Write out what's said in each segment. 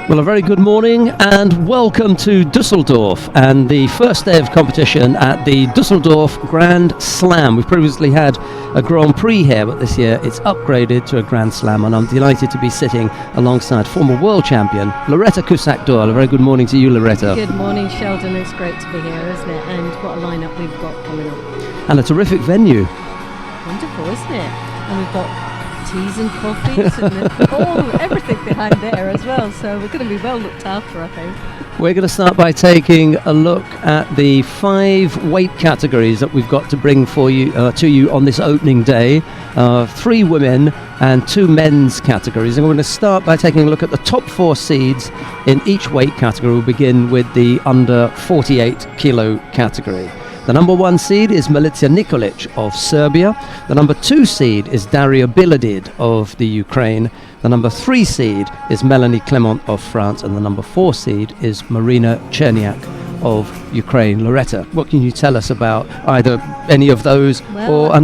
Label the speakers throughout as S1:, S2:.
S1: Well, a very good morning and welcome to Dusseldorf and the first day of competition at the Dusseldorf Grand Slam. We've previously had a Grand Prix here, but this year it's upgraded to a Grand Slam, and I'm delighted to be sitting alongside former world champion Loretta Cusack-Doyle. A very good morning to you, Loretta.
S2: Good morning, Sheldon. It's great to be here, isn't it? And what a lineup we've got coming up.
S1: And a terrific venue.
S2: Wonderful, isn't it? And we've got teas and coffees and everything behind there as well, so we're going to be well looked after, I think.
S1: We're going to start by taking a look at the 5 weight categories that we've got to bring for you to you on this opening day. 3 women and 2 men's categories, and we're going to start by taking a look at the top 4 seeds in each weight category. We'll begin with the under 48 kilo category. The number 1 seed is Milica Nikolic of Serbia. The number 2 seed is Daria Biladid of the Ukraine. The number 3 seed is Melanie Clement of France. And the number 4 seed is Marina Cherniak of Ukraine. Loretta, what can you tell us about either any of those or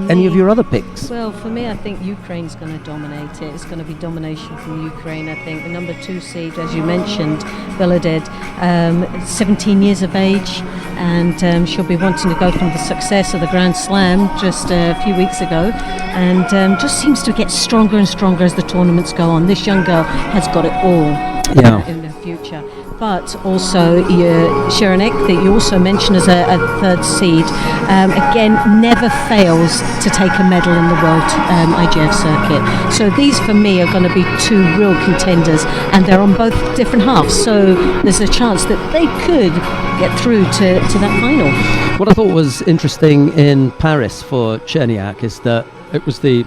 S1: any of your other picks?
S2: Well, for me, I think Ukraine's going to dominate it. It's going to be domination from Ukraine, I think. The number 2 seed, as you mentioned, Biladid, 17 years of age, and she'll be wanting to go from the success of the Grand Slam just a few weeks ago, and just seems to get stronger and stronger as the tournaments go on. This young girl has got it all in the future. But also Cherniak, that you also mentioned as a 3rd seed, again never fails to take a medal in the world IGF circuit. So these for me are going to be 2 real contenders, and they're on both different halves, so there's a chance that they could get through to that final.
S1: What I thought was interesting in Paris for Cherniak is that it was the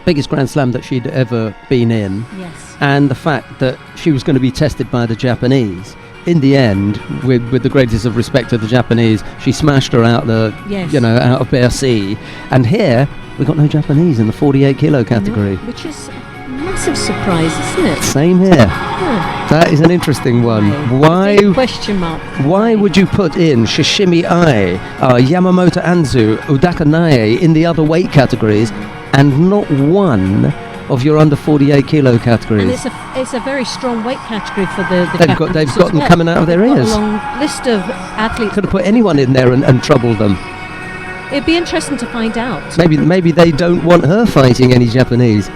S1: biggest Grand Slam that she'd ever been in.
S2: Yes.
S1: And the fact that she was going to be tested by the Japanese. In the end, with the greatest of respect to the Japanese, she smashed her out out of Bercy. And here we got no Japanese in the 48 kilo category,
S2: which is a massive surprise, isn't it?
S1: Same here. Yeah. That is an interesting one. Why?
S2: Question mark.
S1: Why would you put in Shishimi Ai, Yamamoto Anzu, Udaka Nae in the other weight categories, and not one of your under 48 kilo categories?
S2: And it's a very strong weight category for the
S1: They've got them coming out of their ears.
S2: A long list of athletes.
S1: Could have put anyone in there and troubled them.
S2: It'd be interesting to find out.
S1: Maybe they don't want her fighting any Japanese.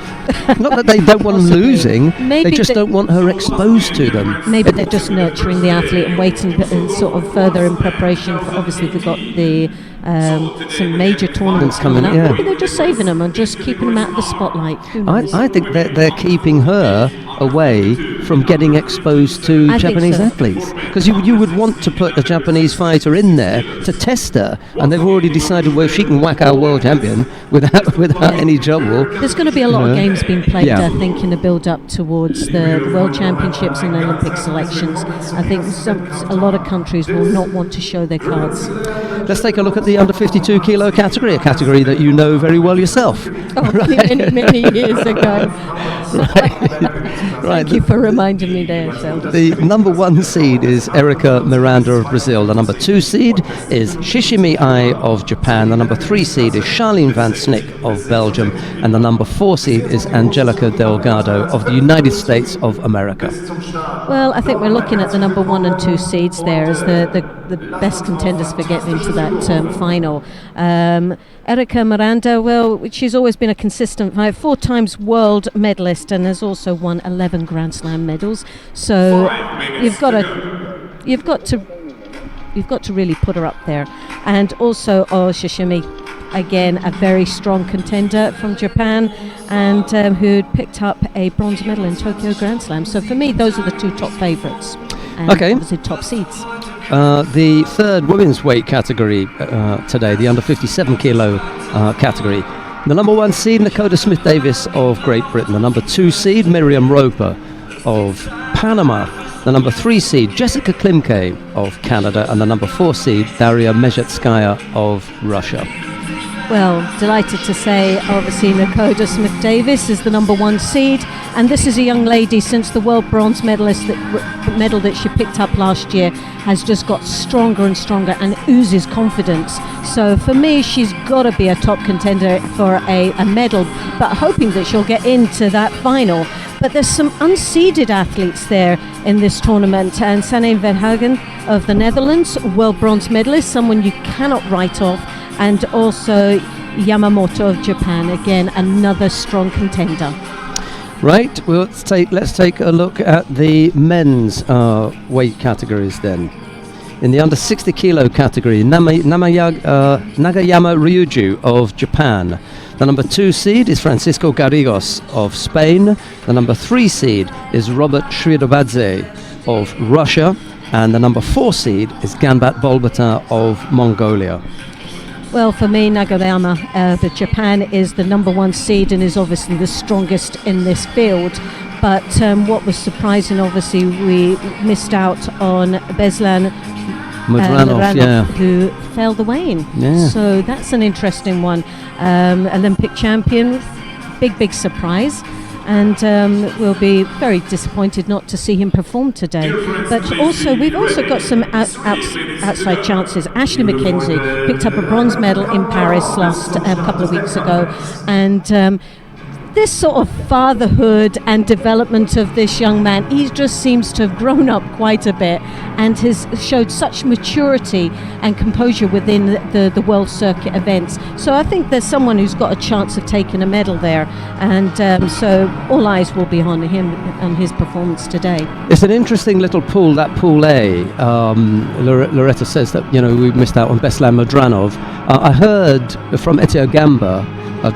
S1: Not that they don't want them losing. They just don't want her exposed to them.
S2: Maybe they're just nurturing the athlete and waiting and sort of further in preparation for, obviously they've got the some major tournaments coming up.
S1: Yeah.
S2: Maybe they're just saving them and just keeping them out of the spotlight.
S1: I think they're keeping her away from getting exposed to Japanese athletes, because you would want to put a Japanese fighter in there to test her, and they've already decided, well, she can whack our world champion without any trouble.
S2: There's going to be a lot of games being played, I think, in the build-up towards the World Championships and the Olympic selections. I think a lot of countries will not want to show their cards.
S1: Let's take a look at the under 52 kilo category, a category that you know very well yourself.
S2: Many years ago.
S1: Right.
S2: Thank you for reminding me there, Sheldon.
S1: The number 1 seed is Erika Miranda of Brazil. The number 2 seed is Shishimi Ai of Japan. The number 3 seed is Charlene Van Snick of Belgium. And the number 4 seed is Angelica Delgado of the United States of America.
S2: Well, I think we're looking at the number 1 and 2 seeds there as the best contenders for getting into that final. Erika Miranda, well, she's always been a consistent 4 times world medalist and has also won 11 Grand Slam medals. So you've got to really put her up there. And also Shishimi, again a very strong contender from Japan, and who'd picked up a bronze medal in Tokyo Grand Slam. So for me, those are the 2 top favourites. And obviously top seeds.
S1: The 3rd women's weight category today, the under 57 kilo category. The number 1 seed, Dakota Smith-Davis of Great Britain. The number 2 seed, Miriam Roper of Panama. The number 3 seed, Jessica Klimke of Canada. And the number 4 seed, Daria Mezhetskaya of Russia.
S2: Well, delighted to say, obviously, Dakota Smith-Davis is the number 1 seed, and this is a young lady, since the world bronze medalist medal that she picked up last year, has just got stronger and stronger and oozes confidence. So for me, she's got to be a top contender for a medal, but hoping that she'll get into that final. But there's some unseeded athletes there in this tournament, and Sanne Verhagen of the Netherlands, world bronze medalist, someone you cannot write off, and also Yamamoto of Japan, again another strong contender.
S1: Right, well, let's take a look at the men's weight categories then. In the under 60 kilo category, Nagayama Ryuju of Japan. The number 2 seed is Francisco Garrigos of Spain. The number 3 seed is Robert Shridobadze of Russia. And the number 4 seed is Ganbat Bolbata of Mongolia.
S2: Well, for me, Nagayama, the Japan is the number 1 seed and is obviously the strongest in this field. But what was surprising, obviously, we missed out on Beslan
S1: Mudranov,
S2: who failed the weigh-in.
S1: Yeah.
S2: So that's an interesting one. Olympic champion, big surprise. And we'll be very disappointed not to see him perform today. But also, we've also got some outside chances. Ashley McKenzie picked up a bronze medal in Paris a couple of weeks ago, and this sort of fatherhood and development of this young man, he just seems to have grown up quite a bit and has showed such maturity and composure within the World Circuit events. So I think there's someone who's got a chance of taking a medal there, and so all eyes will be on him and his performance today.
S1: It's an interesting little pool, that Pool A. Loretta says that, we missed out on Beslan Mudranov. I heard from Etienne Gamba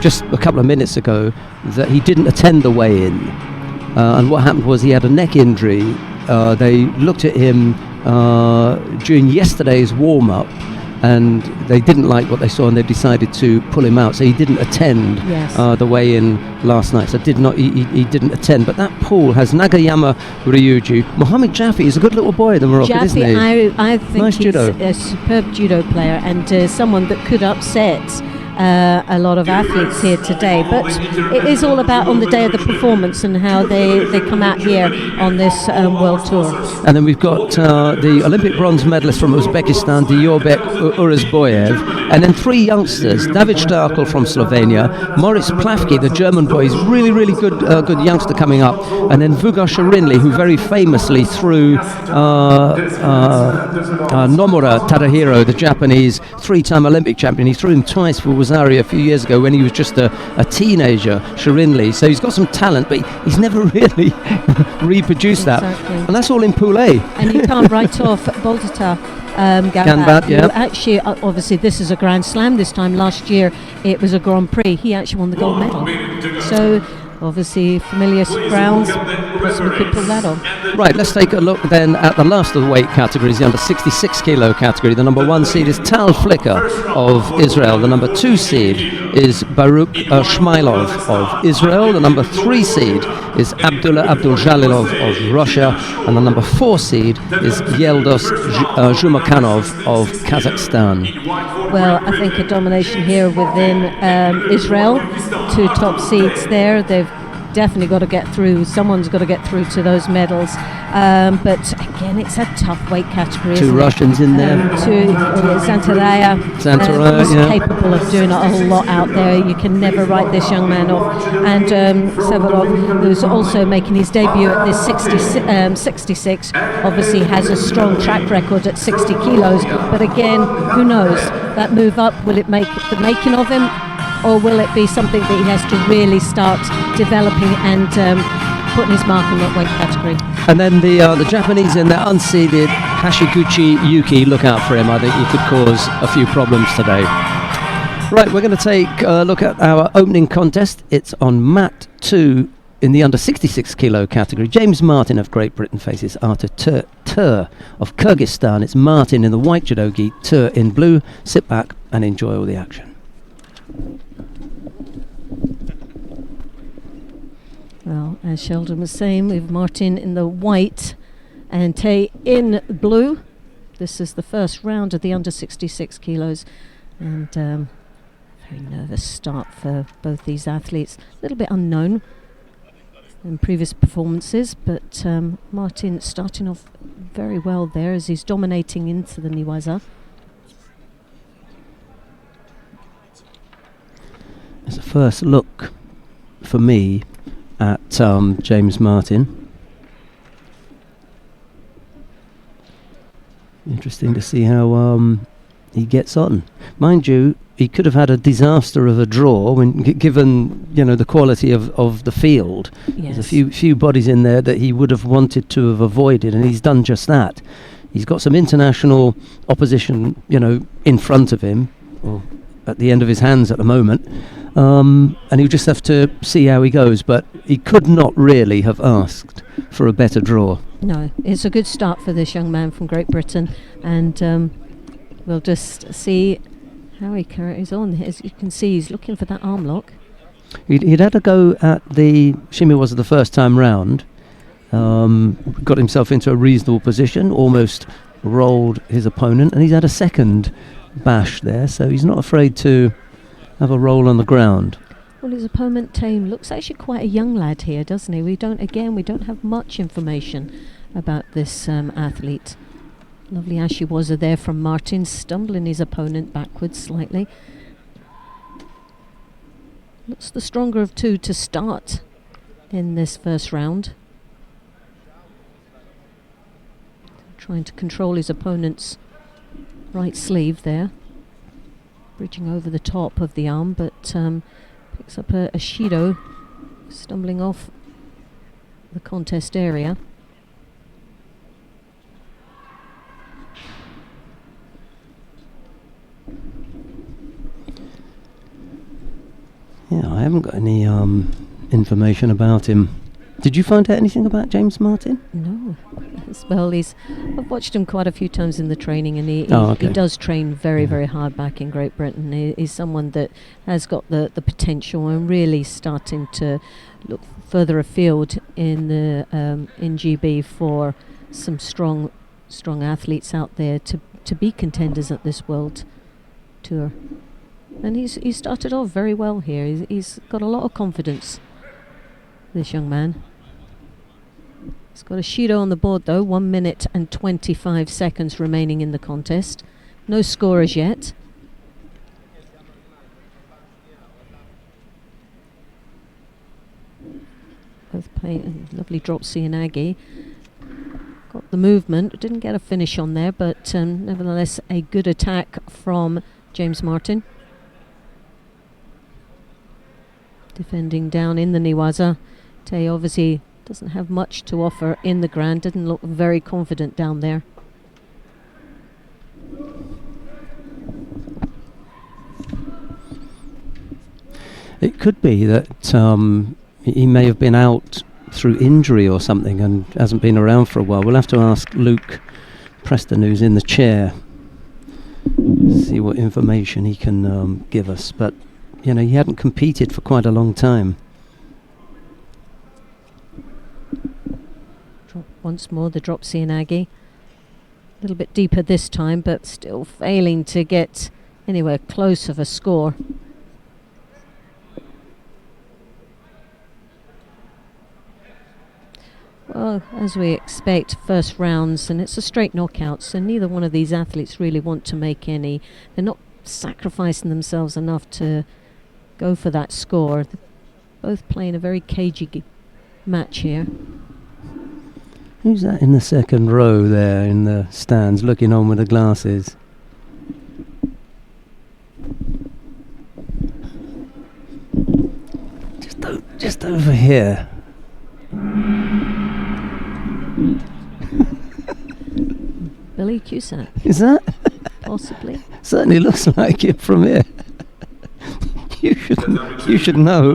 S1: just a couple of minutes ago that he didn't attend the weigh-in, and what happened was he had a neck injury. They looked at him during yesterday's warm-up, and they didn't like what they saw, and they decided to pull him out. So he didn't attend the weigh-in last night. So he didn't attend. But that pool has Nagayama Ryuju. Mohamed Jaffe is a good little boy, the Moroccan, isn't he?
S2: I think
S1: nice
S2: he's
S1: judo.
S2: A superb judo player, and someone that could upset a lot of athletes here today. But it is all about on the day of the performance and how they come out here on this world tour.
S1: And then we've got the Olympic bronze medalist from Uzbekistan, Diorbek Urazboyev, and then 3 youngsters, David Starkel from Slovenia, Moritz Plafke, the German boy, is really good youngster coming up, and then Vugar Shirinli, who very famously threw Nomura Tadahiro, the Japanese 3-time Olympic champion. He threw him twice for Wazaria a few years ago when he was just a teenager, Shirinli. So he's got some talent, but he's never really reproduced that. And that's all in Pool A.
S2: And you can't write off Boltata Ganbat, who actually, obviously this is a Grand Slam this time. Last year it was a Grand Prix. He actually won the gold medal. So obviously familiar grounds, possibly could pull that off.
S1: Right, let's take a look then at the last of the weight categories, the under 66 kilo category. The number 1 seed is Tal Flicker of Israel. The number 2 seed is Baruch Shmailov of Israel. The number 3 seed is Abdullah Abdul-Jalilov of Russia. And the number 4 seed is Yeldos Zhumakanov of Kazakhstan.
S2: Well, I think a domination here within Israel. 2 top seeds there. They've definitely got to get through. Someone's got to get through to those medals. But again, it's a tough weight category.
S1: 2 Russians in there.
S2: Zantaraya is capable of doing a whole lot out there. You can never write this young man off. And Severov, who's also making his debut at this 66, obviously has a strong track record at 60 kilos. But again, who knows? That move up, will it make the making of him? Or will it be something that he has to really start developing and putting his mark in that weight category?
S1: And then the Japanese in their unseeded Hashiguchi Yuki, look out for him. I think he could cause a few problems today. Right, we're going to take a look at our opening contest. It's on mat 2 in the under 66 kilo category. James Martin of Great Britain faces Artur Tur of Kyrgyzstan. It's Martin in the white judo gi, Tur in blue. Sit back and enjoy all the action.
S2: Well, as Sheldon was saying, we have Martin in the white and Tay in blue. This is the first round of the under 66 kilos, and very nervous start for both these athletes. A little bit unknown in previous performances, but Martin starting off very well there as he's dominating into the Niwaza. As
S1: a first look for me at James Martin. Interesting to see how he gets on. Mind you, he could have had a disaster of a draw when given the quality of the field.
S2: Yes.
S1: There's a few bodies in there that he would have wanted to have avoided, and he's done just that. He's got some international opposition, in front of him, or at the end of his hands at the moment, and he'll just have to see how he goes. But he could not really have asked for a better draw.
S2: No, it's a good start for this young man from Great Britain, and we'll just see how he carries on. As you can see, he's looking for that arm lock.
S1: He'd had a go at the shimmy was the first time round. Got himself into a reasonable position, almost rolled his opponent, and he's had a second bash there, so he's not afraid to have a roll on the ground.
S2: Well, his opponent Tame looks actually quite a young lad here, doesn't he? We don't have much information about this athlete. Lovely ashy wazzer there from Martin, stumbling his opponent backwards slightly. Looks the stronger of two to start in this first round. Trying to control his opponent's right sleeve there. Bridging over the top of the arm, but picks up a Shido, stumbling off the contest area.
S1: Yeah, I haven't got any information about him. Did you find out anything about James Martin?
S2: No. Well, I've watched him quite a few times in the training, and he does train very, very hard back in Great Britain. He's someone that has got the potential and really starting to look further afield in the in GB for some strong athletes out there to be contenders at this World Tour. And he started off very well here. He's got a lot of confidence, this young man. He's got a Shido on the board though, 1 minute and 25 seconds remaining in the contest. No score as yet. Both playing lovely drop Cianagi. Got the movement, didn't get a finish on there, but nevertheless a good attack from James Martin. Defending down in the Newaza. Tay obviously doesn't have much to offer in the grand, didn't look very confident down there.
S1: It could be that he may have been out through injury or something and hasn't been around for a while. We'll have to ask Luke Preston, who's in the chair, see what information he can give us. But he hadn't competed for quite a long time.
S2: Once more the drop Cianagi. A little bit deeper this time, but still failing to get anywhere close of a score. Well, as we expect, first rounds, and it's a straight knockout, so neither one of these athletes really want to make any. They're not sacrificing themselves enough to go for that score. They're both playing a very cagey match here.
S1: Who's that in the second row there in the stands looking on with the glasses? Just over here.
S2: Billy Cusack.
S1: Is that?
S2: Possibly.
S1: Certainly looks like it from here. You should know.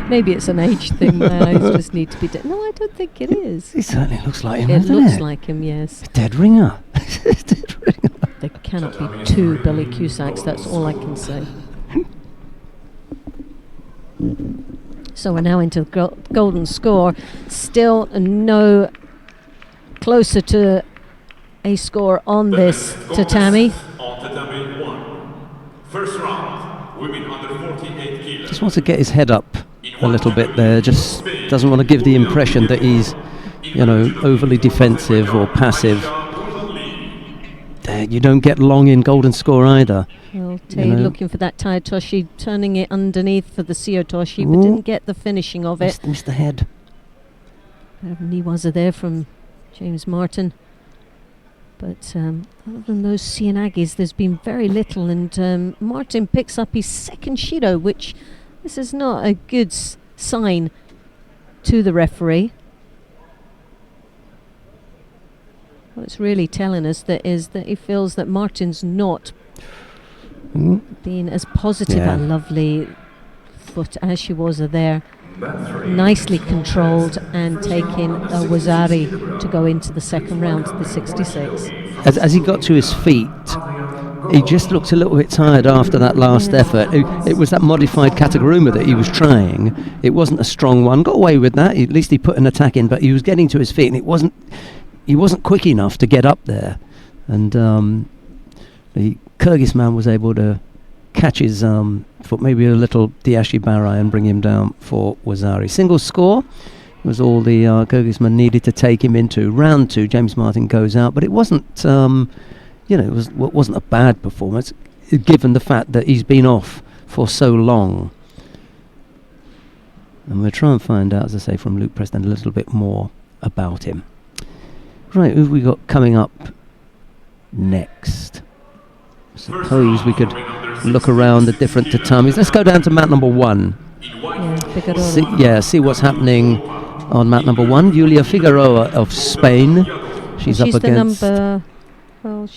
S2: Maybe it's an age thing. My eyes just need to be no, I don't think it is.
S1: He certainly looks like him,
S2: It
S1: doesn't
S2: looks
S1: it?
S2: like him, yes.
S1: Dead ringer. Dead ringer.
S2: There cannot be two Billy Cusacks, that's all I can say. So we're now into the golden score. Still no closer to a score on this tatami.
S3: On tatami 1. First round, women under 48 kilos.
S1: Just wants to get his head up a little bit there. Just doesn't want to give the impression that he's, overly defensive or passive. you don't get long in golden score either.
S2: Well,
S1: You
S2: Tay
S1: know.
S2: looking for that Tai Toshi, turning it underneath for the Seo Toshi,
S1: Ooh.
S2: but didn't get the finishing of it.
S1: Missed the head.
S2: Bit of Niwaza there from James Martin. But other than those Cianagis, there's been very little, and Martin picks up his second Shido, which this is not a good sign to the referee. What it's really telling us that is that he feels that Martin's not
S1: Mm.
S2: being as positive
S1: Yeah.
S2: and lovely foot as she was there. Nicely controlled and taking Wazari to go into the second round, the 66.
S1: As he got to his feet, he just looked a little bit tired after that last effort. It was that modified Kataguruma that he was trying. It wasn't a strong one. Got away with that. At least he put an attack in, but he was getting to his feet, and he wasn't quick enough to get up there. And the Kyrgyz man was able to catch his foot, maybe a little Diashi Barai, and bring him down for Wazari. Single score was all the Kyrgyzman needed to take him into. Round 2, James Martin goes out, but it wasn't, it wasn't a bad performance, given the fact that he's been off for so long. And we'll try and find out, as I say, from Luke Preston a little bit more about him. Right, who have we got coming up next? Suppose we could look around the different tatamis. Let's go down to mat number 1.
S2: Yeah, Figueroa.
S1: See what's happening on mat number 1. Julia Figueroa of Spain. She's up
S2: the
S1: against.
S2: number. Well,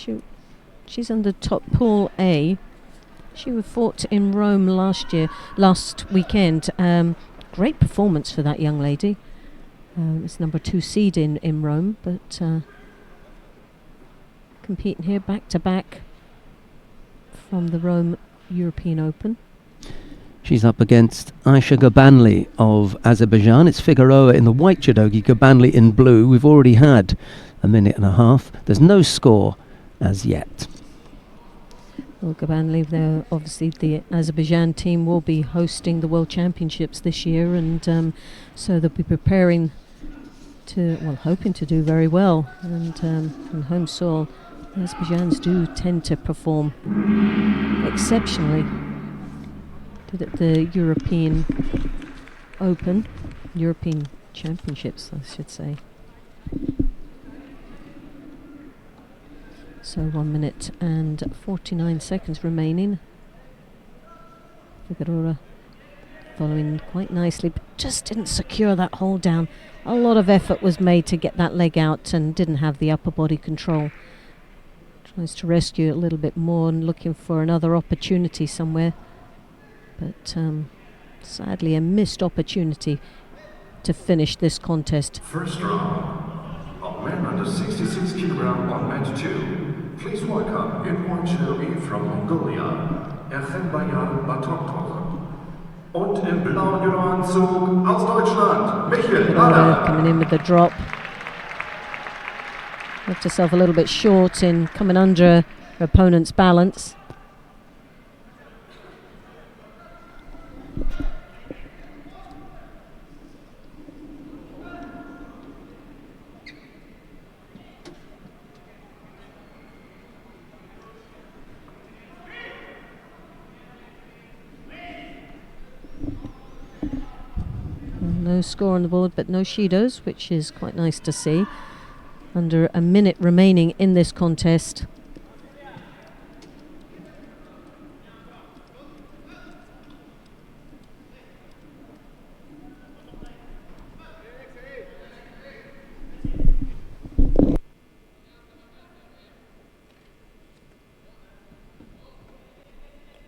S2: she's under top pool A. She fought in Rome last weekend. Great performance for that young lady. It's number 2 seed in Rome, but competing here back to back from the Rome European Open.
S1: She's up against Aisha Gabanli of Azerbaijan. It's Figueroa in the white judogi, Gabanli in blue. We've already had a minute and a half. There's no score as yet.
S2: Well, Gabanli, obviously the Azerbaijan team will be hosting the World Championships this year, and so they'll be preparing hoping to do very well. And on home soil, Azerbaijans do tend to perform exceptionally. Did at the European Open, European Championships, I should say. So 1 minute and 49 seconds remaining. Figueroa following quite nicely, but just didn't secure that hold down. A lot of effort was made to get that leg out and didn't have the upper body control. Tries to rescue it a little bit more and looking for another opportunity somewhere. But sadly a missed opportunity to finish this contest.
S4: First round. Of men under 66 kg on mat 2. Please welcome in white judogi from Mongolia, Erchenbayar Batoktok. Und im blauen Judoanzug aus Deutschland, Michael
S2: Figueroa
S4: Haller.
S2: coming in with the drop. Left herself a little bit short in coming under her opponent's balance. No score on the board, but no Shidos, which is quite nice to see. Under a minute remaining in this contest.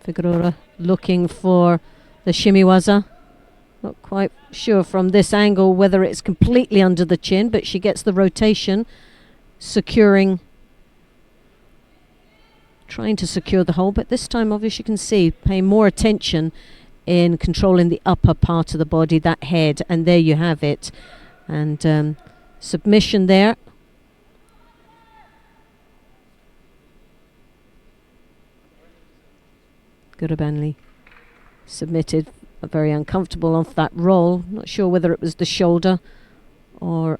S2: Figueroa looking for the shimiwaza. Not quite sure from this angle whether it's completely under the chin, but she gets the rotation, securing, trying to secure the hold, but this time obviously you can see, paying more attention in controlling the upper part of the body, that head, and there you have it. And submission there. Gurabanli submitted. Very uncomfortable off that roll. Not sure whether it was the shoulder or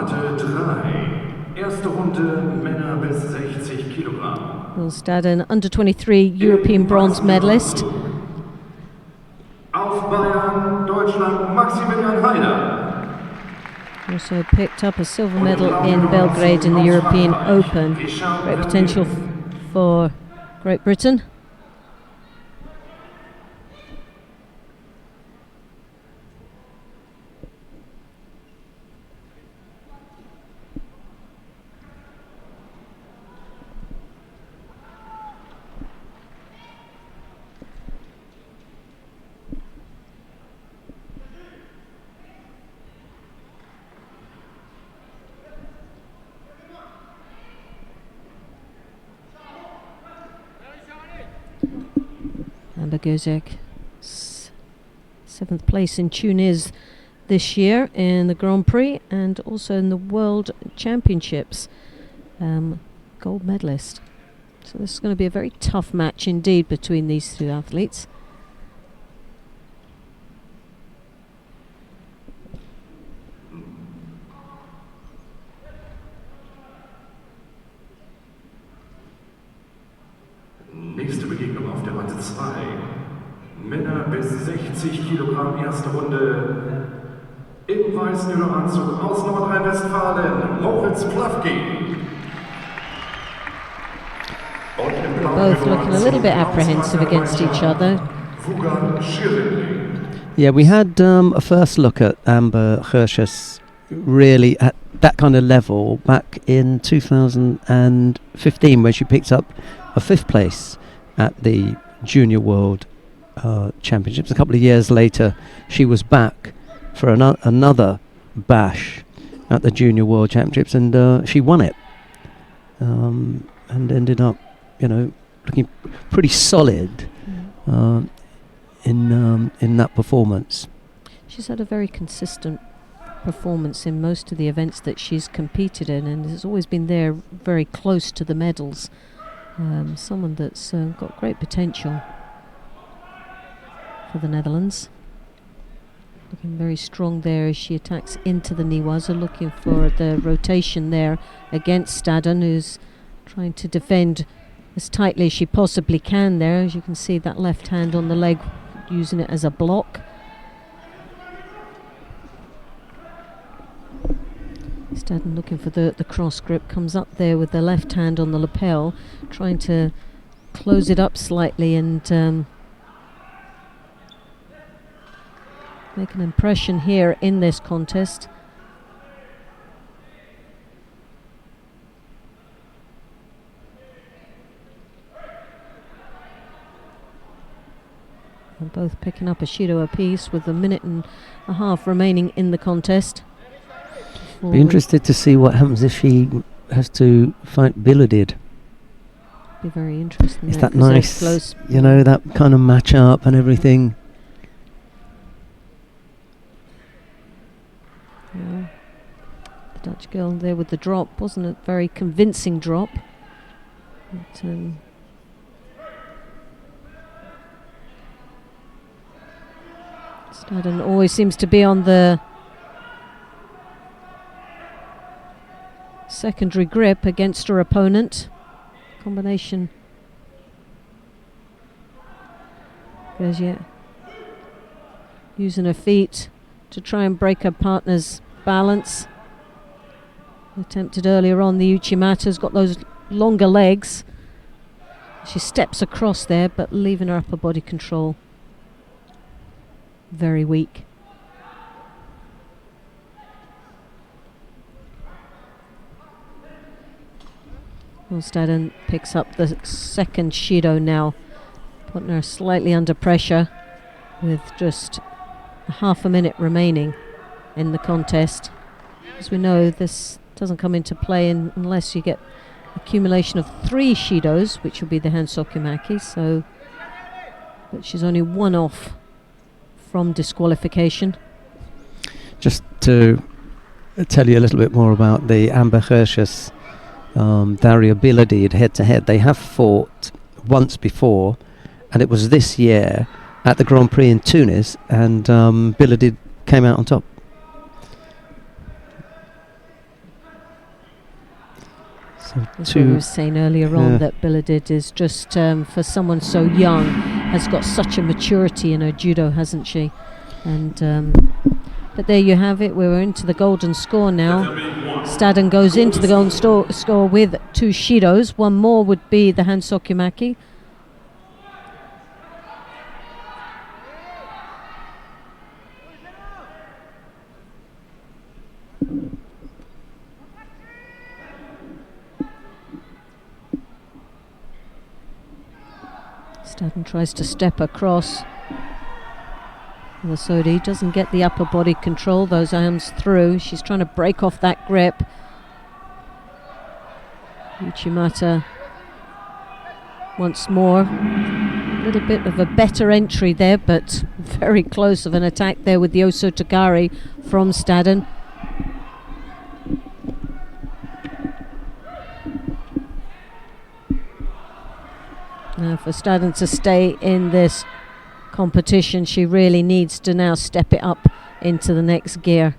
S4: Matte 3. Erste Runde Männer bis 60 Kilogramm.
S2: Will Staden, under 23 European bronze medalist.
S4: Auf Bayern, Deutschland, Maximilian Heider.
S2: Also picked up a silver medal in Belgrade in the European Open. Great potential for Great Britain. Amber Gozek, 7th place in Tunis this year in the Grand Prix and also in the World Championships, gold medalist. So this is going to be a very tough match indeed between these two athletes.
S4: Nächste Begegnung auf der Matte 2. Männer bis 60 Kilogramm, erste Runde. Im weißen Anzug aus Nordrhein-Westfalen, Moritz Plawki.
S2: Both looking a little bit apprehensive against each other.
S4: Vugan Shirin.
S1: Yeah, we had a first look at Amber Hirsches really at that kind of level back in 2015 when she picked up a 5th place at the Junior World Championships. A couple of years later, she was back for another bash at the Junior World Championships, and she won it, and ended up, looking pretty solid in that performance.
S2: She's had a very consistent performance in most of the events that she's competed in, and has always been there very close to the medals. Someone that's got great potential for the Netherlands. Looking very strong there as she attacks into the Niwaza, looking for the rotation there against Staden, who's trying to defend as tightly as she possibly can there. As you can see, that left hand on the leg, using it as a block. Staden looking for the cross grip, comes up there with the left hand on the lapel, trying to close it up slightly and make an impression here in this contest. And both picking up a Shido apiece with a minute and a half remaining in the contest.
S1: Be interested to see what happens if she has to fight Biladid.
S2: Be very interesting.
S1: Is that nice? Close. That kind of match up and everything.
S2: Yeah. The Dutch girl there with the drop wasn't a very convincing drop. But, Staden always seems to be on the secondary grip against her opponent. Combination. Gozek using her feet to try and break her partner's balance. Attempted earlier on, the Uchimata's got those longer legs. She steps across there, but leaving her upper body control very weak. Staden picks up the second Shido now, putting her slightly under pressure with just half a minute remaining in the contest. As we know, this doesn't come into play unless you get accumulation of 3 Shidos, which will be the Hansokumaki, but she's only 1 off from disqualification.
S1: Just to tell you a little bit more about the Amber Hirsches Daria Biladid head-to-head. They have fought once before, and it was this year at the Grand Prix in Tunis, and Biladid came out on top.
S2: As we were saying earlier on, that Billedid is just, for someone so young, has got such a maturity in her judo, hasn't she? And but there you have it. We're into the golden score now. Staden goes into the golden score with 2 shidos. One more would be the Hansokumaki. Staden tries to step across. Wasodi doesn't get the upper body control, those arms through. She's trying to break off that grip. Uchimata once more. A little bit of a better entry there, but very close of an attack there with the Osotogari from Staden. Now for Staden to stay in this competition, she really needs to now step it up into the next gear.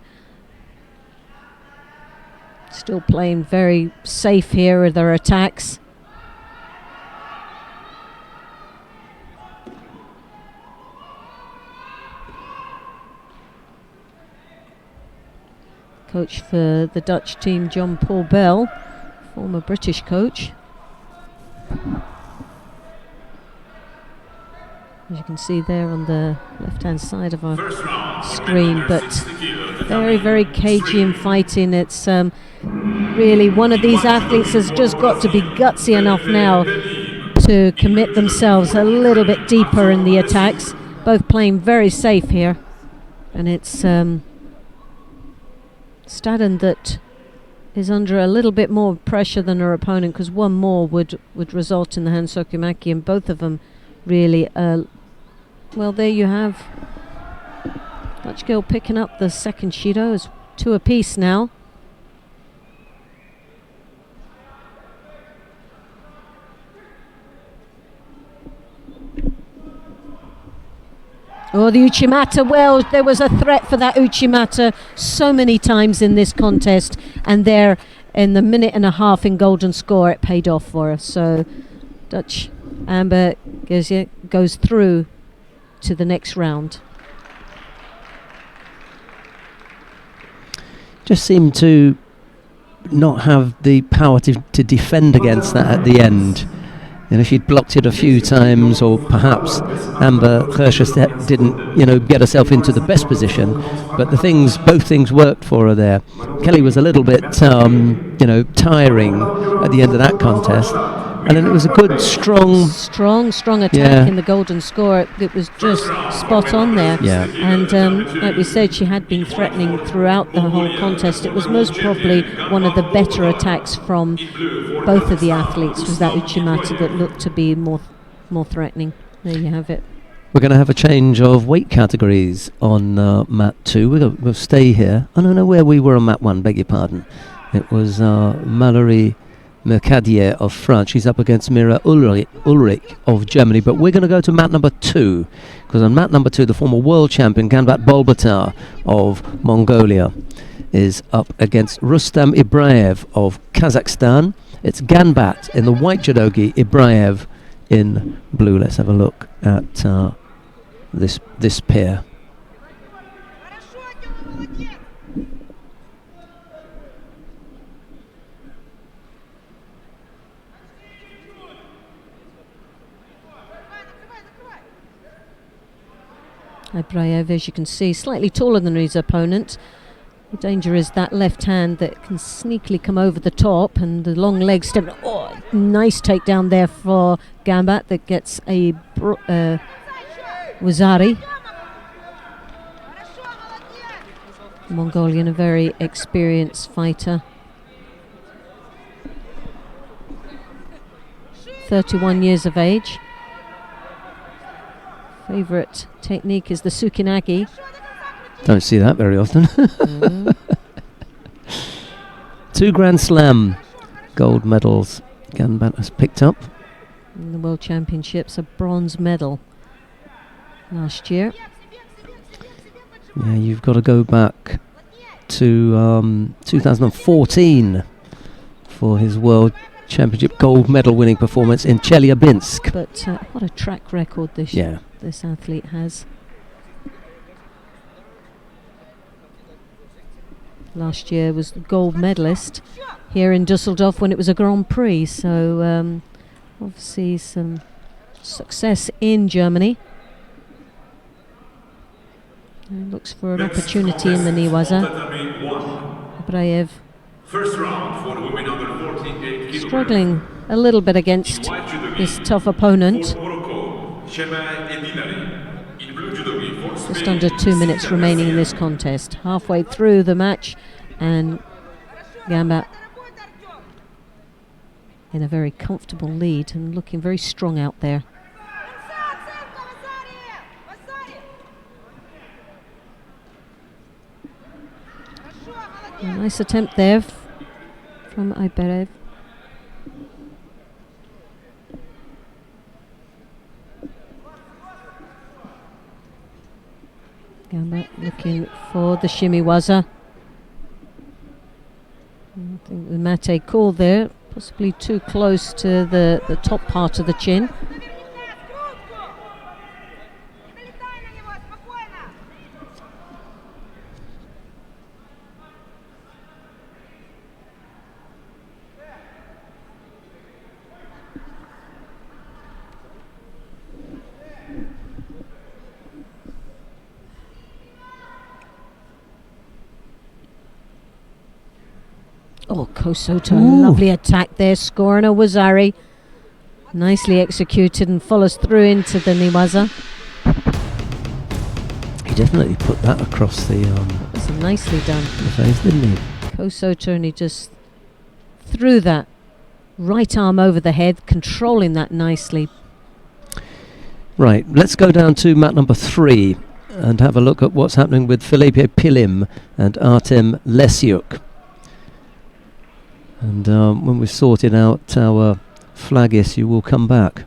S2: Still playing very safe here with their attacks. Coach for the Dutch team, John Paul Bell, former British coach. As you can see there on the left-hand side of our screen, but very, very cagey and fighting. It's really one of these athletes has just got to be gutsy enough now to commit themselves a little bit deeper in the attacks. Both playing very safe here, and it's Staden that is under a little bit more pressure than her opponent, because one more would result in the Hansokumaki, and both of them really well, there you have Dutch girl picking up the second shido. It's 2 apiece now. Oh, the Uchimata. Well, there was a threat for that Uchimata so many times in this contest, and there in the minute and a half in golden score, it paid off for her. So Dutch Amber goes through to the next round.
S1: Just seemed to not have the power to defend against that at the end. You know, she'd blocked it a few times, or perhaps Amber Herscher didn't, get herself into the best position. But both things worked for her there. Kelly was a little bit, tiring at the end of that contest. And then it was a good, strong
S2: attack in the golden score. It was just spot on there.
S1: Yeah.
S2: And like we said, she had been threatening throughout the whole contest. It was most probably one of the better attacks from both of the athletes, was that Uchimata that looked to be more threatening. There you have it.
S1: We're going to have a change of weight categories on mat 2. We'll stay here. I don't know where we were on mat 1, beg your pardon. It was Mallory Mercadier of France. She's up against Mira Ulrich of Germany. But we're going to go to mat number 2, because on mat number 2, the former world champion Ganbat Bolbatar of Mongolia is up against Rustam Ibraev of Kazakhstan. It's Ganbat in the white judogi, Ibraev in blue. Let's have a look at this pair.
S2: Ibraev, as you can see, slightly taller than his opponent. The danger is that left hand that can sneakily come over the top, and the long leg step. Oh, nice takedown there for Ganbat that gets a Wazari. Mongolian, a very experienced fighter. 31 years of age. Favorite technique is the Sukinagi.
S1: Don't see that very often. 2 Grand Slam gold medals Ganbat has picked up.
S2: In the World Championships, a bronze medal last year.
S1: Yeah, you've got to go back to 2014 for his World Championship gold medal winning performance in Chelyabinsk.
S2: But what a track record this athlete has. Last year was the gold medalist here in Dusseldorf when it was a Grand Prix, so obviously some success in Germany. And looks for an opportunity in the Newaza. Abraev
S3: First round for the women under 48 kilograms.
S2: struggling a little bit against this tough opponent.
S3: For Morocco, Shema Endinari. In blue judogi for
S2: Just
S3: Spain,
S2: under 2 minutes
S3: Sita
S2: remaining in
S3: Garcia.
S2: this contest. Halfway through the match, and Gamba in a very comfortable lead and looking very strong out there. A nice attempt there from Aybarev. Gamba looking for the shimiwaza. I think the mate call there, possibly too close to the top part of the chin. Oh, Kosoto, lovely attack there, scoring a Wazari. Nicely executed and follows through into the Newaza.
S1: He definitely put that across the
S2: That's nicely done.
S1: face, didn't he?
S2: Kosoto, and he just threw that right arm over the head, controlling that nicely.
S1: Right, let's go down to mat number 3 and have a look at what's happening with Felipe Pilim and Artem Lesiuk. And when we've sorted out our flag issue, we'll come back.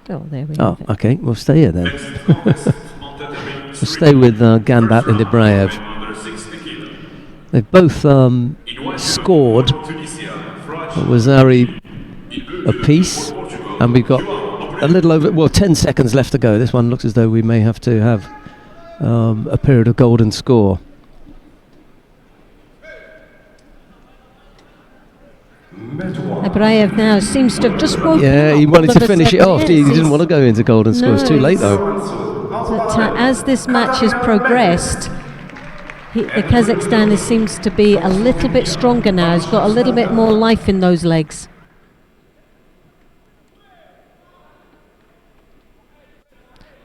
S2: Oh, there we
S1: Oh,
S2: have it.
S1: okay, we'll stay here then.
S3: Next contest on the debate.
S1: We'll stay with Gambat and Ibraev.
S3: Under 60 kilo.
S1: They've both
S3: In white
S1: scored
S3: judo, Tunisia, Fraj.
S1: Wazari
S3: In blue
S1: a
S3: judo
S1: piece,
S3: for Portugal,
S1: and we've got
S3: João
S1: a little over, 10 seconds left to go. This one looks as though we may have to have a period of golden score.
S2: Abraev now seems to have just woken
S1: Yeah,
S2: up
S1: he wanted
S2: all
S1: to
S2: of a
S1: finish it
S2: sudden.
S1: off.
S2: Yes,
S1: He didn't
S2: he's-
S1: want to go into golden score. It's too
S2: No,
S1: late though.
S2: But as this match has progressed, the Kazakhstan seems to be a little bit stronger now. He's got a little bit more life in those legs.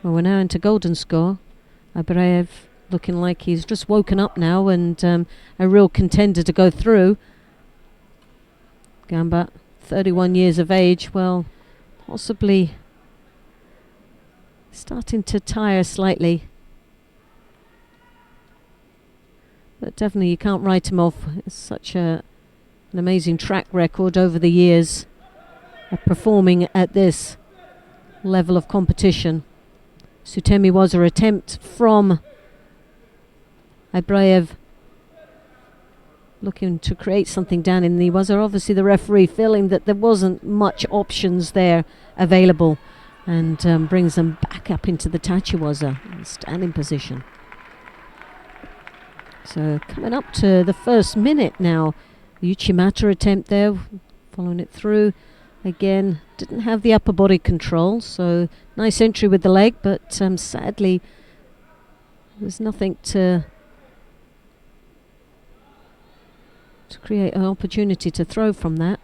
S2: Well, we're now into golden score. Abraev looking like he's just woken up now and a real contender to go through. Gamba, 31 years of age, well, possibly starting to tire slightly. But definitely you can't write him off. It's such an amazing track record over the years of performing at this level of competition. Sutemi was an attempt from Abraev, looking to create something down in the Newaza. Obviously the referee feeling that there wasn't much options there available, and brings them back up into the Tachiwaza standing position. So coming up to the first minute now. The Uchimata attempt there, following it through. Again, didn't have the upper body control, so nice entry with the leg, but sadly there's nothing to create an opportunity to throw from that.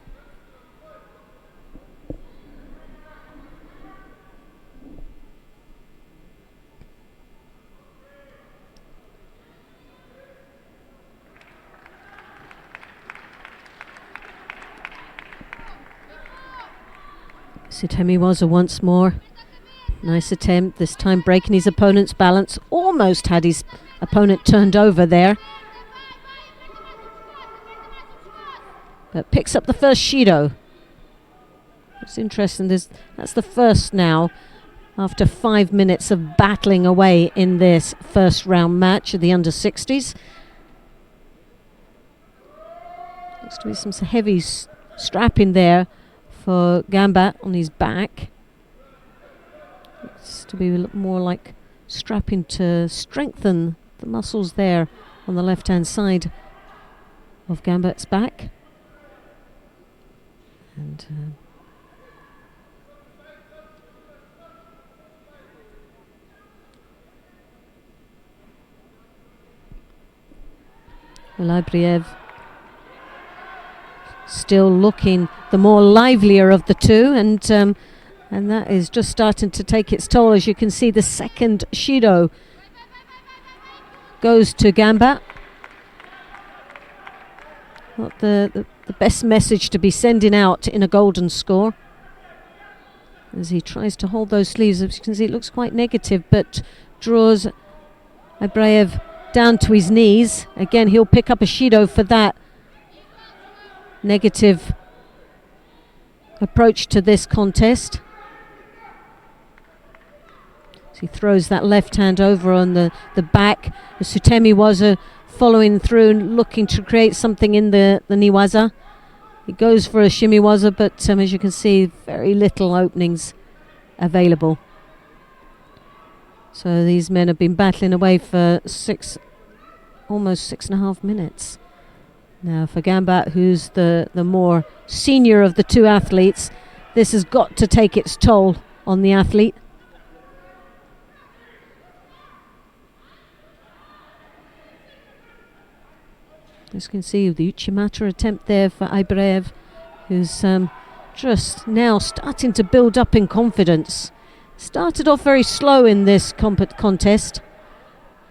S2: Sutemi was once more. Nice attempt, this time breaking his opponent's balance. Almost had his opponent turned over there. But picks up the first Shido. It's interesting, that's the first now. after 5 minutes of battling away in this first round match of the under 60s. Looks to be some heavy strapping there for Gamba on his back. Looks to be a little more like strapping to strengthen the muscles there on the left hand side of Gambat's back. And Ibriev still looking the more livelier of the two, and that is just starting to take its toll. As you can see, the second Shido goes to Gamba. Not the best message to be sending out in a golden score, as he tries to hold those sleeves. As you can see, it looks quite negative, but draws Ibriev down to his knees. Again, he'll pick up a Shido for that negative approach to this contest. So he throws that left hand over on the back. The Sutemi Waza following through and looking to create something in the Niwaza. He goes for a Shimi Waza, but as you can see, very little openings available. So these men have been battling away for almost 6.5 minutes. Now for Gamba, who's the more senior of the two athletes, this has got to take its toll on the athlete. As you can see, the Uchimata attempt there for Ibriev, who's just now starting to build up in confidence. Started off very slow in this contest,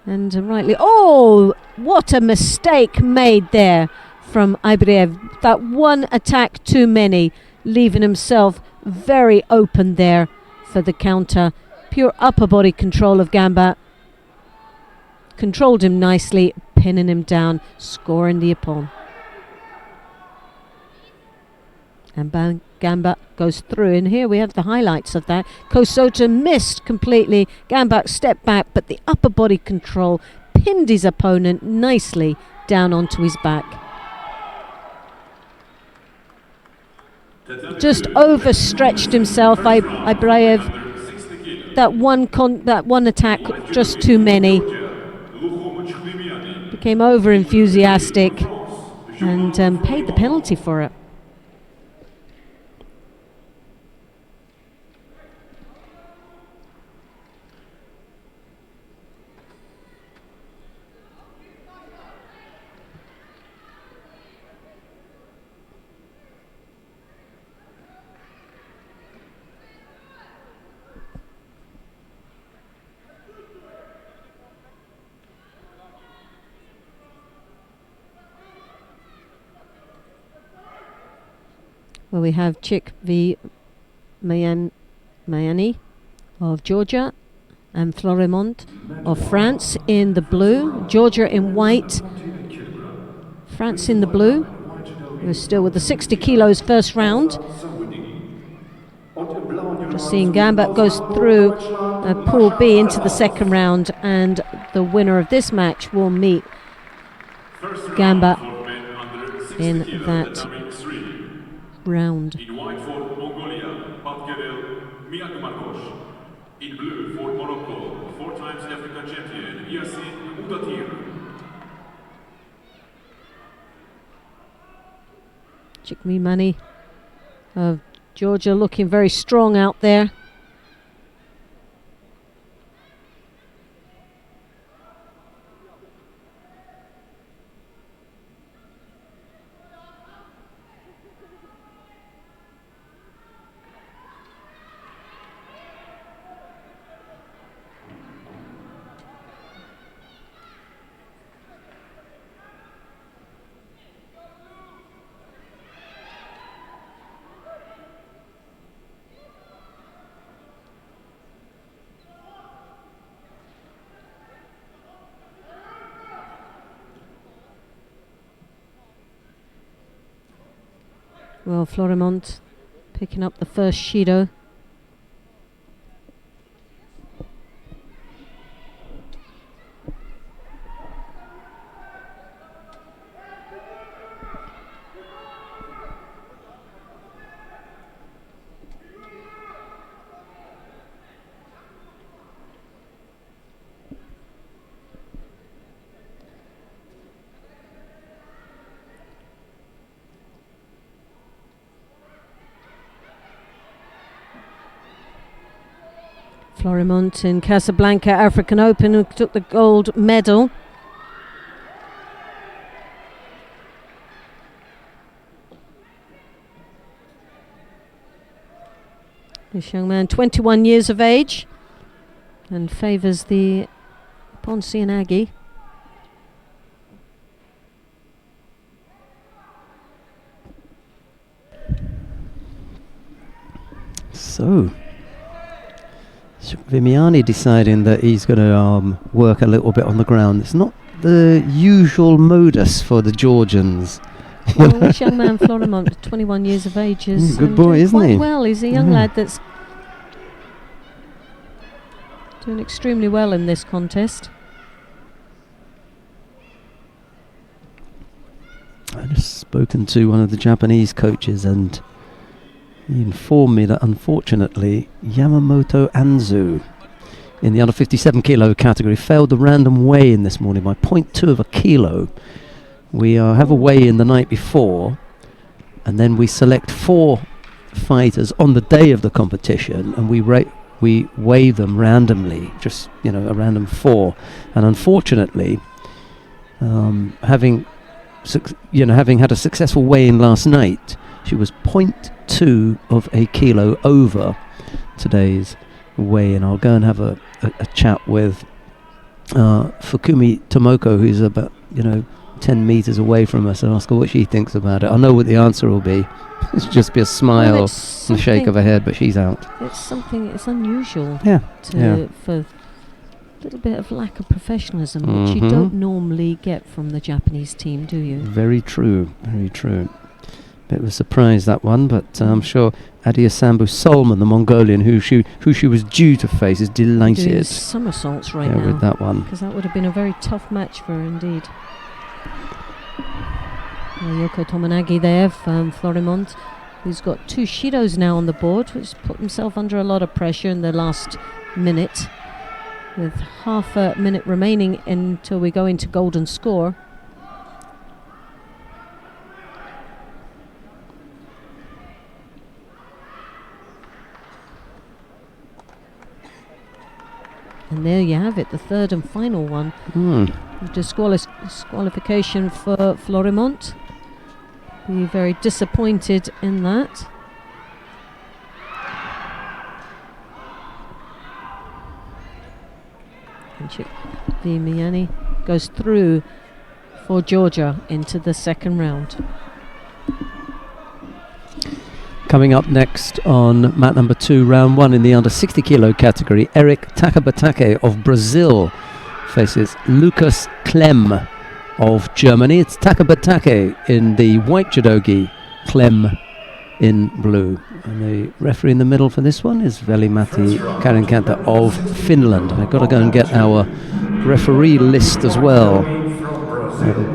S2: and rightly, oh, what a mistake made there from Ibriev. That one attack too many, leaving himself very open there for the counter. Pure upper body control of Gamba. Controlled him nicely, pinning him down, scoring the Ippon. And Gamba goes through, and here we have the highlights of that. Kosota missed completely. Gamba stepped back, but the upper body control pinned his opponent nicely down onto his back. Just overstretched himself, Ibriev. That one attack, just too many. Became over enthusiastic and paid the penalty for it. Well, we have Chik v Mayani of Georgia and Florimond of France in the blue, Georgia in white, France in the blue. We're still with the 60 kilos first round. Just seeing Gamba goes through Pool B into the second round, and the winner of this match will meet Gamba in that round.
S3: In white for Mongolia, Batkerel Miakmarkosh. In blue for Morocco, 4 times African champion Yassin Udatir.
S2: Chikmi Mani of Georgia looking very strong out there. Well, Florimond picking up the first Shido. Florimont in Casablanca African Open, who took the gold medal. This young man, 21 years of age, and favours the Poncian Aggie.
S1: So, Viviani deciding that he's going to work a little bit on the ground. It's not the usual modus for the Georgians.
S2: Well, this young man, Florimont, 21 years of age, is
S1: good boy,
S2: doing
S1: isn't
S2: quite
S1: he?
S2: well. He's a young lad that's doing extremely well in this contest.
S1: I've just spoken to one of the Japanese coaches, and he informed me that unfortunately Yamamoto Anzu in the under 57 kilo category failed the random weigh-in this morning by 0.2 of a kilo. We have a weigh-in the night before, and then we select 4 fighters on the day of the competition, and we weigh them randomly, just a random 4. And unfortunately, having had a successful weigh-in last night, she was 0.2 of a kilo over today's weigh-in. I'll go and have a chat with Fukumi Tomoko, who's about 10 meters away from us, and ask her what she thinks about it. I know what the answer will be. It's just be a smile and a shake of her head, but she's out.
S2: It's unusual.
S1: Yeah.
S2: For a little bit of lack of professionalism, which you don't normally get from the Japanese team, do you?
S1: Very true, very true. Bit of a surprise, that one, but I'm sure Adiasambu Solman, the Mongolian, who she was due to face, is delighted.
S2: Doing somersaults right now
S1: with that one,
S2: because that would have been a very tough match for her indeed. Yoko Tomonagi there from Florimont, who's got 2 Shidos now on the board, which put himself under a lot of pressure in the last minute, with half a minute remaining until we go into golden score. And there you have it, the third and final one. Disqualification for Florimont. Be very disappointed in that. And Viviani goes through for Georgia into the second round.
S1: Coming up next on mat number 2, round 1 in the under 60 kilo category, Eric Takabatake of Brazil faces Lucas Clem of Germany. It's Takabatake in the white judogi, Clem in blue. And the referee in the middle for this one is Veli-Matti Karinkanta of Finland. I've got to go and get our referee list as well.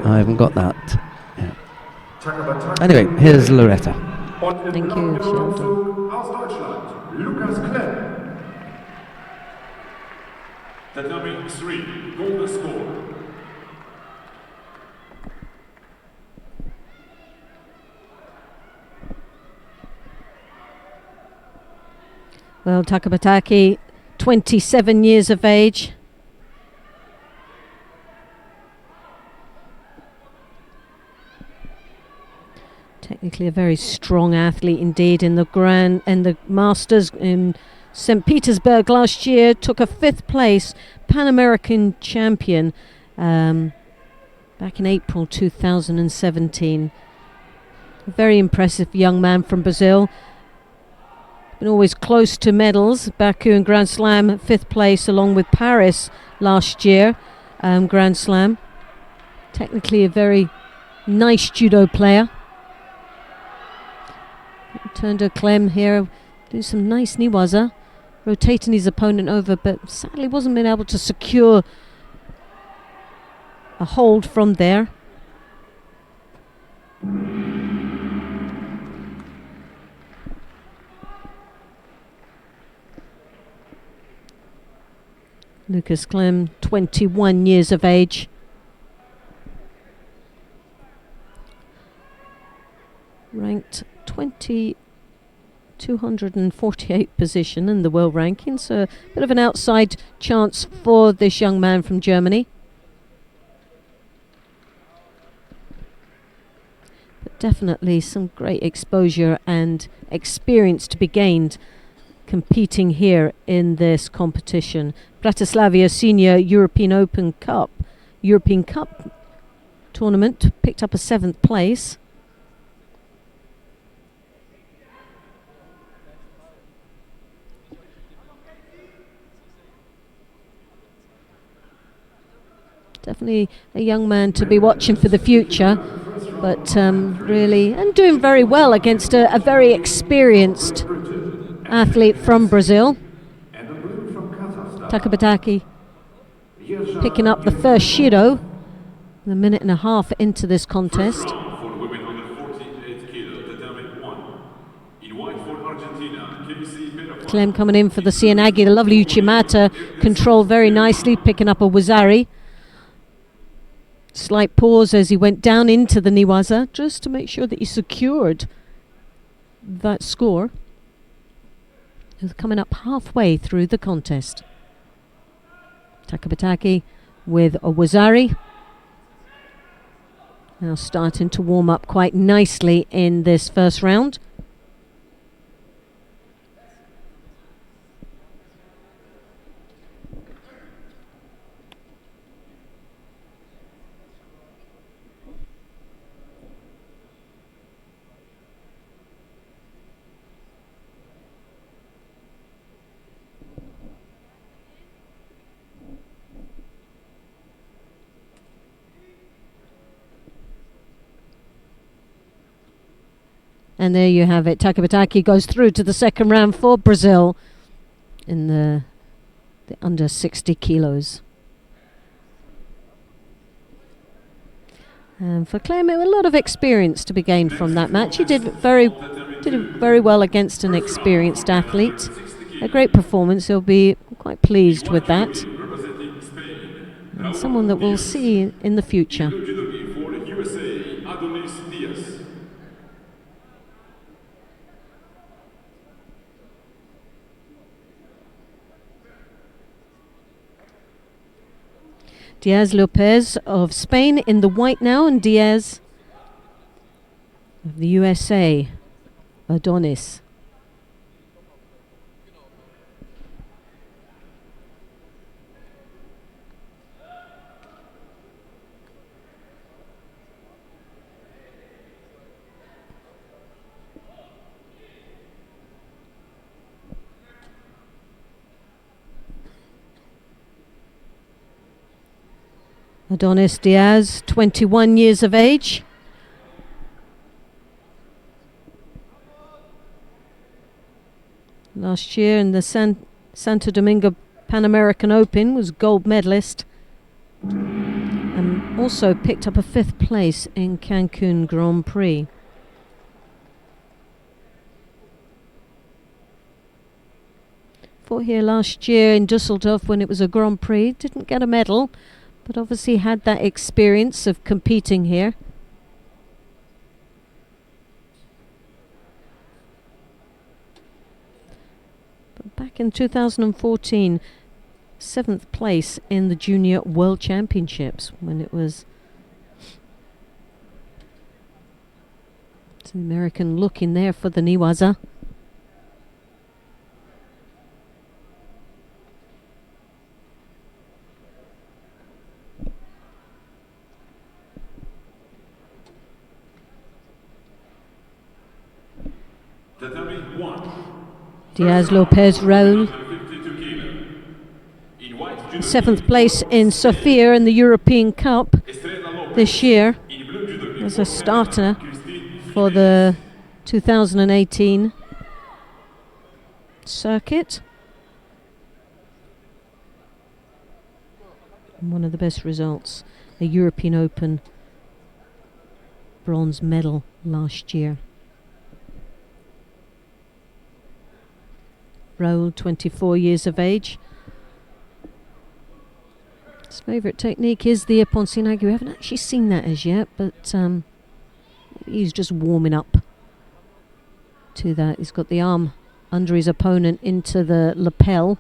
S1: I haven't got that. Yeah. Anyway, here's Loretta.
S2: Thank you, Sheldon.
S4: Aus Deutschland, Lukas Klemm.
S3: Tatami 3, golden score.
S2: Well, Takabatake, 27 years of age. Technically a very strong athlete indeed in the Masters in St. Petersburg last year. Took a 5th place, Pan American champion back in April 2017. A very impressive young man from Brazil. Been always close to medals. Baku and Grand Slam, 5th place, along with Paris last year, Grand Slam. Technically a very nice judo player. Turned to Clem here, do some nice niwaza, rotating his opponent over, but sadly wasn't been able to secure a hold from there. Lucas Clem, 21 years of age. Ranked 22 248 position in the world rankings, so a bit of an outside chance for this young man from Germany. But definitely some great exposure and experience to be gained competing here in this competition. Bratislava Senior European Cup tournament, picked up a 7th place. Definitely a young man to be watching for the future, but really, and doing very well against a very experienced athlete from Brazil. Takabataki picking up the first Shiro, a minute and a half into this contest.
S3: For the women under 48 kilo, tatami 1. In white for Argentina, KBC Beta
S2: Clem coming in for the Cianagi, the lovely Uchimata, controlled very nicely, picking up a Wazari. Slight pause as he went down into the Niwaza, just to make sure that he secured that score. He was coming up halfway through the contest. Takabataki with a Wazari. Now starting to warm up quite nicely in this first round. And there you have it. Takabataki goes through to the second round for Brazil in the under 60 kilos. And for Clem, a lot of experience to be gained from that match. He did very well against an experienced athlete. A great performance. He'll be quite pleased with that. And someone that we'll see in the future.
S3: for the USA, Adonis Diaz.
S2: Diaz Lopez of Spain in the white now, and Diaz of the USA, Adonis. Adonis Diaz, 21 years of age. Last year in the Santo Domingo Pan American Open was gold medalist. And also picked up a 5th place in Cancun Grand Prix. Fought here last year in Dusseldorf when it was a Grand Prix. Didn't get a medal, but obviously had that experience of competing here. But back in 2014, 7th place in the Junior World Championships when it was an American look in there for the Niwaza. Diaz Lopez Raul, 7th place in Sofia in the European Cup this year as a starter for the 2018 circuit. One of the best results, a European Open bronze medal last year. Raul, 24 years of age. His favourite technique is the Poncinagi. We haven't actually seen that as yet, but he's just warming up. to that. He's got the arm under his opponent into the lapel,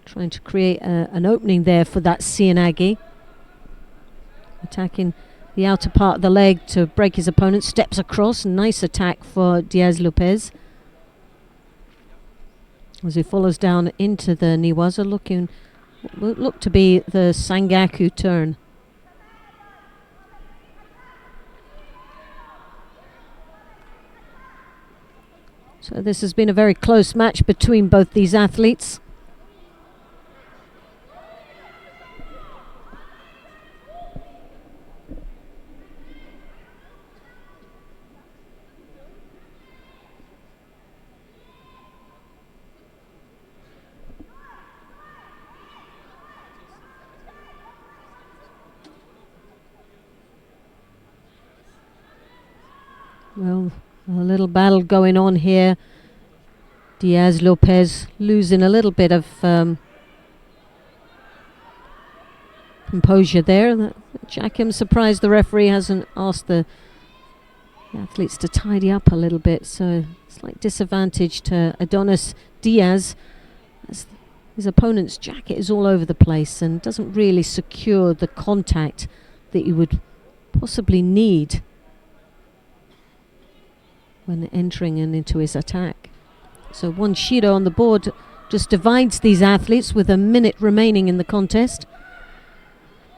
S2: trying to create an opening there for that Cianagi. Attacking the outer part of the leg to break his opponent, steps across, nice attack for Diaz Lopez. As he follows down into the Newaza, will look to be the Sangaku turn. So this has been a very close match between both these athletes. Well, a little battle going on here. Diaz Lopez losing a little bit of composure there. Jack, I'm surprised the referee hasn't asked the athletes to tidy up a little bit. So slight disadvantage to Adonis Diaz, as his opponent's jacket is all over the place and doesn't really secure the contact that you would possibly need when entering and into his attack. So one Shido on the board just divides these athletes with a minute remaining in the contest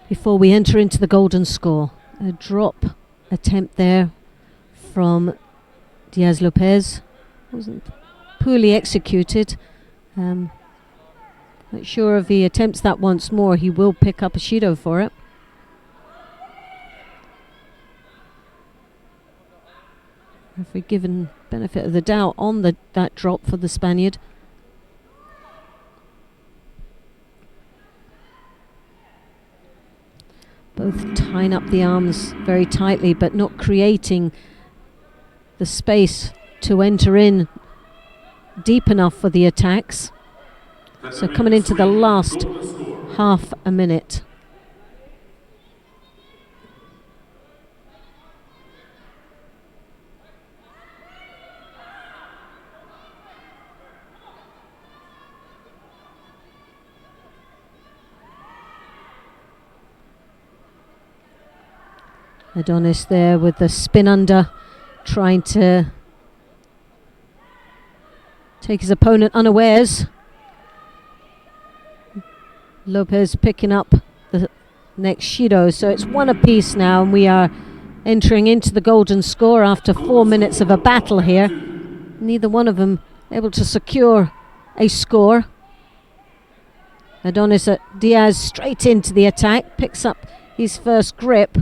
S2: before we enter into the golden score. A drop attempt there from Diaz Lopez. Wasn't poorly executed. Not sure if he attempts that once more, he will pick up a Shido for it. If we're given benefit of the doubt on that drop for the Spaniard. Both tying up the arms very tightly, but not creating the space to enter in deep enough for the attacks. So coming into the last half a minute. Adonis there with the spin under, trying to take his opponent unawares. Lopez picking up the next Shido, so it's one apiece now, and we are entering into the golden score after 4 minutes of a battle here. Neither one of them able to secure a score. Adonis Diaz straight into the attack, picks up his first grip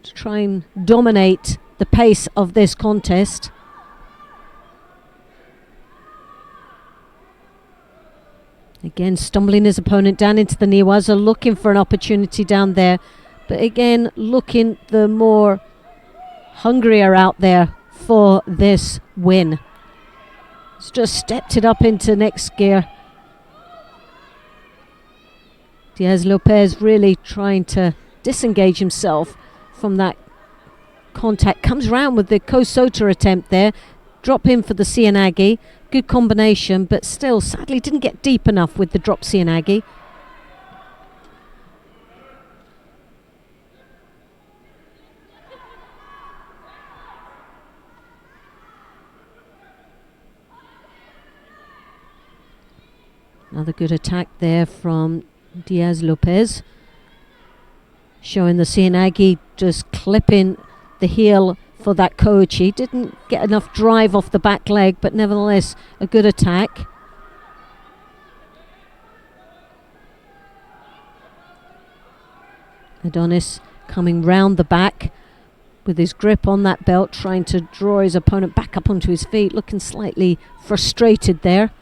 S2: to try and dominate the pace of this contest. Again, stumbling his opponent down into the Newaza, looking for an opportunity down there, but again looking the more hungrier out there for this win. He's just stepped it up into next gear. Diaz Lopez really trying to disengage himself from that contact. Comes around with the Kosota attempt there. Drop in for the Cianagi. Good combination, but still sadly didn't get deep enough with the drop Cianagi. Another good attack there from Diaz Lopez, showing the Cianagi just clipping the heel for that Koichi. Didn't get enough drive off the back leg, but nevertheless a good attack. Adonis coming round the back with his grip on that belt, trying to draw his opponent back up onto his feet, looking slightly frustrated there.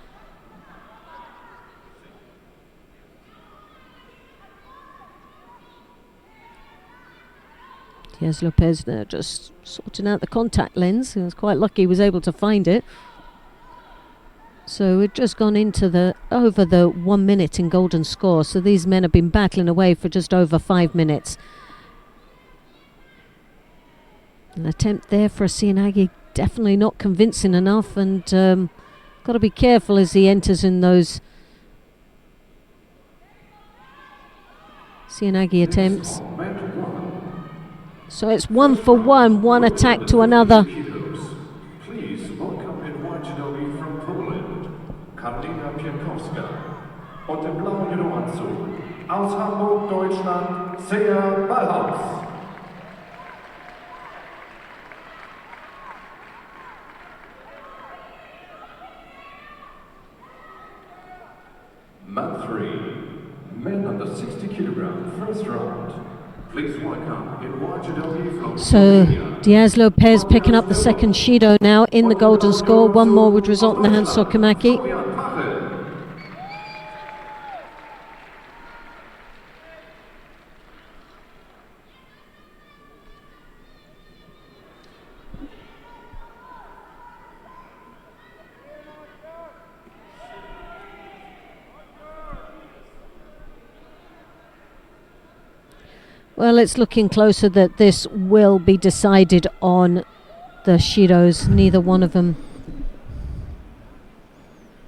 S2: Diaz Lopez there just sorting out the contact lens. He was quite lucky he was able to find it. So we've just gone into over the 1 minute in golden score. So these men have been battling away for just over 5 minutes. An attempt there for Cianagi, definitely not convincing enough, and got to be careful as he enters in those Cianagi attempts. So it's 1 for 1, one attack to another.
S4: Please welcome in white judogi from Poland, Karolina Piatkowska. Und im blauen Judoanzug aus Hamburg, Deutschland, Sea Ballhaus. Mat 3, men under 60 kilogram, first round. Please welcome in white judogi from
S2: So
S4: Slovenia.
S2: Diaz Lopez picking up the second Shido now in the golden score. One more would result in the hand Sokomaki.
S4: Florian Pachel.
S2: Well, it's looking closer that this will be decided on the Shidos. Neither one of them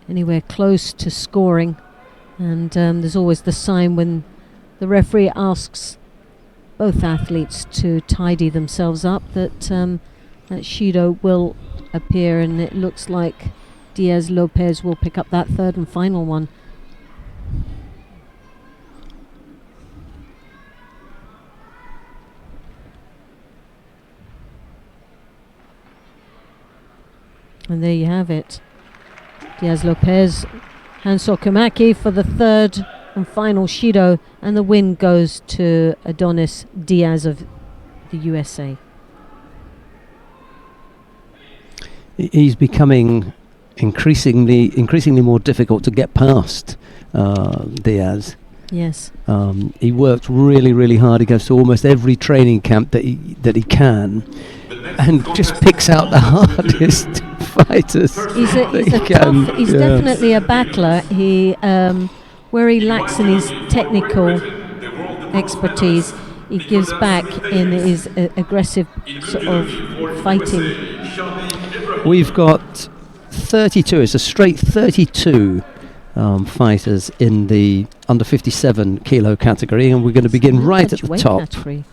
S2: anywhere close to scoring. And there's always the sign when the referee asks both athletes to tidy themselves up that that Shido will appear, and it looks like Diaz Lopez will pick up that third and final one. And there you have it. Diaz Lopez, Hans Sokomaki for the third and final Shido, and the win goes to Adonis Diaz of the USA.
S1: He's becoming increasingly more difficult to get past, Diaz.
S2: Yes.
S1: He worked really hard. He goes to almost every training camp that he can, and just picks out the hardest fighters.
S2: He's definitely a battler. He where he lacks in his technical expertise, he gives back in his aggressive sort of fighting.
S1: We've got 32. It's a straight 32 fighters in the under 57 kilo category, and we're going to begin right at the top.
S2: Category.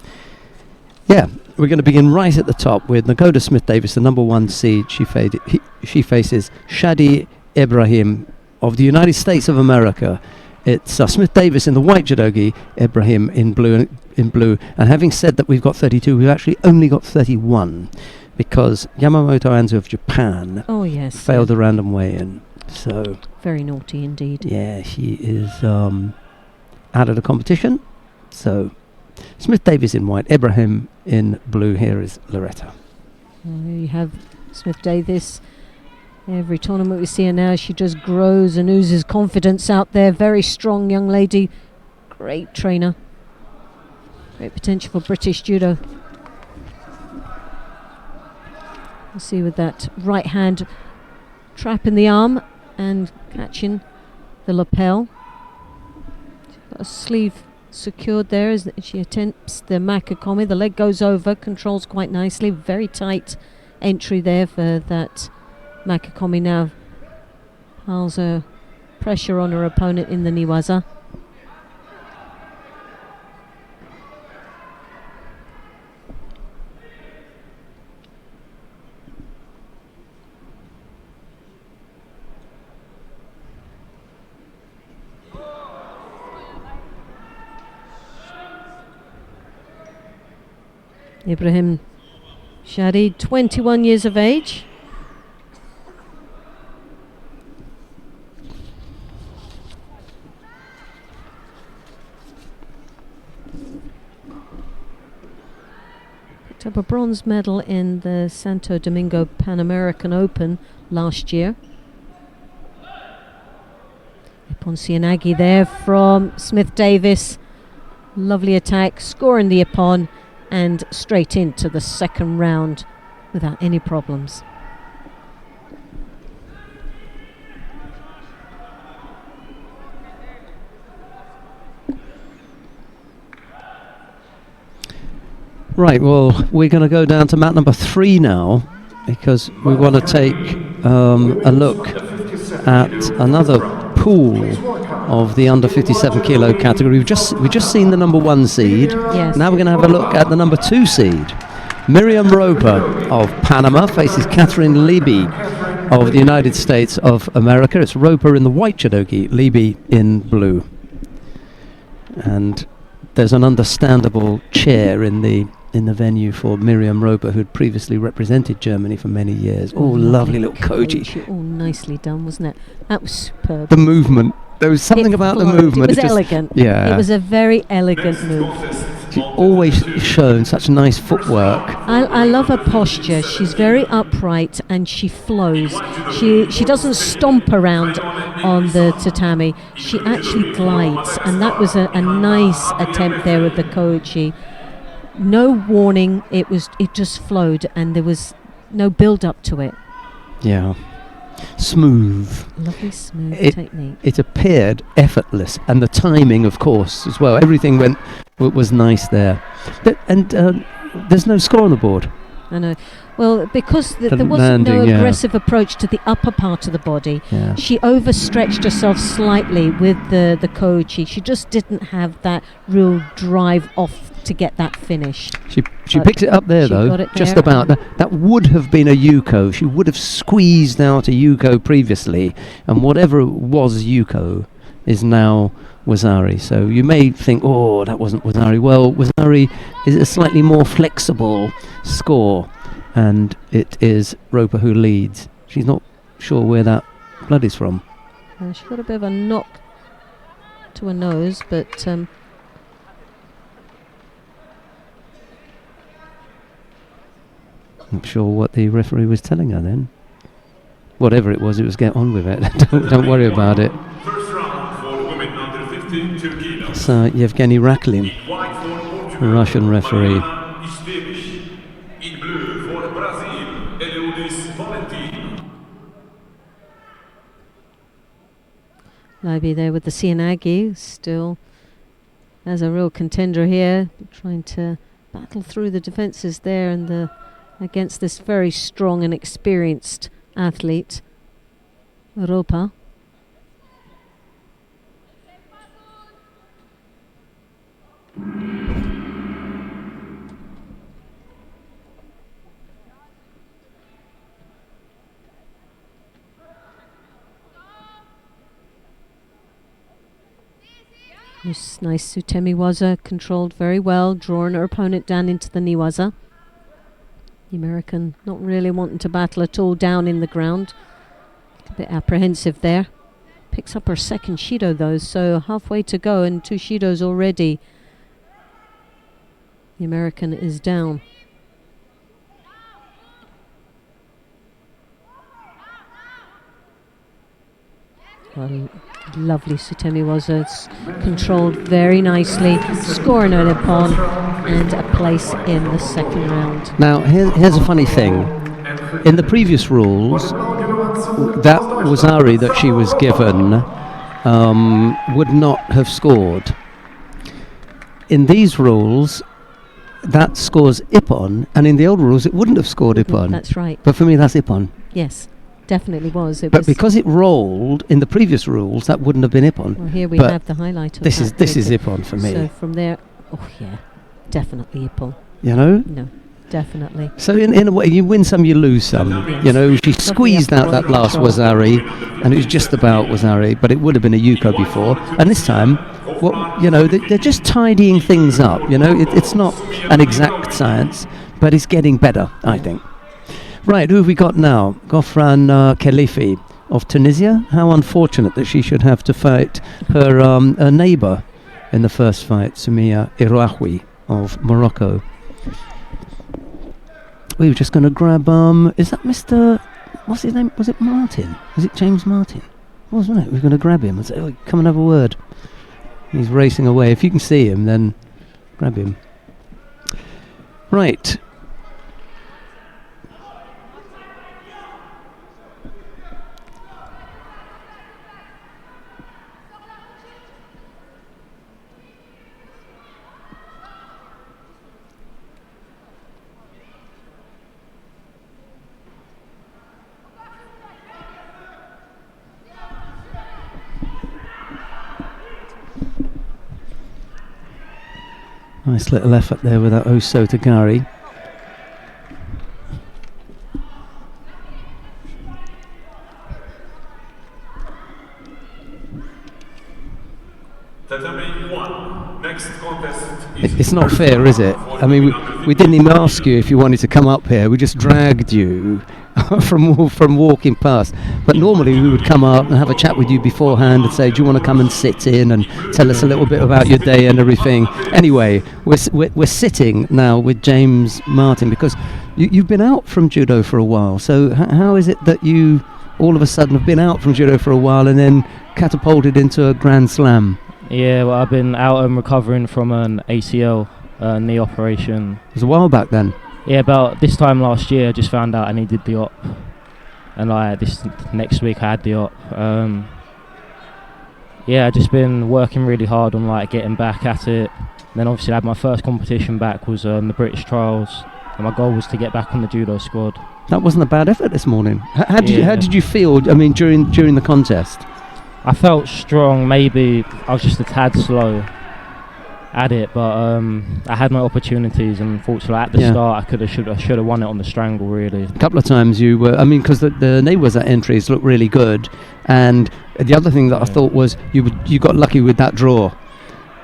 S1: Yeah, we're going to begin right at the top with Nagoda Smith-Davis, the number 1 seed. She faces Shadi Ibrahim of the United States of America. It's Smith-Davis in the white judogi, Ibrahim in blue. And having said that we've got 32, we've actually only got 31 because Yamamoto Anzu of Japan failed the random weigh-in. So
S2: very naughty indeed.
S1: Yeah, she is out of the competition. So Smith-Davis in white, Ibrahim in blue. Here is Loretta.
S2: You have Smith-Davis. Every tournament we see her now, she just grows and oozes confidence out there. Very strong young lady. Great trainer. Great potential for British judo. Let's see with that right hand trap in the arm and catching the lapel. She's got a sleeve secured there as she attempts the Makakomi. The leg goes over, controls quite nicely. Very tight entry there for that Makakomi. Now piles her pressure on her opponent in the Niwaza. Ibrahim Shadi, 21 years of age. Picked up a bronze medal in the Santo Domingo Pan American Open last year. Ippon Cianagi there from Smith-Davis. Lovely attack, scoring the Ippon, and straight into the second round without any problems.
S1: Right, well, we're going to go down to mat number 3 now, because we want to take a look at another pool of the under 57 kilo category. We've just seen the number 1 seed.
S2: Yes.
S1: Now we're going to have a look at the number 2 seed. Miriam Roper of Panama faces Catherine Leby of the United States of America. It's Roper in the white judogi, Leby in blue. And there's an understandable chair in the venue for Miriam Roper, who had previously represented Germany for many years. Oh, lovely little koji.
S2: Oh, nicely done, wasn't it? That was superb.
S1: The movement. There was something about the
S2: flowed.
S1: movement.
S2: It was
S1: just-
S2: elegant.
S1: Yeah.
S2: It was a very elegant move.
S1: She's always shown such nice footwork.
S2: I love her posture. She's very upright and she flows. She doesn't stomp around on the tatami. She actually glides, and that was a nice attempt there with the koichi. No warning. It just flowed, and there was no build up to it.
S1: Yeah. Smooth.
S2: Lovely smooth
S1: It-
S2: technique.
S1: It appeared effortless, and the timing, of course, as well. Everything was nice there. And there's no score on the board.
S2: I know. Well, because
S1: The
S2: there wasn't no
S1: landing, yeah.
S2: aggressive approach to the upper part of the body.
S1: Yeah.
S2: She overstretched herself slightly with the koichi. She just didn't have that real drive off to get that finish.
S1: She
S2: But
S1: picks it up there,
S2: she
S1: though.
S2: got it
S1: Just
S2: there.
S1: about. That would have been a Yuko. She would have squeezed out a Yuko previously, and whatever was Yuko is now Wazari. So you may think, oh, that wasn't Wazari. Well, Wazari is a slightly more flexible score, and it is Roper who leads. She's not sure where that blood is from.
S2: She got a bit of a knock to her nose, but
S1: Not sure what the referee was telling her then. Whatever it was get on with it. don't worry about it.
S3: First round for women under 52 kilos.
S1: It's Yevgeny Raklin,
S3: White for Portugal,
S1: Russian referee.
S3: Mariana Esteves. In blue for Brazil, Eleudis Valentin.
S2: Leby there with the Cianagi, still as a real contender here, trying to battle through the defences there and against this very strong and experienced athlete, Roper. This nice Sutemi Waza, controlled very well, drawing her opponent down into the Niwaza. The American not really wanting to battle at all down in the ground. A bit apprehensive there. Picks up her second Shido though, so halfway to go and 2 Shidos already. The American is down. Well, lovely Sutemi Waza, controlled very nicely, scoring her Nippon and a place in the second round.
S1: Now, here's a funny thing. In the previous rules, that Wazari that she was given would not have scored. In these rules, that scores Ippon, and in the old rules, it wouldn't have scored Ippon.
S2: That's right.
S1: But for me, that's Ippon.
S2: Yes, definitely was. It
S1: But
S2: was
S1: because it rolled in the previous rules, that wouldn't have been Ippon.
S2: well, here we
S1: but
S2: have the highlight of
S1: This
S2: that.
S1: is this is
S2: later.
S1: Ippon for me.
S2: So from there, oh yeah, definitely Ippon.
S1: You know.
S2: No, definitely.
S1: So in a way, you win some, you lose some. You know, she squeezed out that last Wazari, and it was just about Wazari, but it would have been a Yuko before. And this time, what you know, they're just tidying things up. You know, it's not an exact science, but it's getting better, I think. Right, who have we got now? Gofran Khelifi of Tunisia. How unfortunate that she should have to fight her neighbour in the first fight, Sumia Irouaoui of Morocco. We were just going to grab, is that Mr. What's his name? Was it Martin? Was it James Martin? Wasn't it? We were going to grab him and say, oh, come and have a word. He's racing away. If you can see him, then grab him. Right. Nice little effort there with that Osotagari.
S3: Tatami 1. Next contest is
S1: It's not fair, is it? I mean, we didn't even ask you if you wanted to come up here. We just dragged you from walking past. But normally we would come up and have a chat with you beforehand and say, do you want to come and sit in and tell us a little bit about your day and everything? Anyway, we're sitting now with James Martin because you've been out from judo for a while. So how is it that you all of a sudden have been out from judo for a while and then catapulted into a Grand Slam?
S5: Yeah, well, I've been out and recovering from an ACL knee operation.
S1: It was a while back then.
S5: Yeah, about this time last year, I just found out I needed the op, and like this next week I had the op. Yeah, I just been working really hard on like getting back at it. And then obviously I had my first competition back was the British Trials, and my goal was to get back on the judo squad.
S1: That wasn't a bad effort this morning. How did you feel? I mean, during the contest.
S5: I felt strong. Maybe I was just a tad slow at it, but I had my opportunities, and unfortunately at the start I should have won it on the strangle really.
S1: A couple of times you were, I mean, because the Neighbours entries looked really good, and the other thing that I thought was you got lucky with that draw.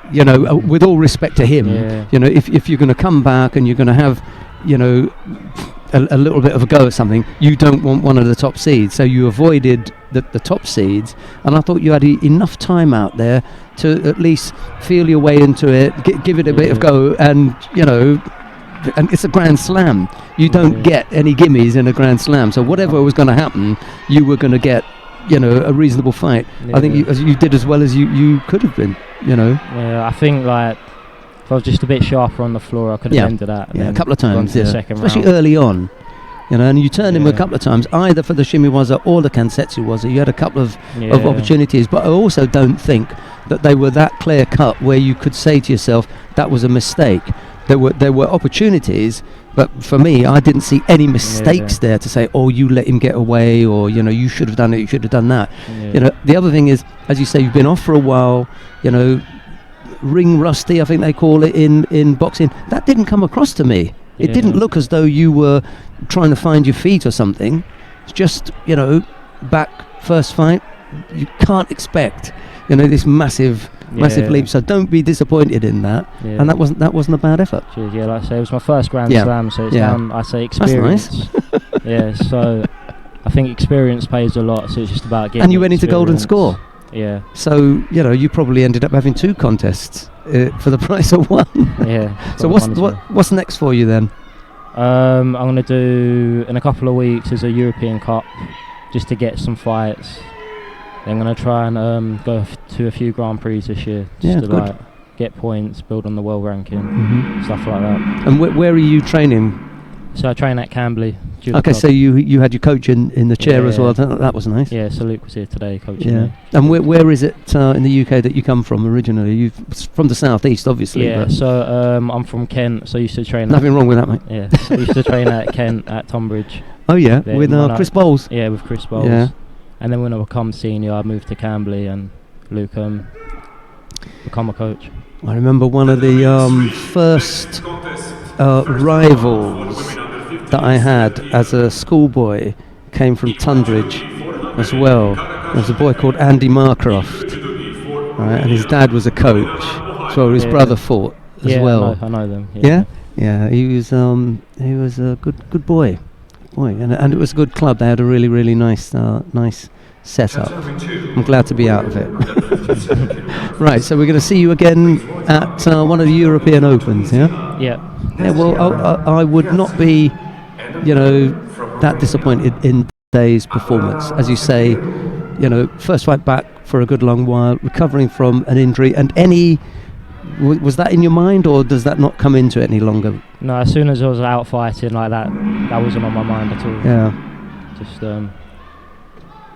S1: You know, with all respect to him, you know, if you're going to come back and you're going to have, you know, a little bit of a go at something, you don't want one of the top seeds, so you avoided the top seeds, and I thought you had enough time out there to at least feel your way into it, give it a bit of go, and you know, and it's a Grand Slam. You don't get any gimmies in a Grand Slam, so whatever was going to happen, you were going to get, you know, a reasonable fight. I think you did as well as you could have been, you know.
S5: Yeah, I think like if I was just a bit sharper on the floor, I could have ended that.
S1: Yeah, a couple of times,
S5: the second
S1: especially
S5: round.
S1: early on. You know, and you turned him a couple of times, either for the Shimiwaza or the Kansetsuwaza. You had a couple of opportunities, but I also don't think that they were that clear cut where you could say to yourself that was a mistake. There were opportunities, but for me, I didn't see any mistakes there to say, oh, you let him get away, or you know, you should have done it, you should have done that. You know, the other thing is, as you say, you've been off for a while. You know, ring rusty, I think they call it in boxing. That didn't come across to me. It didn't look as though you were trying to find your feet or something. It's just, you know, back first fight, you can't expect, you know, this massive leap. So don't be disappointed in that. And that wasn't a bad effort.
S5: Cheers, yeah, like I say, it was my first Grand Slam, so it's down, I say, experience.
S1: That's nice.
S5: So I think experience pays a lot. So it's just about getting.
S1: And you went into Golden Score.
S5: Yeah.
S1: So you know, you probably ended up having 2 contests for the price of 1.
S5: Yeah.
S1: So what's next for you then?
S5: I'm going to do in a couple of weeks is a European Cup, just to get some fights. Then I'm going to try and go to a few Grand Prix this year, just to like get points, build on the world ranking, stuff like that.
S1: And where are you training?
S5: So I train at Camberley.
S1: Okay, Club. So you had your coach in the chair as well. That was nice.
S5: Yeah, so Luke was here today coaching me.
S1: And where is it in the UK that you come from originally? You're from the southeast, obviously.
S5: Yeah, so I'm from Kent, so I used to train.
S1: Nothing wrong with that, mate.
S5: Yeah, so I used to train at Kent at Tonbridge.
S1: Oh yeah, with Chris Bowles.
S5: Yeah, with Chris Bowles. Yeah. And then when I become senior, I moved to Camberley, and Luke become a coach. I
S1: remember one of the first rivals that I had as a schoolboy came from Tundridge as well. There was a boy called Andy Marcroft, right, and his dad was a coach, so his brother fought as well.
S5: I know them.
S1: Yeah, he was a good boy, and it was a good club. They had a really nice setup. I'm glad to be out of it. Right, so we're going to see you again at one of the European Opens, yeah?
S5: Yeah.
S1: Well, I would not be, you know, that disappointed in today's performance. As you say, you know, first fight back for a good long while, recovering from an injury, and was that in your mind, or does that not come into it any longer?
S5: No, as soon as I was out fighting like that wasn't on my mind at all.
S1: Yeah.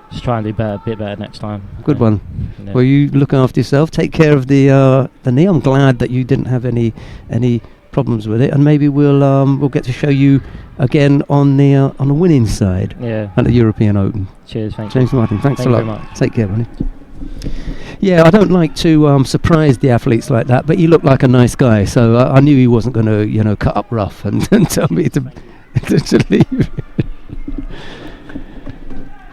S5: Just try and do a bit better next time.
S1: Good one. Yeah. Well, you look after yourself. Take care of the knee. I'm glad that you didn't have any problems with it, and maybe we'll get to show you again on the winning side.
S5: Yeah.
S1: At the European Open.
S5: Cheers. Thanks.
S1: James Martin. Thanks a lot.
S5: Very much.
S1: Take care, buddy. Yeah, I don't like to surprise the athletes like that, but he looked like a nice guy, so I knew he wasn't going to, cut up rough and, and tell me to leave.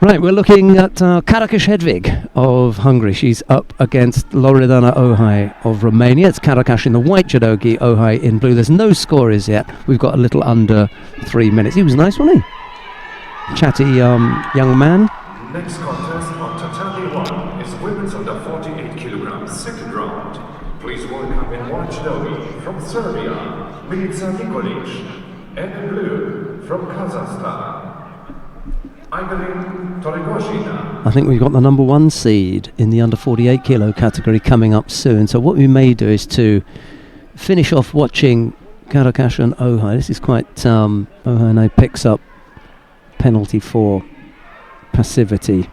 S1: Right, we're looking at Karakas Hedvig of Hungary. She's up against Loredana Ohai of Romania. It's Karakas in the white judogi, Ohai in blue. There's no score as yet. We've got a little under 3 minutes. He was nice, wasn't he? Chatty young man.
S4: Next contest on tatami 1 is women's under 48 kilograms second round. Please welcome in white judogi from Serbia, Milica Nikolic, and in blue from Kazakhstan, Ivelin Toregoshina.
S1: I think we've got the number 1 seed in the under 48 kilo category coming up soon. So what we may do is to finish off watching Karakas and Ohai. This is quite Ohai now picks up penalty for passivity.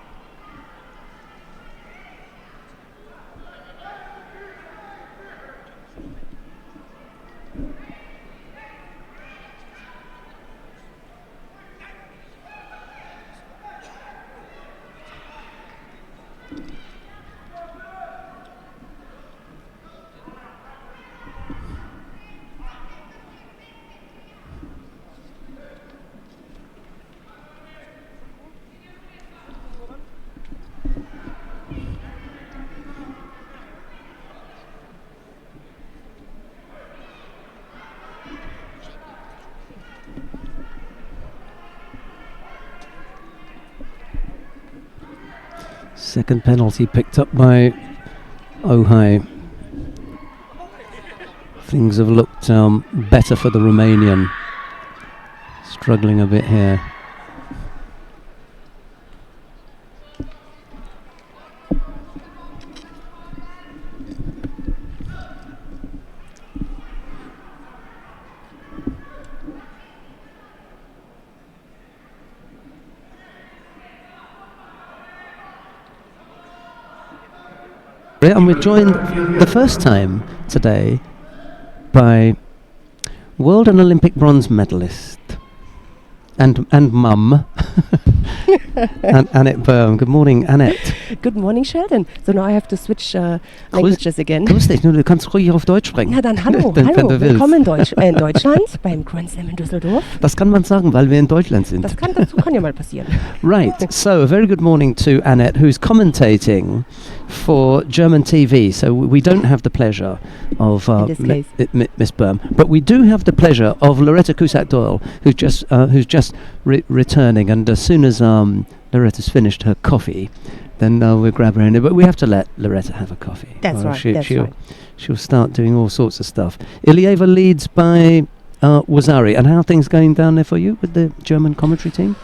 S1: Second penalty picked up by Ohai. Things have looked better for the Romanian. Struggling a bit here. And we're joined the first time today by world and Olympic bronze medalist and mum Annette Böhm. Good morning, Annette.
S6: Good morning, Sheldon. So now I have to switch languages again.
S1: Grüß dich, du kannst ruhig auf Deutsch sprechen.
S6: Na dann hallo,
S1: Wenn
S6: hallo,
S1: du willst.
S6: willkommen in Deutschland beim Grand Slam in Düsseldorf.
S1: Das kann man sagen, weil wir in Deutschland sind.
S6: Das kann ja mal passieren.
S1: Right, so a very good morning to Annette, who's commentating for German TV. So we don't have the pleasure of Miss Böhm, but we do have the pleasure of Loretta Cusack-Doyle, who's just returning. And as soon as Loretta's finished her coffee, then we'll grab her in there. But we have to let Loretta have a coffee.
S6: That's right.
S1: She'll start doing all sorts of stuff. Ilieva leads by Wazari. And how are things going down there for you with the German commentary team?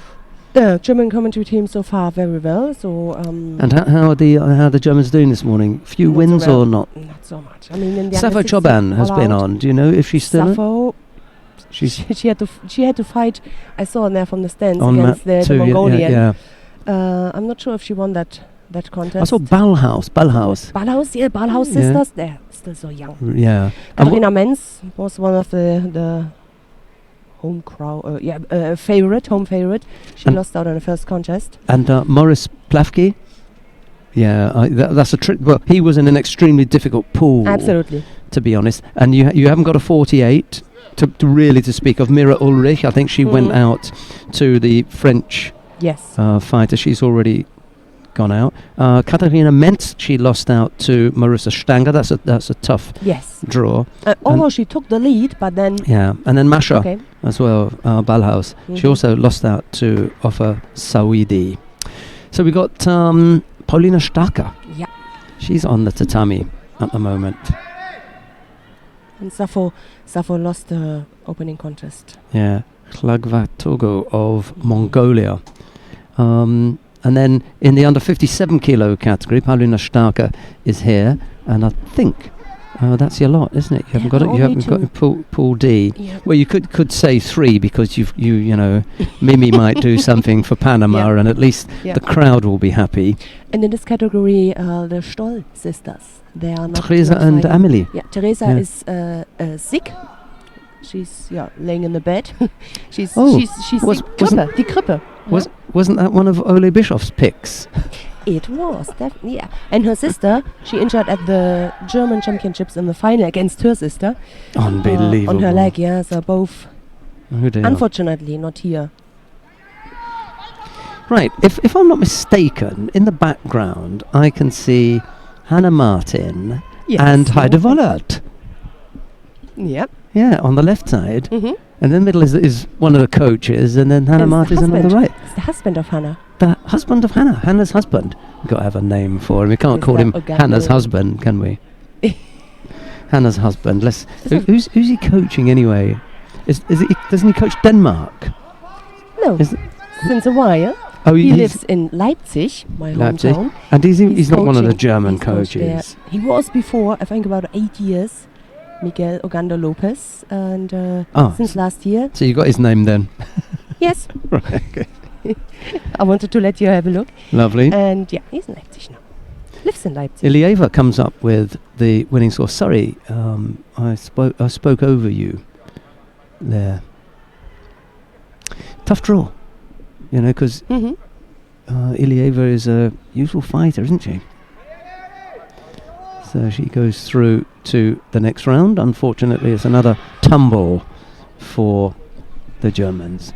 S6: The German commentary team so far very well. So
S1: and how are the Germans doing this morning? Few wins
S6: so well.
S1: or not?
S6: Not so much. I mean, in the
S1: Safo Choban has been on. Do you know if she's still?
S6: Safo, she had to fight. I saw her there from the stands against the Mongolian.
S1: Yeah.
S6: I'm not sure if she won that contest.
S1: I saw Ballhaus,
S6: yeah, Ballhaus sisters. They're still so young.
S1: Yeah.
S6: Katharina Menz was one of the home favorite. She lost out on the first contest.
S1: And Morris Plafke. Yeah, that's a trick. Well, he was in an extremely difficult pool.
S6: Absolutely.
S1: To be honest, and you haven't got a 48 to really speak of. Mira Ulrich, I think she went out to the French fighter. She's already gone out. Katharina Mentz, she lost out to Marissa Stanger. That's a tough draw.
S6: Although she took the lead, but then
S1: and then Masha as well, Ballhaus. She also lost out to Offa Sawidi. So we got Paulina Starker.
S6: Yeah,
S1: she's on the tatami at the moment.
S6: And Safo lost the opening contest.
S1: Yeah, Khlagva Togo of Mongolia. And then in the under 57 kilo category, Paulina Starker is here, and I think that's your lot, isn't it? You haven't got it. You haven't got pool D. Yep. Well, you could say 3 because you know Mimi might do something for Panama, and at least the crowd will be happy.
S6: And in this category, the Stoll sisters, they are not.
S1: Teresa and Amelie.
S6: Yeah, Teresa is sick. She's laying in the bed. she's sick. Die Krippe.
S1: Wasn't that one of Ole Bischof's picks?
S6: It was, definitely, yeah. And her sister, she injured at the German championships in the final against her sister.
S1: Unbelievable.
S6: On her leg, yeah, so both, unfortunately, not here.
S1: Right, if I'm not mistaken, in the background, I can see Hannah Martin and Heide Wollert.
S6: Yep.
S1: Yeah, on the left side. And in the middle is one of the coaches, and then Hannah Martin's on the right.
S6: It's the husband of Hannah.
S1: The husband of Hannah, Hannah's husband. We've got to have a name for him. We can't call him Hannah's husband, can we? Hannah's husband. Who's he coaching anyway? Doesn't he coach Denmark?
S6: No, since a while.
S1: Oh,
S6: he lives in Leipzig, my hometown.
S1: And he's not one of the German coaches.
S6: He was before, I think, about 8 years. Miguel Ogando Lopez, and since last year.
S1: So you got his name then?
S6: Yes.
S1: Right, okay.
S6: I wanted to let you have a look.
S1: Lovely.
S6: And yeah, he's in Leipzig now. Lives in Leipzig.
S1: Ilieva comes up with the winning score. Sorry, I spoke over you there. Tough draw, because Ilieva is a usual fighter, isn't she? So she goes through to the next round. Unfortunately, it's another tumble for the Germans.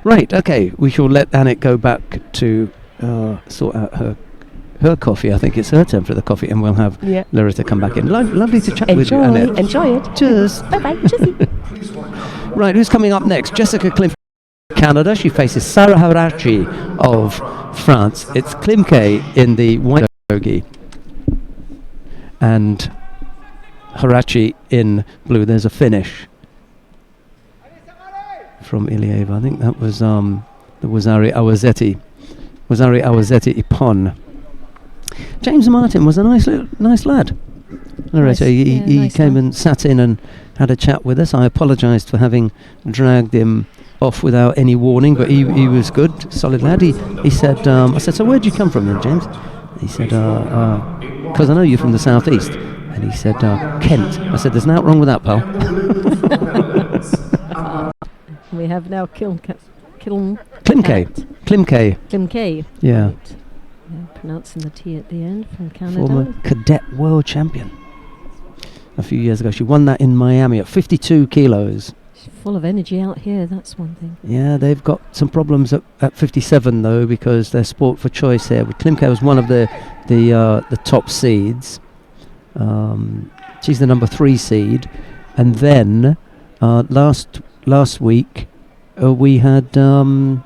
S1: Right, okay, we shall let Annick go back to sort out her coffee. I think it's her turn for the coffee, and we'll have Larissa come back in. Lovely to chat with you, Annick.
S6: Enjoy it.
S1: Cheers.
S6: Bye-bye. Cheersy.
S1: Right, who's coming up next? Jessica Klimke, Canada. She faces Sarah Harachi of France. It's Klimke in the white bogey and Harachi in blue. There's a finish from Ilieva. I think that was the Wazari Awazetti Ippon. James Martin was a nice lad. Loretta, he came and sat in and had a chat with us. I apologised for having dragged him off without any warning, but he was good, solid lad. He said, I said, so where'd you come from then, James? He said, because I know you're from the southeast. And he said, Kent. I said, there's nothing wrong with that, pal.
S2: We have now Klimke.
S1: Yeah.
S2: Pronouncing the T at the end, from Canada.
S1: Former cadet world champion. A few years ago. She won that in Miami at 52 kilos.
S2: She's full of energy out here, that's one thing.
S1: Yeah, they've got some problems at 57 though, because they're sport for choice here. But Klimke was one of the top seeds. She's the number 3 seed. And then last week we had Krista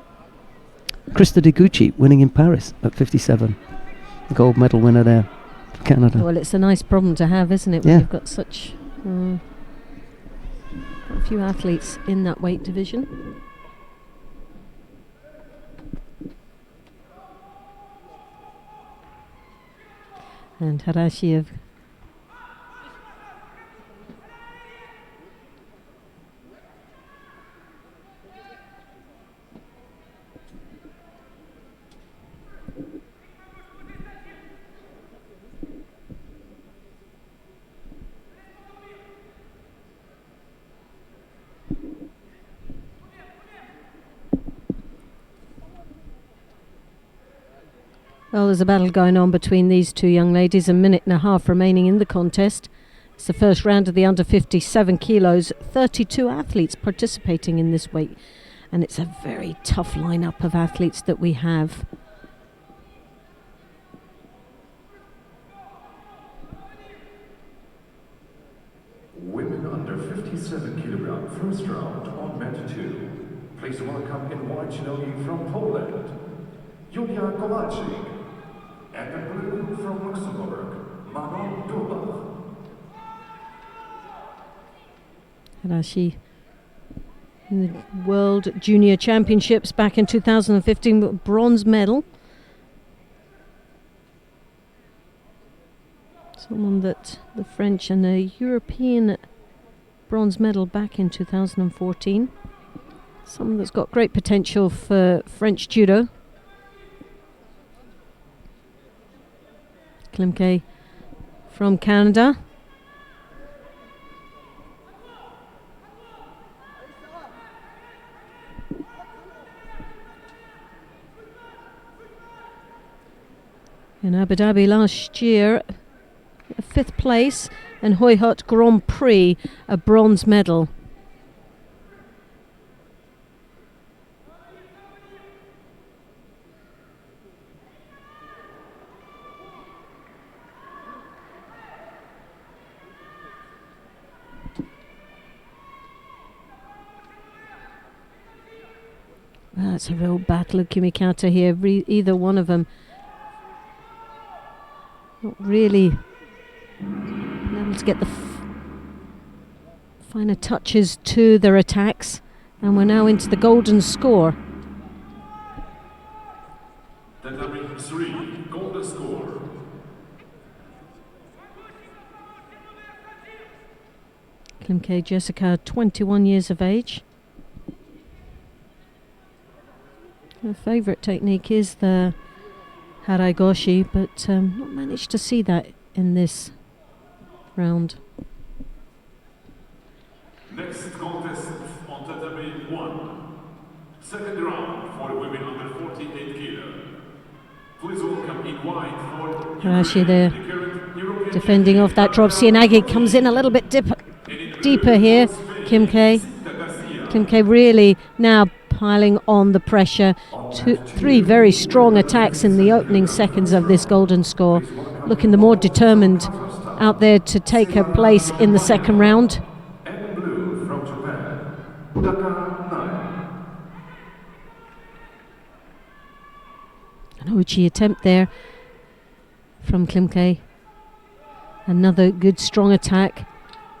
S1: Deguchi winning in Paris at 57. The gold medal winner there for Canada.
S2: Well, it's a nice problem to have, isn't it? When you've got such a few athletes in that weight division. And Harashiev. Well, there's a battle going on between these two young ladies. A minute and a half remaining in the contest. It's the first round of the under 57 kilos. 32 athletes participating in this weight. And it's a very tough lineup of athletes that we have.
S4: Women under 57 kilogram, first round on mat 2. Please welcome in white shinogi from Poland, Julia Kowalczyk. And in blue from Luxembourg, Manon Dubach.
S2: Harashi in the World Junior Championships back in 2015, bronze medal. Someone that the French and a European bronze medal back in 2014. Someone that's got great potential for French judo. Klimke from Canada. Abu Dhabi last year, 5th place, and Hoi Hot Grand Prix, a bronze medal. That's a real battle of Kimikata here. Either one of them not really able to get the finer touches to their attacks, and we're now into the golden score.
S3: Tatami 3, golden score.
S2: Klimke Jessica, 21 years of age. Her favourite technique is the Harai Goshi, but not managed to see that in this round.
S3: Next contest on Tatami 1. Second round for women under 48 kilo. Please welcome in white for
S2: Harashi there, defending off that drop. Sianagi comes in a little bit deeper here. Klimke really now piling on the pressure. 3 very strong attacks in the opening seconds of this golden score, looking the more determined out there to take her place in the second round.
S4: And blue from Japan, Budaka 9.
S2: An Ouchi attempt there from Klimke. Another good strong attack,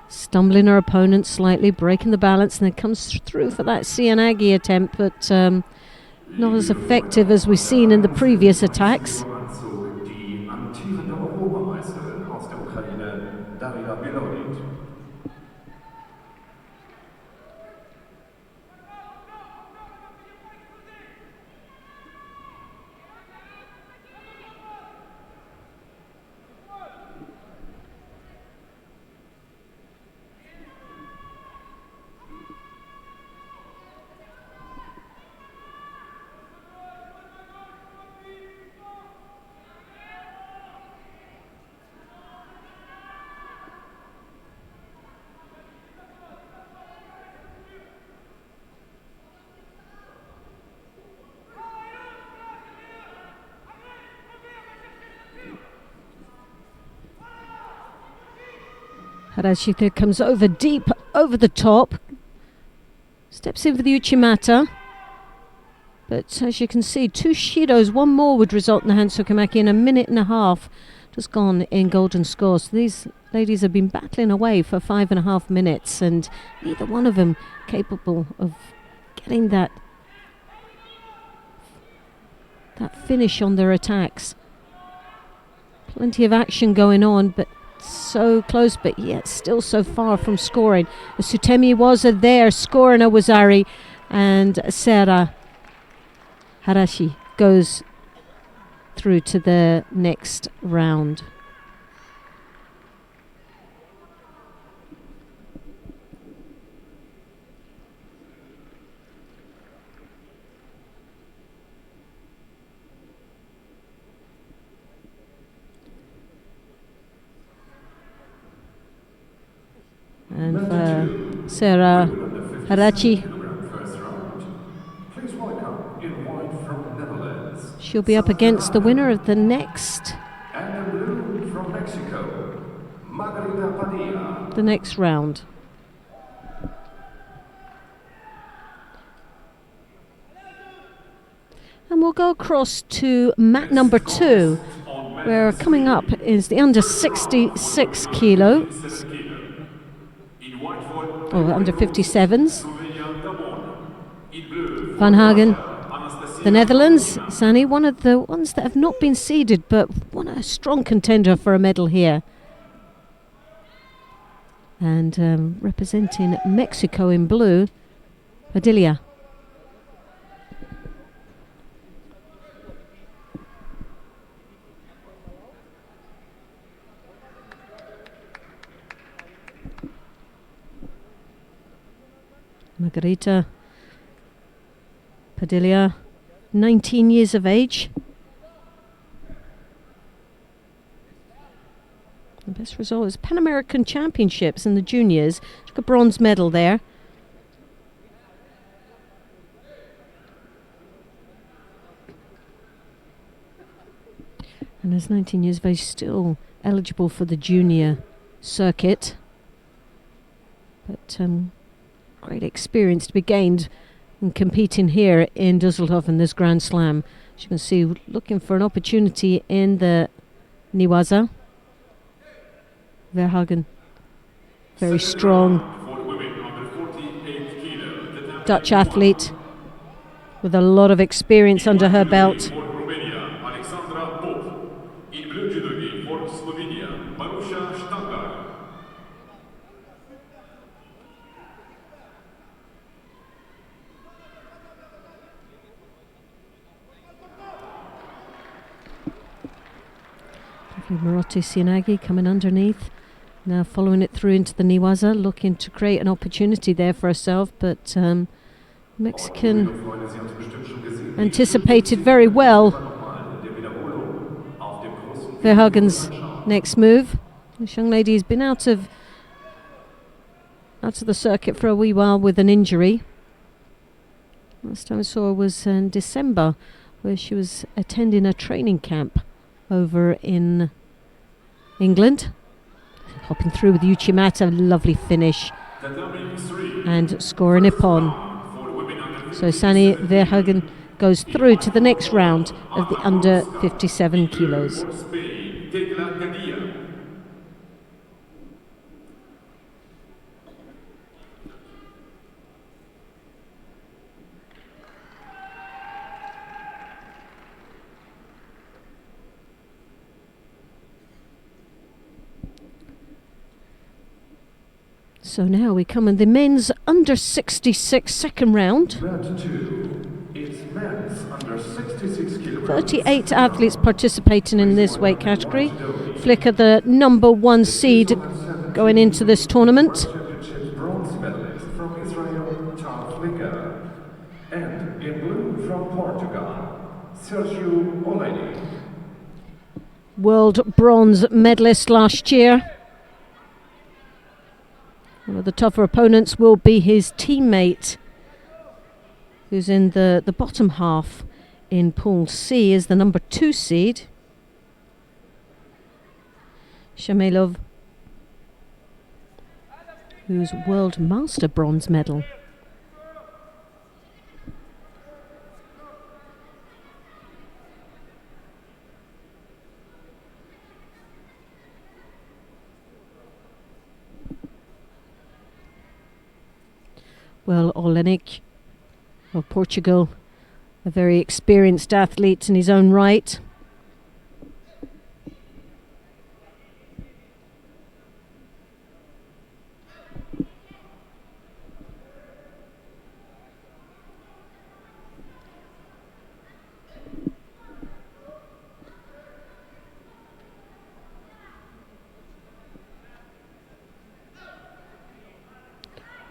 S2: stumbling her opponent slightly, breaking the balance, and then comes through for that Sianagi attempt, but not as effective as we've seen in the previous attacks.
S4: Die amtierende Europameisterin aus der Ukraine, Daria Belodit.
S2: Harashita comes over deep, over the top, steps in for the Uchimata, but as you can see, 2 Shidos, 1 more would result in the Hansokamaki in a minute and a half just gone in golden score. So these ladies have been battling away for 5.5 minutes, and neither one of them capable of getting that finish on their attacks. Plenty of action going on, but so close, but yet still so far from scoring. Sutemi was there scoring a Wazari, and Sarah Harashi goes through to the next round. And for Sarah Harachi,
S4: Please welcome in white from Netherlands.
S2: she'll be up against the winner of the next
S4: And in blue from Mexico, Margarita Padilla.
S2: the next round. And we'll go across to mat number 2, where coming up is the under 66 kilo, or under 57s. Van Hagen, the Netherlands. Sani, one of the ones that have not been seeded, but a strong contender for a medal here. And representing Mexico in blue, Padilla. Margarita Padilla, 19 years of age. The best result is Pan American Championships in the juniors. She got a bronze medal there. And as 19 years of age, still eligible for the junior circuit. But great experience to be gained in competing here in Dusseldorf in this Grand Slam. As you can see, looking for an opportunity in the Newaza. Verhagen, very strong Dutch athlete with a lot of experience under her belt. Marote Sianagi coming underneath. Now following it through into the Newaza, looking to create an opportunity there for herself, but Mexican anticipated very well Verhagen's next move. This young lady has been out of the circuit for a wee while with an injury. Last time I saw her was in December, where she was attending a training camp over in England. Hopping through with Uchimata, lovely finish, and scoring Ippon. So Sanne Verhagen goes through to the next round of the under 57 kilos. So now we come in the men's under 66 second round.
S4: Round 2. It's men's under 66 kilograms.
S2: 38 athletes participating in this weight category. Flicker, the number 1 seed going into this tournament.
S4: Championship bronze medalist from Israel, Tal Flicker. And in blue from Portugal, Sergio Olenek.
S2: World bronze medalist last year. One of the tougher opponents will be his teammate, who's in the bottom half in Pool C, is the number 2 seed, Shamelov, who's World Master bronze medal. Well, Olenek of Portugal, a very experienced athlete in his own right.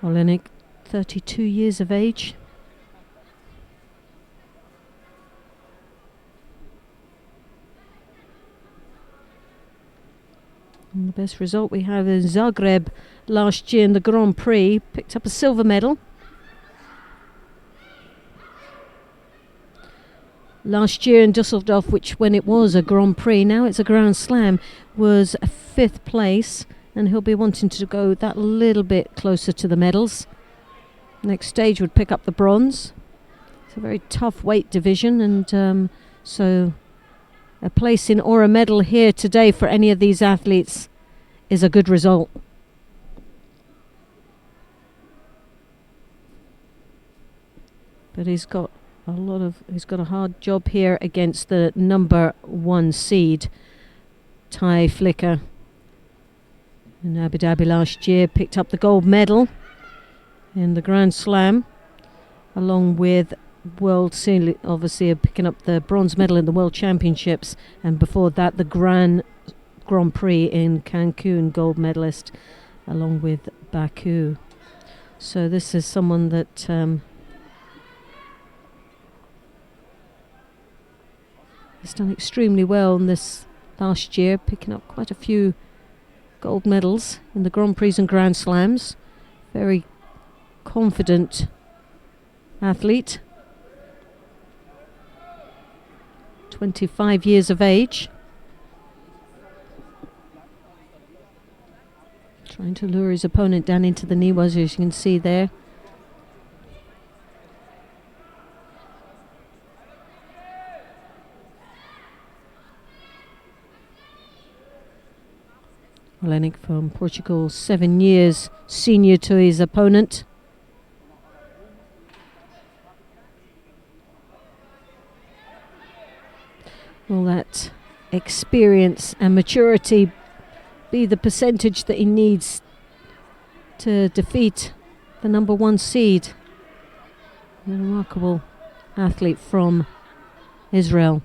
S2: Olenek, 32 years of age. And the best result we have in Zagreb last year in the Grand Prix, picked up a silver medal. Last year in Dusseldorf, which when it was a Grand Prix, now it's a Grand Slam, was a 5th place, and he'll be wanting to go that little bit closer to the medals. Next stage would pick up the bronze. It's a very tough weight division, and so a place in or a medal here today for any of these athletes is a good result. But he's got a hard job here against the number 1 seed, Ty Flicker. In Abu Dhabi last year, picked up the gold medal in the Grand Slam, along with obviously picking up the bronze medal in the World Championships, and before that the Grand Prix in Cancun, gold medalist, along with Baku. So this is someone that has done extremely well in this last year, picking up quite a few gold medals in the Grand Prix and Grand Slams. Very confident athlete. 25 years of age. Trying to lure his opponent down into the knee, as you can see there. Olenik from Portugal, 7 years senior to his opponent. Will that experience and maturity be the percentage that he needs to defeat the number 1 seed? A remarkable athlete from Israel.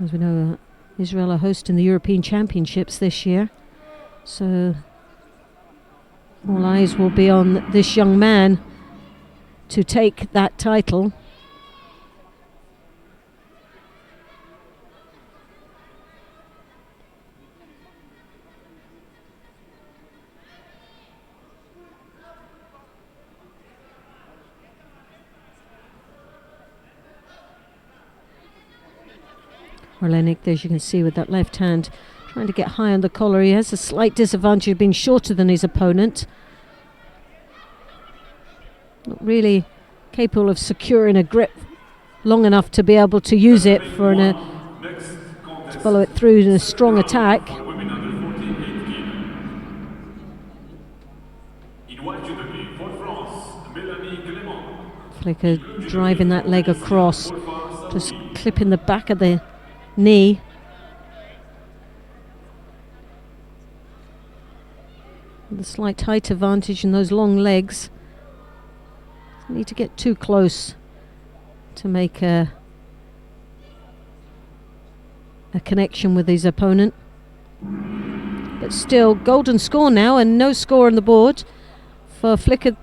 S2: As we know, Israel are hosting the European Championships this year, so all eyes will be on this young man to take that title. Olenik, as you can see, with that left hand trying to get high on the collar. He has a slight disadvantage of being shorter than his opponent. Not really capable of securing a grip long enough to be able to use it for to follow it through in a strong attack. Flicker driving that leg across, just clipping the back of the knee. The slight height advantage in those long legs. Doesn't need to get too close to make a connection with his opponent. But still, golden score now and no score on the board for Flicker.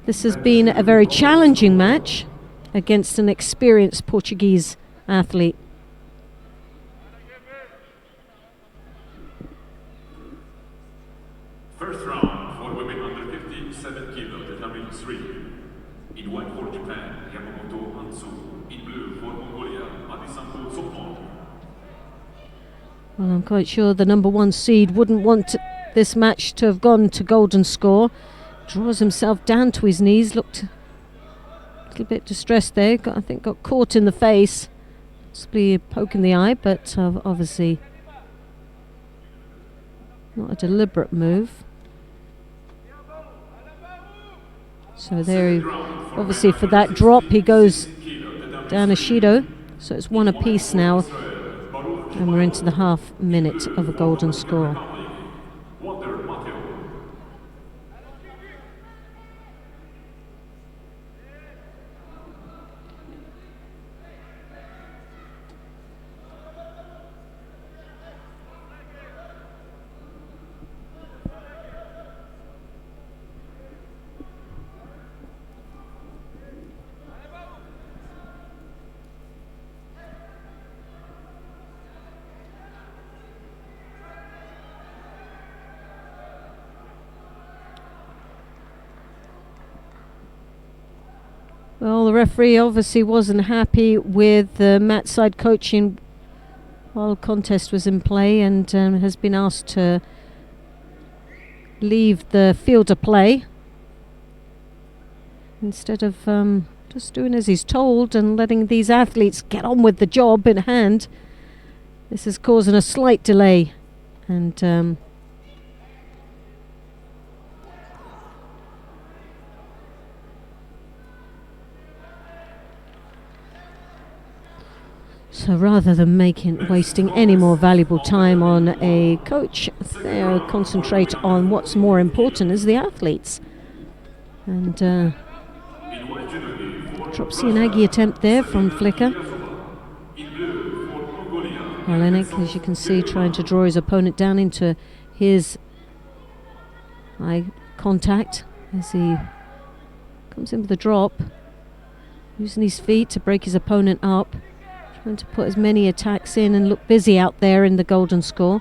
S2: This has been a very challenging match against an experienced Portuguese athlete.
S3: First round for women under 57 kilo, determining 3. In white for Japan, Yamamoto Hansu. In blue for Mongolia, Adisanto Sopon.
S2: Well, I'm quite sure the number 1 seed wouldn't want this match to have gone to golden score. Draws himself down to his knees, looked a little bit distressed there. I think got caught in the face, possibly a poke in the eye, but obviously not a deliberate move. So there, obviously for that drop, he goes down a Shido. So it's 1 apiece now, and we're into the half minute of a golden score. Well, the referee obviously wasn't happy with the mat side coaching while the contest was in play, and has been asked to leave the field of play instead of just doing as he's told and letting these athletes get on with the job in hand. This is causing a slight delay, and so rather than wasting any more valuable time on a coach, they'll concentrate on what's more important is the athletes. And dropsy and Aggie attempt there from Flicker. Olenik, as you can see, trying to draw his opponent down into his eye contact as he comes in with a drop, using his feet to break his opponent up. Trying to put as many attacks in and look busy out there in the golden score.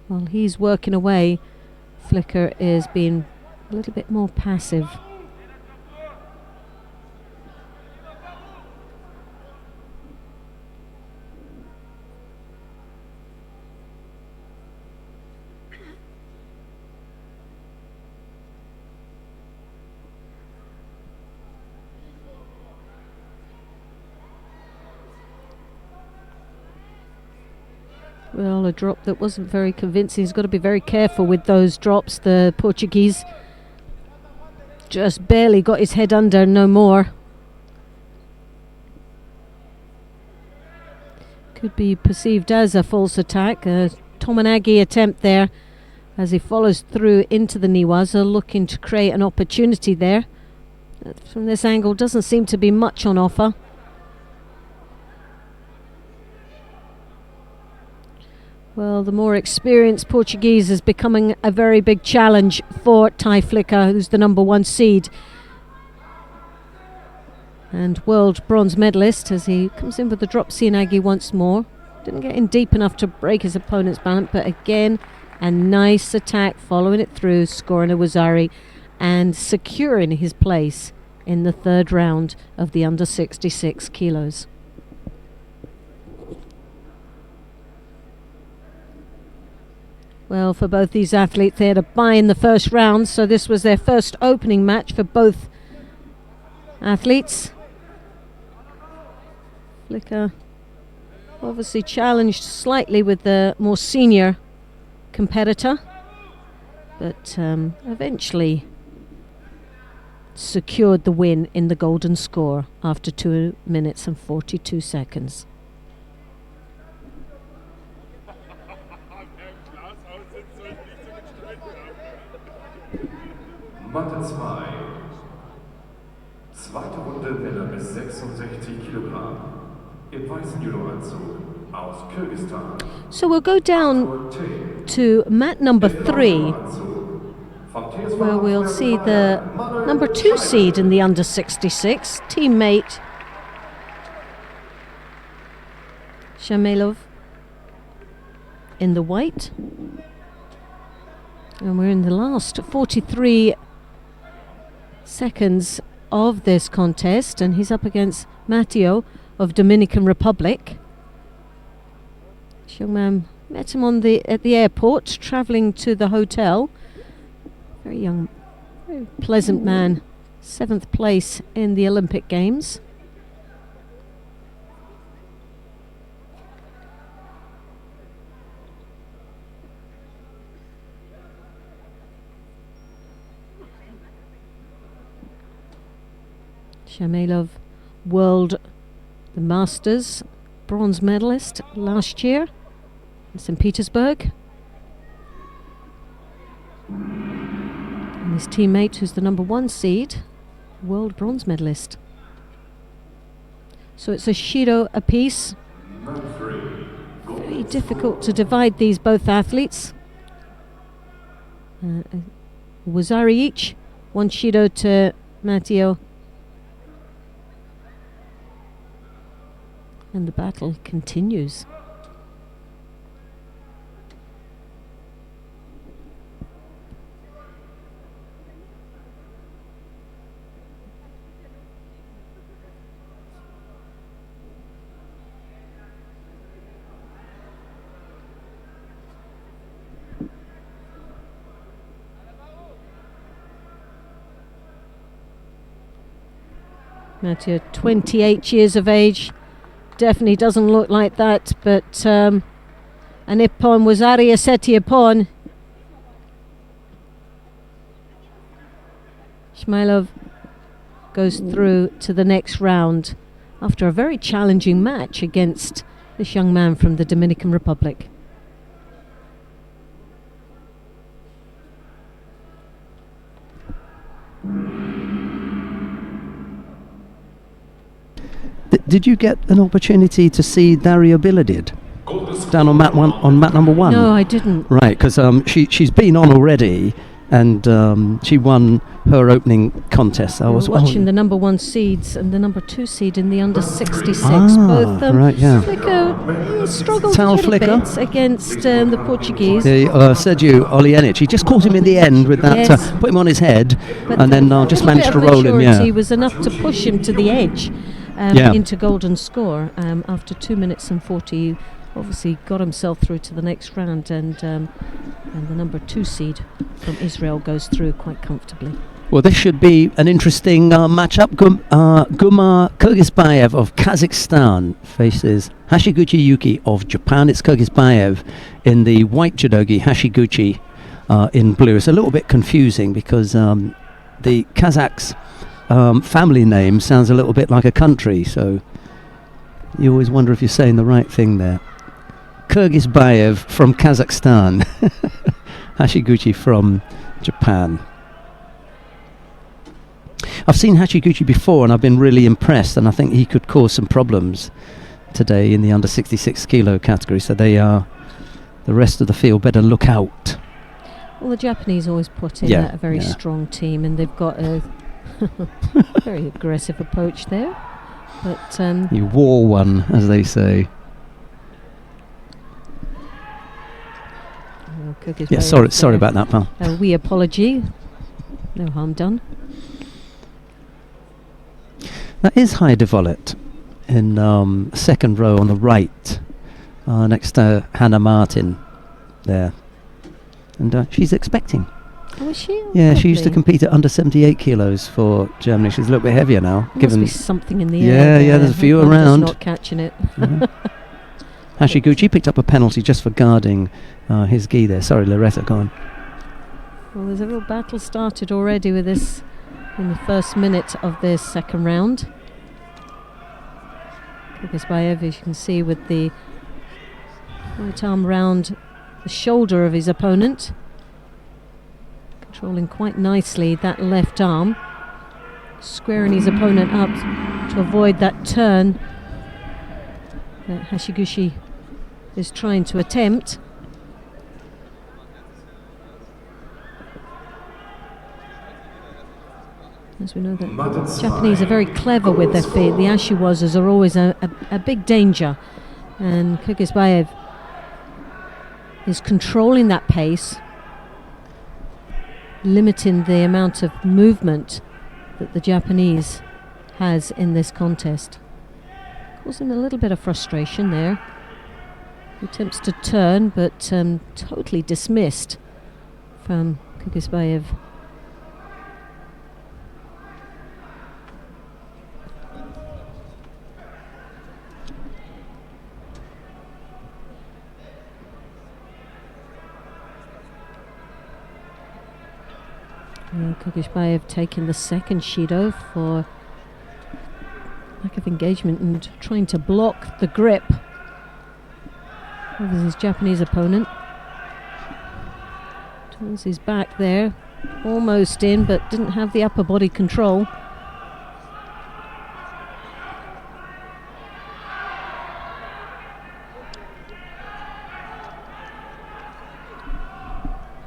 S2: While he's working away, Flicker is being a little bit more passive. Well, a drop that wasn't very convincing. He's got to be very careful with those drops. The Portuguese just barely got his head under, no more. Could be perceived as a false attack. A Tominagi attempt there as he follows through into the Newaza, looking to create an opportunity there. From this angle, doesn't seem to be much on offer. Well, the more experienced Portuguese is becoming a very big challenge for Tadej Flicker, who's the number 1 seed and world bronze medalist, as he comes in with the drop Seoinage once more. Didn't get in deep enough to break his opponent's balance, but again, a nice attack following it through, scoring a Wazari and securing his place in the 3rd round of the under 66 kilos. Well, for both these athletes, they had a bye in the first round, so this was their first opening match for both athletes. Flicker obviously challenged slightly with the more senior competitor, but eventually secured the win in the golden score after 2 minutes and 42 seconds.
S4: Matte 2. Zweite Runde Männer bis 66 Kilogramm. Im weißen Judoanzug aus Kirgisistan.
S2: So we'll go down to mat number 3, where we'll see the number 2 seed in the under 66, teammate Shamelov in the white. And we're in the last 43 seconds of this contest, and he's up against Matteo of Dominican Republic. This young man met him at the airport, travelling to the hotel. Very young, very pleasant man. 7th place in the Olympic Games. Shamelov, the Masters bronze medalist last year in St. Petersburg. And his teammate, who's the number 1 seed, world bronze medalist. So it's a Shiro apiece. Very difficult to divide these both athletes. Wazari each, 1 Shiro to Matteo. And the battle continues. Matteo, 28 years of age. Definitely doesn't look like that, but an Ippon, Wazari Aseti Ippon. Shmailov goes through to the next round after a very challenging match against this young man from the Dominican Republic.
S1: Did you get an opportunity to see Daria Biladid down on mat number 1?
S2: No, I didn't.
S1: Right, because she's been on already, and she won her opening contest. I was
S2: watching the number 1 seeds and the number 2 seed in the under 66. Both
S1: right, yeah.
S2: Flicker struggled
S1: Tal
S2: a little
S1: Flicker
S2: bit against the Portuguese.
S1: Sergio Olienic. He just caught him in the end with that,
S2: Yes.
S1: Put him on his head,
S2: But
S1: and then just managed to roll him. Yeah,
S2: was enough to push him to the edge into golden score. After 2 minutes and 40, he obviously got himself through to the next round, and the number 2 seed from Israel goes through quite comfortably.
S1: Well, this should be an interesting matchup. Gumar Kyrgyzbayev of Kazakhstan faces Hashiguchi Yuki of Japan. It's Kyrgyzbayev in the white judogi, Hashiguchi in blue. It's a little bit confusing because the Kazakhs' family name sounds a little bit like a country, so you always wonder if you're saying the right thing there. Kyrgyzbayev from Kazakhstan, Hashiguchi from Japan. I've seen Hashiguchi before and I've been really impressed, and I think he could cause some problems today in the under 66 kilo category, so the rest of the field better look out.
S2: Well, the Japanese always put in a very strong team, and they've got a very aggressive approach there. But
S1: you wore one, as they say. Yeah, sorry about that, pal.
S2: We apology. No harm done.
S1: That is Heide Vollet in second row on the right, next to Hannah Martin there. And she's expecting.
S2: Oh, is she?
S1: Yeah, she used to compete at under 78 kilos for Germany. She's a little bit heavier now.
S2: There must be something in the air.
S1: Yeah, there's a few around.
S2: Just not catching it.
S1: Hashiguchi picked up a penalty just for guarding his gi there. Sorry, Loretta, go on.
S2: Well, there's a real battle started already with this in the first minute of this second round. Kyrgyzbayev, as you can see, with the right arm round the shoulder of his opponent, controlling quite nicely that left arm, squaring his opponent up to avoid that turn that Hashiguchi is trying to attempt. As we know that Japanese are very clever with their feet. The Ashiwazas are always a big danger, and Kyrgyzbayev is controlling that pace, limiting the amount of movement that the Japanese has in this contest. Causing a little bit of frustration there. He attempts to turn, but totally dismissed from Kyrgyzbayev. Kyrgyzbayev taking the second Shido for lack of engagement and trying to block the grip of his Japanese opponent. Turns his back there, almost in, but didn't have the upper body control.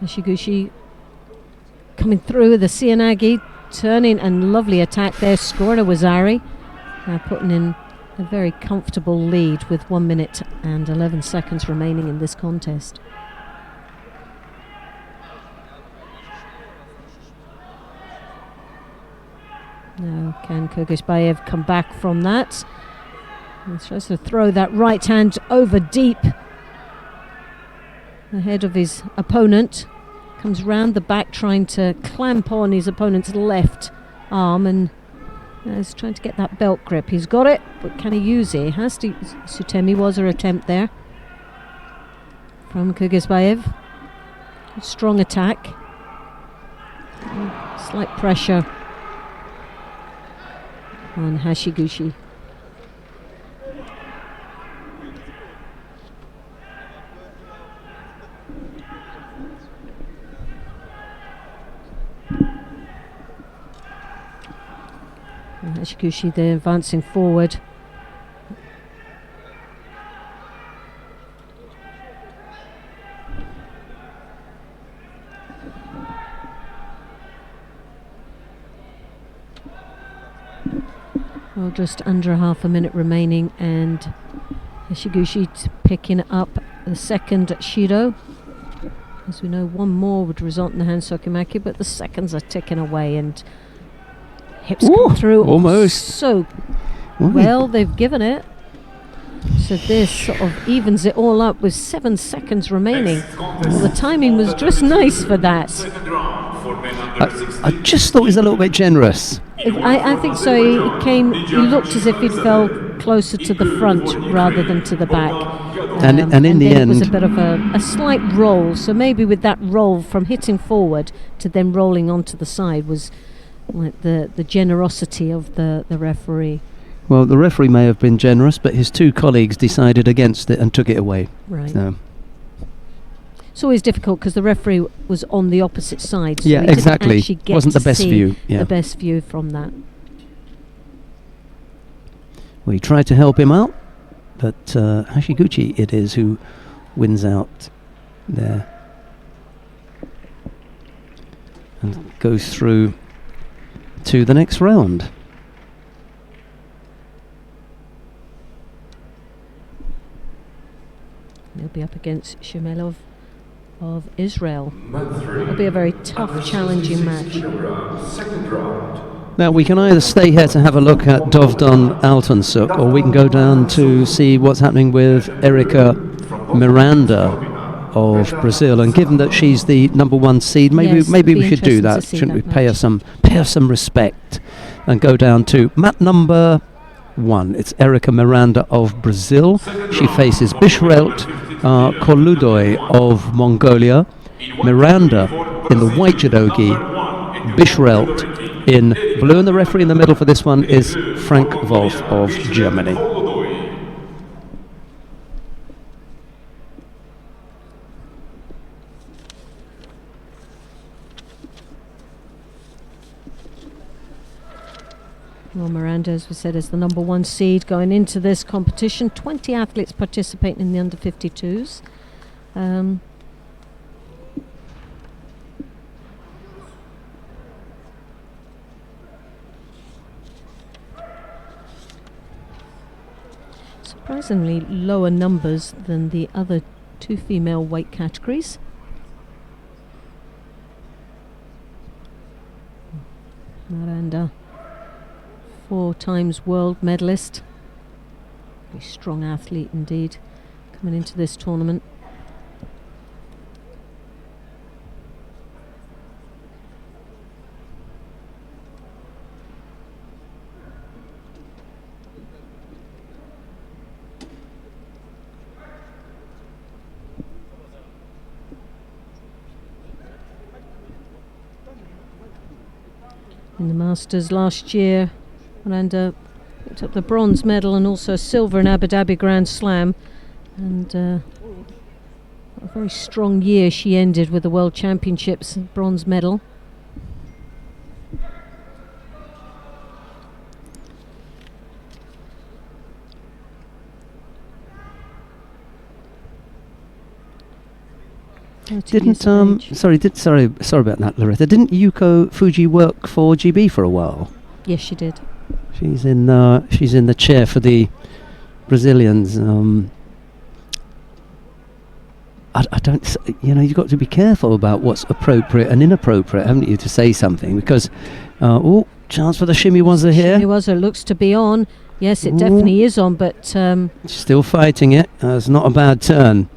S2: Hashiguchi coming through with the Sianagi, turning, and lovely attack there, scoring a Wazari, putting in a very comfortable lead with 1 minute and 11 seconds remaining in this contest. Now can Kyrgyzbayev come back from that? He tries to throw that right hand over deep ahead of his opponent. Comes round the back trying to clamp on his opponent's left arm, and is trying to get that belt grip. He's got it, but can he use it? He has to. Sutemi was her attempt there from Kyrgyzbayev. Strong attack. Slight pressure on Hashiguchi. Hashiguchi there advancing forward. Just under half a minute remaining, and Hashiguchi picking up the second Shiro. As we know, one more would result in the hand Sokimaki, but the seconds are ticking away, and hips come through
S1: almost.
S2: So well they've given it. So this sort of evens it all up with 7 seconds remaining. Well, the timing was just nice for that.
S1: I just thought it was a little bit generous.
S2: I think so. He looked as if he fell closer to the front rather than to the back.
S1: And in the
S2: then
S1: end,
S2: it was a bit of a slight roll. So maybe with that roll from hitting forward to then rolling onto the side was like the generosity of the referee.
S1: well, the referee may have been generous, but his two colleagues decided against it and took it away.
S2: Right.
S1: So.
S2: It's always difficult because the referee was on the opposite side. So
S1: Yeah,
S2: he didn't
S1: exactly.
S2: actually get
S1: Wasn't the
S2: to
S1: best
S2: see
S1: view. Yeah.
S2: The best view from that.
S1: We tried to help him out, but Hashiguchi it is who wins out there and goes through to the next round.
S2: He'll be up against Shumelov of Israel.
S4: Match 3.
S2: It'll be a very tough, challenging match.
S4: Second round.
S1: Now we can either stay here to have a look at Dovdon Altansuk, or we can go down to see what's happening with Erika Miranda of Brazil. And given that she's the number 1 seed, maybe
S2: Yes,
S1: maybe
S2: it'd
S1: we
S2: be
S1: should do
S2: interesting
S1: that,
S2: to see
S1: shouldn't we?
S2: that
S1: Pay her some respect and go down to mat number 1. It's Erika Miranda of Brazil. She faces Bishrelt Koludoi of Mongolia. Miranda in the white judogi, Bishrelt in blue, and the referee in the middle for this one is Frank Wolf of Germany.
S2: Well, Miranda, as we said, is the number 1 seed going into this competition. 20 athletes participating in the under 52s. Surprisingly lower numbers than the other 2 female weight categories. Miranda, 4 times world medalist. Very strong athlete indeed, coming into this tournament. In the Masters last year, Miranda picked up the bronze medal and also silver in Abu Dhabi Grand Slam, and a very strong year she ended with the World Championships bronze medal.
S1: Didn't sorry about that, Loretta. Didn't Yuko Fuji work for GB for a while?
S2: Yes, she did.
S1: She's in the chair for the Brazilians. I don't, you've got to be careful about what's appropriate and inappropriate, haven't you, to say something, because chance for the shimiwaza here.
S2: Shimiwaza looks to be on. Yes, it definitely is on, but
S1: still fighting it. It's not a bad turn.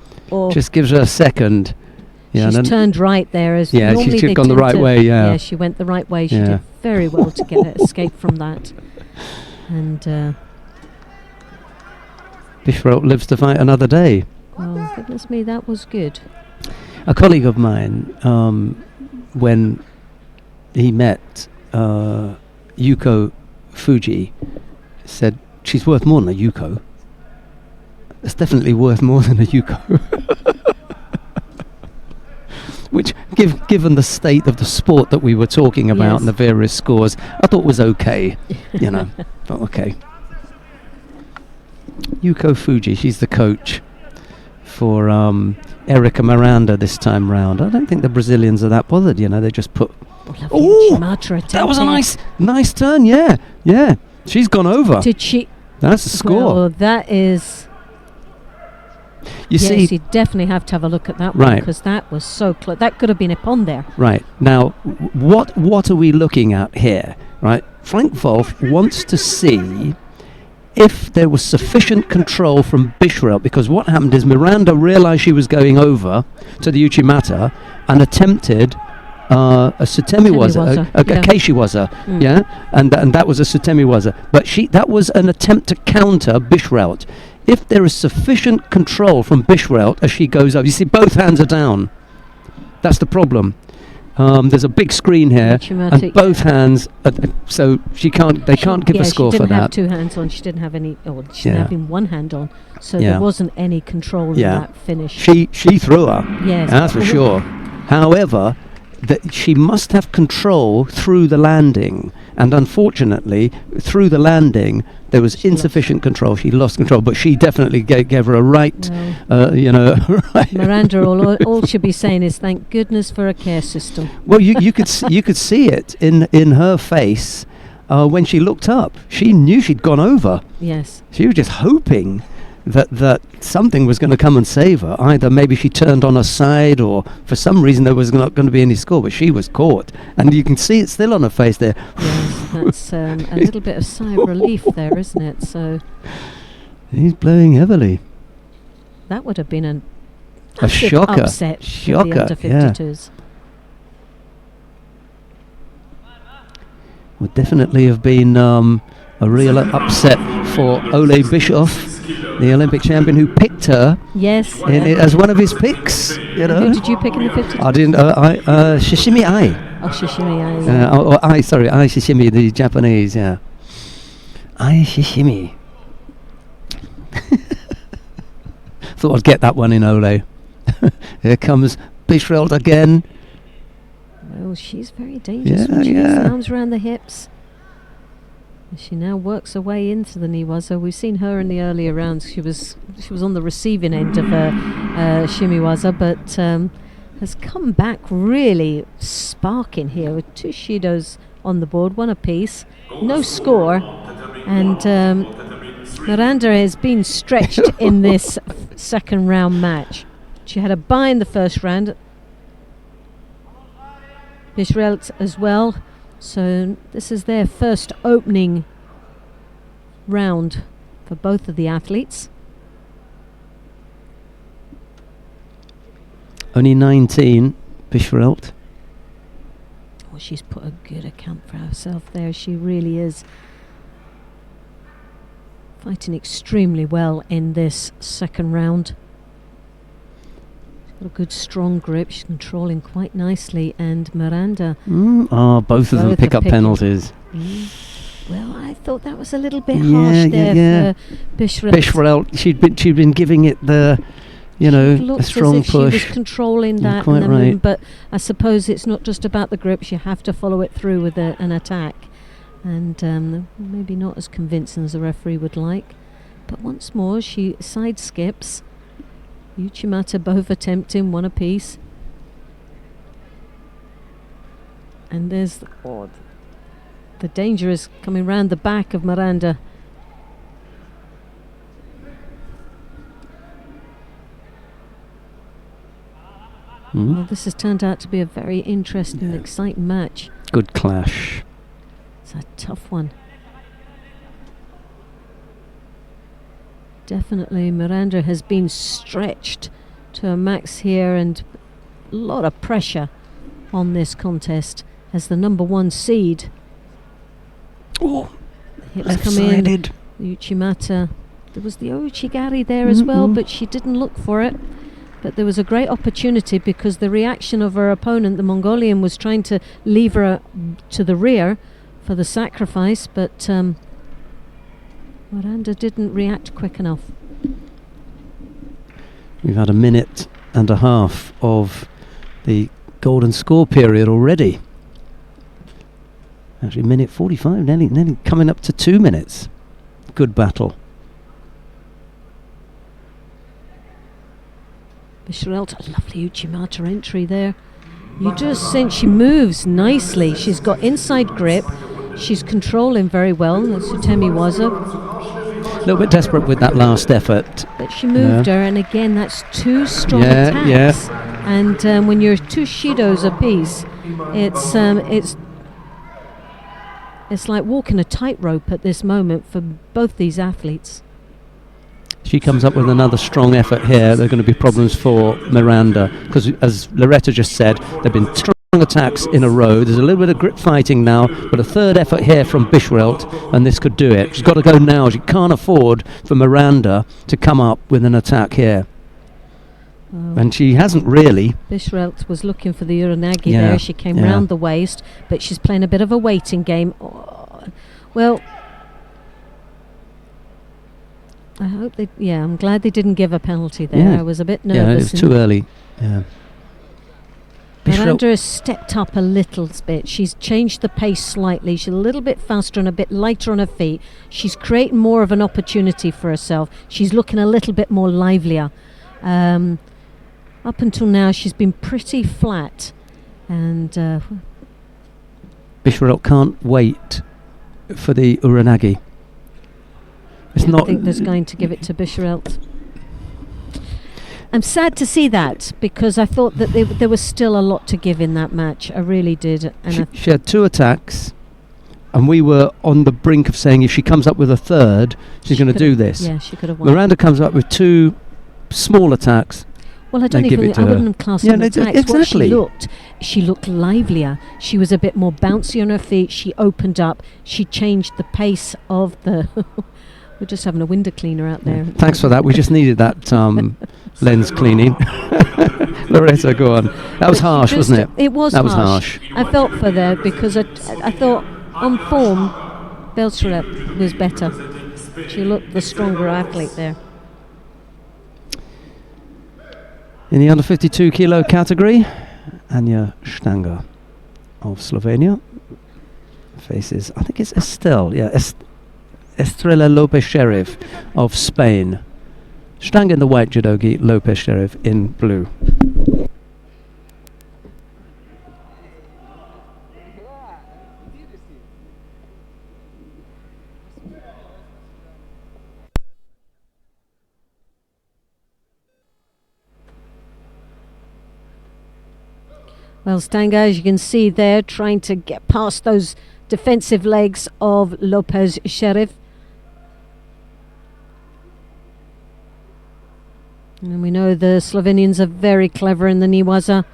S1: Just gives her a second. Yeah,
S2: she's turned right there. As
S1: yeah, she's gone the right way. Yeah,
S2: she went the right way. She did very well to get it, escape from that. And
S1: Bishrelt lives to fight another day.
S2: Oh goodness me, that was good.
S1: A colleague of mine, when he met Yuko Fuji, said she's worth more than a Yuko. It's definitely worth more than a Yuko. Which, given the state of the sport that we were talking about and the various scores, I thought was okay. But okay. Yuko Fuji, she's the coach for Erika Miranda this time round. I don't think the Brazilians are that bothered. They just put.
S2: That was a
S1: nice turn. Yeah. She's gone over.
S2: Did she?
S1: That's the score.
S2: Well, that is.
S1: You
S2: yes,
S1: see,
S2: you definitely have to have a look at that one
S1: Right.
S2: because that was so close. That could have been a pond there.
S1: right now, what are we looking at here? Right, Frank Wolf wants to see if there was sufficient control from Bishrelt, because what happened is Miranda realised she was going over to the Uchimata and attempted a Sutemiwaza, a Keishiwaza, and that was a Sutemiwaza. But that was an attempt to counter Bishrelt. If there is sufficient control from Bishrelt as she goes up, you see both hands are down. That's the problem. There's a big screen here, and both hands. So they can't give a score for that.
S2: She didn't have two hands on. She didn't have any. Or she didn't have even one hand on. So there wasn't any control in that finish.
S1: She threw her.
S2: Yes,
S1: that's for sure. However, that she must have control through the landing, and unfortunately, through the landing, there was insufficient control. She lost control, but she definitely gave her a right. Right.
S2: Miranda, all she'll be saying is thank goodness for a care system.
S1: Well, you could see it in her face when she looked up. She knew she'd gone over.
S2: Yes.
S1: She was just hoping that something was going to come and save her. Either maybe she turned on her side, or for some reason there was not going to be any score, but she was caught. And you can see it still on her face there.
S2: Yes, that's a little bit of sigh of relief there, isn't it? So
S1: he's blowing heavily.
S2: That would have been
S1: a shocker.
S2: Upset for the under 52s.
S1: Would definitely have been a real upset for Ole Bischoff, the Olympic champion, who picked her as one of his picks. You know.
S2: Who did you pick in the 52?
S1: I didn't. Shishimi Ai.
S2: Oh, Shishimi Ai.
S1: Ai Shishimi, the Japanese. Yeah. Ai Shishimi. Thought I'd get that one in, Ole. Here comes Bishrelt again.
S2: Well, she's very dangerous when she gets arms around the hips. She now works her way into the Niwaza. We've seen her in the earlier rounds. She was on the receiving end of her Shimiwaza, but has come back really sparking here with two Shidos on the board, one apiece, no score, and Miranda has been stretched in this second round match. She had a bye in the first round. Bishrelt as well. So this is their first opening round for both of the athletes.
S1: Only 19, Bishrelt.
S2: Well, she's put a good account for herself there. She really is fighting extremely well in this second round. She's got a good strong grip. She's controlling quite nicely, and Miranda.
S1: Both of them pick up penalties.
S2: Well, I thought that was a little bit harsh there for Bishrelt.
S1: Bishrelt, she'd been giving it the, a strong
S2: as if
S1: push.
S2: She was controlling that,
S1: quite right.
S2: but I suppose it's not just about the grips. You have to follow it through with an attack, and maybe not as convincing as the referee would like. But once more, she side skips. Uchimata both attempting one apiece, and there's the danger is coming round the back of Miranda. Well, this has turned out to be a very interesting, exciting match.
S1: Good clash.
S2: It's a tough one. Definitely Miranda has been stretched to a max here, and a lot of pressure on this contest as the number one seed. Hips come in. Uchimata. There was the Ouchigari there as well, but she didn't look for it. But there was a great opportunity because the reaction of her opponent, the Mongolian, was trying to leave her to the rear for the sacrifice, but Miranda didn't react quick enough.
S1: We've had a minute and a half of the golden score period already. Actually, minute 45, nearly coming up to 2 minutes. Good battle.
S2: Bishrelt, a lovely Uchimata entry there. You just sense she moves nicely. She's got inside grip, she's controlling very well. That's Utemi Waza.
S1: A little bit desperate with that last effort.
S2: But she moved her, and again, that's two strong attacks. And when you're two Shidos apiece, it's like walking a tightrope at this moment for both these athletes.
S1: She comes up with another strong effort here. There are going to be problems for Miranda because, as Loretta just said, there have been strong attacks in a row. There's a little bit of grip fighting now, but a third effort here from Bischerelt, and this could do it. She's got to go now. She can't afford for Miranda to come up with an attack here. And she hasn't really.
S2: Bischerelt was looking for the Uranagi there. She came round the waist, but she's playing a bit of a waiting game. Well, I hope they. Yeah, I'm glad they didn't give a penalty there. I was a bit nervous.
S1: Yeah, it was too early. Yeah.
S2: Miranda has stepped up a little bit. She's changed the pace slightly. She's a little bit faster and a bit lighter on her feet. She's creating more of an opportunity for herself. She's looking a little bit more livelier. Up until now, she's been pretty flat. And
S1: Bischerelt can't wait for the Uranagi.
S2: I think there's going to give it to Bischerelt. I'm sad to see that because I thought that there was still a lot to give in that match. I really did. And
S1: she had two attacks, and we were on the brink of saying if she comes up with a third, she's going to do this.
S2: Yeah, she could have won.
S1: Miranda comes up with two small attacks.
S2: Well, I wouldn't class them as attacks.
S1: Exactly.
S2: She looked livelier. She was a bit more bouncy on her feet. She opened up. She changed the pace of the... We're just having a window cleaner out there.
S1: Thanks for that. We just needed that lens cleaning. Loretta, go on. That was harsh, wasn't it?
S2: It was
S1: That was harsh.
S2: I felt for there because I thought on form, Bischerelt was better. She looked the stronger athlete there.
S1: In the under 52 kilo category, Anja Stanger of Slovenia faces, I think it's Estelle, Estrella Lopez Sheriff of Spain. Stanger in the white judogi, Lopez Sheriff in blue.
S2: Well, Stanger, as you can see there, trying to get past those defensive legs of Lopez Sheriff. And we know the Slovenians are very clever in the Newaza.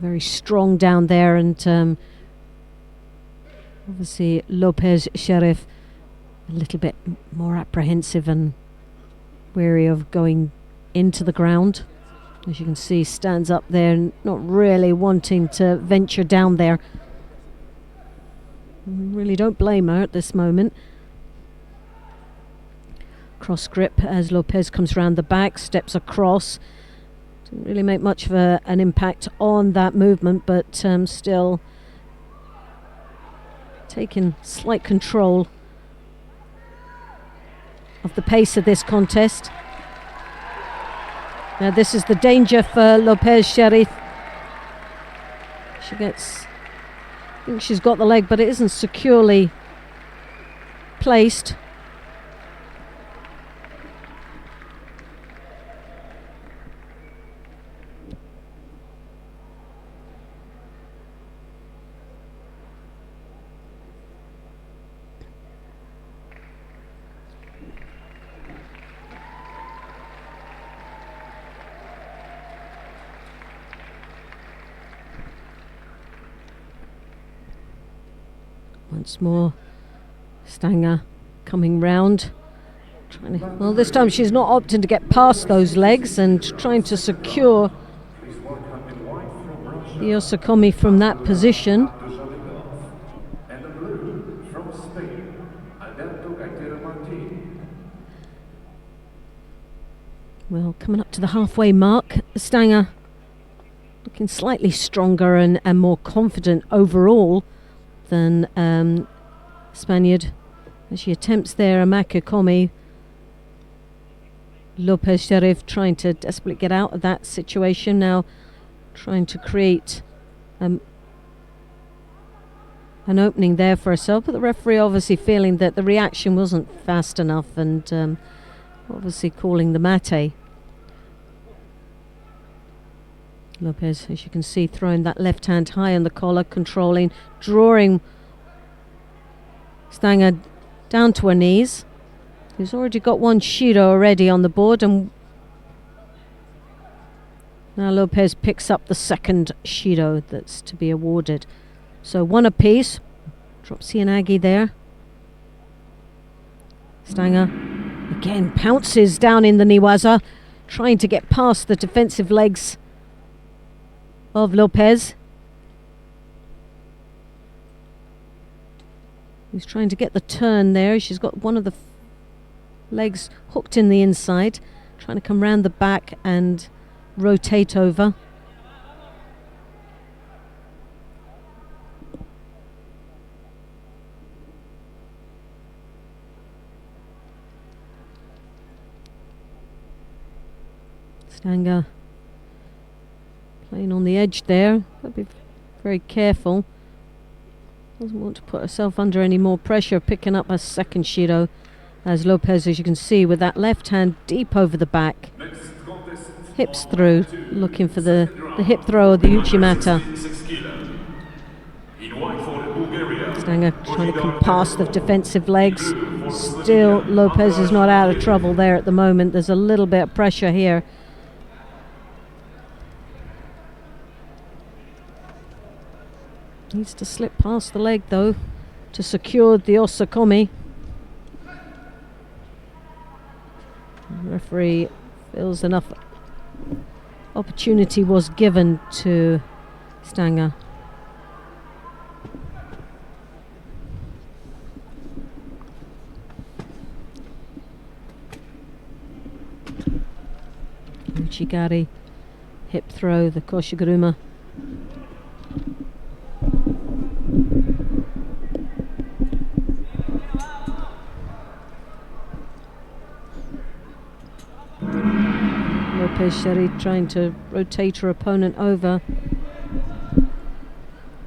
S2: Very strong down there, and obviously Lopez Sheriff a little bit more apprehensive and wary of going into the ground. As you can see, stands up there, not really wanting to venture down there. Really don't blame her at this moment. Cross grip as Lopez comes round the back, steps across. Didn't really make much of an impact on that movement, but still taking slight control of the pace of this contest. Now this is the danger for Lopez Sheriff. She gets, I think she's got the leg, but it isn't securely placed. Once more, Stanger coming round. Well, this time she's not opting to get past those legs and trying to secure the Osakomi from that position. Well, coming up to the halfway mark, Stanger looking slightly stronger and more confident overall than Spaniard as she attempts there a Makakomi. Lopez Sheriff trying to desperately get out of that situation now, trying to create an opening there for herself, but the referee obviously feeling that the reaction wasn't fast enough and obviously calling the mate. Lopez, as you can see, throwing that left hand high on the collar, controlling, drawing Stanger down to her knees. He's already got one Shido already on the board, and now Lopez picks up the second Shido that's to be awarded. So one apiece. Drops Yanagi there. Stanger again pounces down in the Newaza, trying to get past the defensive legs of Lopez. He's trying to get the turn there. She's got one of the legs hooked in the inside, trying to come round the back and rotate over. Stanger playing on the edge there. Got to be very careful. Doesn't want to put herself under any more pressure, picking up a second Shido as Lopez, as you can see, with that left hand deep over the back. Hips through, looking for the hip throw of the Uchimata. Stanger trying to come past the defensive legs. Still, Lopez is not out of trouble there at the moment. There's a little bit of pressure here. Needs to slip past the leg though to secure the Osakomi. The referee feels enough opportunity was given to Stanger. Uchigari, hip throw, the Koshiguruma. Lopez Sherry trying to rotate her opponent over.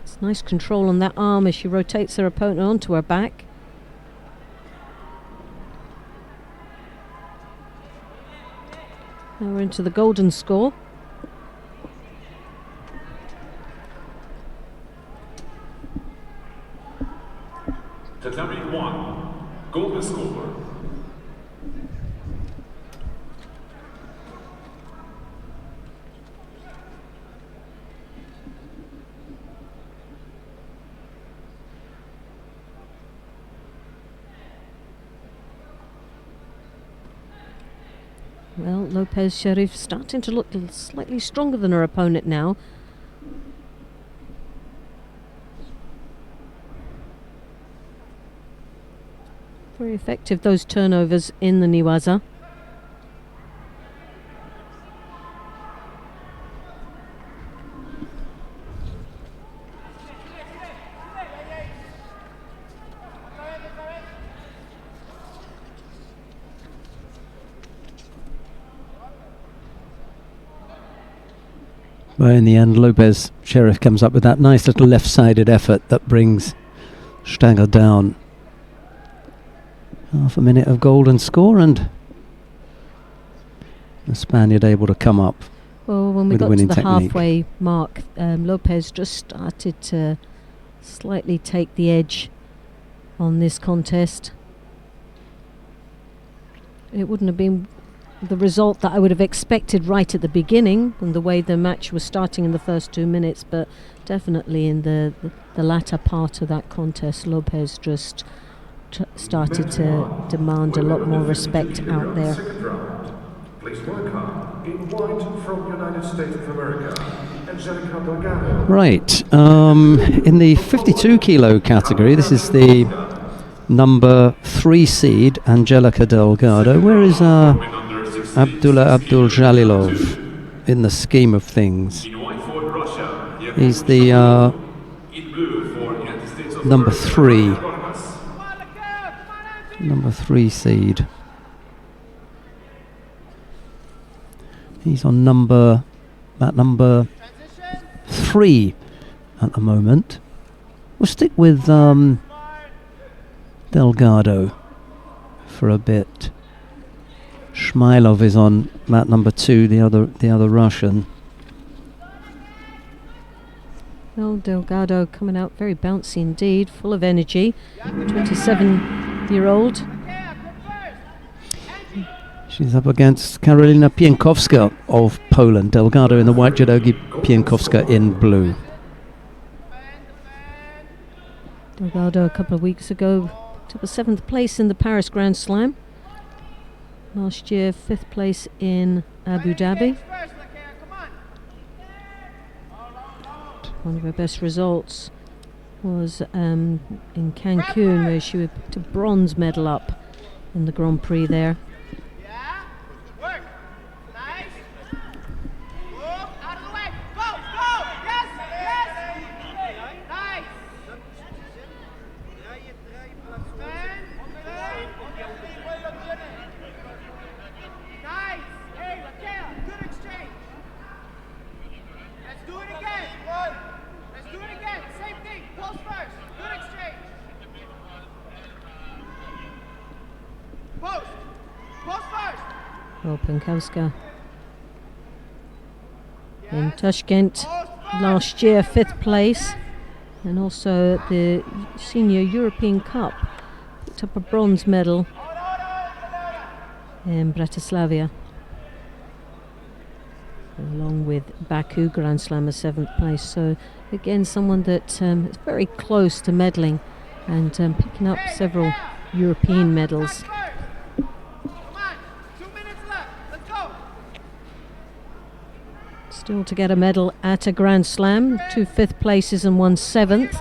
S2: It's nice control on that arm as she rotates her opponent onto her back. Now we're into the golden score.
S3: Tatami 1, golden score.
S2: Well, Lopez Sharif starting to look slightly stronger than her opponent now. Very effective, those turnovers in the Newaza.
S1: Well, in the end, Lopez Sheriff comes up with that nice little left-sided effort that brings Stanger down. Half a minute of golden score, and the Spaniard able to come up.
S2: Well, when we
S1: with
S2: got
S1: the winning
S2: to the
S1: technique.
S2: halfway mark, Lopez just started to slightly take the edge on this contest. It wouldn't have been the result that I would have expected right at the beginning and the way the match was starting in the first 2 minutes, but definitely in the latter part of that contest, Lopez just started to demand a lot more respect out there.
S4: Second round. Please welcome in white from United States of America, Angelica Delgado.
S1: Right, in the 52 kilo category, this is the number 3 seed, Angelica Delgado. Where is Abdullah Abdul Jalilov in the scheme of things? He's the number 3 seed. He's on number 3 at the moment. We'll stick with Delgado for a bit. Shmailov is on mat number 2, the other Russian.
S2: Well, Delgado coming out very bouncy indeed, full of energy. 27-year-old.
S1: She's up against Karolina Pienkowska of Poland. Delgado in the white judogi, Pienkowska in blue.
S2: Delgado a couple of weeks ago took a 7th place in the Paris Grand Slam. Last year, 5th place in Abu Dhabi. One of her best results was in Cancun, where she picked a bronze medal up in the Grand Prix there. Well, Pienkowska in Tashkent last year, 5th place, and also at the Senior European Cup picked up a bronze medal in Bratislava, along with Baku Grand Slam, a 7th place. So again, someone that is very close to medaling and picking up several European medals. Still to get a medal at a Grand Slam, 2 5th places and 1 7th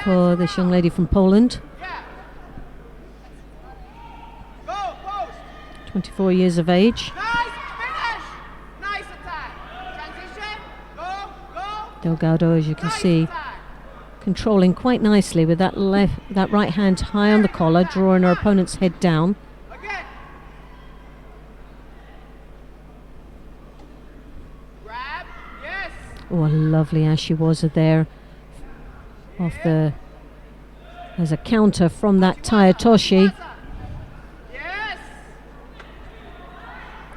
S2: for this young lady from Poland. 24 years of age. Delgado, as you can see, controlling quite nicely with that right hand high on the collar, drawing her opponent's head down. Oh, a lovely Ashiwaza there as a counter from that Tayatoshi.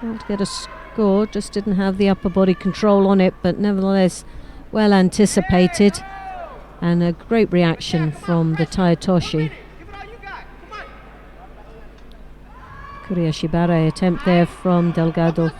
S2: Not to get a score, just didn't have the upper body control on it, but nevertheless well anticipated, and a great reaction from the Tayatoshi. Kuriashibara attempt there from Delgado.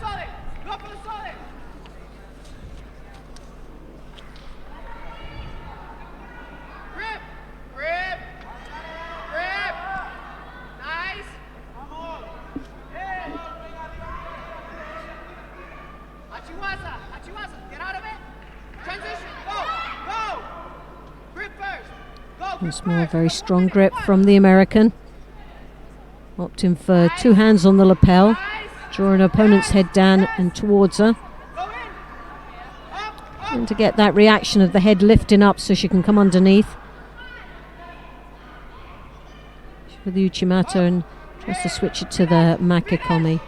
S2: Once more, very strong grip from the American. Opting for 2 hands on the lapel, drawing her opponent's head down and towards her. And to get that reaction of the head lifting up so she can come underneath. With the Uchimata, and tries to switch it to the Makikomi.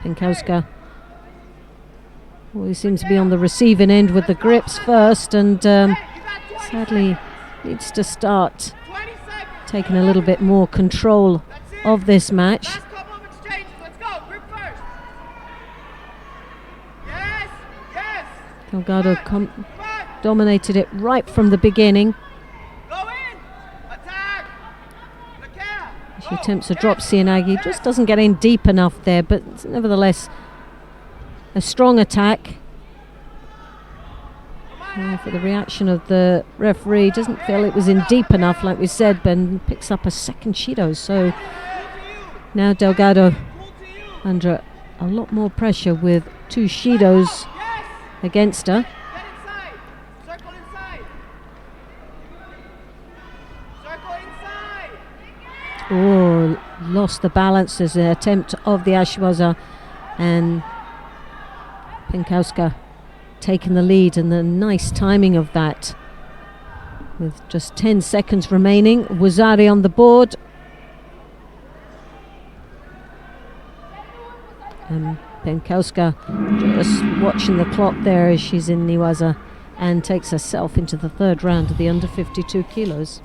S2: Pienkowska always seems to be on the receiving end with the grips first, and sadly needs to start taking a little bit more control of this match. Delgado dominated it right from the beginning. She attempts to drop Sianagi, just doesn't get in deep enough there, but it's nevertheless a strong attack. For the reaction of the referee, doesn't feel it was in deep enough, like we said, but picks up a second Shido. So now Delgado under a lot more pressure with 2 Shidos against her. Oh, lost the balance as an attempt of the Ashiwaza, and Pienkowska taking the lead, and the nice timing of that. With just 10 seconds remaining, Wazari on the board. Pienkowska just watching the clock there as she's in Newaza and takes herself into the third round of the under 52 kilos.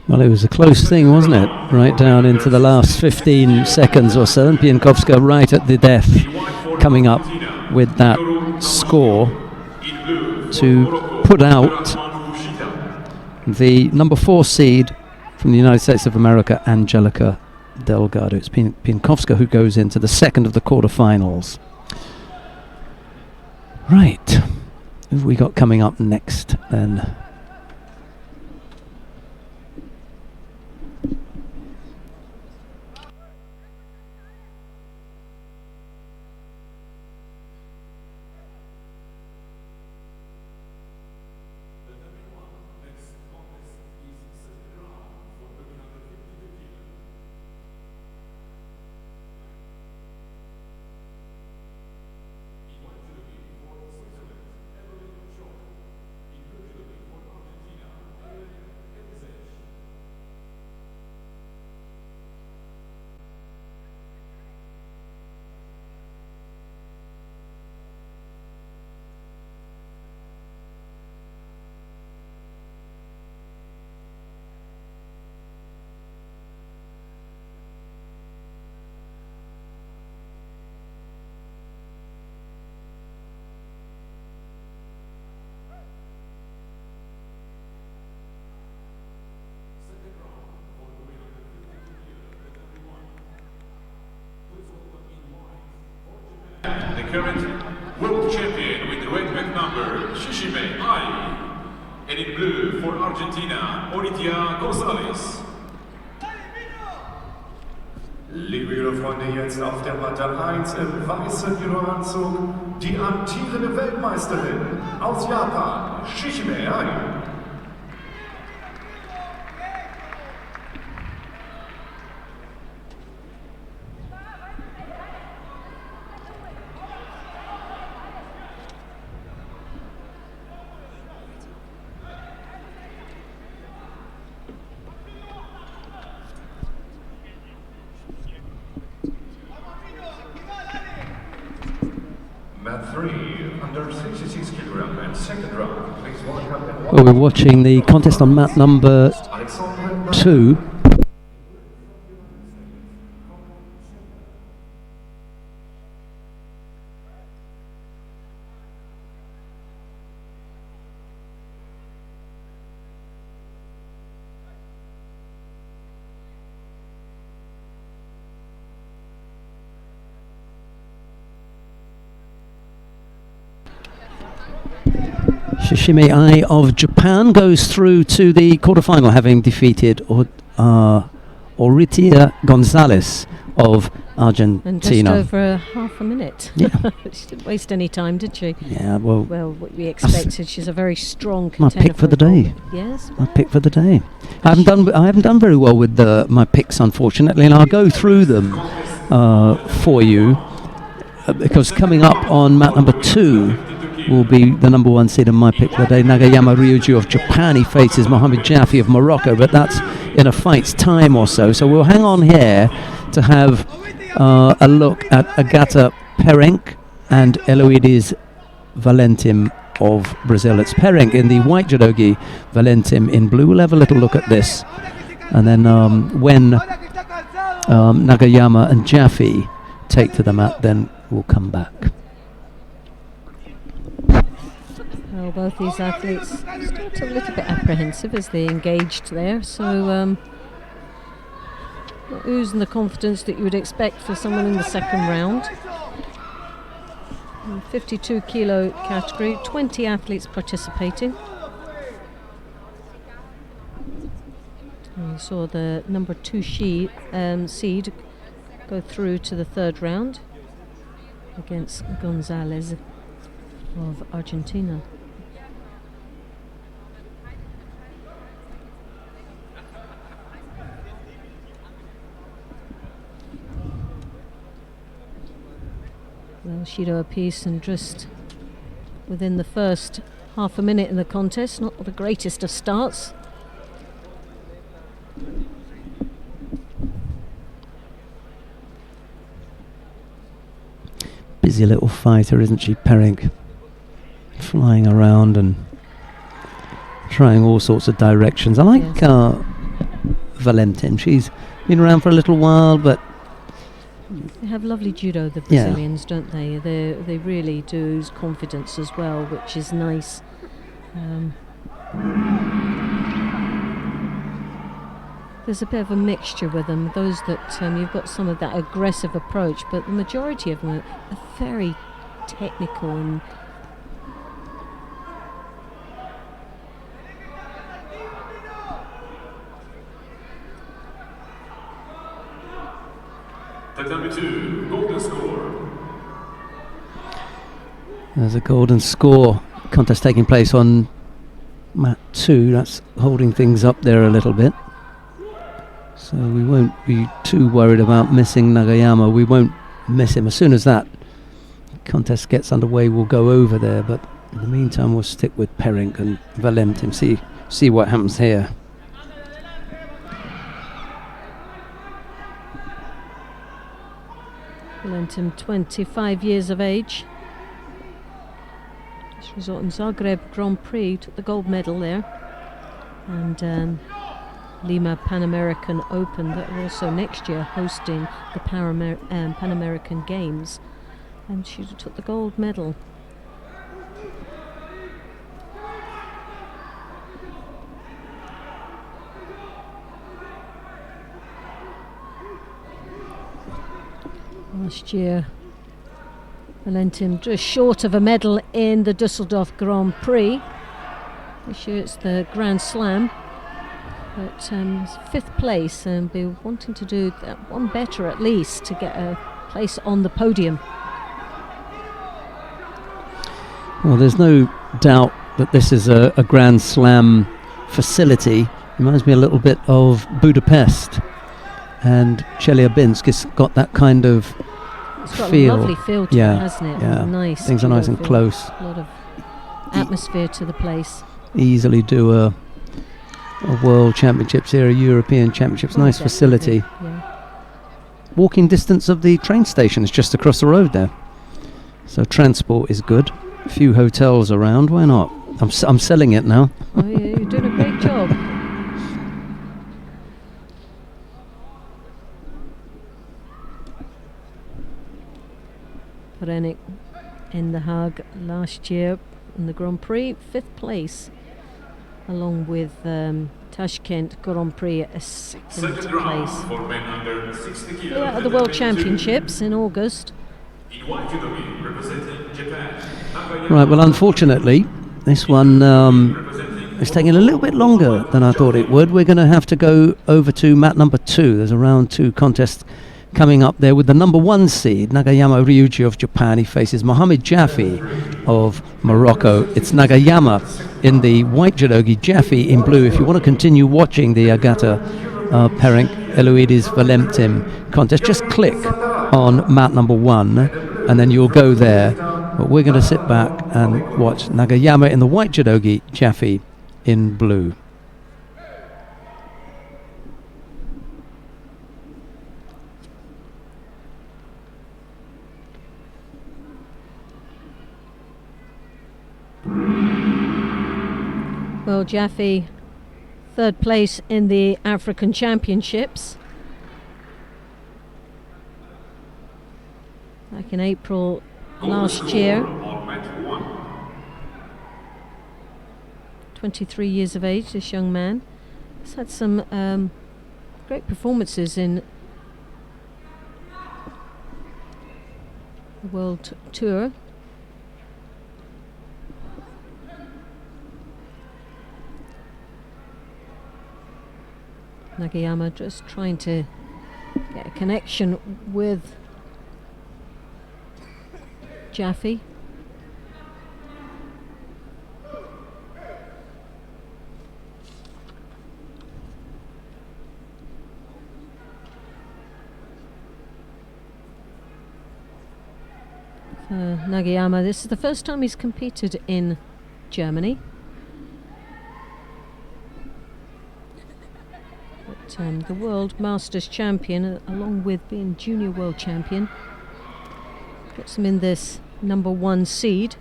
S1: Well, it was a close thing, wasn't it? Right down into the last 15 seconds or so, and Pienkowska right at the death, coming up with that score to put out the number 4 seed from the United States of America, Angelica Delgado. It's Pienkowska who goes into the second of the quarterfinals. Right, who have we got coming up next then?
S3: The current world champion with the red belt number, Shishime Ai. And in blue for Argentina, Oritia Gonzalez.
S4: Liebe Freunde, jetzt auf der Matte 1 im weißen Judoanzug die amtierende Weltmeisterin aus Japan, Shishime Ai.
S1: Well, we're watching the contest on mat number 2. Shishime Ai of Japan goes through to the quarterfinal, having defeated Oritia Gonzalez of Argentina.
S2: And just over half a minute.
S1: Yeah.
S2: She didn't waste any time, did she?
S1: Yeah, well,
S2: what we expected. She's a very strong contender.
S1: My pick for the day.
S2: Yes.
S1: My pick for the day. I haven't done very well with my picks, unfortunately, and I'll go through them for you because coming up on mat number 2 will be the number 1 seed in my pick for the day, Nagayama Ryuji of Japan. He faces Mohamed Jaffi of Morocco, but that's in a fight's time or so. So we'll hang on here to have a look at Agata Perenc and Eloides Valentim of Brazil. It's Perenc in the white judogi, Valentim in blue. We'll have a little look at this. And then when Nagayama and Jaffi take to the mat, then we'll come back.
S2: Well, both these athletes start a little bit apprehensive as they engaged there, so not oozing the confidence that you would expect for someone in the second round. In the 52 kilo category, 20 athletes participating. And we saw the number 2 seed go through to the third round against Gonzalez of Argentina. Well, Shido apiece, and just within the first half a minute in the contest, not the greatest of starts.
S1: easy little fighter, isn't she, Perink? Flying around and trying all sorts of directions. I like Valentin. She's been around for a little while, but
S2: they have lovely judo, the Brazilians, don't they? They really do. Use confidence as well, which is nice. There's a bit of a mixture with them. Those that you've got some of that aggressive approach, but the majority of them are very technical and
S3: Tatami 2, golden score.
S1: There's a golden score contest taking place on mat 2. That's holding things up there a little bit. So we won't be too worried about missing Nagayama. We won't miss him. As soon as that contest gets underway, we'll go over there. But in the meantime, we'll stick with Perink and Valentin. See what happens here.
S2: Valentin, 25 years of age. This result in Zagreb Grand Prix, took the gold medal there. And Lima Pan American Open, that are also next year hosting the Pan American Games. And she took the gold medal. Last year, Valentin just short of a medal in the Dusseldorf Grand Prix. This year it's the Grand Slam, but it's 5th place, and be wanting to do that one better at least to get a place on the podium.
S1: Well, there's no doubt that this is a Grand Slam facility. Reminds me a little bit of Budapest, and Chelyabinsk has got that kind of
S2: it's got
S1: feel.
S2: A lovely feel to it, hasn't it?
S1: Yeah,
S2: nice.
S1: Things are nice and close.
S2: A lot of atmosphere to the place.
S1: Easily do a World Championships here, a European Championships. Nice facility.
S2: Yeah.
S1: Walking distance of the train station is just across the road there. So transport is good. A few hotels around. Why not? I'm selling it now.
S2: Oh, yeah, you're doing a great job. Perink in The Hague last year in the Grand Prix, 5th place, along with Tashkent Grand Prix at a 2nd place.
S3: For men under 60 kilos.
S2: Yeah, at the World Championships in August.
S3: In white judogi, representing Japan.
S1: Right, well, unfortunately, this one is taking a little bit longer than I thought it would. We're going to have to go over to mat number 2. There's a round 2 contest coming up there with the number 1 seed, Nagayama Ryuji of Japan. He faces Mohamed Jaffi of Morocco. It's Nagayama in the white judogi, Jaffi in blue. If you want to continue watching the Agata Perink Eloides Valentin contest, just click on mat number 1 and then you'll go there. But we're going to sit back and watch Nagayama in the white judogi, Jaffi in blue.
S2: Well, Jaffi, 3rd place in the African Championships. Back in April last year. 23 years of age, this young man. He's had some great performances in the World Tour. Nagayama just trying to get a connection with Jaffi. Nagayama, this is the first time he's competed in Germany. But the World Masters champion, along with being junior world champion. Puts them in this number 1 seeded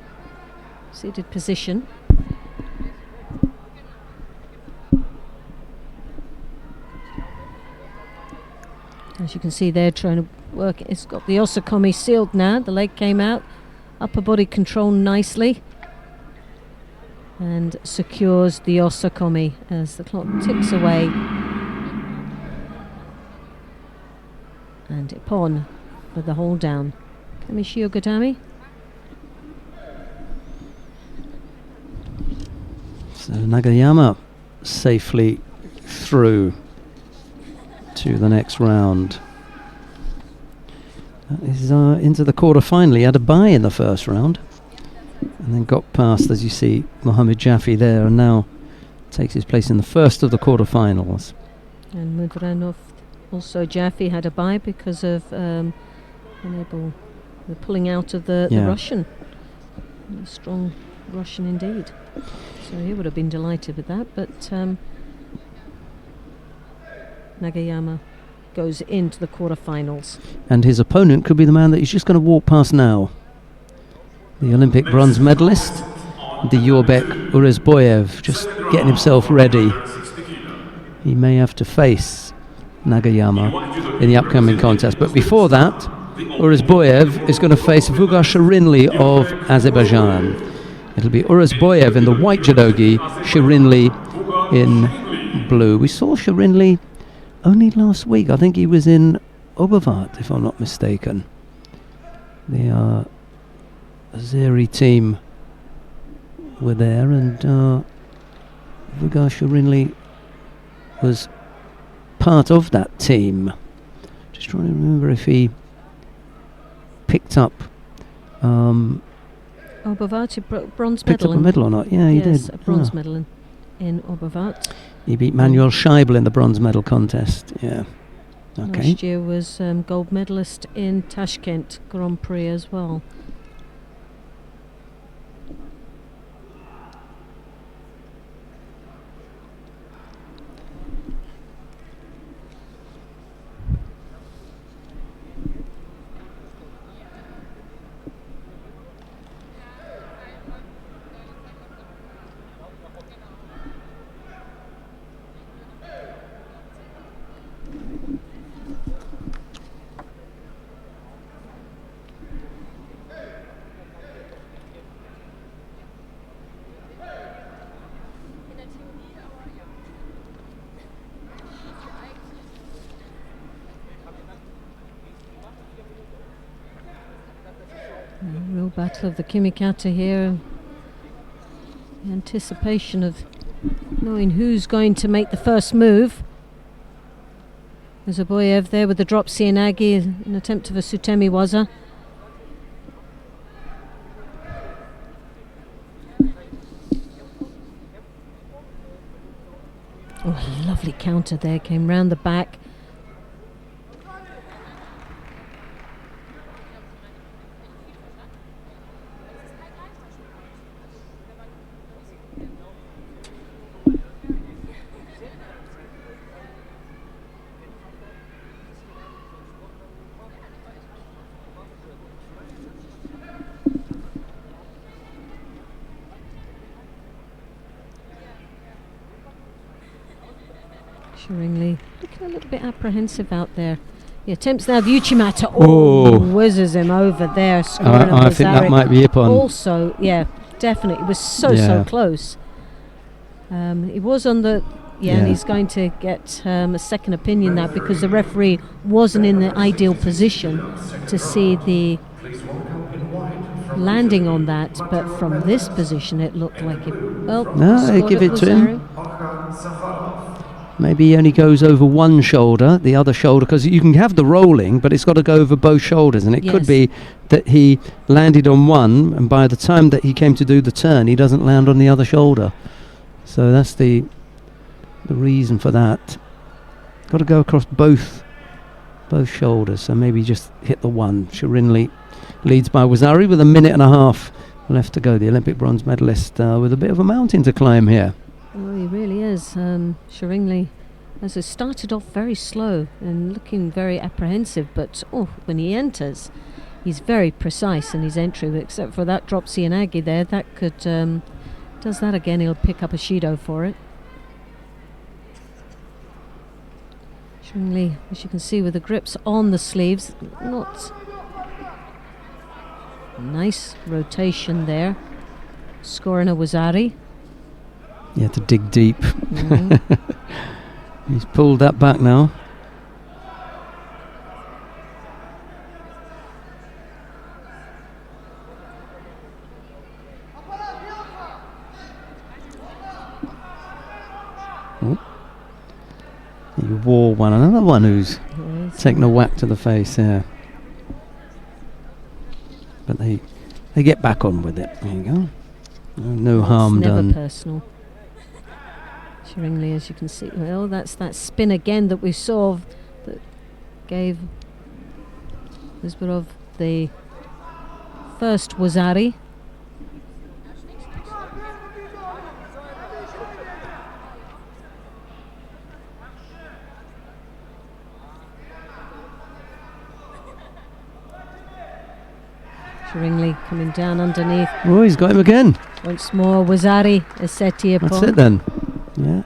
S2: position. As you can see, they're trying to work. It's got the Osakomi sealed now. The leg came out. Upper body control nicely. And secures the Osakomi as the clock ticks away. And Ippon with the hold down. Kamishi Ogadami.
S1: So Nagayama safely through to the next round. He's into the quarter-final. He had a bye in the first round and then got past, as you see, Mohamed Jaffe there, and now takes his place in the first of the quarter-finals.
S2: And Mudranov, also Jaffe, had a bye because of the pulling out of the Russian. A strong Russian indeed. So he would have been delighted with that, but Nagayama goes into the quarterfinals.
S1: And his opponent could be the man that he's just going to walk past now. The Olympic bronze medalist, the Diourbek Urezboyev, just getting himself ready. He may have to face Nagayama in the upcoming contest. But before that, Urezboyev is going to face Vugar Shirinli of Azerbaijan. It'll be Urezboyev in the white judogi, Shirinli in blue. We saw Shirinli only last week. I think he was in Obervat, if I'm not mistaken. The Azeri team were there, and Vugar Shirinli was part of that team. Just trying to remember if he picked up
S2: Obervat, bronze
S1: picked
S2: medal.
S1: Up a medal or not? Yeah, he did.
S2: A bronze medal in Obervat.
S1: He beat Manuel Scheibel in the bronze medal contest. Yeah. Okay.
S2: Last year was gold medalist in Tashkent Grand Prix as well. Real battle of the Kimikata here. The anticipation of knowing who's going to make the first move. There's a Boyev there with the drop Sienagi, an attempt of a Sutemi Waza. Oh, lovely counter there, came round the back. Shirinli looking a little bit apprehensive out there. He attempts now Uchimata. Whizzes him over there.
S1: I think that might be Ippon.
S2: Also, yeah, definitely. It was so close. He was on the... and he's going to get a second opinion now because the referee wasn't in the ideal position to see the landing on that. But from this position, it looked like it... Well,
S1: no, give it to him. Maybe he only goes over one shoulder, the other shoulder, because you can have the rolling, but it's got to go over both shoulders. And it could be that he landed on one, and by the time that he came to do the turn, he doesn't land on the other shoulder. So that's the reason for that. Got to go across both shoulders. So maybe just hit the one. Shirinli leads by Wazari with 1.5 minutes left to go. The Olympic bronze medalist with a bit of a mountain to climb here.
S2: Oh, he really is. Shirinli, as it started off very slow and looking very apprehensive, but when he enters, he's very precise in his entry, except for that drop Cianagi there. That could does that again, he'll pick up a Shido for it. Xingli, as you can see, with the grips on the sleeves, not nice rotation there. Scoring a Wazari.
S1: Yeah, to dig deep. He's pulled that back now. You wore one, another one who's taken a whack to the face there. But they get back on with it. There you go. No harm done.
S2: Never personal. Xingli, as you can see, well, that's that spin again that we saw that gave Lizbarov the first Wazari. Xingli coming down underneath.
S1: Oh, he's got him again.
S2: Once more, Wazari, Asetiapon.
S1: That's it then. Yeah.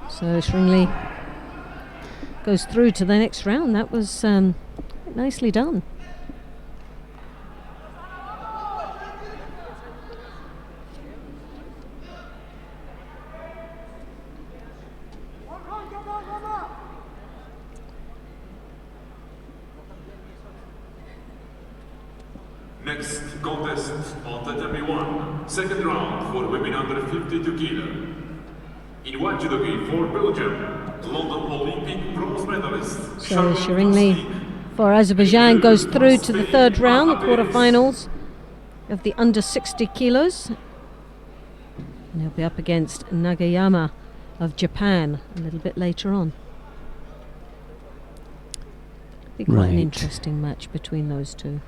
S2: So Xingli goes through to the next round. That was nicely done.
S3: Next contest on Tatami 1, second round for women under 52 kilo. In white judogi for Belgium, London Olympic bronze medalist.
S2: So Xingli for Azerbaijan goes through to the third round, the quarterfinals of the under 60 kilos. And he'll be up against Nagayama of Japan a little bit later on. Be quite an interesting match between those two.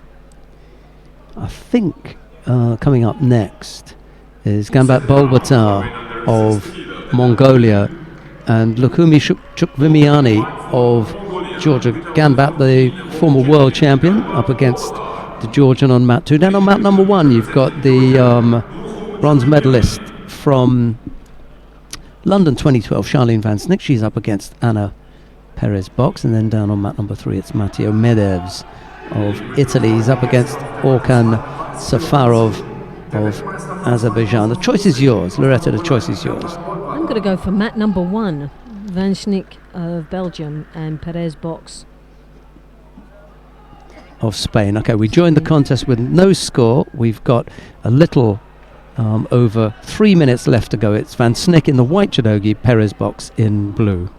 S1: I think coming up next is Gambat Bolbatar of Mongolia and Lukumi Chukvimiani of Georgia. Gambat, the former world champion, up against the Georgian on mat 2. Then on mat number 1 you've got the bronze medalist from London 2012, Charlene Van Snick. She's up against Anna Perez-Box. And then down on mat number 3 it's Matteo Medevs of Italy. He's up against Orkan Safarov of Azerbaijan. The choice is yours, Loretta. The choice is yours.
S2: I'm going to go for mat number 1, Van Snick of Belgium and Perez-Box
S1: of Spain. Okay, we joined the contest with no score. We've got a little over 3 minutes left to go. It's Van Snick in the white judogi, Perez-Box in blue.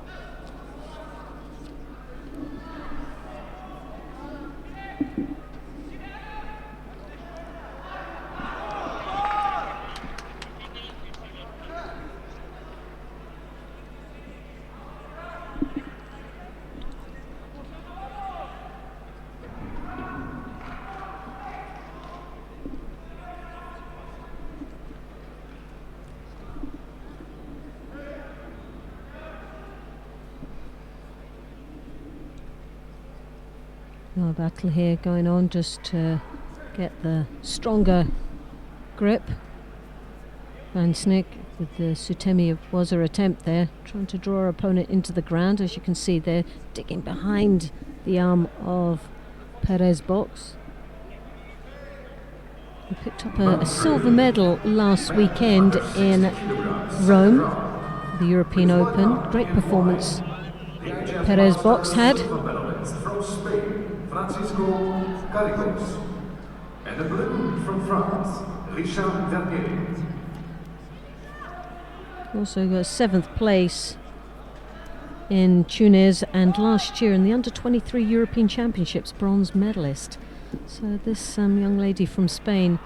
S2: No battle here going on just to get the stronger grip. Van Snick with the Sutemi Waza attempt there, trying to draw our opponent into the ground. As you can see, they're digging behind the arm of Perez-Box. He picked up a silver medal last weekend in Rome, the European Open. Great performance Perez-Box had.
S4: Francisco Carigos. And the blue from France, Richard Vernier.
S2: Also got 7th place in Tunis and last year in the under-23 European Championships, bronze medalist. So this young lady from Spain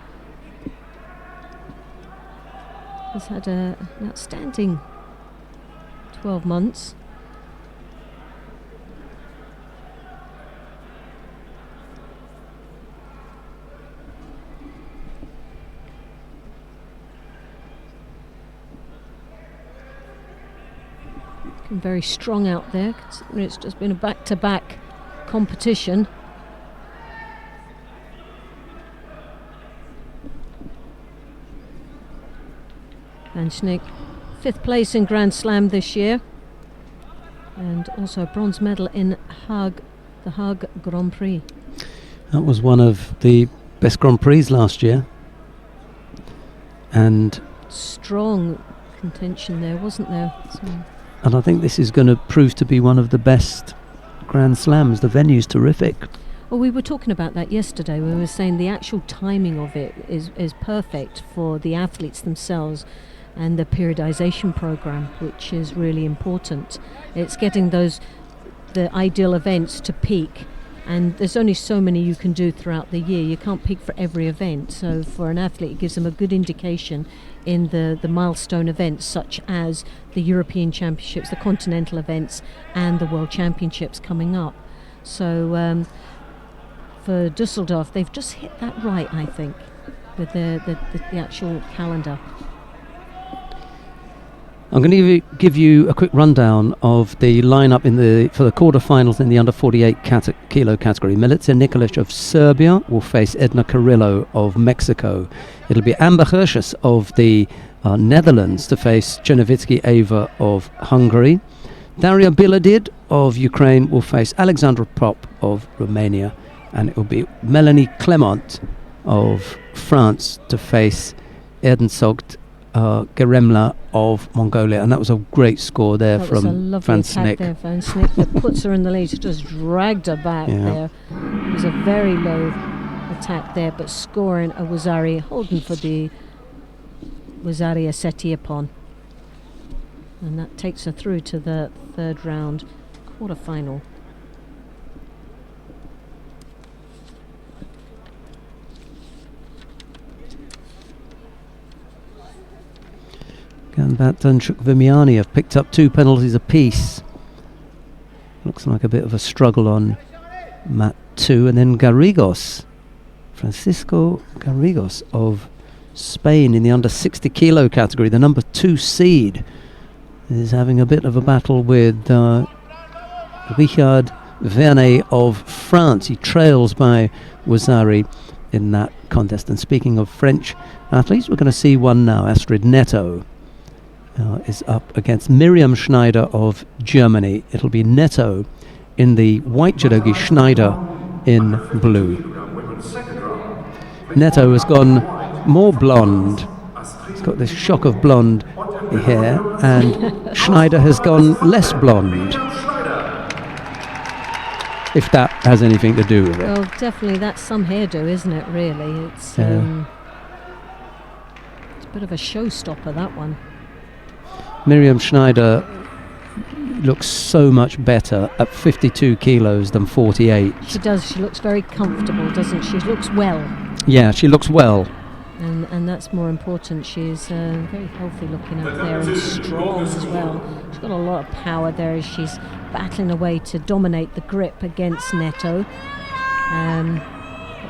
S2: has had an outstanding 12 months. Very strong out there, considering it's just been a back-to-back competition. Van Snick, 5th place in Grand Slam this year, and also a bronze medal in the Hague Grand Prix.
S1: That was one of the best Grand Prix last year. And
S2: strong contention there, wasn't there?
S1: And I think this is going to prove to be one of the best Grand Slams. The venue's terrific.
S2: Well, we were talking about that yesterday. We were saying the actual timing of it is perfect for the athletes themselves and the periodization program, which is really important. It's getting the ideal events to peak, and there's only so many you can do throughout the year. You can't peak for every event, so for an athlete it gives them a good indication in the milestone events such as the European Championships, the continental events, and the World Championships coming up. So for Dusseldorf, they've just hit that right, I think, with the actual calendar.
S1: I'm going to give you a quick rundown of the lineup for the quarterfinals in the under 48 kilo category. Milica Nikolic of Serbia will face Edna Carrillo of Mexico. It'll be Amber Hirschus of the Netherlands to face Chernovitsky Eva of Hungary. Daria Biladid of Ukraine will face Alexandra Pop of Romania, and it will be Melanie Clement of France to face Erdensogt Geremla of Mongolia, and that was a great score there from Van Snick.
S2: Van Snick that puts her in the lead, just dragged her back there. It was a very low attack there, but scoring a Wazari, holding for the Wazari Asetiapon, and that takes her through to the 3rd round quarter-final.
S1: Ganbat and Shukvimiani have picked up 2 penalties apiece. Looks like a bit of a struggle on mat 2, and then Garrigos, Francisco Garrigos of Spain in the under 60 kilo category, the number 2 seed, is having a bit of a battle with Richard Vernet of France. He trails by Wazari in that contest. And speaking of French athletes, we're going to see one now. Astrid Netto is up against Miriam Schneider of Germany. It'll be Netto in the white judogi, Schneider in blue. Netto has gone more blonde. He's got this shock of blonde hair, and Schneider has gone less blonde. If that has anything to do with it.
S2: Well, definitely that's some hairdo, isn't it, really? It's a bit of a showstopper, that one.
S1: Miriam Schneider looks so much better at 52 kilos than 48.
S2: She does. She looks very comfortable, doesn't she? She looks well.
S1: Yeah, she looks well.
S2: And that's more important. She's very healthy looking out there and strong as well. She's got a lot of power there as she's battling away to dominate the grip against Netto.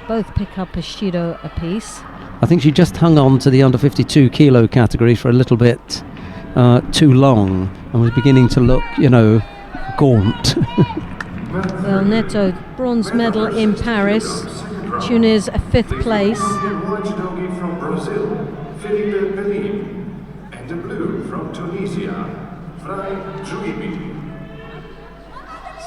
S2: Both pick up a Shido apiece.
S1: I think she just hung on to the under 52 kilo category for a little bit too long and was beginning to look, gaunt.
S2: Well, Netto, bronze medal in Paris. Tunis, a 5th place.
S4: From Brazil, Felipe Belim, and the blue from Tunisia, Frai Jouibi.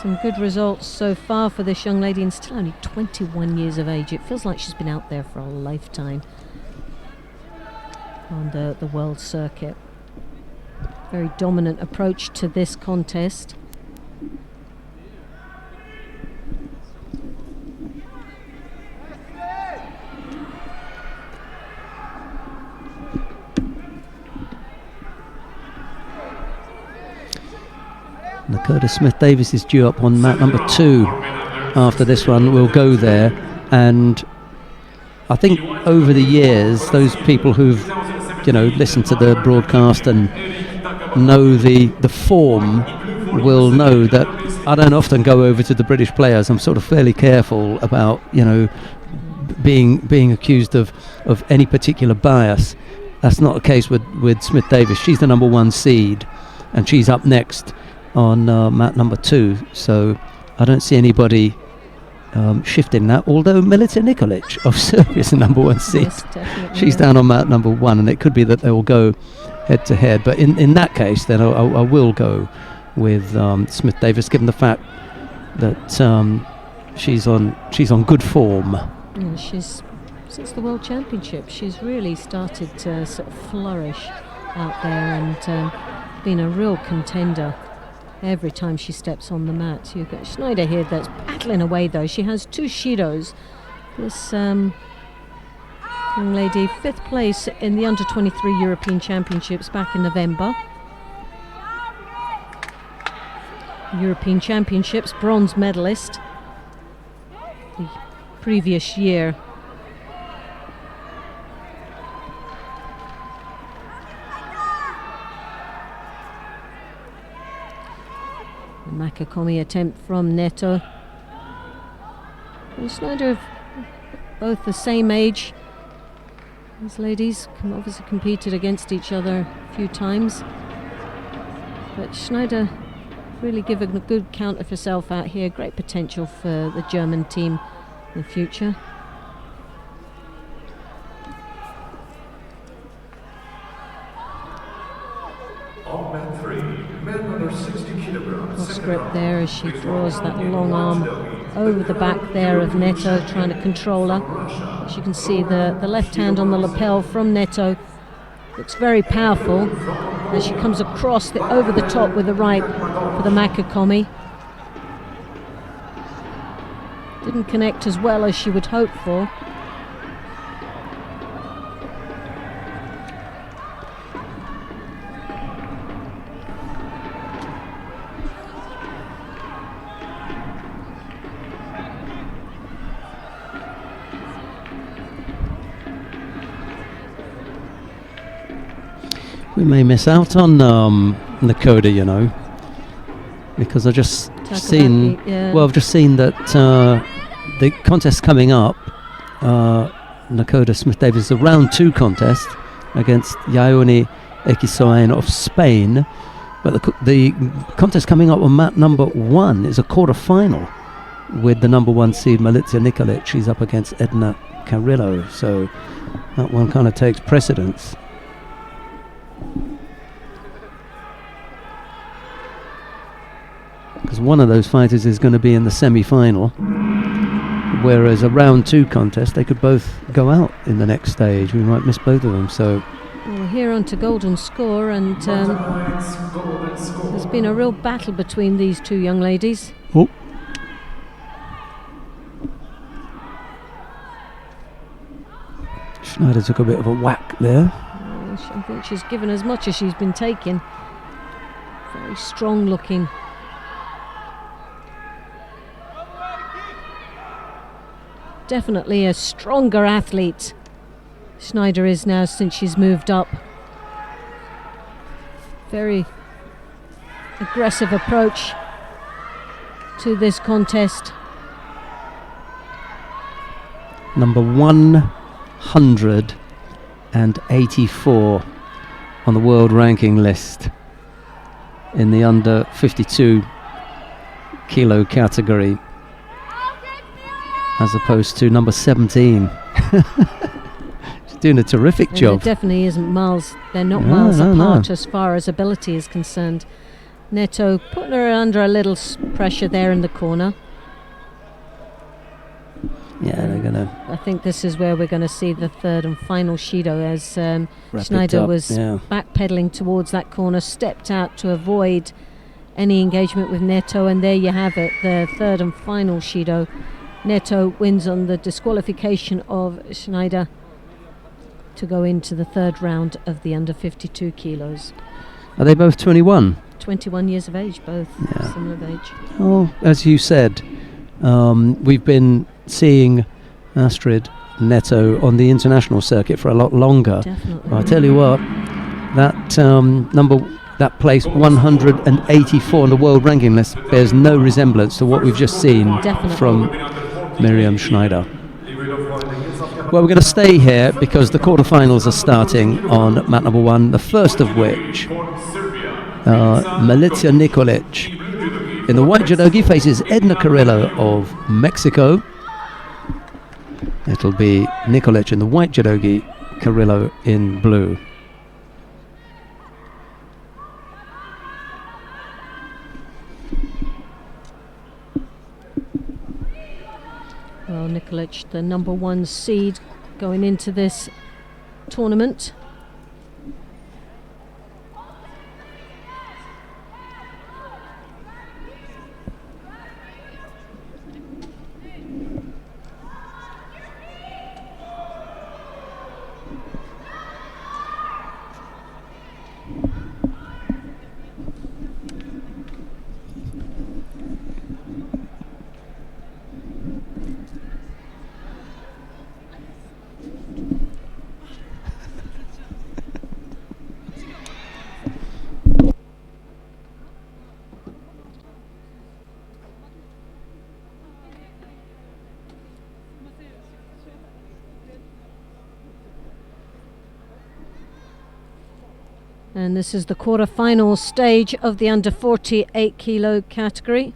S2: Some good results so far for this young lady, and still only 21 years of age. It feels like she's been out there for a lifetime on the world circuit. Very dominant approach to this contest.
S1: Dakota Smith-Davis is due up on mat number 2 after this one. We'll go there, and I think over the years those people who've listened to the broadcast and know the form will know that I don't often go over to the British players. I'm sort of fairly careful about being accused of any particular bias. That's not the case with Smith-Davis. She's the number 1 seed, and she's up next on mat number 2, so I don't see anybody shifting that, although Milica Nikolic of Serbia is the number 1 seed.
S2: Yes, definitely,
S1: She's down on mat number 1, and it could be that they will go head to head. But in that case, then I will go with Smith Davis, given the fact that she's on good form.
S2: Yeah, she's since the World Championship, she's really started to sort of flourish out there and been a real contender every time she steps on the mat. You've got Schneider here that's battling away though. She has 2 Shidos. This young lady, 5th place in the Under-23 European Championships back in November. European Championships, bronze medalist the previous year. The Makakomi attempt from Neto. And Schneider, both the same age. These ladies obviously competed against each other a few times, but Schneider really given a good count of herself out here. Great potential for the German team in the future.
S4: On mat 3, men under 60 kilograms.
S2: Cross grip there as she draws that long arm over the back there of Neto, trying to control her. As you can see, the left hand on the lapel from Neto looks very powerful as she comes across over the top with the right for the Makakomi. Didn't connect as well as she would hope for.
S1: We may miss out on Nakoda, you know, because I've just seen. Well, I've just seen that the contest coming up, Nakoda Smith Davis, is a round 2 contest against Yayoni Ekisoen of Spain, but the contest coming up on mat number 1 is a quarter-final with the number 1 seed Milica Nikolic. She's up against Edna Carrillo, so that one kind of takes precedence. Because one of those fighters is going to be in the semi-final, whereas a round 2 contest, they could both go out in the next stage. We might miss both of them. So
S2: we're here on to golden score, and there's been a real battle between these 2 young ladies.
S1: Oh. Schneider took a bit of a whack there.
S2: I think she's given as much as she's been taking. Very strong looking. Definitely a stronger athlete Schneider is now since she's moved up. Very aggressive approach to this contest.
S1: Number 184 on the world ranking list in the under 52 kilo category, as opposed to number 17. She's doing a terrific job.
S2: It definitely isn't miles. They're not miles apart as far as ability is concerned. Neto putting her under a little pressure there in the corner.
S1: Yeah, they're gonna.
S2: I think this is where we're going to see the 3rd and final Shido, as Schneider was backpedaling towards that corner, stepped out to avoid any engagement with Neto, and there you have it, the 3rd and final Shido. Neto wins on the disqualification of Schneider to go into the 3rd round of the under 52 kilos.
S1: Are they both 21?
S2: 21 years of age, both similar of age.
S1: Oh, as you said, we've been seeing Astrid Neto on the international circuit for a lot longer.
S2: Definitely.
S1: Well, I tell you what, that place 184 on the world ranking list bears no resemblance to what we've just seen from Miriam Schneider. Well, we're going to stay here because the quarterfinals are starting on mat number 1, the first of which, Milica Nikolic in the white judogi faces Edna Carrillo of Mexico. It'll be Nikolic in the white judogi, Carrillo in blue.
S2: Well, Nikolic, the number 1 seed going into this tournament. And this is the quarter-final stage of the under 48 kilo category.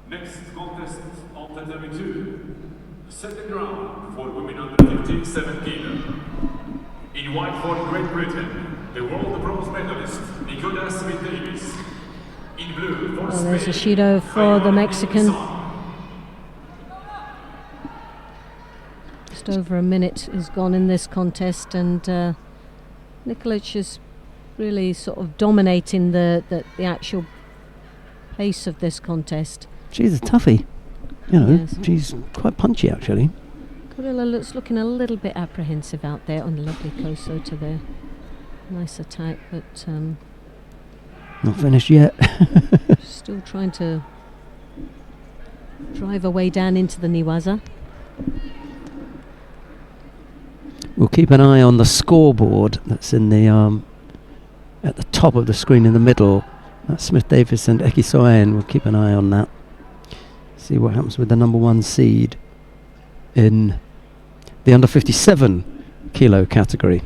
S3: Next contest on the 32. Second round for women under 57 kilo. In white for Great Britain, the world bronze medalist Nicola Smith-Davis. In blue for Spain.
S2: There's a Shido for the Mexican. Just over a minute is gone in this contest, and Nikolic is really sort of dominating the actual pace of this contest.
S1: She's a toughie. You know,
S2: Yes.
S1: she's quite punchy actually.
S2: Carrillo looking a little bit apprehensive out there on the lovely Koso to there. Nice attack, but
S1: Not finished yet.
S2: still trying to drive her way down into the Niwaza.
S1: We'll keep an eye on the scoreboard that's in the at the top of the screen in the middle. That's Smith-Davis and Ekisoen. We'll keep an eye on that. See what happens with the number 1 seed in the under 57 kilo category.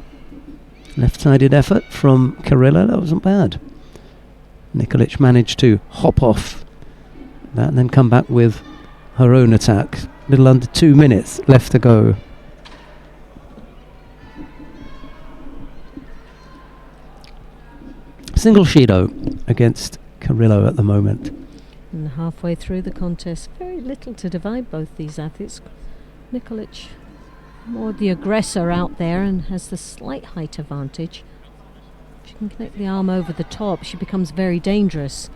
S1: Left-sided effort from Carrillo. That wasn't bad. Nikolic managed to hop off that and then come back with her own attack. A little under 2 minutes left to go. Single Shido against Carrillo at the moment.
S2: And halfway through the contest, very little to divide both these athletes. Nikolic, more the aggressor out there and has the slight height advantage. If she can connect the arm over the top, she becomes very dangerous.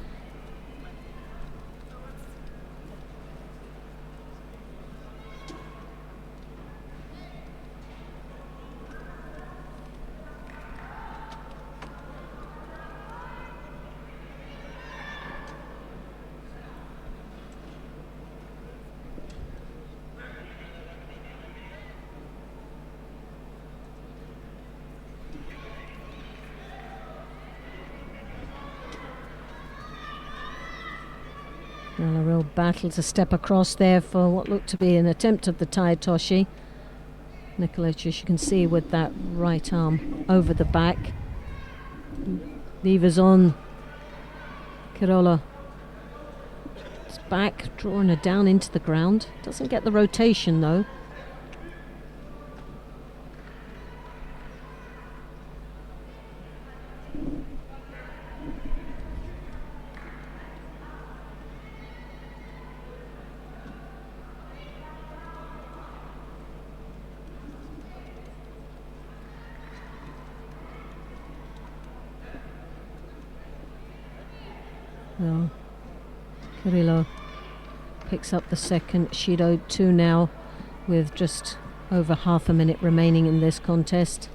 S2: Well, a real battle to step across there for what looked to be an attempt of the Tai Toshi. Nikolic, as you can see, with that right arm over the back. Levers on Carrillo. It's back, drawing her down into the ground. Doesn't get the rotation though. Well, Carrillo picks up the second. Shido 2 now, with just over half a minute remaining in this contest.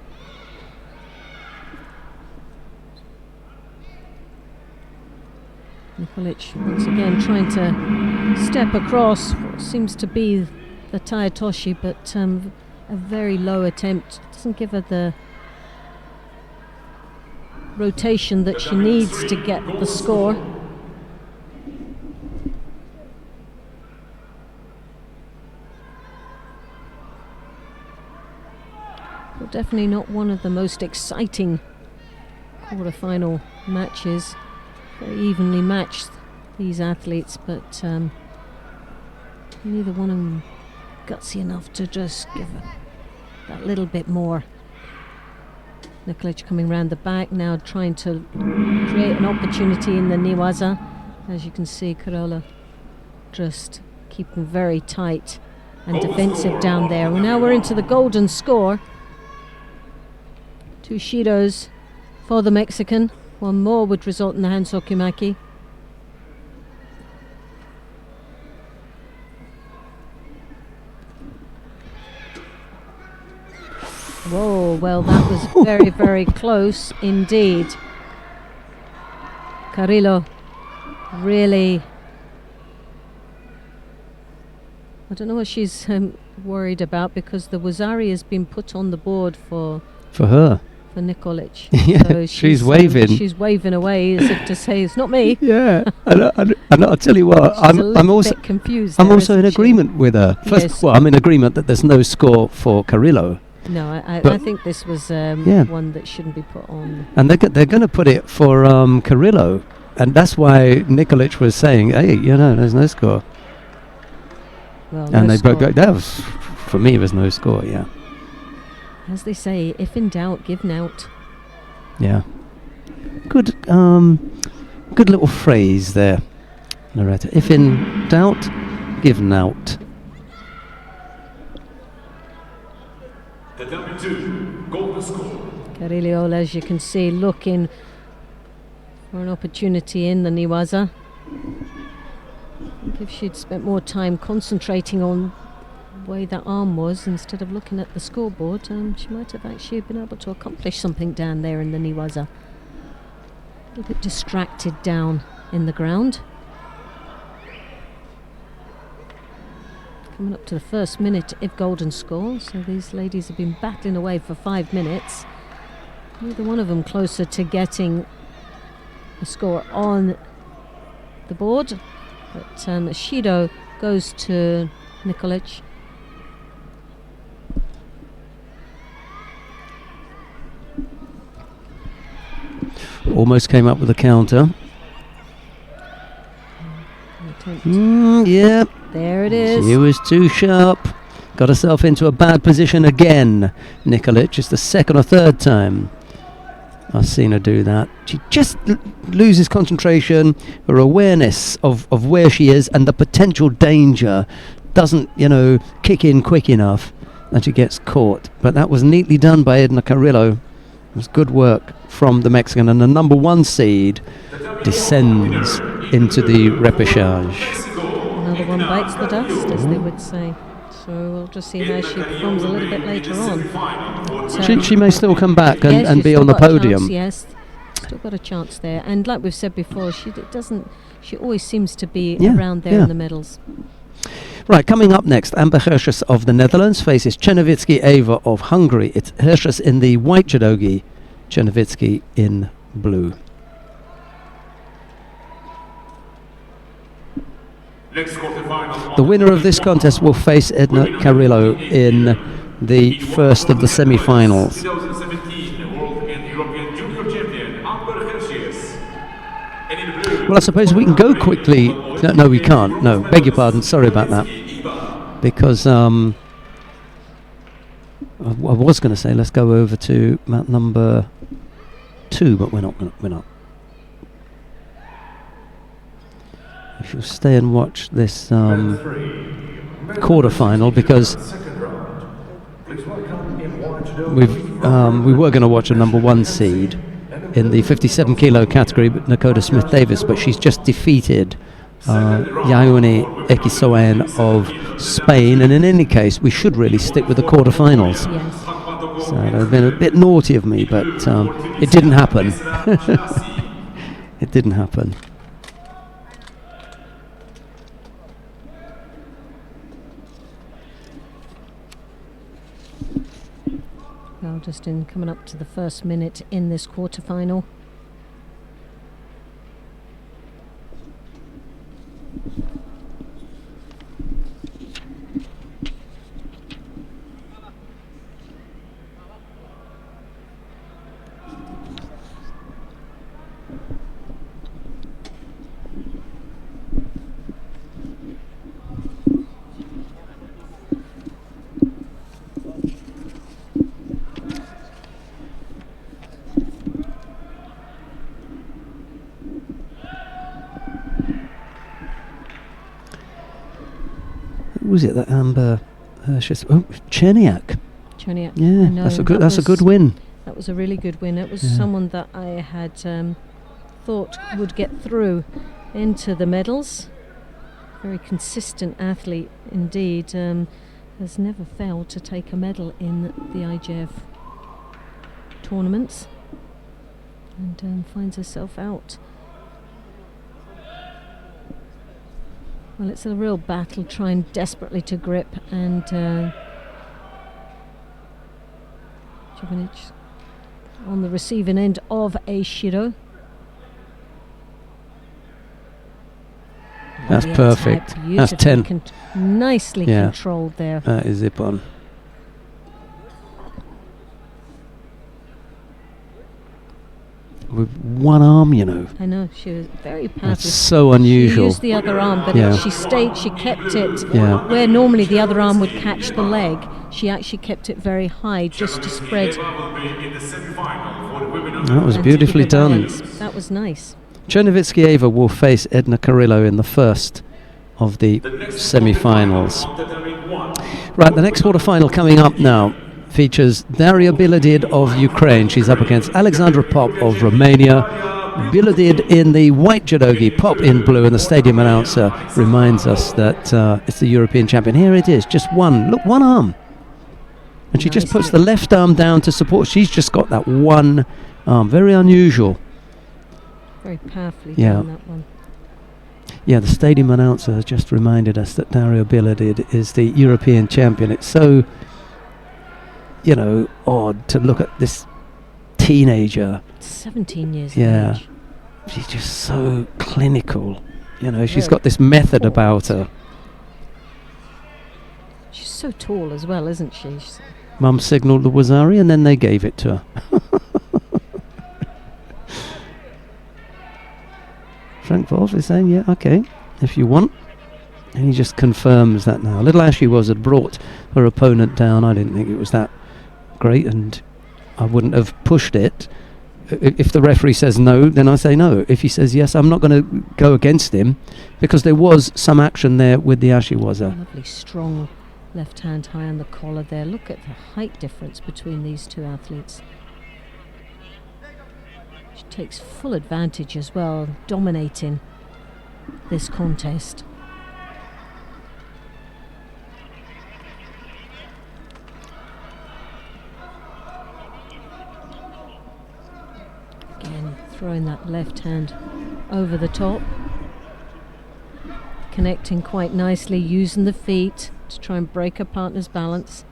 S2: Nikolic once again trying to step across what seems to be the Tai Toshi, but a very low attempt. Doesn't give her the rotation that she needs to get the score. Well, definitely not one of the most exciting quarter-final matches. Very evenly matched, these athletes, but neither one of them gutsy enough to just give it that little bit more. Nikolic coming round the back now, trying to create an opportunity in the Newaza. As you can see, Carola just keeping very tight and defensive down there. Well, now we're into the golden score. 2 shidos for the Mexican. One more would result in the Hansokumaki. Whoa, well, that was very, very close indeed. Carrillo really, I don't know what she's worried about, because the Wazari has been put on the board for
S1: her.
S2: For Nikolic.
S1: Yeah,
S2: so
S1: she's waving.
S2: She's waving away as if to say, it's not me.
S1: Yeah, and I'll tell you what, I'm also
S2: confused.
S1: I'm also in agreement with her. First, well, I'm in agreement that there's no score for Carrillo.
S2: No, I think this was one that shouldn't be put on.
S1: And they're going to put it for Carrillo, and that's why Nikolic was saying, hey, there's no score.
S2: Well,
S1: and
S2: no
S1: they
S2: score.
S1: broke that was, for me, was no score. Yeah.
S2: As they say, if in doubt, give nout.
S1: Yeah. Good little phrase there, Loretta. If in doubt, give nout.
S3: Tatami 2, golden score.
S2: Carrillo, as you can see, looking for an opportunity in the Newaza. I think if she'd spent more time concentrating on the way that arm was instead of looking at the scoreboard, she might have actually been able to accomplish something down there in the Newaza. A little bit distracted down in the ground. Coming up to the first minute of golden score, so these ladies have been battling away for 5 minutes. Neither one of them closer to getting a score on the board, but Shido goes to Nikolic.
S1: Almost came up with a counter. Yeah.
S2: There it is.
S1: She was too sharp. Got herself into a bad position again. Nikolic, it's the second or third time I've seen her do that. She just loses concentration. Her awareness of where she is and the potential danger doesn't, kick in quick enough, and she gets caught. But that was neatly done by Edna Carrillo. It was good work from the Mexican, and the number 1 seed descends into the repechage.
S2: Another one bites the dust, as they would say. So we'll just see how she performs a little bit later on.
S1: She may still come back and be on the podium.
S2: Yes, still got a chance there. And like we've said before, she always seems to be around there in the medals.
S1: Right, coming up next, Amber Hershus of the Netherlands faces Czernowicki Eva of Hungary. It's Hershus in the white judogi, Czernowicki in blue. The winner of this contest will face Edna Carrillo in the first of the semi-finals.
S3: 2017 World and European Junior Champion Amber Hershus. And in blue,
S1: Well, I suppose we can go quickly. No, we can't. No, beg your pardon. Sorry about that. Because I was going to say let's go over to mat number 2, but we're not. We shall stay and watch this quarter-final, because we were going to watch a number 1 seed in the 57 kilo category, Nakota Smith-Davis, but she's just defeated Yauni Ekisoen of Spain, and in any case we should really stick with the quarter-finals.
S2: Yes.
S1: So that would have been a bit naughty of me, but it didn't happen. It didn't happen.
S2: Well, just in coming up to the first minute in this quarter-final.
S1: who was it that Amber Cherniak.
S2: Cherniak.
S1: Yeah, that's a good win.
S2: That was a really good win. It was someone that I had thought would get through into the medals. Very consistent athlete indeed. Has never failed to take a medal in the IJF tournaments, and finds herself out. Well, it's a real battle, trying desperately to grip, and Jovinic on the receiving end of a Shiro.
S1: That's perfect. That's 10.
S2: Nicely controlled there.
S1: That is Ippon. With one arm, you know.
S2: I know, she was very powerful.
S1: That's so unusual.
S2: She used the other arm, but she kept it where normally the other arm would catch the leg. She actually kept it very high just to spread.
S1: That was beautifully done.
S2: That was nice.
S1: Chernovitskieva will face Edna Carrillo in the first of the semi-finals. Right, the next quarter-final coming up now features Daria Biladid of Ukraine. She's up against Alexandra Pop of Romania. Biladid in the white judogi, Pop in blue, and the stadium announcer reminds us that it's the European champion. Here it is, just one arm. And she just puts the left arm down to support. She's just got that one arm. Very unusual.
S2: Very powerfully done, that one.
S1: Yeah, the stadium announcer has just reminded us that Daria Biladid is the European champion. It's so, odd to look at this teenager.
S2: 17 years of age.
S1: She's just so clinical. She's got this method about her.
S2: She's so tall as well, isn't she?
S1: Mum signalled the Wazari and then they gave it to her. Frank Wolf is saying, yeah, okay, if you want. And he just confirms that now. Little Ashy had brought her opponent down. I didn't think it was that great, and I wouldn't have pushed it. If the referee says no, then I say no. If he says yes, I'm not going to go against him, because there was some action there with the Ashiwaza.
S2: Lovely strong left hand high on the collar there. Look at the height difference between these two athletes. She takes full advantage as well, dominating this contest. Again, throwing that left hand over the top. Connecting quite nicely, using the feet to try and break her partner's balance.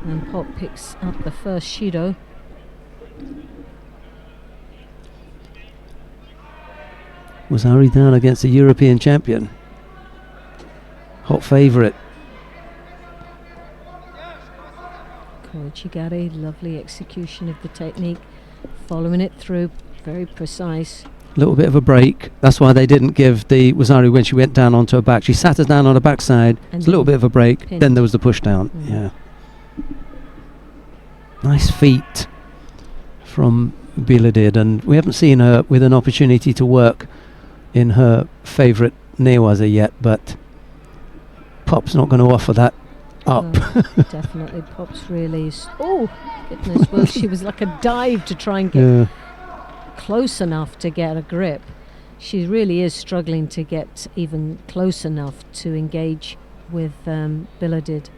S2: And Pop picks up the first Shido.
S1: Wazari down against the European champion. Hot favourite.
S2: Koichigari, lovely execution of the technique. Following it through, very precise.
S1: A little bit of a break. That's why they didn't give the Wazari when she went down onto her back. She sat her down on her backside. It's a little bit of a break.
S2: Pin.
S1: Then there was the push down. Yeah. Nice feet from Biladid, and we haven't seen her with an opportunity to work in her favourite newaza yet, but Pop's not going to offer that up.
S2: Definitely, Pop's really... Oh, goodness. Well, she was like a dive to try and get close enough to get a grip. She really is struggling to get even close enough to engage with Biladid.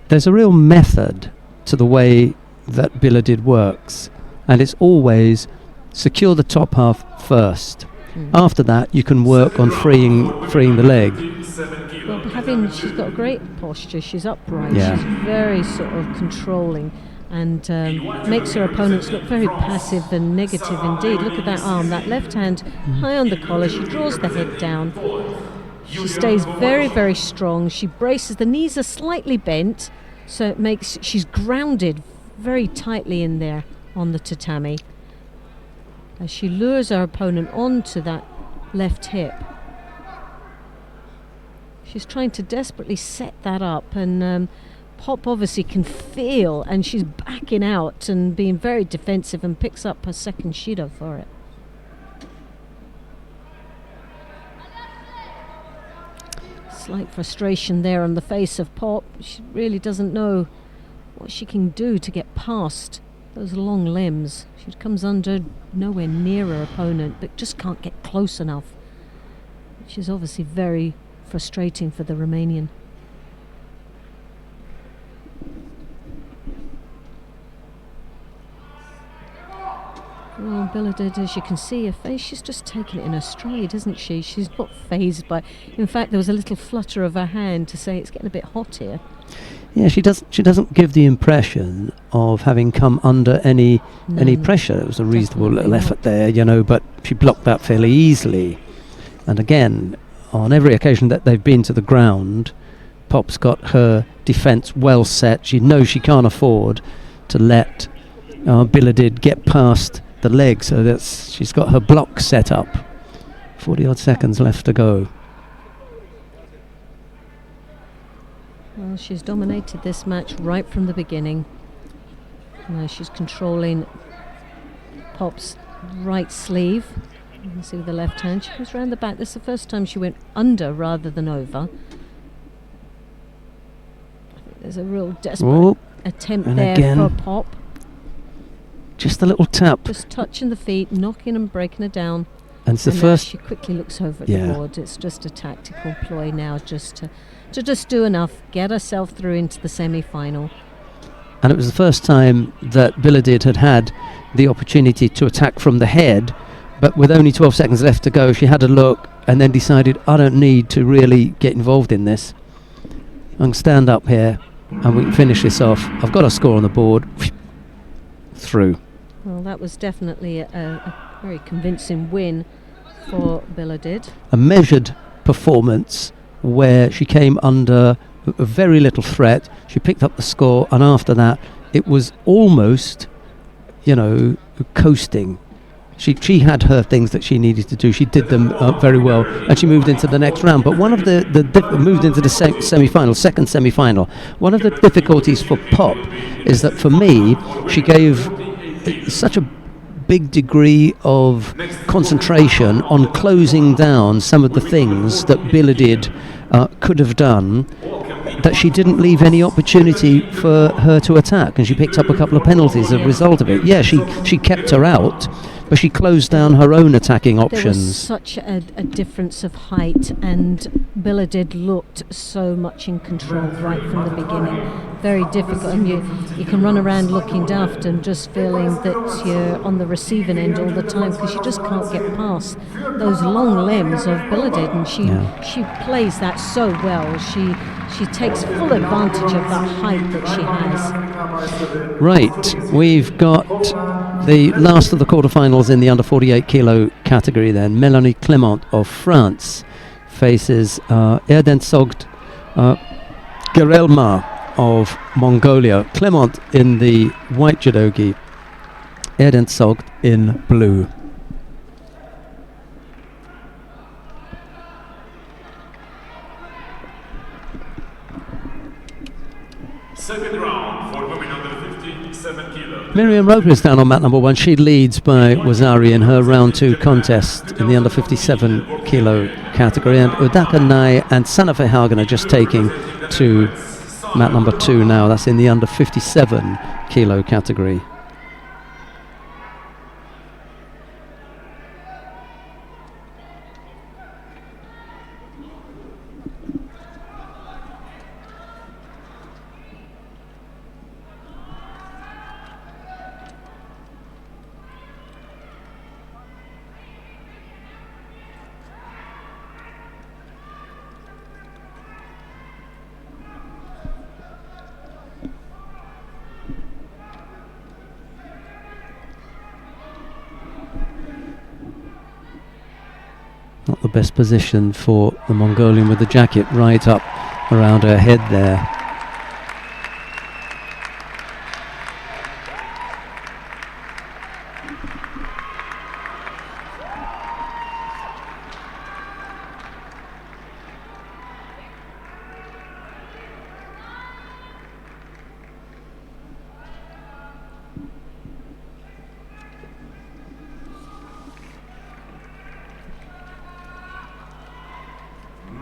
S1: There's a real method to the way that Biladid works, and it's always secure the top half first. After that, you can work on freeing the leg.
S2: Well, she's got a great posture. She's upright. She's very sort of controlling, and makes her opponents look very passive and negative indeed. Look at that arm, that left hand high on the collar. She draws the head down. She stays very, very strong. She braces. The knees are slightly bent, so it makes she's grounded very tightly in there on the tatami. As she lures her opponent onto that left hip. She's trying to desperately set that up, and Pop obviously can feel, and she's backing out and being very defensive, and picks up her second Shido for it. Slight frustration there on the face of Pop. She really doesn't know what she can do to get past those long limbs. She comes under nowhere near her opponent, but just can't get close enough, which is obviously very frustrating for the Romanian. Well, Biledid, as you can see her face, she's just taken it in her stride, isn't she? She's not fazed by... In fact, there was a little flutter of her hand to say it's getting a bit hot here.
S1: Yeah, she doesn't give the impression of having come under any pressure. It was a reasonable little effort there, you know, but she blocked that fairly easily. And again, on every occasion that they've been to the ground, Pop's got her defence well set. She knows she can't afford to let Biledid get past the leg, so she's got her block set up. 40 odd seconds left to go.
S2: Well, she's dominated this match right from the beginning. Now she's controlling Pop's right sleeve. You can see with the left hand. She goes round the back. This is the first time she went under rather than over. I think there's a real desperate attempt there
S1: again,
S2: for Pop.
S1: Just a little tap.
S2: Just touching the feet, knocking and breaking her down.
S1: And it's the first.
S2: She quickly looks over at the board. It's just a tactical ploy now, just to just do enough, get herself through into the semi-final.
S1: And it was the first time that Biledid had the opportunity to attack from the head, but with only 12 seconds left to go, she had a look and then decided, I don't need to really get involved in this. I can stand up here and we can finish this off. I've got a score on the board. Through.
S2: Well, that was definitely a very convincing win for Biledid.
S1: A measured performance where she came under a very little threat. She picked up the score, and after that, it was almost, you know, coasting. She had her things that she needed to do. She did them very well, and she moved into the next round. But one of moved into the semi-final, second semi-final. One of the difficulties for Pop is that for me, she gave such a big degree of concentration on closing down some of the things that Biledid could have done, that she didn't leave any opportunity for her to attack, and she picked up a couple of penalties as a result of it. Yeah, she kept her out, but she closed down her own attacking options.
S2: There was such a difference of height, and Biledid looked so much in control right from the beginning. Very difficult, and you can run around looking daft and just feeling that you're on the receiving end all the time, because you just can't get past those long limbs of Biledid, and she plays that so well. She takes full advantage of that height that she has.
S1: Right, we've got the last of the quarterfinals in the under 48 kilo category then. Melanie Clément of France faces Erdensogd Gerelma of Mongolia. Clément in the white judogi, Erdensogd in blue.
S3: Second round for women under 57 kilos.
S1: Miriam Roper is down on mat number one. She leads by Wazari in her round two contest in the under 57 kilo category. And Udaka Nai and Sanafe Hagen are just taking to mat number two now. That's in the under 57 kilo category. Not the best position for the Mongolian, with the jacket right up around her head there.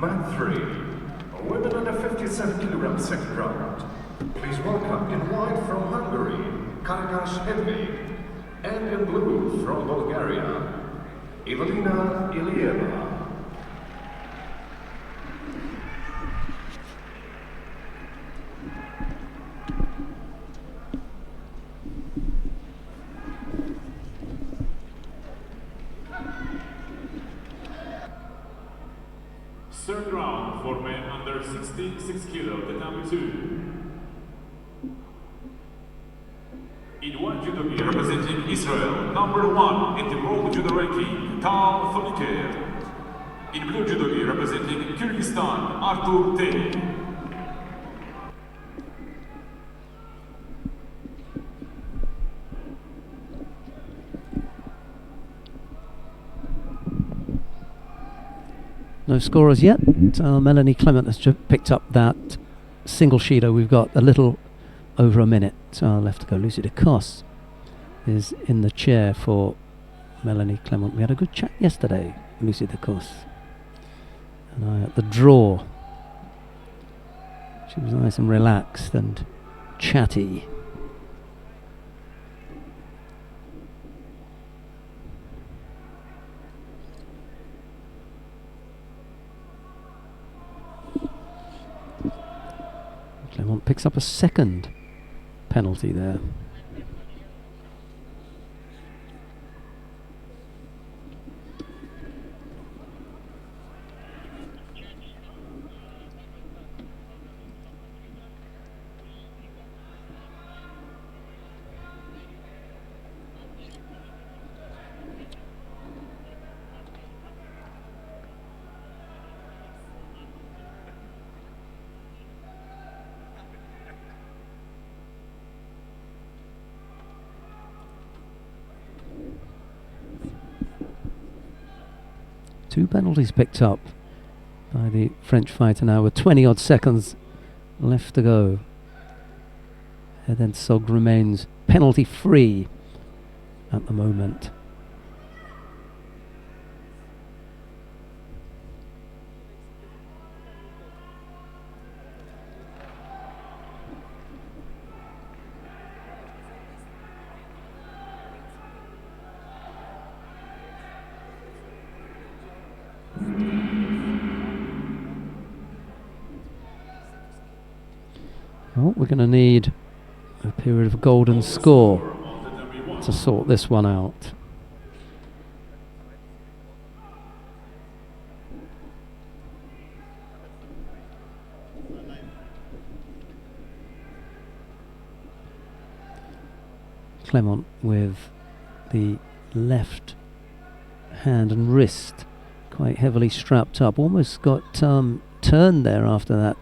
S4: Mat 3, Women under 57 kilograms, second round. Please welcome in white from Hungary, Karakash Hedvig, and in blue from Bulgaria, Evelina Ilieva.
S3: Third round for men under 66 kilo, tatami 2. In one judogi representing Israel, number 1 in the world judo ranking, Tal Foniker. In blue judogi representing Kyrgyzstan, Artur Tey.
S1: No scorers yet. Melanie Clement has just picked up that single sheeter. We've got a little over a minute left to go. Lucy DeCoste is in the chair for Melanie Clement. We had a good chat yesterday, Lucy DeCoste and I at the draw. She was nice and relaxed and chatty. Clement picks up a second penalty there. Two penalties picked up by the French fighter now with 20 odd seconds left to go. And then Sog remains penalty free at the moment. Well, we're going to need a period of golden score to sort this one out. Clement with the left hand and wrist quite heavily strapped up. Almost got turned there after that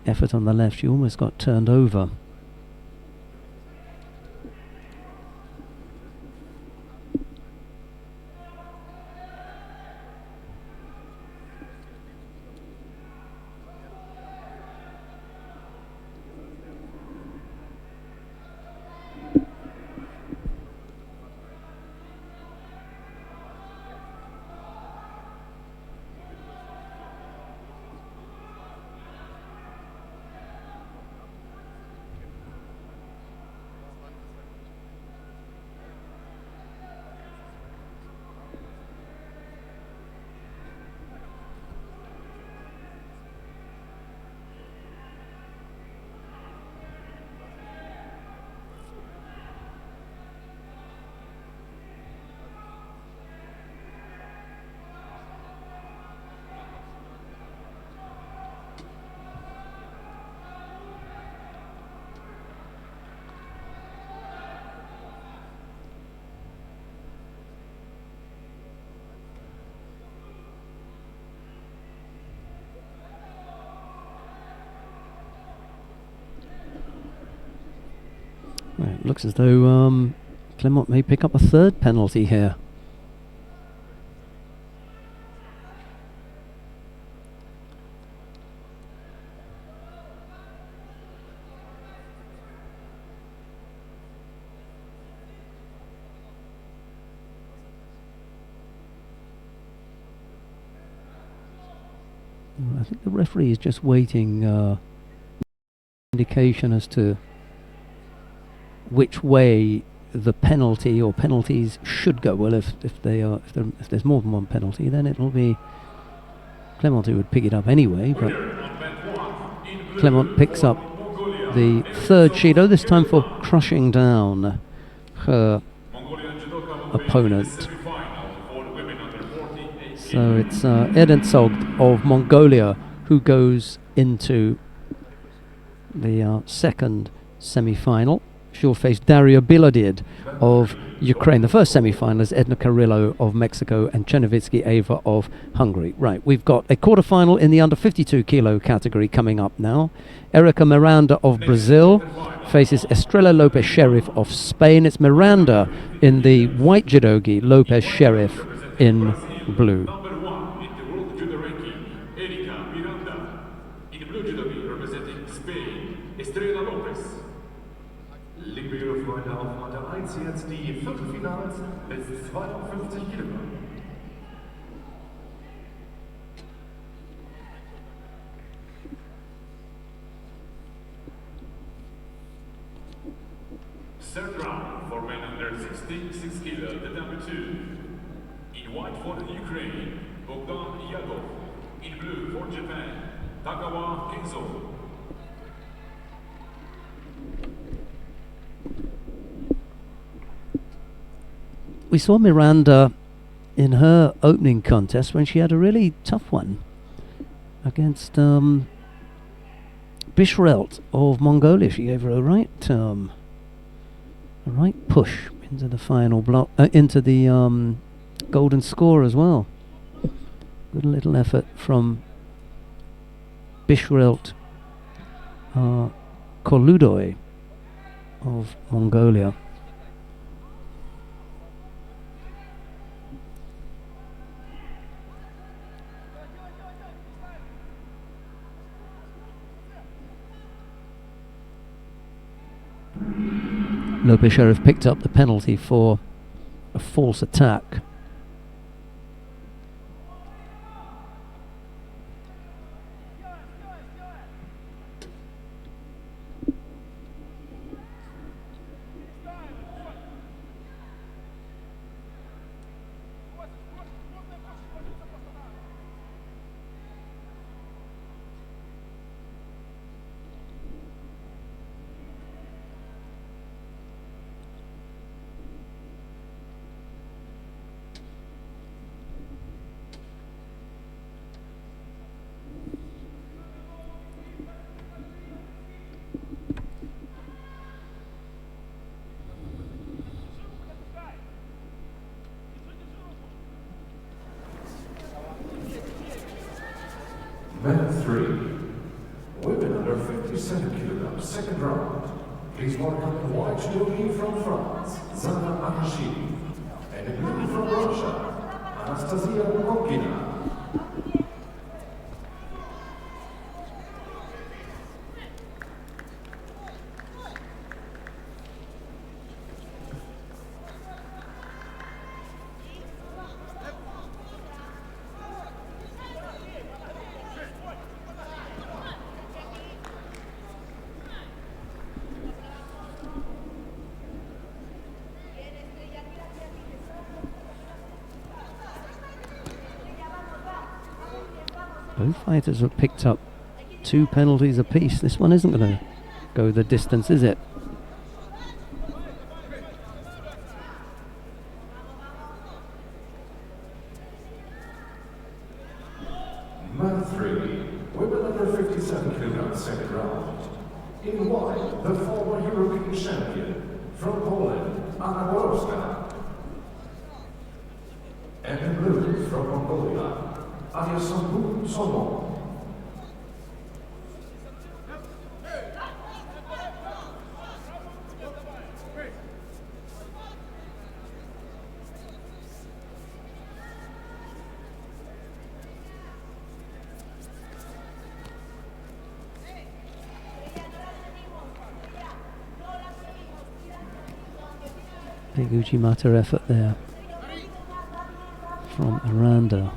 S1: effort on the left. She almost got turned over. Well, it looks as though Clement may pick up a third penalty here. I think the referee is just waiting indication as to which way the penalty or penalties should go. Well, if there's more than one penalty, then it'll be Clement who would pick it up anyway. But Clement picks up the third Shido, this time for crushing down her opponent. So it's Erdensog of Mongolia who goes into the second semi-final. She'll face Daria Biladid of Ukraine. The first semi-final is Edna Carrillo of Mexico and Chernovitsky Ava of Hungary. Right, we've got a quarter-final in the under 52 kilo category coming up now. Erica Miranda of Brazil faces Estrella Lopez Sheriff of Spain. It's Miranda in the white judogi, Lopez Sheriff in blue.
S3: Number 1 in the world judo ranking, Erica Miranda. In the blue judogi representing Spain, Estrella Lopez.
S4: Legen wir Ihre Freunde auf Matte 1 jetzt die Viertelfinals bis 52 Kilogramm.
S3: Third round for men under 66 kilo, the number 2. In white for Ukraine, Bogdan Yagov. In blue for Japan, Tagawa Kenzo.
S1: We saw Miranda in her opening contest when she had a really tough one against Bishrelt of Mongolia. She gave her a right push into the final block, into the golden score as well. Good little effort from Bishrelt Koludoy of Mongolia. Lopez Sheriff picked up the penalty for a false attack.
S4: Men 3. Women under 57 kilograms, second round. Please welcome the white judogi from France, Zana Akashiri, and the blue from Russia, Anastasia Rokina.
S1: Both fighters have picked up 2 penalties apiece. This one isn't going to go the distance, is it?
S4: Man 3, women under 57 kilograms, second round. In white, the former European champion from Poland, Anna Borowska. And in blue from Mongolia, Ayasambu Sono.
S1: Big Uchimata effort there from Miranda.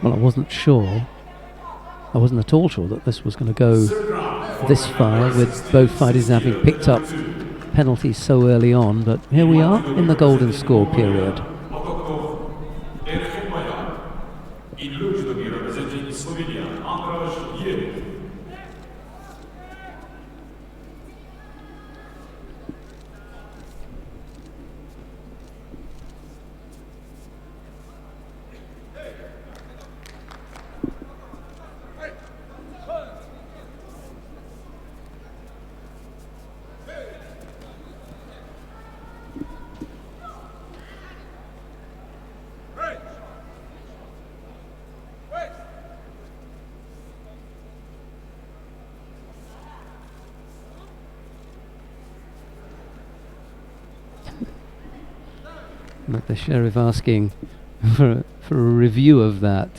S1: Well, I wasn't sure. I wasn't at all sure that this was going to go this far, with both fighters having picked up penalties so early on. But here we are in the golden score period. But the sheriff asking for a review of that.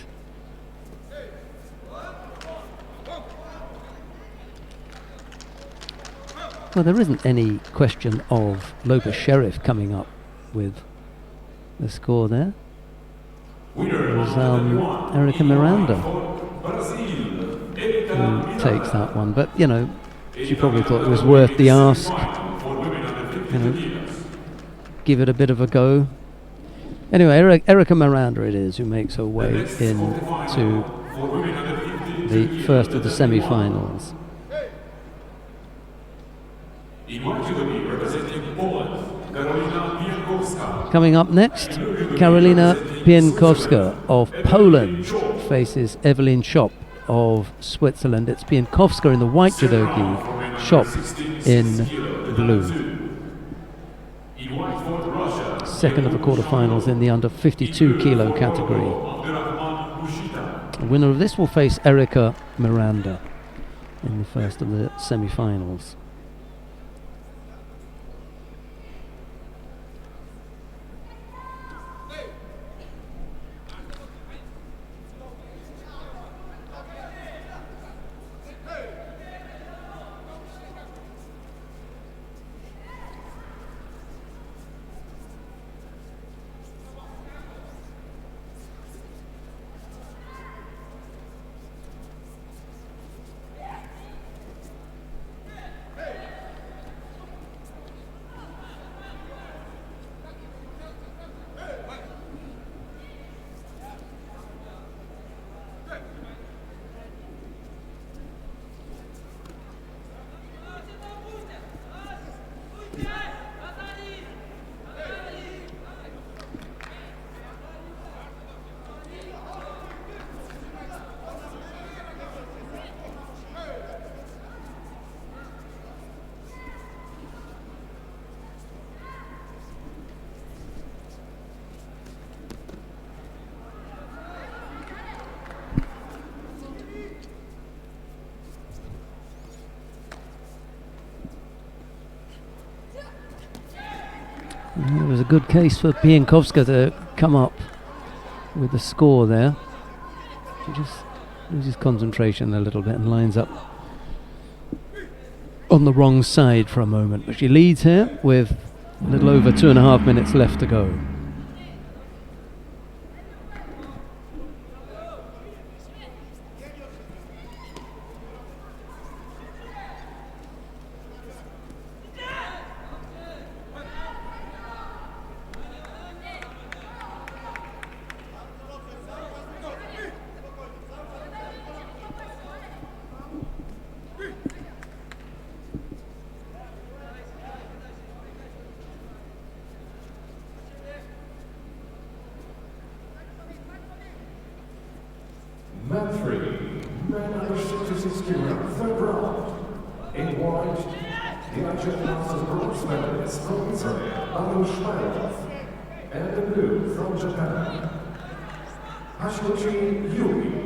S1: Well, there isn't any question of Lopez Sheriff coming up with the score there. It was Erica Miranda who takes that one, but you know, she probably thought it was worth the ask. You know, give it a bit of a go. Anyway, Erica Miranda it is who makes her way into the first of the semi-finals. Coming up next, Karolina Pienkowska of Poland faces Evelyn Schopp of Switzerland. It's Pienkowska in the white judogi, Schopp in blue. Second of the quarterfinals in the under 52 kilo category. The winner of this will face Erica Miranda in the first of the semi-finals. It was a good case for Pienkowska to come up with the score there. She just loses concentration a little bit and lines up on the wrong side for a moment. But she leads here with a little over 2.5 minutes left to go.
S4: Match 3, men under 66 kilograms, third round. In white, the Argentine Masters bronze medalist from Italy, Anu Shmailov. And in blue, from Japan, Hashiguchi Yui.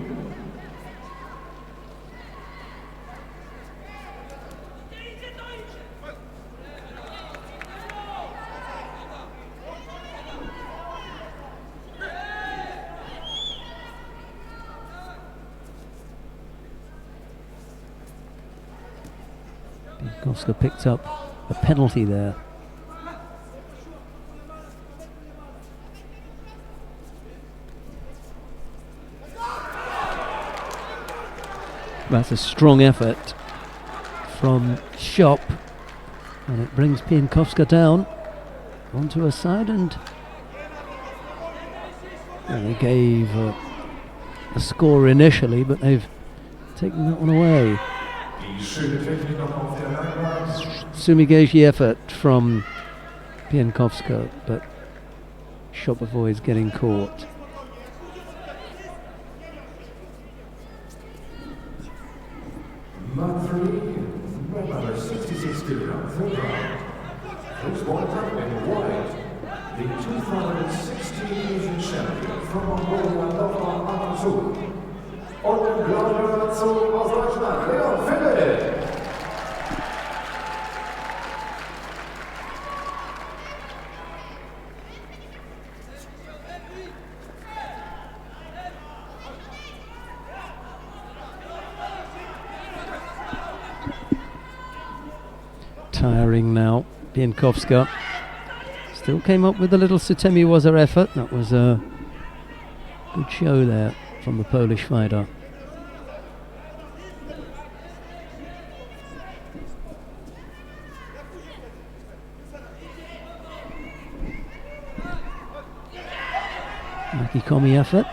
S1: Pienkowska picked up a penalty there. That's a strong effort from Shop, and it brings Piankowska down onto her side, and they gave a score initially, but they've taken that one away. Sumigeshi effort from Piankowska, but Shop avoids getting caught.
S4: Mat 3, red number 66 kilogram, third round. Please welcome in white, the 2016 Asian champion from Mongolia, Nova Atatürk. Und im blauen Anzug aus Deutschland, Leon Philipp.
S1: Tiring now, Piankowska. Still came up with a little Sutemi Waza effort. That was a good show there from the Polish fighter. Makikomi effort,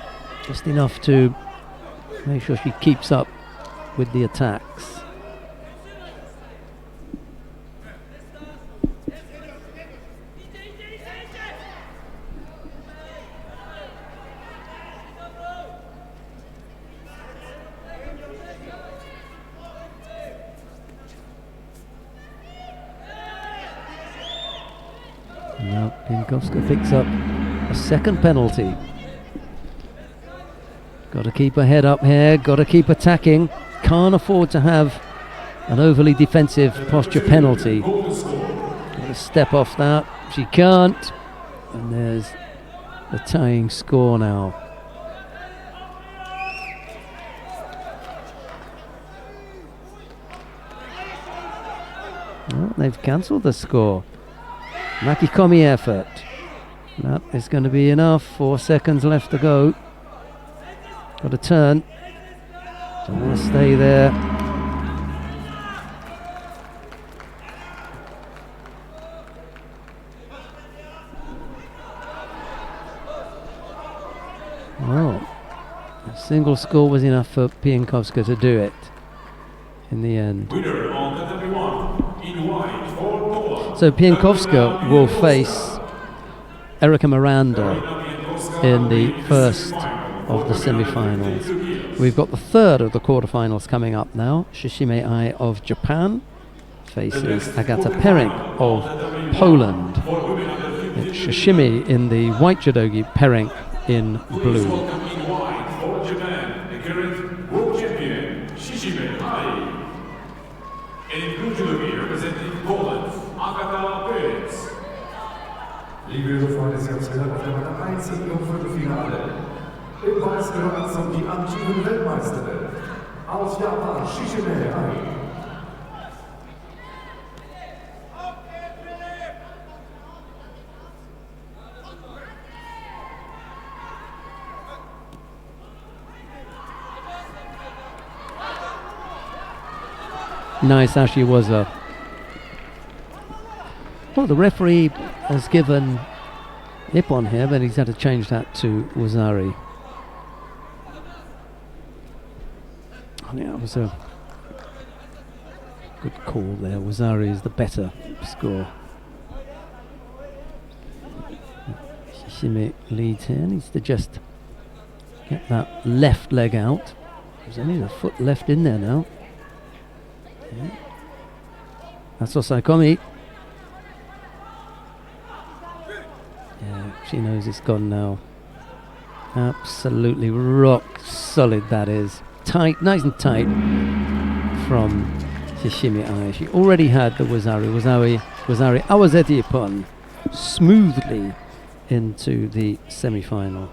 S1: just enough to make sure she keeps up with the attacks. Now Piankowska picks up a second penalty. Got to keep her head up here, got to keep attacking. Can't afford to have an overly defensive posture penalty. Got to step off that. She can't. And there's the tying score now. Well, they've cancelled the score. Makikomi effort. That is going to be enough. 4 seconds left to go. Got to turn. Don't want to stay there. Well, a single score was enough for Piankowska to do it in the end. So Piankowska will face Erika Miranda in the first of the semi-finals. We've got the third of the quarterfinals coming up now. Shishime Ai of Japan faces Agata Pering of Poland. It's Shishime in the white judogi, Pering in blue.
S4: Liebe Freunde, Sie haben es gehört, auf der Matte 1 im Viertelfinale. Im Weiß gehört zum die amtierende Weltmeisterin aus Japan, Shishime Ai.
S1: Nice Ashiwaza. Well, the referee has given Ippon here, but he's had to change that to Wazari. Yeah, it was a good call there. Wazari is the better score. Shishime leads here, needs to just get that left leg out. There's only a foot left in there now. Yeah. That's Osaikomi. Yeah, she knows it's gone now. Absolutely rock solid that is. Tight, nice and tight from Shishime Ai. She already had the Wazari Awazeti Ippon smoothly into the semi-final.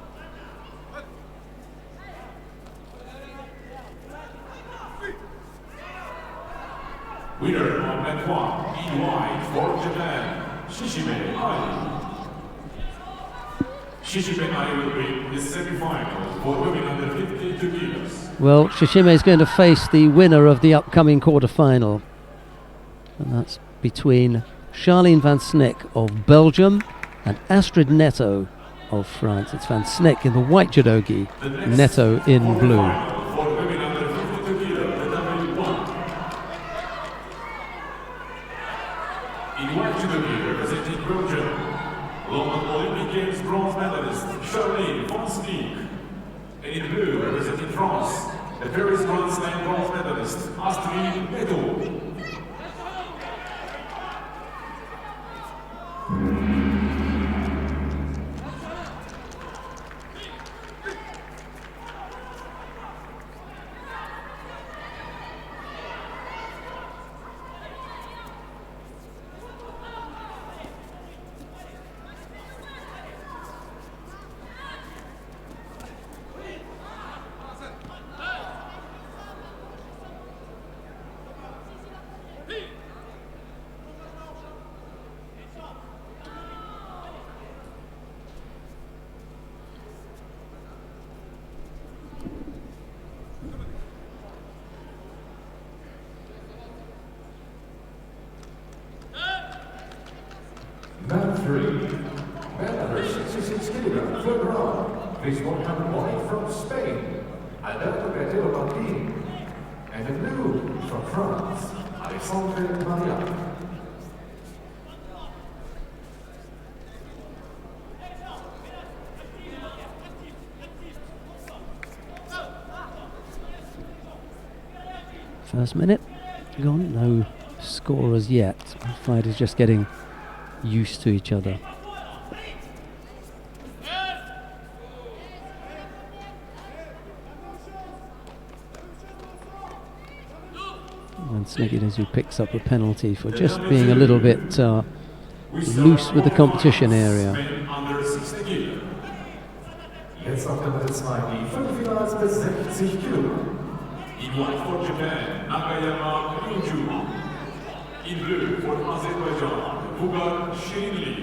S3: Winner of that one, in white for Japan, Shishime Ai. Shishime Ai will be the semi-final for women under 52 kilos.
S1: Well, Shishime is going to face the winner of the upcoming quarter-final. And that's between Charlene van Snick of Belgium and Astrid Netto of France. It's van Snick in the white judogi, Netto in blue.
S3: For women under 52 kilos, the W1. In white judogi, representing Belgium, London Olympic Games bronze medalist Charlene van Snick. And in blue, representing France, the Paris Grand Slam bronze medalist Astrid Netto.
S4: Man 3, man under 66 kilograms, third round. Please welcome one from Spain, Alberto Gatero Martin. And in blue, from France, Alexandre Maria.
S1: First minute gone, no scorers yet. The fighters just getting used to each other. And Snick it is who picks up a penalty for just being a little bit loose with the competition area.
S4: Jetzt auf der Nummer 2 die 5 Finals bis 60 Kilo.
S3: In white for Japan, Nakayama Ryuju. In blue for Azerbaijan, Bugar Shirinli.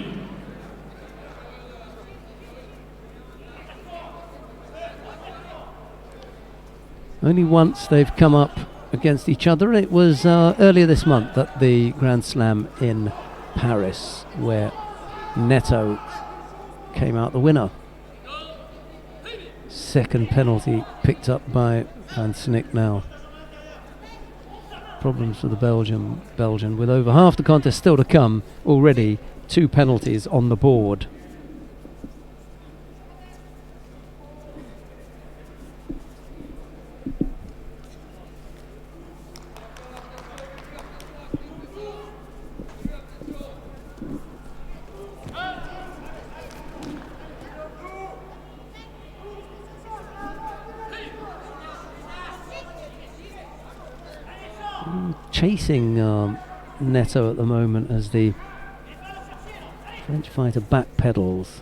S1: Only once they've come up against each other. It was earlier this month at the Grand Slam in Paris, where Netto came out the winner. Second penalty picked up by Van Snick now. Problems for the Belgian with over half the contest still to come. Already 2 penalties on the board. Chasing Netto at the moment as the French fighter backpedals.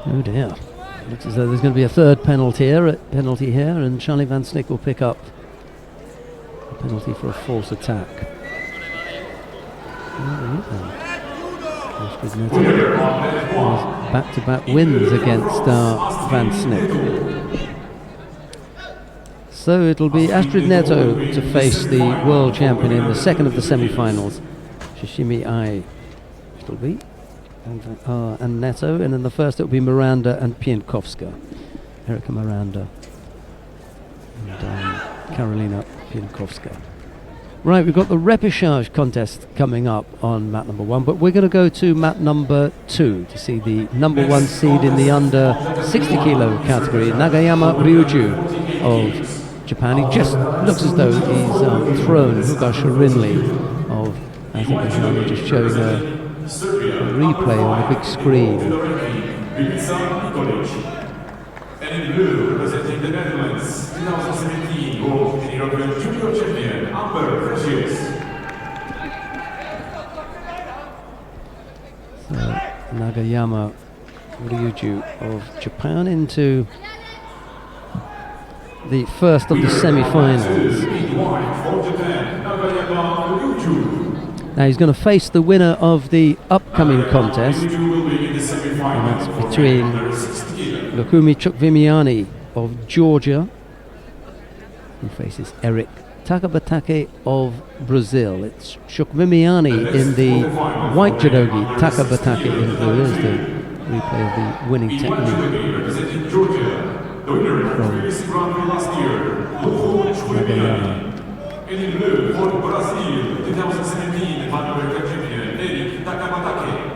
S1: Oh dear. Looks as though there's going to be a third penalty here, and Charlie van Snick will pick up a penalty for a false attack. Back-to-back wins against Van Snick. So it'll be Astrid Netto to face the world champion in the second of the semi-finals. Shishime Ai it'll be. And Netto, and in the first it will be Miranda and Piętkowska, Erika Miranda. And Karolina Pinkowska. Right, we've got the repechage contest coming up on mat number 1, but we're going to go to mat number 2 to see the number 1 seed in the under 60 kilo category, Nagayama Ryuju of Japan. He just looks as though he's thrown Hugo Rinley of Azerbaijan, just showing a replay on the big screen.
S3: And in blue, representing the Netherlands, 2017 gold and European junior champion, Amber Precious.
S1: So, Nagayama Ryuju of Japan into the first of the semi-finals. Now he's going to face the winner of the upcoming contest, and that's between Lukumi Chukvimiani of Georgia, who faces Eric Takabatake of Brazil. It's Chukvimiani in the white judogi, Takabatake in blue. There's the replay of the winning technique from Nagayama.
S3: And in blue for Brazil, 2017 Pan-American champion, Eric Takabatake.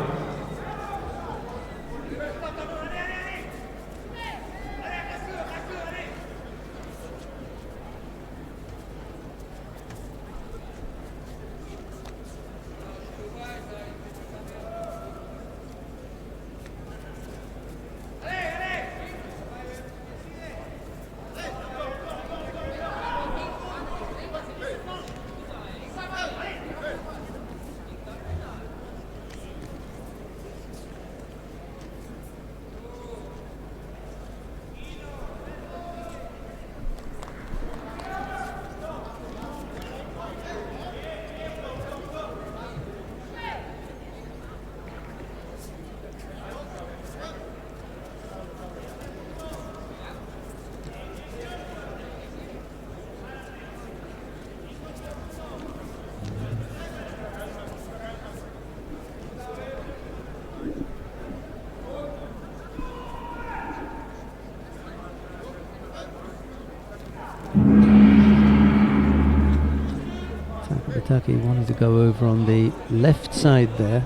S1: Takabatake wanted to go over on the left side there,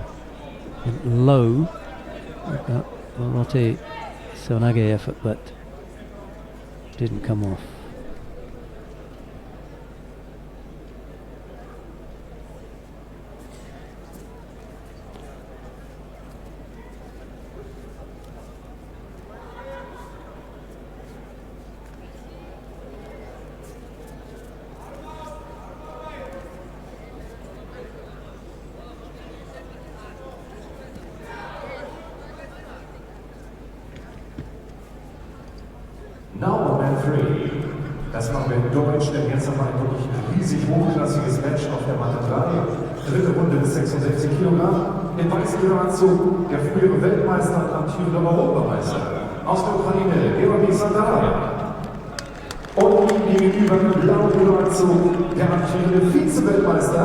S1: and low with that Orote Sonage effort, but didn't come off.
S4: Now on man 3. Das machen wir in Deutsch, denn jetzt haben wir ein wirklich riesig hochklassiges Match auf der Matte 3. Dritte Runde bis 66 Kilogramm. Im weißen Anzug der frühere Weltmeister und amtierende Europameister aus der Ukraine, Georgi Sandaraya. Und ihm gegenüber im blauen Anzug der amtierende Vize-Weltmeister,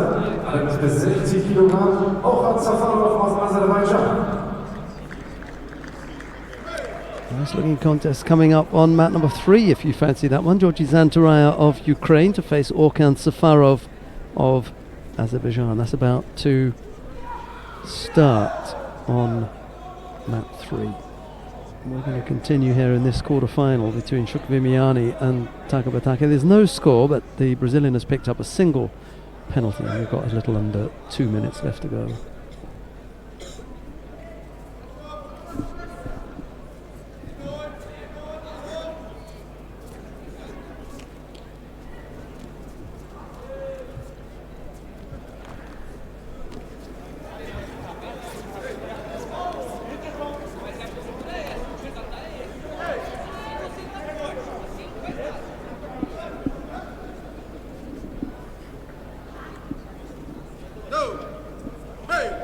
S4: allerdings bis 60 Kilogramm, auch Zafarov aus Aserbaidschan.
S1: Nice looking contest coming up on mat number 3 if you fancy that one. Georgi Zantaraya of Ukraine to face Orkan Safarov of Azerbaijan. That's about to start on mat 3. We're going to continue here in this quarter-final between Chukvimiani and Takabatake. There's no score, but the Brazilian has picked up a single penalty, and we've got a little under 2 minutes left to go.
S7: Hey!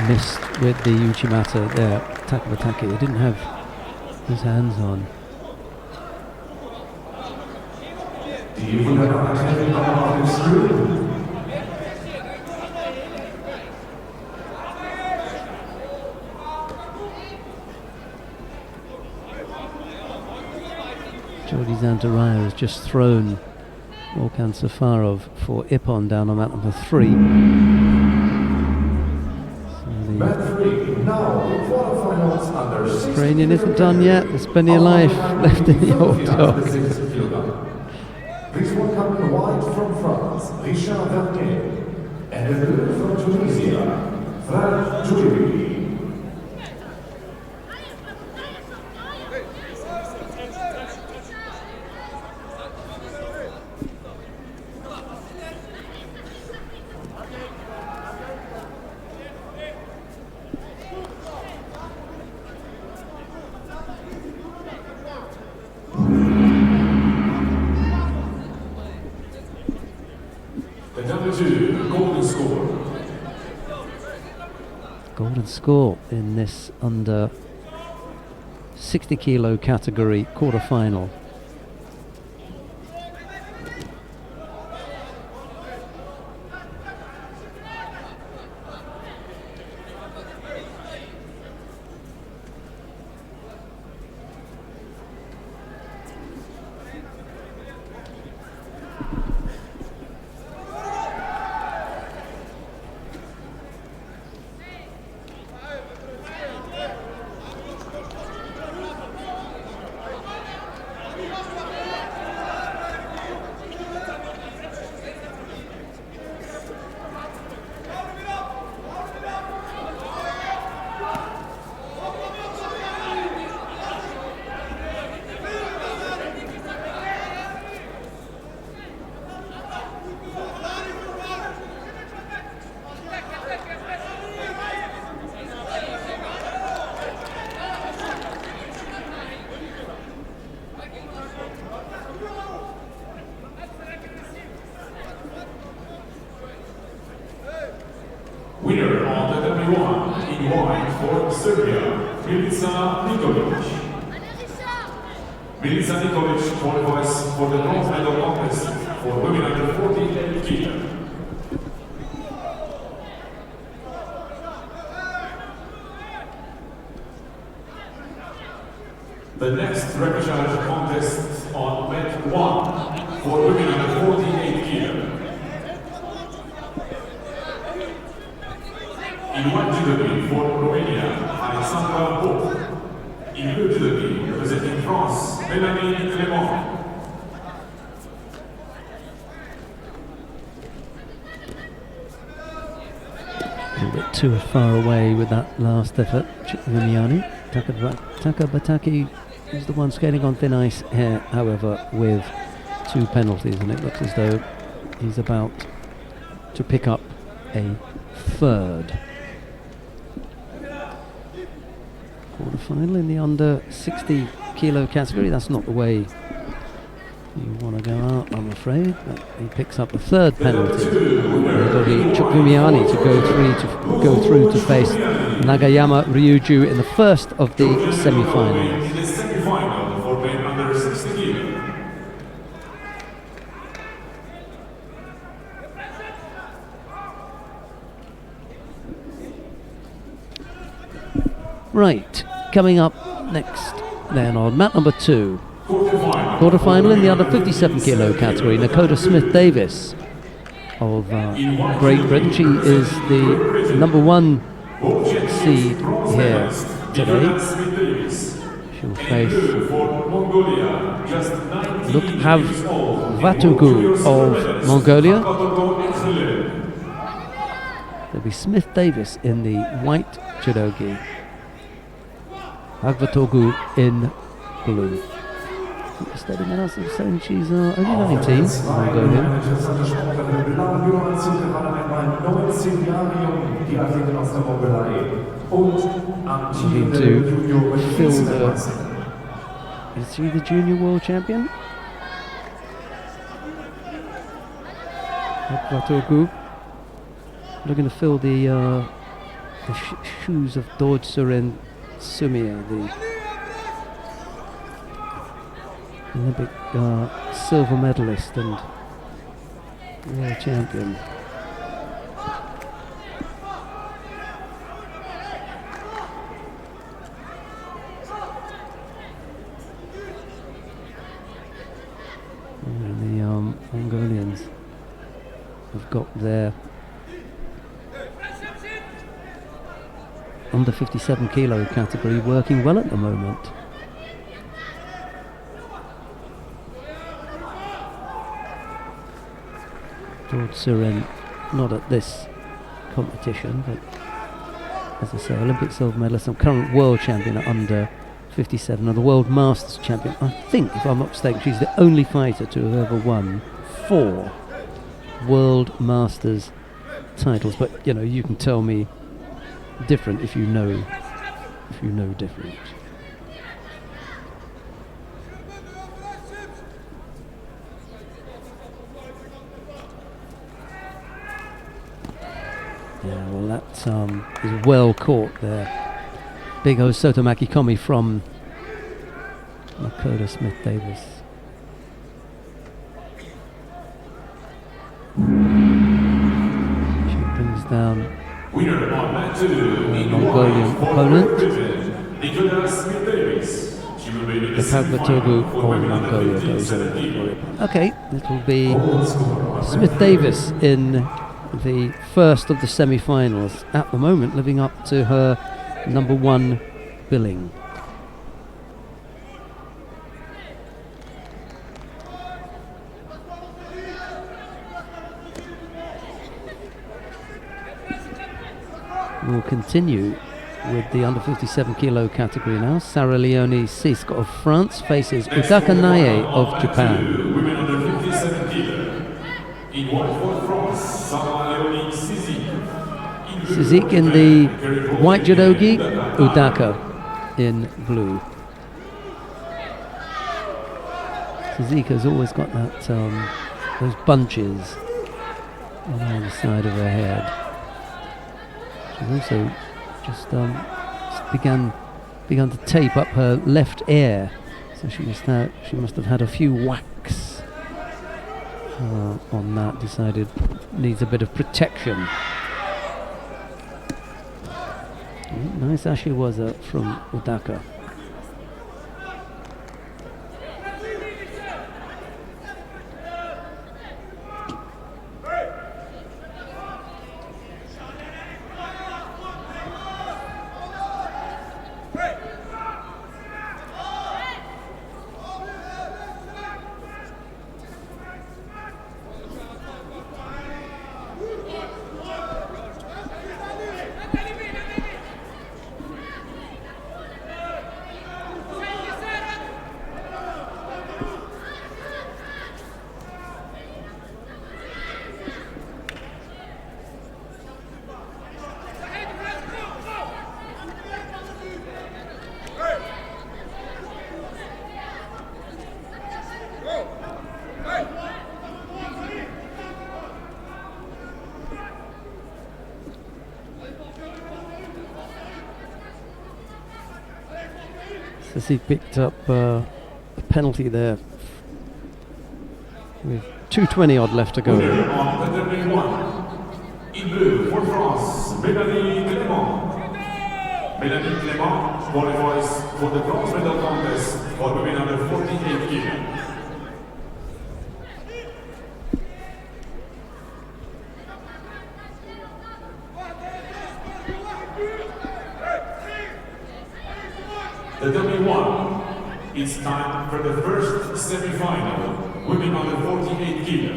S1: missed with the Uchimata there, Takabatake. He didn't have his hands on. Jordi Zantaraya has just thrown Volkan Safarov for Ippon down on mat number 3. Ukrainian isn't done yet. There's plenty of life left in the old dog.
S4: Please welcome the white from France, Richard Vernier, and the blue from Tunisia, Franck Jouiri.
S1: Golden score in this under 60 kilo category quarter-final.
S3: Winner on the W1 in white for Serbia, Milica Nikolic. Milica Nikolic qualifies for the bronze medal contest for women under 48 kg. The next repechage contest on mat 1 for women under 48 kg. In white judogi for Romania, Alexandra Boc. In blue judogi, representing France, Mélanie Clément.
S1: A little bit too far away with that last effort, Rimiani. Takabatake is the one skating on thin ice here, however, with 2 penalties, and it looks as though he's about to pick up a third. Quarter-final in the under 60 kilo category. That's not the way you want to go out, I'm afraid. But he picks up the third penalty. It'll be Chukwuemeka to go through to face Nagayama Ryuju in the first of the semi-finals.
S3: In the semi-final for men under 60 kg.
S1: Right, coming up next then on mat number 2. Quarter-final in the under 57 kilo category, Nakota Smith-Davis of Great Britain. She is the number 1 seed here today. She'll face Lukhav Vatugu of Mongolia. There'll be Smith-Davis in the white judogi. Agvatogu in blue. Steady Manasa saying she's only 19. Mongolian. Looking to fill the. Is she the junior world champion? Agvatogu looking to fill the the shoes of Dorjsuren Sumia, the Olympic silver medalist and world champion. And the Mongolians have got their under 57 kilo category working well at the moment. Dorjsuren not at this competition, but as I say, Olympic silver medalist and current world champion at under 57 and the world masters champion. I think, if I'm not mistaken, she's the only fighter to have ever won 4 world masters titles. But you know, you can tell me different if you know different. Yeah, well, that is well caught there. Big Hosoto Makikomi from Lakota Smith Davis. She brings down Mongolian opponent, the Pagvatogu of Mongolia goes over. Okay, it will be Smith Davis in the first of the semi-finals, at the moment living up to her number 1 billing. We'll continue with the under 57 kilo category now. Sarah Leonie Sisk of France faces Udaka Nae of Japan.
S3: Women under 57 kilo. In white for France, Sarah Leonie Sizik.
S1: Sizik in the white judogi, Udaka in blue. Sizik has always got that those bunches on either side of her head. She's also just begun to tape up her left ear, so she must have had a few whacks on that. Decided needs a bit of protection. Nice ashiwaza from Udaka. As he picked up a penalty there with 2:20 odd left to go.
S3: In blue for France, Mélanie Clément. Mélanie Clément qualifies for the bronze medal contest for women under 48 kg. The W1, it's time for the first semi-final, women under 48 kg.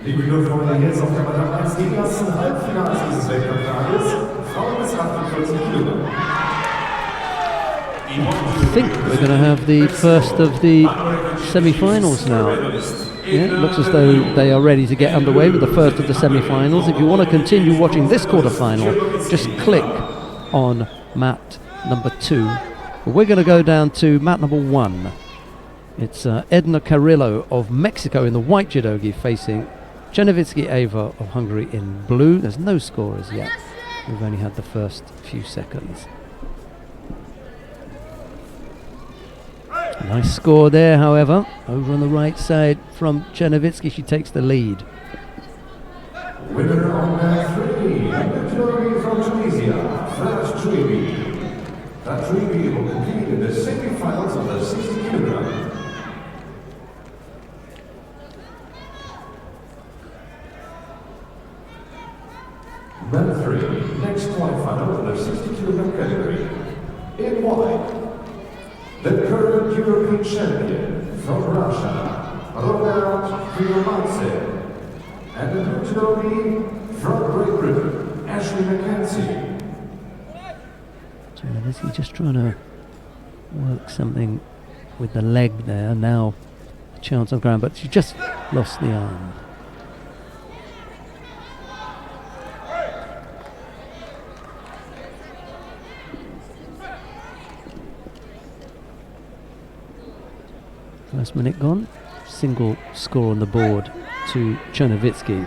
S7: Liebe Glückwünsche, jetzt auf der Madame 1 gegen das Halbfinale dieses Weltcup-Tages, Frauen bis 48 Kilogramm.
S1: I think we're going to have the first of the semi-finals now. Yeah, it looks as though they are ready to get underway with the first of the semi-finals. If you want to continue watching this quarter-final, just click on mat number 2. But we're going to go down to mat number 1. It's Edna Carrillo of Mexico in the white judogi facing Chernevitsky Eva of Hungary in blue. There's no scorers yet. We've only had the first few seconds. Nice score there, however. Over on the right side from Chernovitsky, she takes the lead.
S7: Winner on mat 3, Anatoly from Tunisia, Flash Trivi. Flash Trivi will compete in the semi-finals of the 60 kilogram. Mat 3, next quarterfinal of the 60 kilogram category. In white, the current European champion from Russia, Robert Fiumantse. And the blue judogi from Great Britain, Ashley McKenzie.
S1: Chernovitsky just trying to work something with the leg there. Now a chance on ground, but she just lost the arm. First minute gone. Single score on the board to Chernovitsky.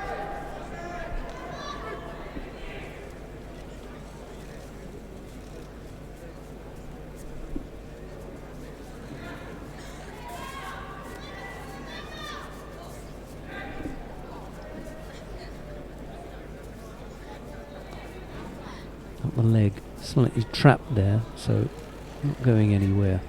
S1: Up the leg, slightly trapped there, so not going anywhere.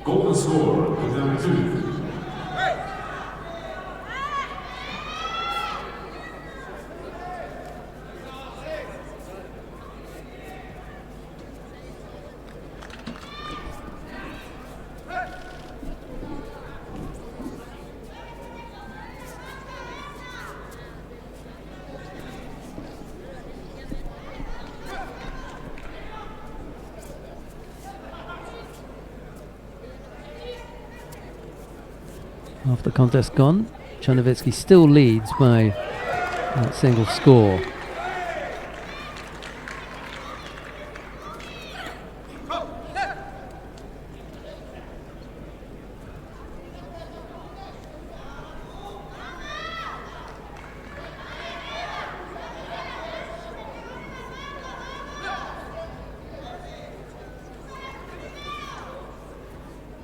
S3: Golden score, down 2.
S1: Half the contest gone. Chernovitsky still leads by that single score.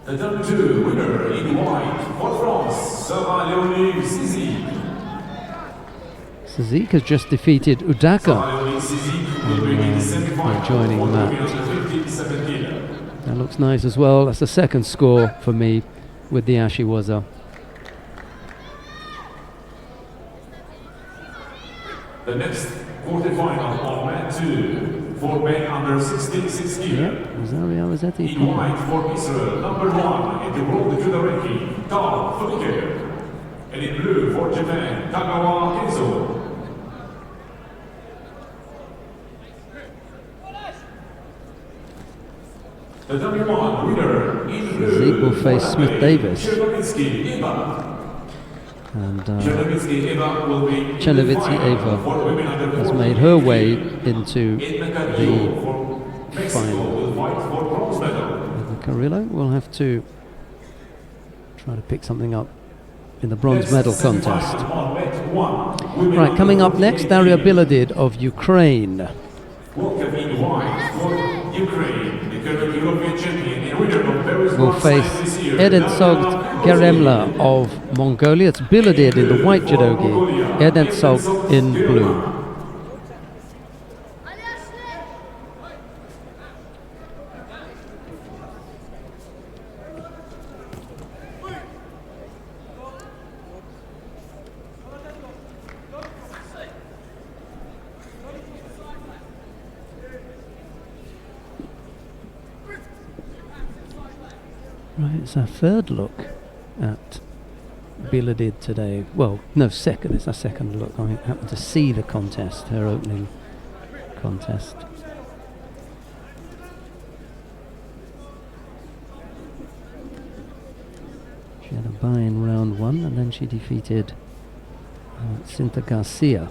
S3: The W2 winner in white for France, Sarah Leonie Cizik.
S1: Cizik has just defeated Udaka by joining that. That looks nice as well. That's the second score for me with the Ashiwaza.
S3: The next quarterfinal on mat 2 for men under 66 kg.
S1: Yep, Rosario Rossetti.
S3: In white for Israel, number 1 in the world judo ranking, Tal Funike. And in blue for Japan, Kagawa Kenzo. The W1 winner in blue.
S1: Cizik will face Smith Davis.
S3: Chernovitsky Eva.
S1: And
S3: Chernovitsky Eva will be
S1: Chernovitsky Eva has made her way into the final. And Carrillo will have to try to pick something up in the bronze medal contest. Right, coming up next, Daria Biladid of Ukraine.
S3: Welcome in white for Ukraine, the current European champion and winner of Paris
S1: Will
S3: World
S1: face
S3: Science this year.
S1: Erdensogt Geremla of Mongolia. It's Biladid in the white judogi, Erdensogt in blue. Right, it's our third look at Biladid today. Well, no, second. It's our second look. I happened to see the contest, her opening contest. She had a bye in round 1, and then she defeated Cinta Garcia.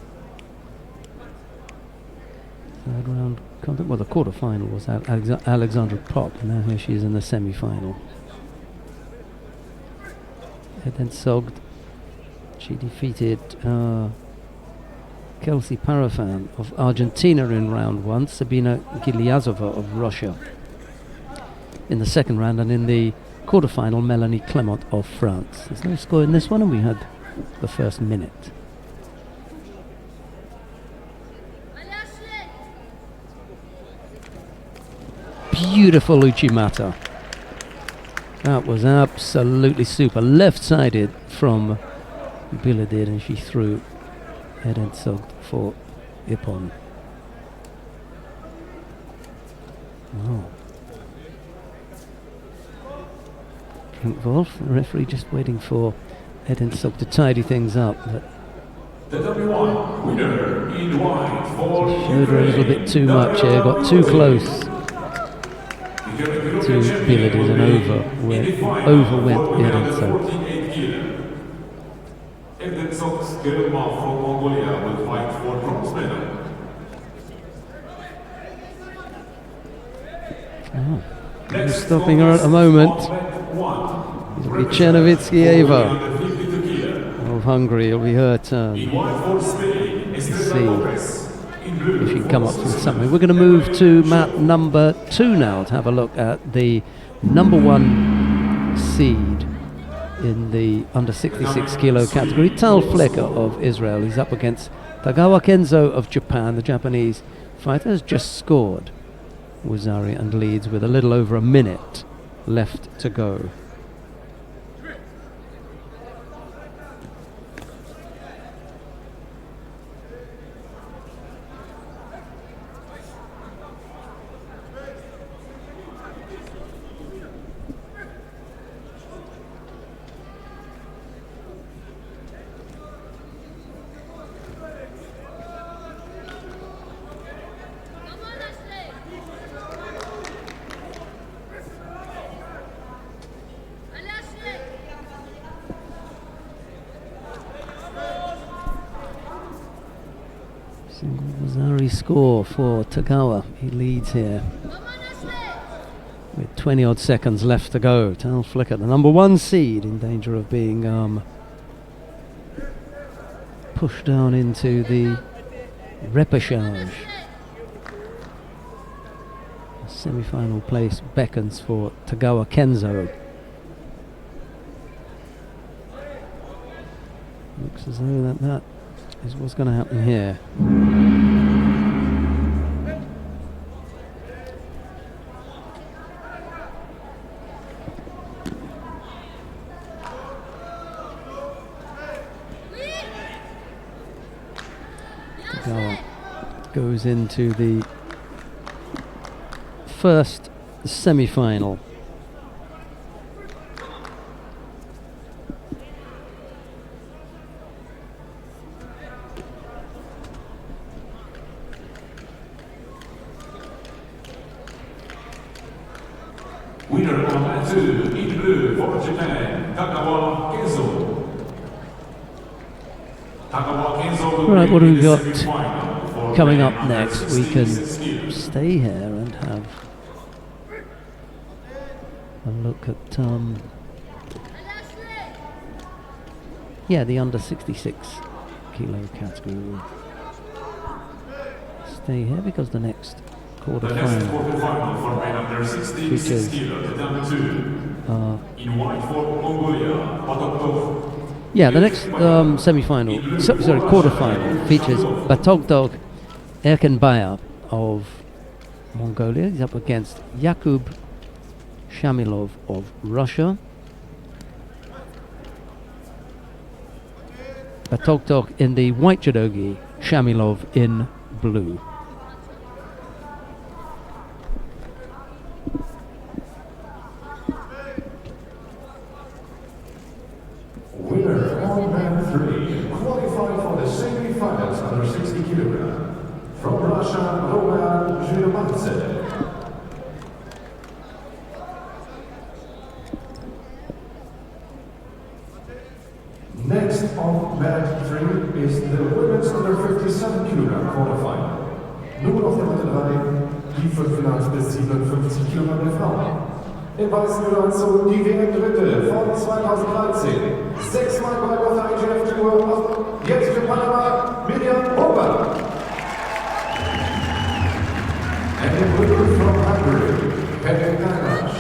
S1: Third round contact. Well, the quarter-final was Alexandra Pop, and now here she is in the semi-final. Eden Sogd, she defeated Kelsey Parafan of Argentina in round 1, Sabina Gilyazova of Russia in the second round, and in the quarter-final, Melanie Clement of France. There's no score in this one, and we had the first minute. Beautiful Uchimata. That was absolutely super. Left-sided from Biladid, and she threw Eden Sogd for Ippon. Wow. Frank Wolf, the referee, just waiting for Eden Sogd to tidy things up. But
S7: The W1 winner in white for
S1: showed her a little bit too much here, got too close to Biladid and overwent Eden Sogd.
S3: Eden Sogd Gelma from Mongolia will fight for bronze medal.
S1: Who's stopping her at the moment? It'll be Chernovitsky Eva of Hungary. It'll be her turn. Let's see if she can come up with something. We're going to move to mat number 2 now to have a look at the number 1 seed in the under 66 kilo category. Tal Flecker of Israel. He's up against Tagawa Kenzo of Japan. The Japanese fighter has just scored Wazari and leads with a little over a minute left to go. Single Wazari score for Tagawa. He leads here with 20 odd seconds left to go. Tal Flecker, the number 1 seed, in danger of being pushed down into the repechage. The semi-final place beckons for Tagawa Kenzo. Looks as though that is what's going to happen here. Tagawa goes into the first semi-final.
S3: Winner on mat 2 in blue for Japan, Tagawa Kenzo. Tagawa Kenzo.
S1: Right, what have we got coming up next? We can stay here and have a look at the under 66 kilo category. We'll stay here because the next quarter-final
S3: for men under 66 kilo, the number 2 in white for Mongolia, Batogdog.
S1: Yeah, the next quarter-final features Batogdog Erkenbayev of Mongolia. He's up against Yakub Shamilov of Russia. Batogdog in the white judogi, Shamilov in blue.
S7: winner on mat 3, qualified for the semi-finals under 60 kilogram. From Russia, Roman Zhirmadze. Next on mat 3 is the women's under 57 Kilogramm Quarterfinal. Nun auf der Matte 3 die 5 bis 57 Kilogramm der Frauen. Im weißen Glanzug die WM-Dritte von 2013. 6-mal Gold auf der IGF-Tour. Jetzt für Panama Miriam Ober. And the winner from Hungary, Pepe Kanash.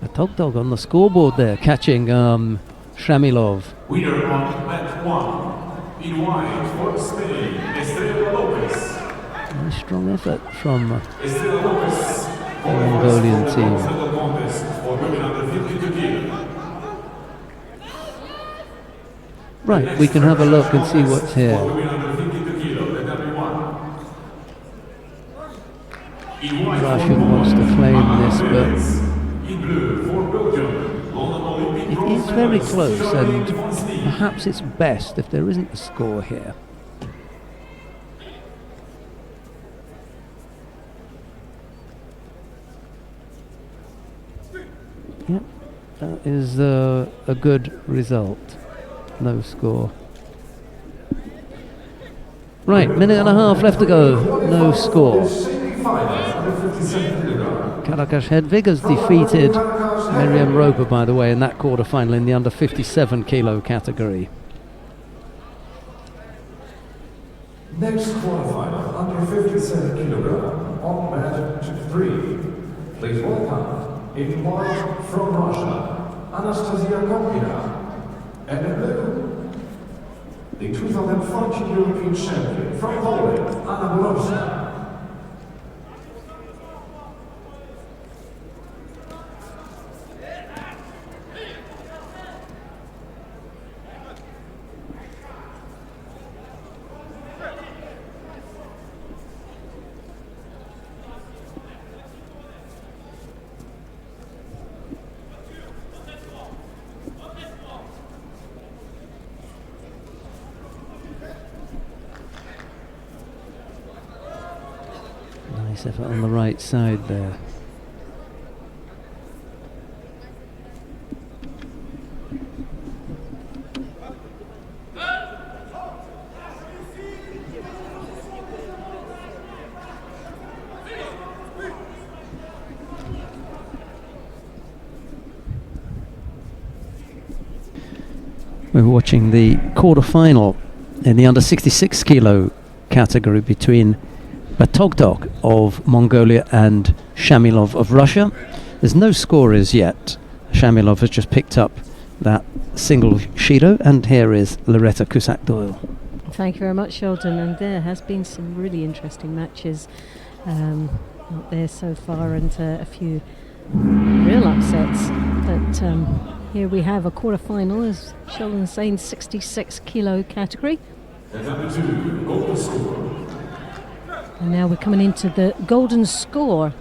S1: Batogtog on the scoreboard there, catching Shamilov.
S3: Winner on mat 1, in white for Spain, Estrella Lopez.
S1: A strong effort from
S3: Estrella Lopez,
S1: the Mongolian team.
S3: for women under 52 kilos.
S1: Right, we can have a look and see what's here.
S3: For women under 52 kilos, the W1. In white
S1: Russia
S3: for
S1: wants to
S3: Poland,
S1: claim
S3: Anna
S1: this,
S3: Perez.
S1: but
S3: In blue for Belgium, London Olympic
S1: it
S3: bronze
S1: is very
S3: medalist
S1: close,
S3: Caroline
S1: and
S3: van Steen.
S1: perhaps it's best if there isn't a score here. Yep, that is a good result. No score. Right, minute and a half left to go. No score. Karakash Hedvig has defeated Miriam Roper, by the way, in that quarter-final in the under 57 kilo category.
S7: Next quarterfinal under 57 Kilogramm on mat 3. Please welcome in white from Russia, Anastasia Kopina, and in blue, the 2014 European champion from Poland, Anna Borowska.
S1: Nice effort on the right side there. We're watching the quarter-final in the under 66 kilo category between Batogtog of Mongolia and Shamilov of Russia. There's no scorers yet. Shamilov has just picked up that single Shido, and here is Loretta Cusack-Doyle.
S2: Thank you very much, Sheldon. And there has been some really interesting matches out there so far, and a few real upsets. But here we have a quarter-final, as Sheldon's saying, 66 kilo category.
S3: And number 2, golden score.
S2: And now we're coming into the golden score.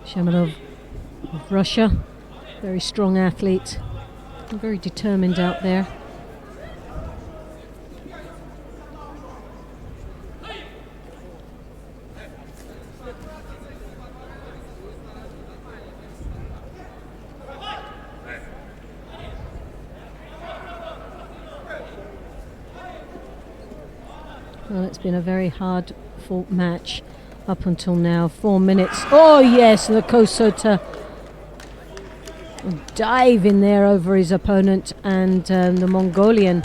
S2: Shamilov of Russia, very strong athlete, very determined out there. Well, it's been a very hard-fought match up until now. 4 minutes. Oh yes, Lakosota dive in there over his opponent, and the Mongolian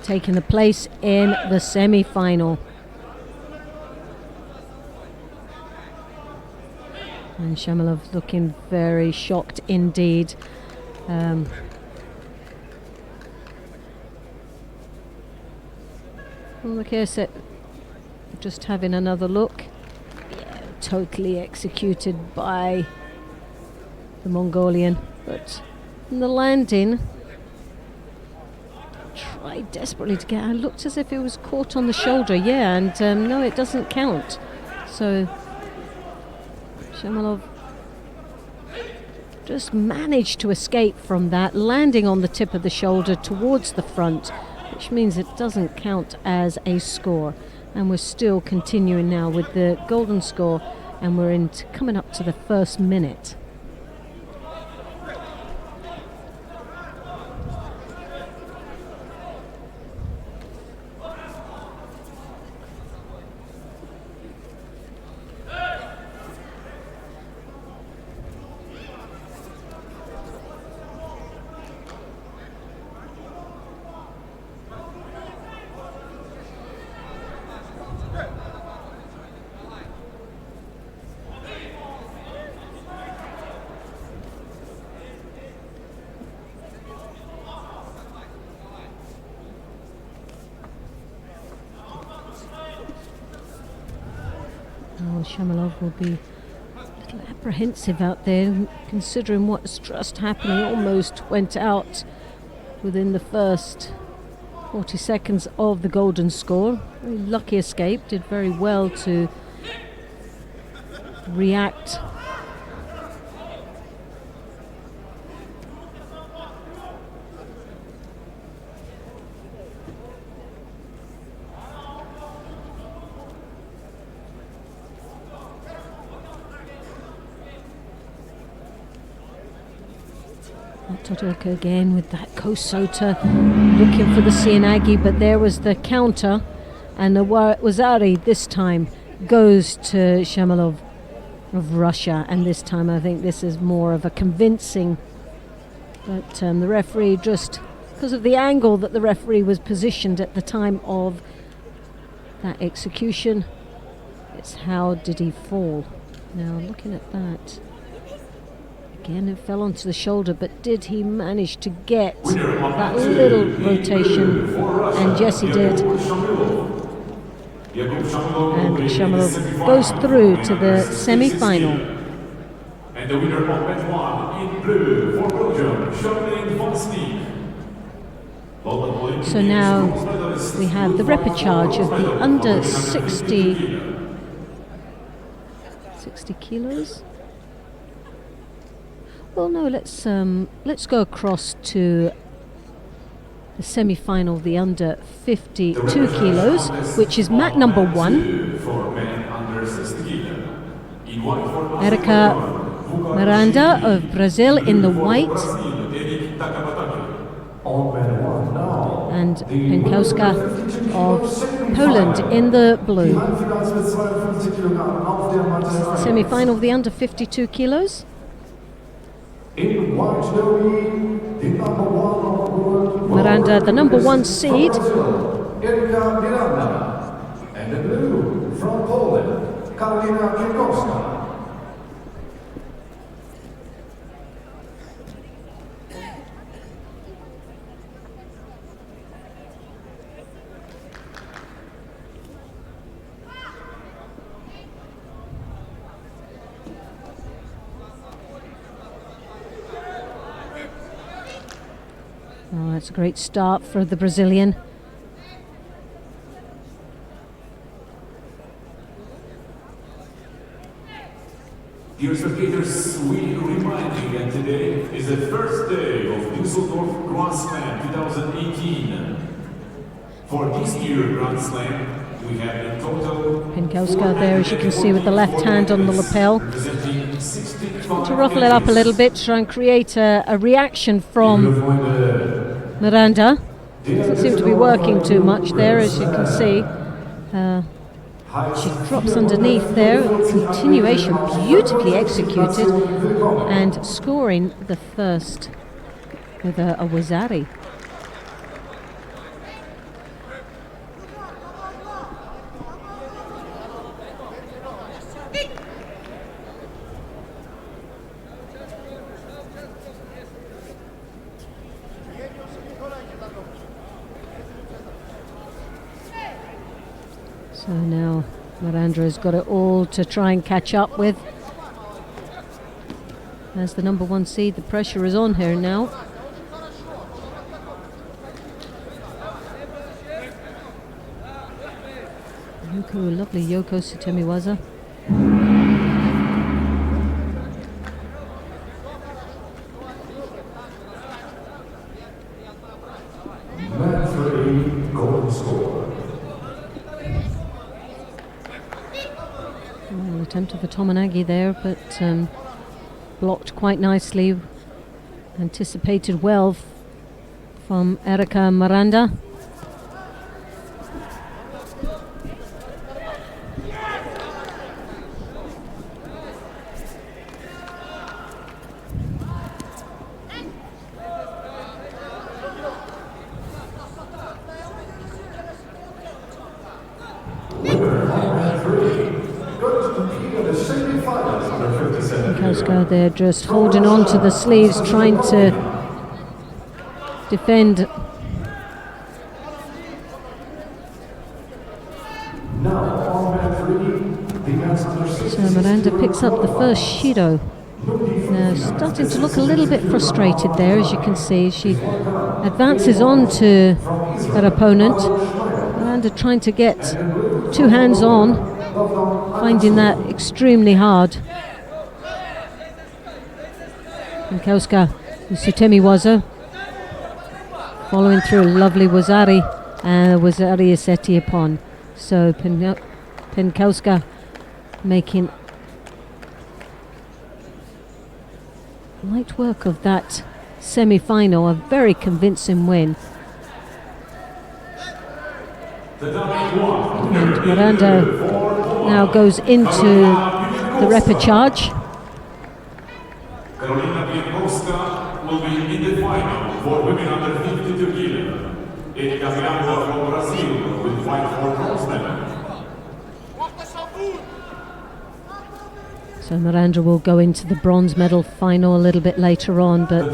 S2: taking the place in the semi-final. And Shamalov looking very shocked indeed. Well, look here, just having another look. Yeah, totally executed by the Mongolian, but in the landing, tried desperately to get. It looked as if it was caught on the shoulder. Yeah, and no, it doesn't count. So Shamalov just managed to escape from that, landing on the tip of the shoulder towards the front, which means it doesn't count as a score. And we're still continuing now with the golden score, and we're coming up to the first minute. Shamalov will be a little apprehensive out there, considering what's just happened. He almost went out within the first 40 seconds of the golden score. Very lucky escape, did very well to react. Todoroka again with that Kosota, looking for the Seoinage, but there was the counter, and the Wazari this time goes to Shamalov of Russia, and this time I think this is more of a convincing, but the referee, just because of the angle that the referee was positioned at the time of that execution, it's how did he fall. Now looking at that, again, it fell onto the shoulder, but did he manage to get that little rotation? And yes, he did. And Shamalov goes through to the semi-final.
S3: And the winner of match 1 in blue for Belgium, Charlene van Sneek.
S2: So now we have the repechage of the under 60 kilos. Well, no, let's go across to the semi-final, the under 52 kilos, which is mat number 1. Erica Miranda of Brazil in the white, and Pienkowska of Poland in the blue. Semi-final of the under 52 kilos.
S7: In white Derby, the number 1 on the world.
S2: Miranda, the number 1 seed.
S7: Erica Miranda. And the blue from Poland, Karolina Pienkowska.
S2: Oh, that's a great start for the Brazilian.
S3: Dear spectators, we remind you that today is the first day of Düsseldorf Grand Slam 2018. For this year's Grand Slam, we have in total
S2: Pienkowska there, as you can see, with the left hand on the lapel. To ruffle it up a little bit, try and create a reaction from Miranda. Doesn't seem to be working too much there, as you can see. She drops underneath there, continuation beautifully executed, and scoring the first with a Wazari. So now Miranda has got it all to try and catch up with. As the number 1 seed, the pressure is on her now. Yoko, lovely Yoko Sutemiwaza.
S7: Match 3, golden score.
S2: Well, attempt of a Tominagi there, but blocked quite nicely. Anticipated well from Erika Miranda. Kauska there just holding on to the sleeves, trying to defend. So Miranda picks up the first Shido. Now starting to look a little bit frustrated there, as you can see. She advances on to her opponent. Miranda trying to get 2 hands on, finding that extremely hard. Pinkowska, Sutemiwaza, following through a lovely Wazari, and Wazari is seti upon. So Pinkowska making light work of that semi-final, a very convincing win. And Miranda now goes into the repechage.
S3: Karolina Pinkowska will be in the final for women under 52 kg. Erika Miranda from Brazil will fight for bronze medal.
S2: So Miranda will go into the bronze medal final a little bit later on, but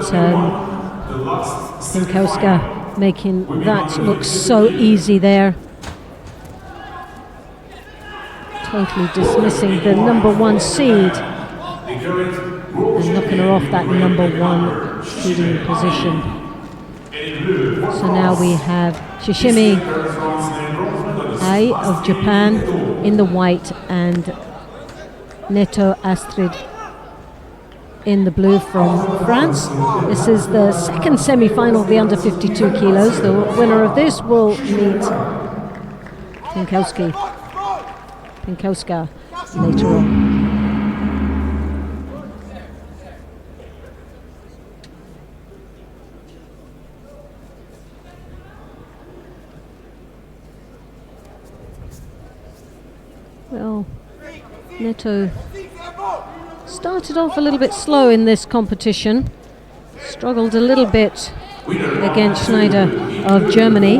S2: Pinkowska making that look so easy there. Totally dismissing the number 1 seed and knocking her off that number 1 seeding position. So now we have Shishimi Ai of Japan in the white and Neto Astrid in the blue from France. This is the second semi-final of the under 52 kilos. The winner of this will meet Pinkowska later on. Well, Neto started off a little bit slow in this competition, struggled a little bit against Schneider of Germany.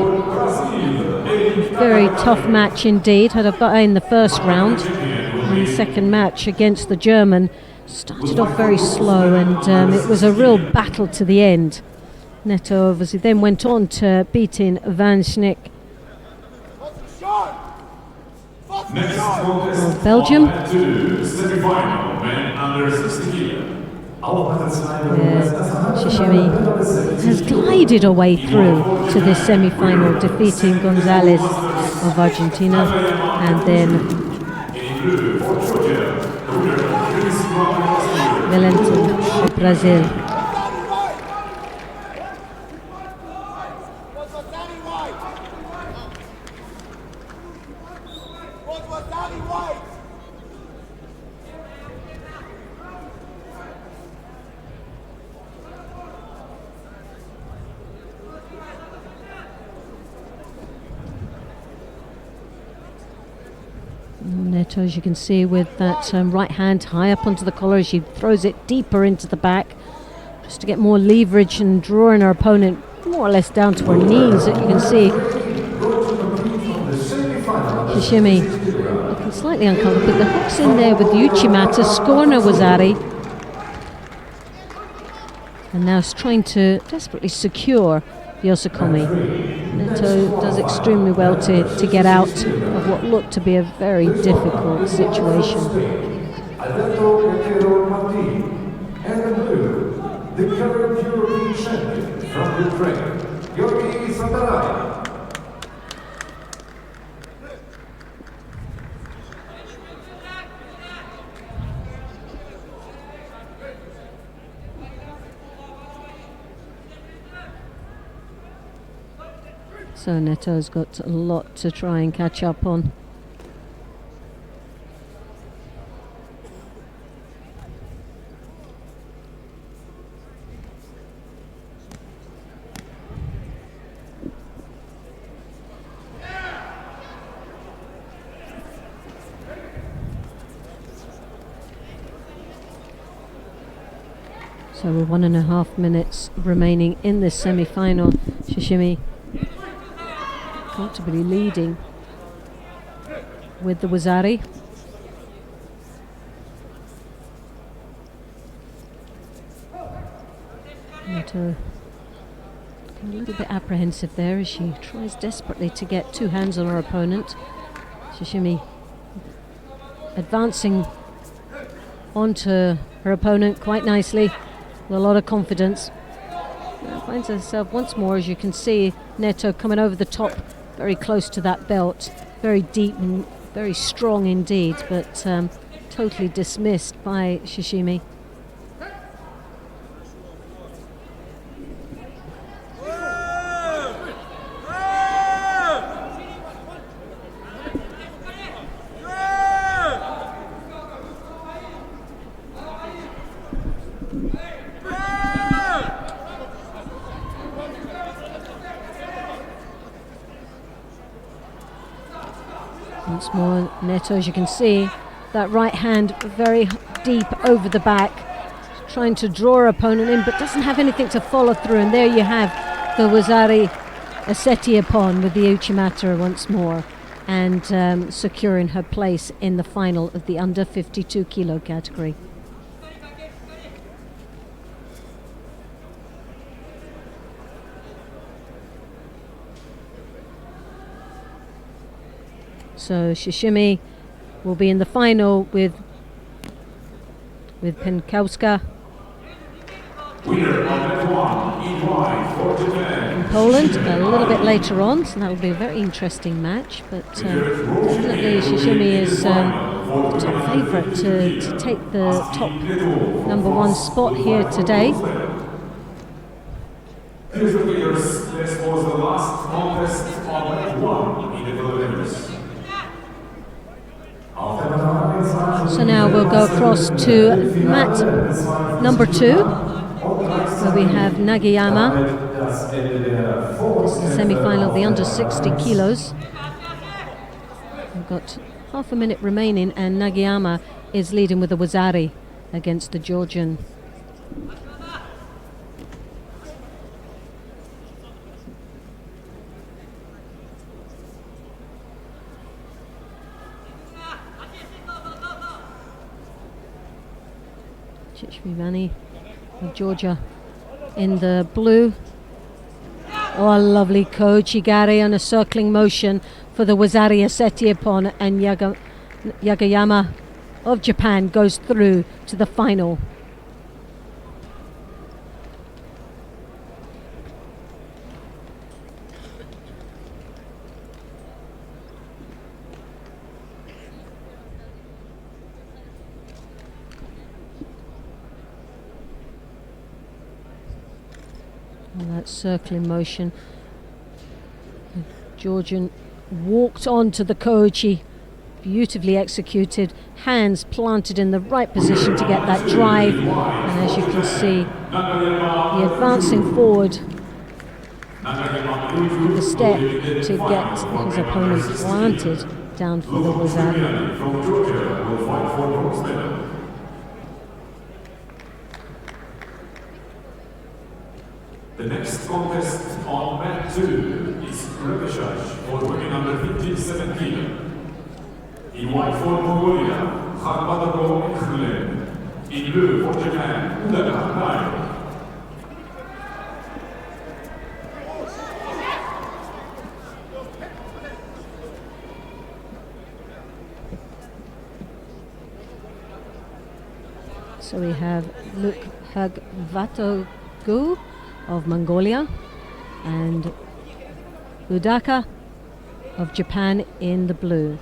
S2: Very tough match indeed, had a bye in the first round, and the second match against the German started off very slow, and it was a real battle to the end. Neto obviously then went on to beating Van Schnick of Belgium. Shishimi has glided her way through to this semi-final, defeating Gonzalez of Argentina, and then Valentin of Brazil. Neto, as you can see, with that right hand high up onto the collar, she throws it deeper into the back just to get more leverage and drawing her opponent more or less down to her knees. You can see Shishimi looking slightly uncomfortable, but the hook's in there with the Uchimata, scoring her Wazari. And now is trying to desperately secure the Osakomi. Neto does extremely well to get out of what looked to be a very difficult situation.
S7: And in blue, the current European champion from Ukraine, Georgi Sandarai.
S2: So Neto's got a lot to try and catch up on. So we're 1.5 minutes remaining in this semi-final. Shishimi comfortably leading with the Wazari. Neto a little bit apprehensive there as she tries desperately to get two hands on her opponent. Shishimi advancing onto her opponent quite nicely with a lot of confidence. Now finds herself once more, as you can see, Neto coming over the top, very close to that belt, very deep and very strong indeed, but totally dismissed by Shishimi. Once more, Neto, as you can see, that right hand very deep over the back, trying to draw her opponent in, but doesn't have anything to follow through. And there you have the Wazari Asetiapon with the Uchimata once more, and securing her place in the final of the under 52 kilo category. So Shishimi will be in the final with Pinkowska in Poland a little bit later on, so that will be a very interesting match. But definitely Shishimi is the top favourite to take the top #1 spot here today.
S3: This was the last contest on one in the preliminaries.
S2: So now we'll go across to mat #2, where we have Nagayama. This is the semi-final of the under 60 kilos. We've got half a minute remaining, and Nagayama is leading with the Wazari against the Georgian. Chichmivani of Georgia in the blue. Oh, a lovely Kochigari on a circling motion for the Wazari Asetiapon, and Yagayama of Japan goes through to the final. That circling motion. The Georgian walked on to the Kochi, beautifully executed, hands planted in the right position to get that drive, and as you can see, the advancing forward with the step to get his opponent planted down for the
S3: Luka
S2: Wizard.
S3: Triviani from Georgia will fight for bronze medal. The next contest on mat 2 is repechage for women under 57 kg. In white for Mongolia, Khanbadago Khule. In blue for Japan, Udaka Nairo.
S2: So we have Luke Hagvatogu of Mongolia and Udaka of Japan in the blue.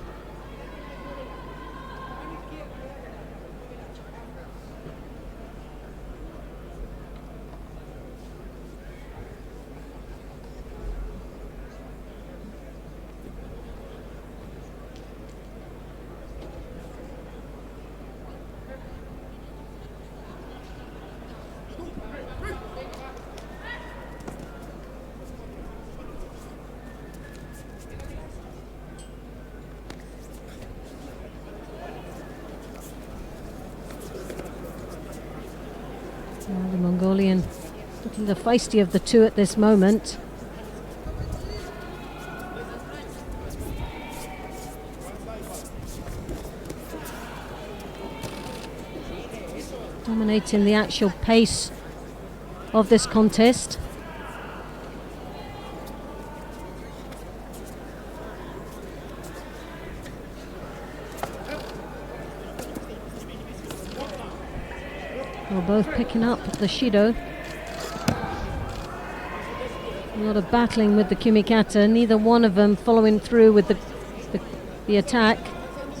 S2: The Mongolian looking the feisty of the two at this moment. Dominating the actual pace of this contest. We're both picking up the Shido. A lot of battling with the Kumikata, neither one of them following through with the attack.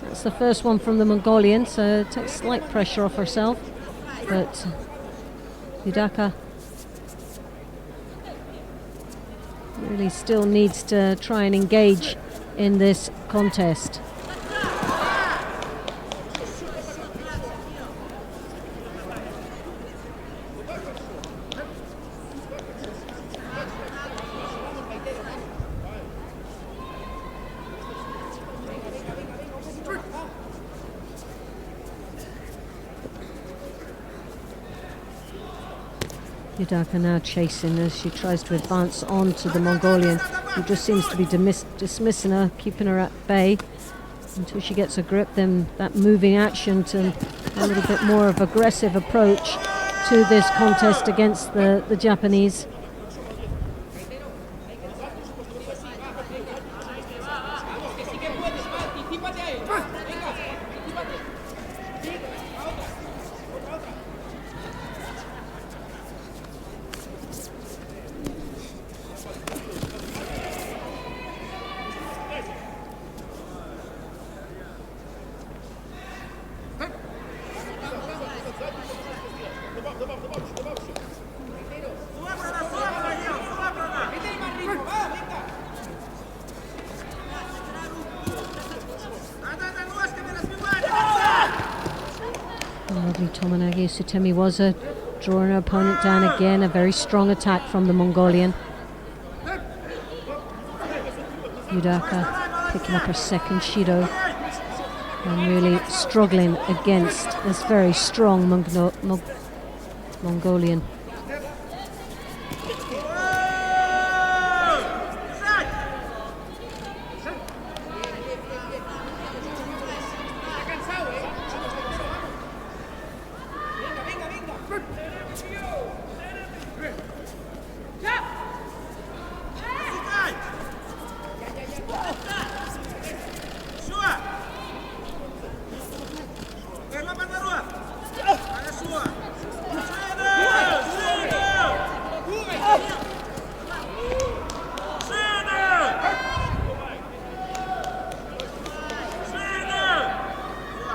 S2: That's the first one from the Mongolian, so it takes slight pressure off herself. But Udaka really still needs to try and engage in this contest. Udaka now chasing as she tries to advance on to the Mongolian, who just seems to be dismissing her, keeping her at bay until she gets a grip. Then that moving action to a little bit more of aggressive approach to this contest against the Japanese. Lovely Tomonaga Sutemiwaza drawing her opponent down again. A very strong attack from the Mongolian. Udaka picking up her second Shido and really struggling against this very strong Mongolian.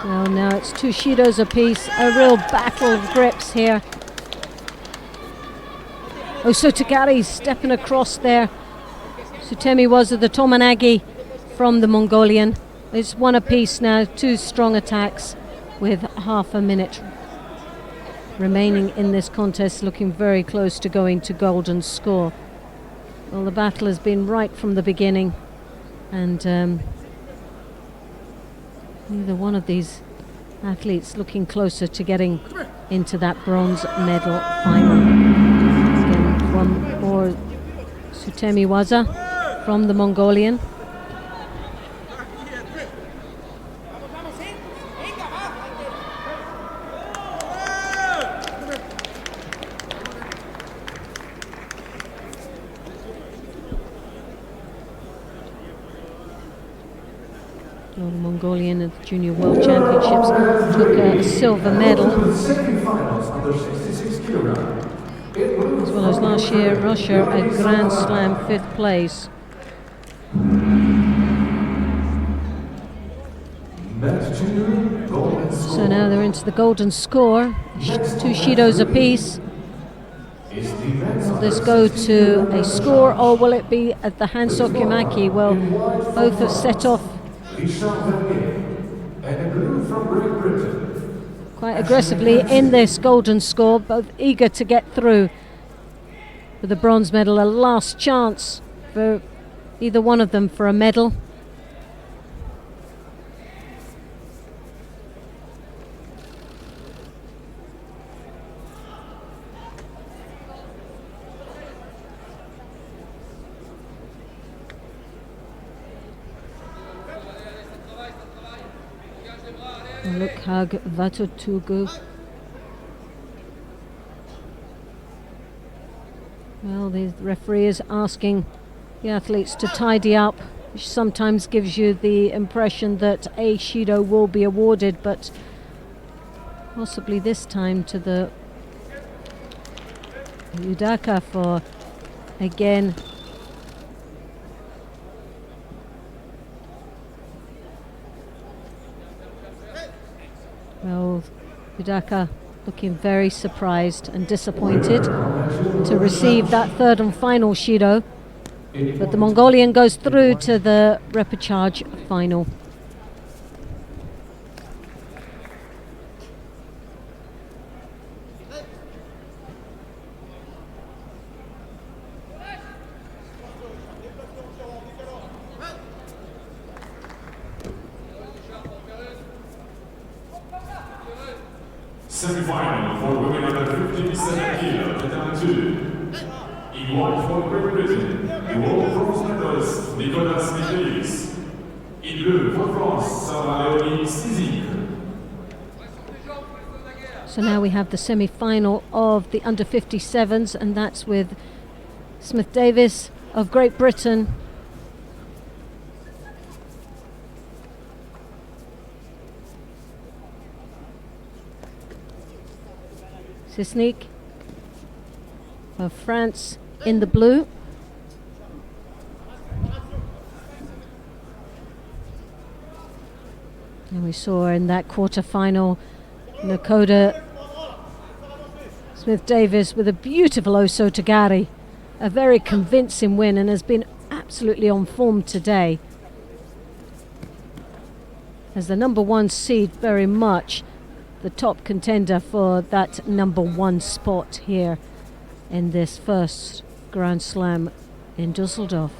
S2: Well, now it's two Shidos apiece, a real battle of grips here. Sotogari stepping across there. Sutemiwaza, the Tomonaga from the Mongolian. It's one apiece now, two strong attacks with half a minute remaining in this contest, looking very close to going to golden score. Well, the battle has been right from the beginning, and Neither one of these athletes looking closer to getting into that bronze medal final. Again, one more Sutemi Waza from the Mongolian. The Mongolian at the Junior World Championships took a silver medal, as well as last year Russia at Grand Slam 5th place. So now they're into the golden score, 2 Shidos apiece. Will this go to a score, or will it be at the Hansokyumaki? Well, both have set off quite aggressively in this golden score, both eager to get through with the bronze medal. A last chance for either one of them for a medal. Lukhag Vatutugu. Well, the referee is asking the athletes to tidy up, which sometimes gives you the impression that a Shido will be awarded, but possibly this time to the Udaka for, again, well, Udaka looking very surprised and disappointed to receive that third and final Shido. But the Mongolian goes through to the repechage final.
S3: Semi-final for women under 57 kilo, Veteran 2. In white for Great Britain, the world bronze medalist Nicolas Michaelis. In blue for France, Sarah Leonie Sizik.
S2: So now we have the semi-final of the under 57s, and that's with Smith Davis of Great Britain Sisnik of France in the blue. And we saw in that quarter-final Nakoda Smith Davis with a beautiful Osotogari, a very convincing win, and has been absolutely on form today as the number 1 seed, very much the top contender for that number 1 spot here in this first Grand Slam in Dusseldorf.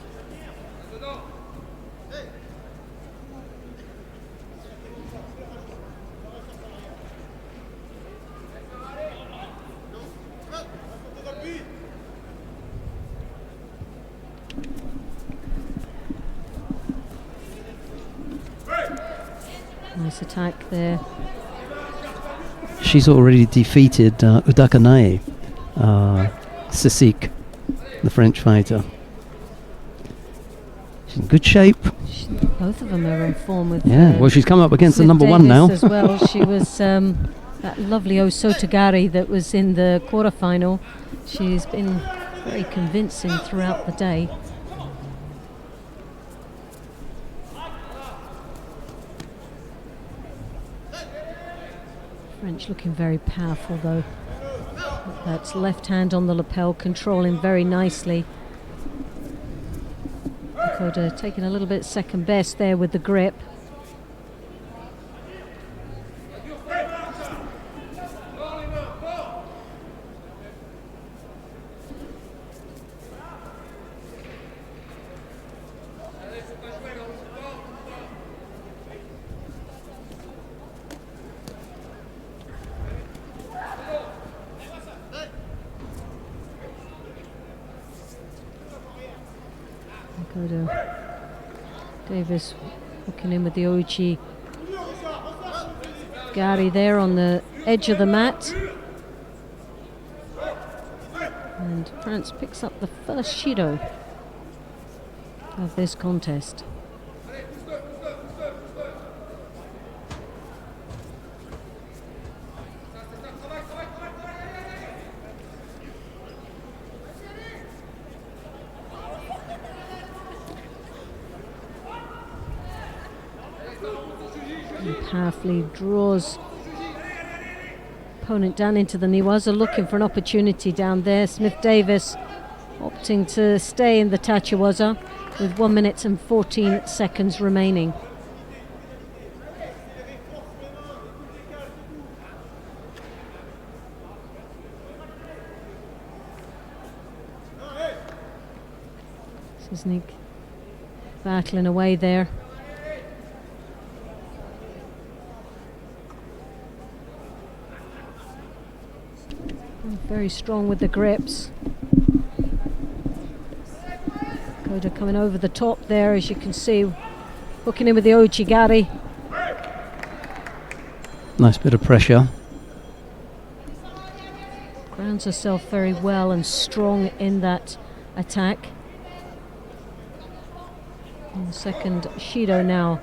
S2: Nice attack there.
S1: She's already defeated Udaka Nae, Sisik, the French fighter. She's in good shape.
S2: Both of them are in form with.
S1: Yeah, well, she's come up against
S2: Smith
S1: the number
S2: Davis
S1: 1 now.
S2: as well. She was that lovely Osotogari that was in the quarterfinal. She's been very convincing throughout the day. French looking very powerful though. That's left hand on the lapel, controlling very nicely. Nakoda taking a little bit second best there with the grip. Koda Davis looking in with the Ouchi Gari there on the edge of the mat. And France picks up the first Shido of this contest. And powerfully draws opponent down into the Newaza, looking for an opportunity down there. Smith Davis opting to stay in the Tachiwaza with 1 minute and 14 seconds remaining. Sisnik battling away there. Very strong with the grips. Koda coming over the top there, as you can see, hooking in with the Ouchigari.
S1: Nice bit of pressure.
S2: Grounds herself very well and strong in that attack. And the second Shido now.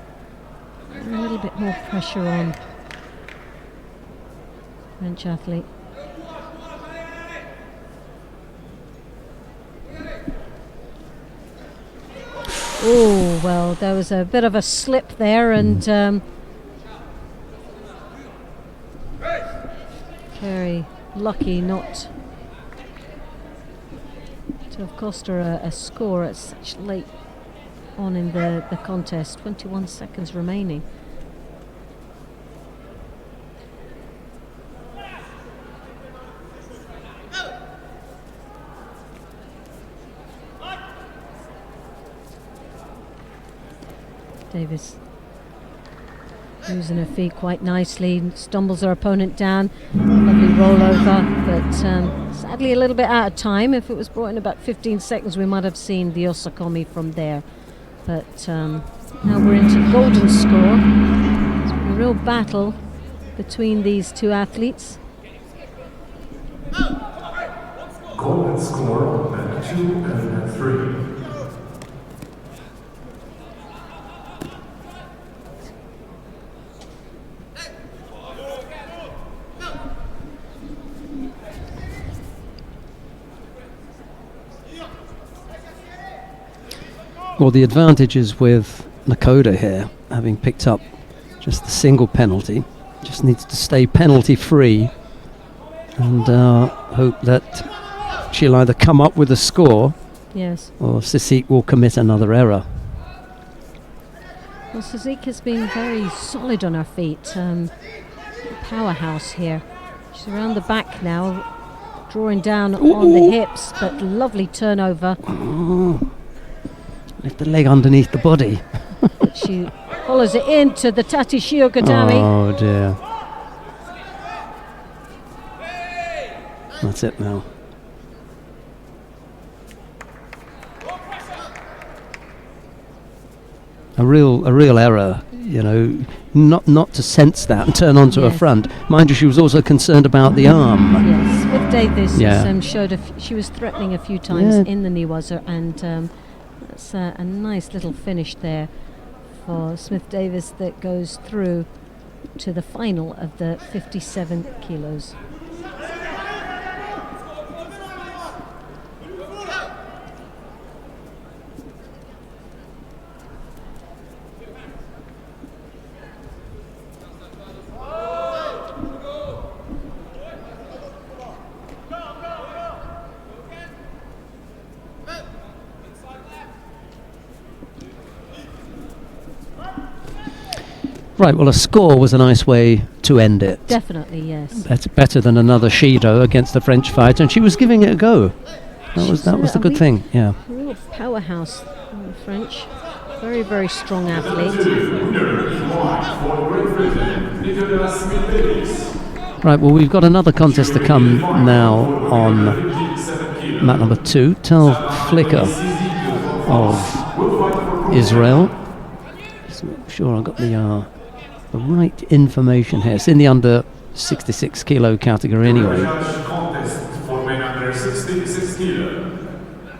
S2: A little bit more pressure on French athlete. Oh, well, there was a bit of a slip there, and very lucky not to have cost her a score at such late on in the contest. 21 seconds remaining. Davis using her feet quite nicely, stumbles her opponent down. Lovely rollover, but sadly a little bit out of time. If it was brought in about 15 seconds, we might have seen the Osakomi from there. But now we're into golden score. It's been a real battle between these two athletes.
S7: Golden score at 2 and 3.
S1: Well, the advantage is with Nakoda here, having picked up just the single penalty. Just needs to stay penalty free and hope that she'll either come up with a score,
S2: yes,
S1: or Sisik will commit another error.
S2: Well, Sisik has been very solid on her feet. Powerhouse here. She's around the back now, drawing down on the hips, but lovely turnover.
S1: Lift the leg underneath the body.
S2: But she follows it into the Tati Shiogadami.
S1: Oh dear. That's it now. A real error, you know, not to sense that and turn onto her front. Mind you, she was also concerned about the arm.
S2: Yes, Smith Davis showed she was threatening a few times in the Newaza, and that's a nice little finish there for Smith Davis that goes through to the final of the 57 kilos.
S1: Right, well, a score was a nice way to end it.
S2: Definitely, yes.
S1: That's better than another Shido against the French fighter, and she was giving it a go. That was the good thing, yeah.
S2: A real powerhouse, the French. Very, very strong athlete.
S1: Right, well, we've got another contest to come now on mat number 2. Tel Flicker of Israel. Just make sure I got the right information here. It's in the under 66 kilo category anyway.
S3: Contest for men under 66 kilo.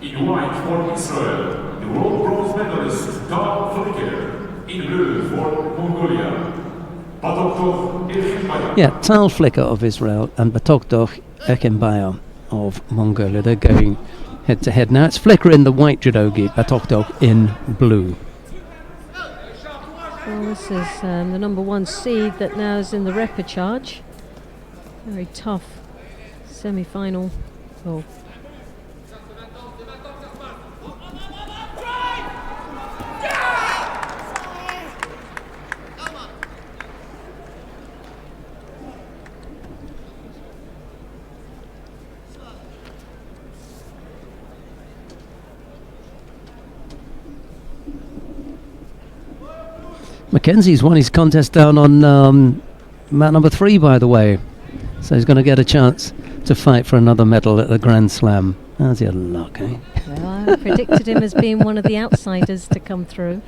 S3: In white for Israel, the world bronze medalist Tal Flicker. In blue for Mongolia, Batokdokh Erkhenbaya.
S1: Yeah, Tal Flicker of Israel and Batokdokh Erkhenbaya of Mongolia. They're going head to head now. It's Flicker in the white judogi, Batokdokh in blue.
S2: Well, this is the number 1 seed that now is in the repechage. Very tough semi-final. Oh.
S1: Mackenzie's won his contest down on mat number 3, by the way. So he's going to get a chance to fight for another medal at the Grand Slam. How's your luck, eh?
S2: Well, I predicted him as being one of the outsiders to come through,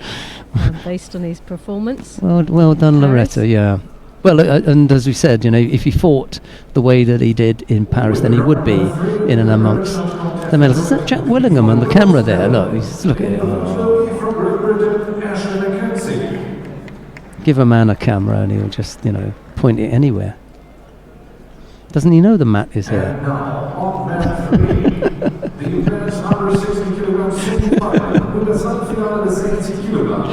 S2: based on his performance.
S1: Well done, Loretta, yeah. Well, and as we said, you know, if he fought the way that he did in Paris, then he would be in and amongst the medals. Is that Jack Willingham on the camera there? Look, look at it. Oh. Give a man a camera and he'll just, you know, point it anywhere. Doesn't he know the mat is here?
S7: And now, on mat 3, the men's under 60 kilogram semi-final with the semi-final of 60 kilogram.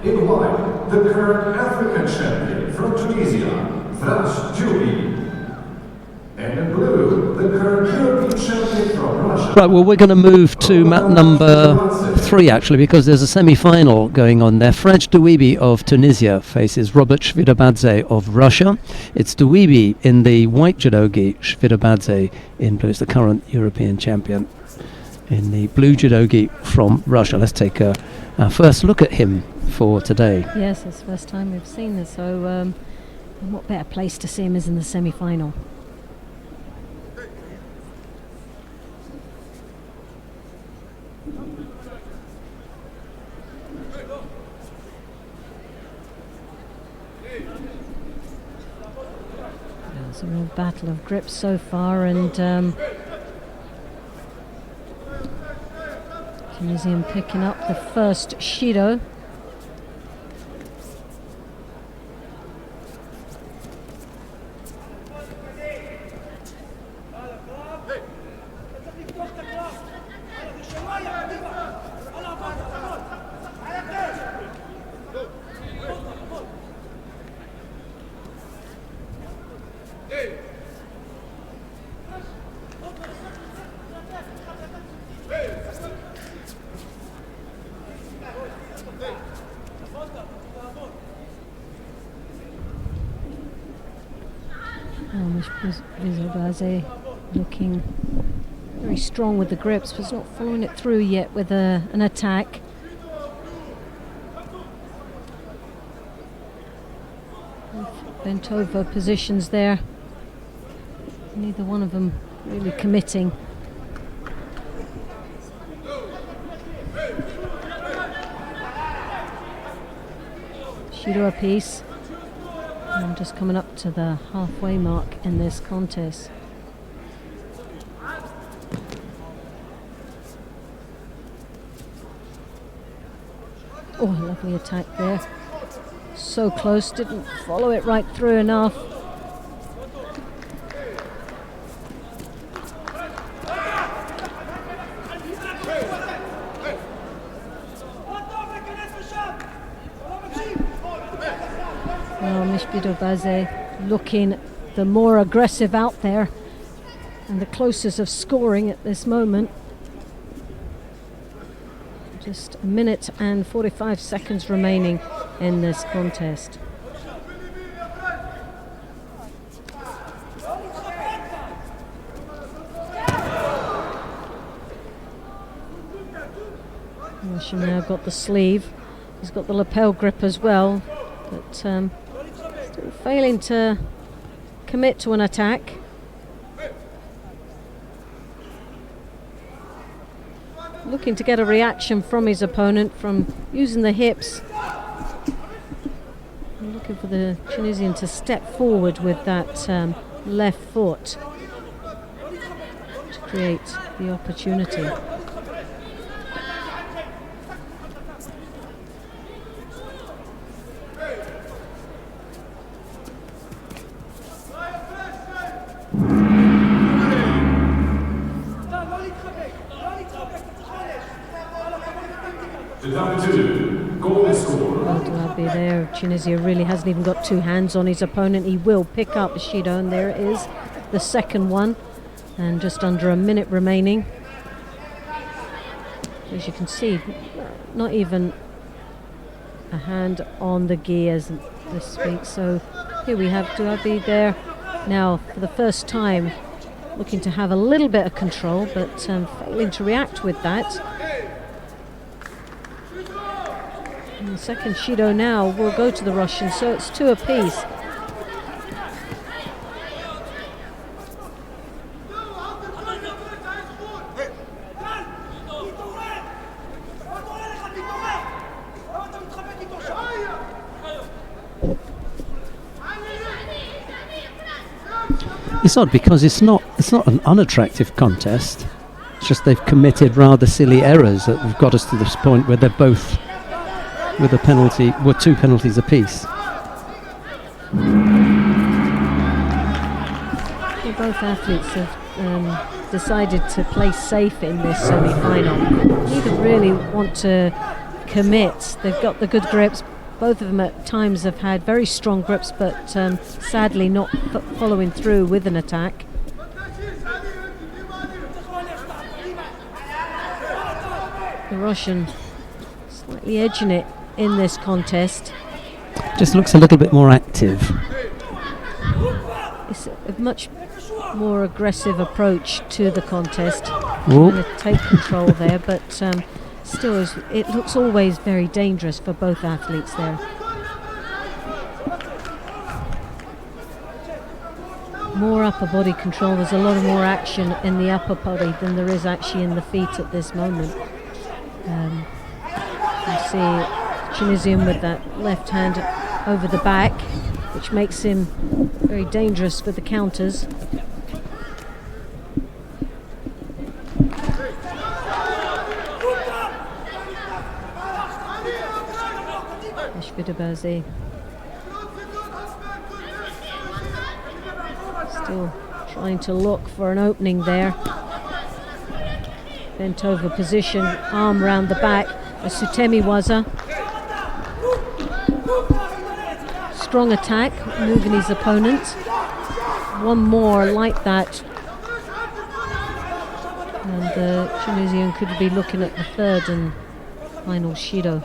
S7: In white, the current African champion from Tunisia, Thras Jubi. And in blue, the current European champion from Russia.
S1: Right, well, we're going to move to mat number 3, actually, because there's a semi-final going on there. Fraj Douibi of Tunisia faces Robert Shvidabadze of Russia. It's Douibi in the white judogi, Shvidabadze in blue. It's the current European champion in the blue judogi from Russia. Let's take a first look at him for today.
S2: Yes, it's the first time we've seen this, so what better place to see him is in the semi-final. It's a real battle of grips so far, and Tunisian picking up the first Shido. Shvidabadze looking very strong with the grips, but not following it through yet with an attack. Bent over positions there. Neither one of them really committing. Shido a piece. And just coming up to the halfway mark in this contest. Oh, lovely attack there. So close, didn't follow it right through enough. Shvidabadze looking the more aggressive out there and the closest of scoring at this moment. Just a minute and 45 seconds remaining in this contest. Russia now got the sleeve. He's got the lapel grip as well, but still failing to commit to an attack. looking to get a reaction from his opponent from using the hips. Looking for the Tunisian to step forward with that left foot to create the opportunity. There, Tunisia really hasn't even got two hands on his opponent. He will pick up Shido, and there it is, the second one, and just under a minute remaining. As you can see, not even a hand on the gi as this speaks. So here we have Douabi there now for the first time, looking to have a little bit of control, but failing to react with that. And the second Shido now will go to the Russian, so it's two apiece.
S1: It's odd because it's not an unattractive contest. It's just they've committed rather silly errors that have got us to this point where they're both with a penalty, with two penalties apiece.
S2: Well, both athletes have decided to play safe in this semi-final. Neither really want to commit. They've got the good grips. Both of them at times have had very strong grips, but sadly not following through with an attack. The Russian slightly edging it in this contest.
S1: Just looks a little bit more active.
S2: It's a much more aggressive approach to the contest.
S1: Trying
S2: to take control there, but still it looks always very dangerous for both athletes there. More upper body control. There's a lot of more action in the upper body than there is actually in the feet at this moment. You see Tunisian with that left hand over the back, which makes him very dangerous for the counters. Eshbidabazi still trying to look for an opening there. Bent over position, arm round the back. A Sutemi Waza. Strong attack, moving his opponent. One more like that, and the Tunisian could be looking at the third and final Shido.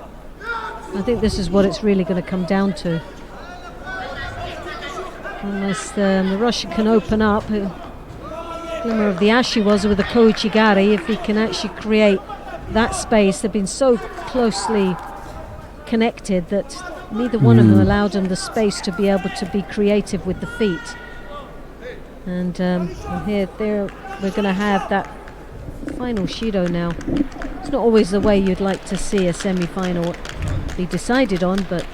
S2: I think this is what it's really going to come down to. Unless the Russian can open up, a glimmer of the Ashiwaza with the Koichigari, if he can actually create that space. They've been so closely connected that neither one of them allowed them the space to be able to be creative with the feet. And here we're going to have that final Shido now. It's not always the way you'd like to see a semi-final be decided on, but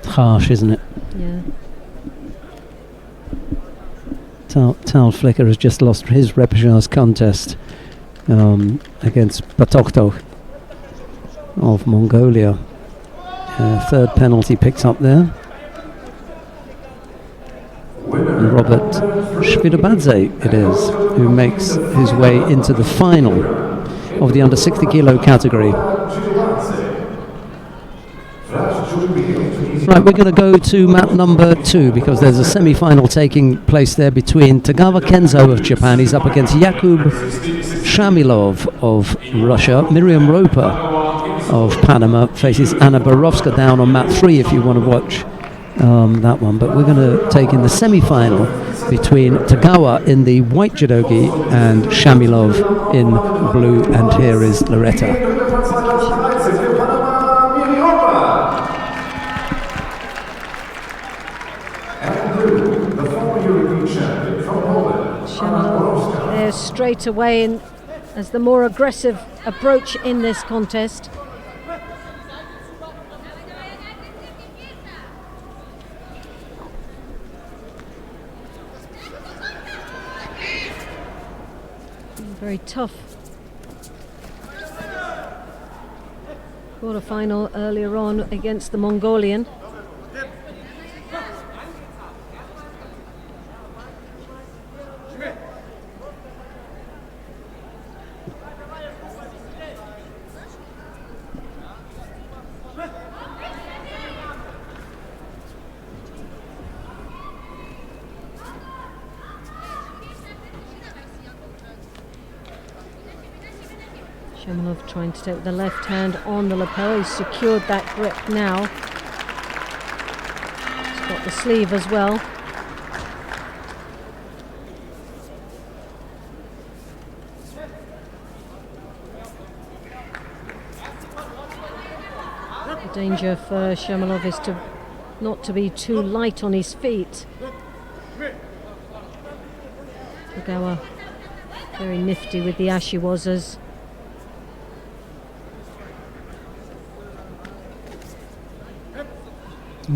S1: harsh, isn't it?
S2: Yeah.
S1: Tal Flicker has just lost his repechage contest against Batokto of Mongolia. Third penalty picked up there. And Robert Shvidabadze it is who makes his way into the final of the under 60 kilo category. Right, we're going to go to mat number 2 because there's a semi-final taking place there between Tagawa Kenzo of Japan. He's up against Yakub Shamilov of Russia. Miriam Roper of Panama faces Anna Borovska down on mat 3 if you want to watch that one. But we're going to take in the semi-final between Tagawa in the white judogi and Shamilov in blue, and here is Loretta.
S2: Shamilov there straight away, and as the more aggressive approach in this contest. Very tough quarter-final earlier on against the Mongolian. Shamanov trying to take the left hand on the lapel. He's secured that grip now. He's got the sleeve as well. The danger for Shamanov is not to be too light on his feet. Tagawa very nifty with the ashiwazas.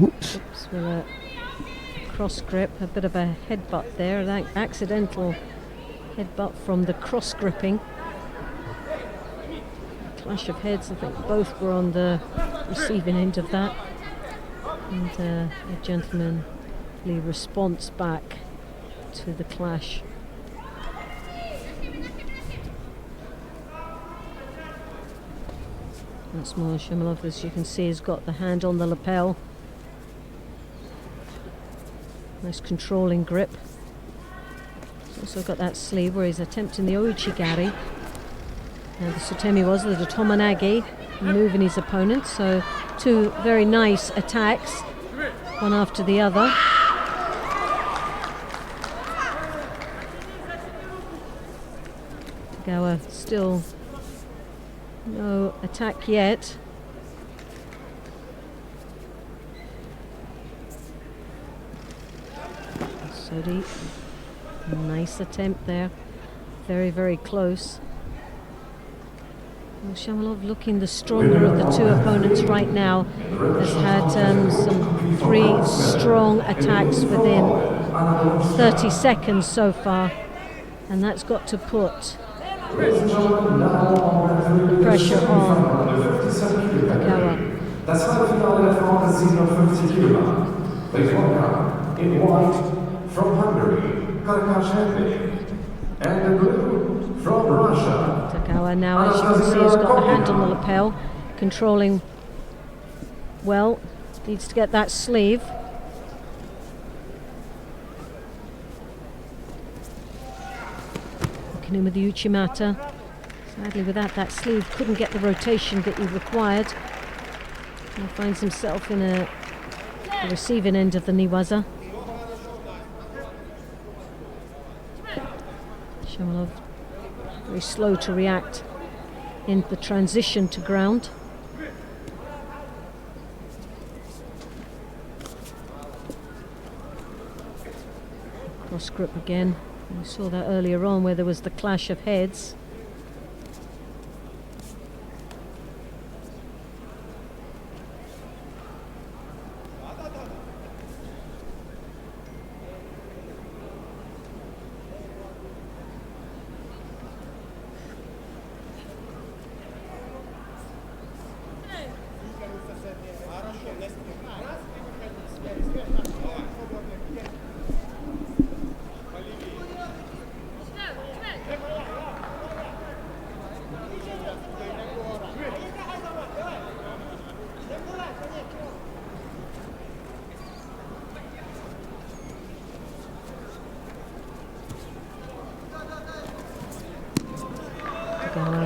S1: Oops.
S2: Oops, with a cross grip, a bit of a headbutt there, an accidental headbutt from the cross gripping. Clash of heads, I think both were on the receiving end of that. And a gentlemanly response back to the clash. That's more Shamanov, as you can see, has got the hand on the lapel. Nice controlling grip. He's also got that sleeve where he's attempting the Ouchigari. And the Sutemi-waza, the Tomoe-nage, moving his opponent. So two very nice attacks, one after the other. Tagawa still no attack yet. Sodi, nice attempt there. Very, very close. Well, Shamanov looking the stronger of the two opponents right now. Has had some three strong attacks within 30 seconds so far. And that's got to put the pressure on Tagawa.
S7: Das Halbfinale der Frauen ist 57 Kilogramm. Please welcome in white from Hungary, Karakash Henry, and in blue from Russia.
S2: Tagawa now, as you can see, has got the hand on the lapel, controlling well. Needs to get that sleeve. Looking in with the Uchimata. Sadly, without that sleeve, couldn't get the rotation that he required. He finds himself in the receiving end of the Niwaza. Shamanov very slow to react in the transition to ground. Cross grip again. We saw that earlier on where there was the clash of heads.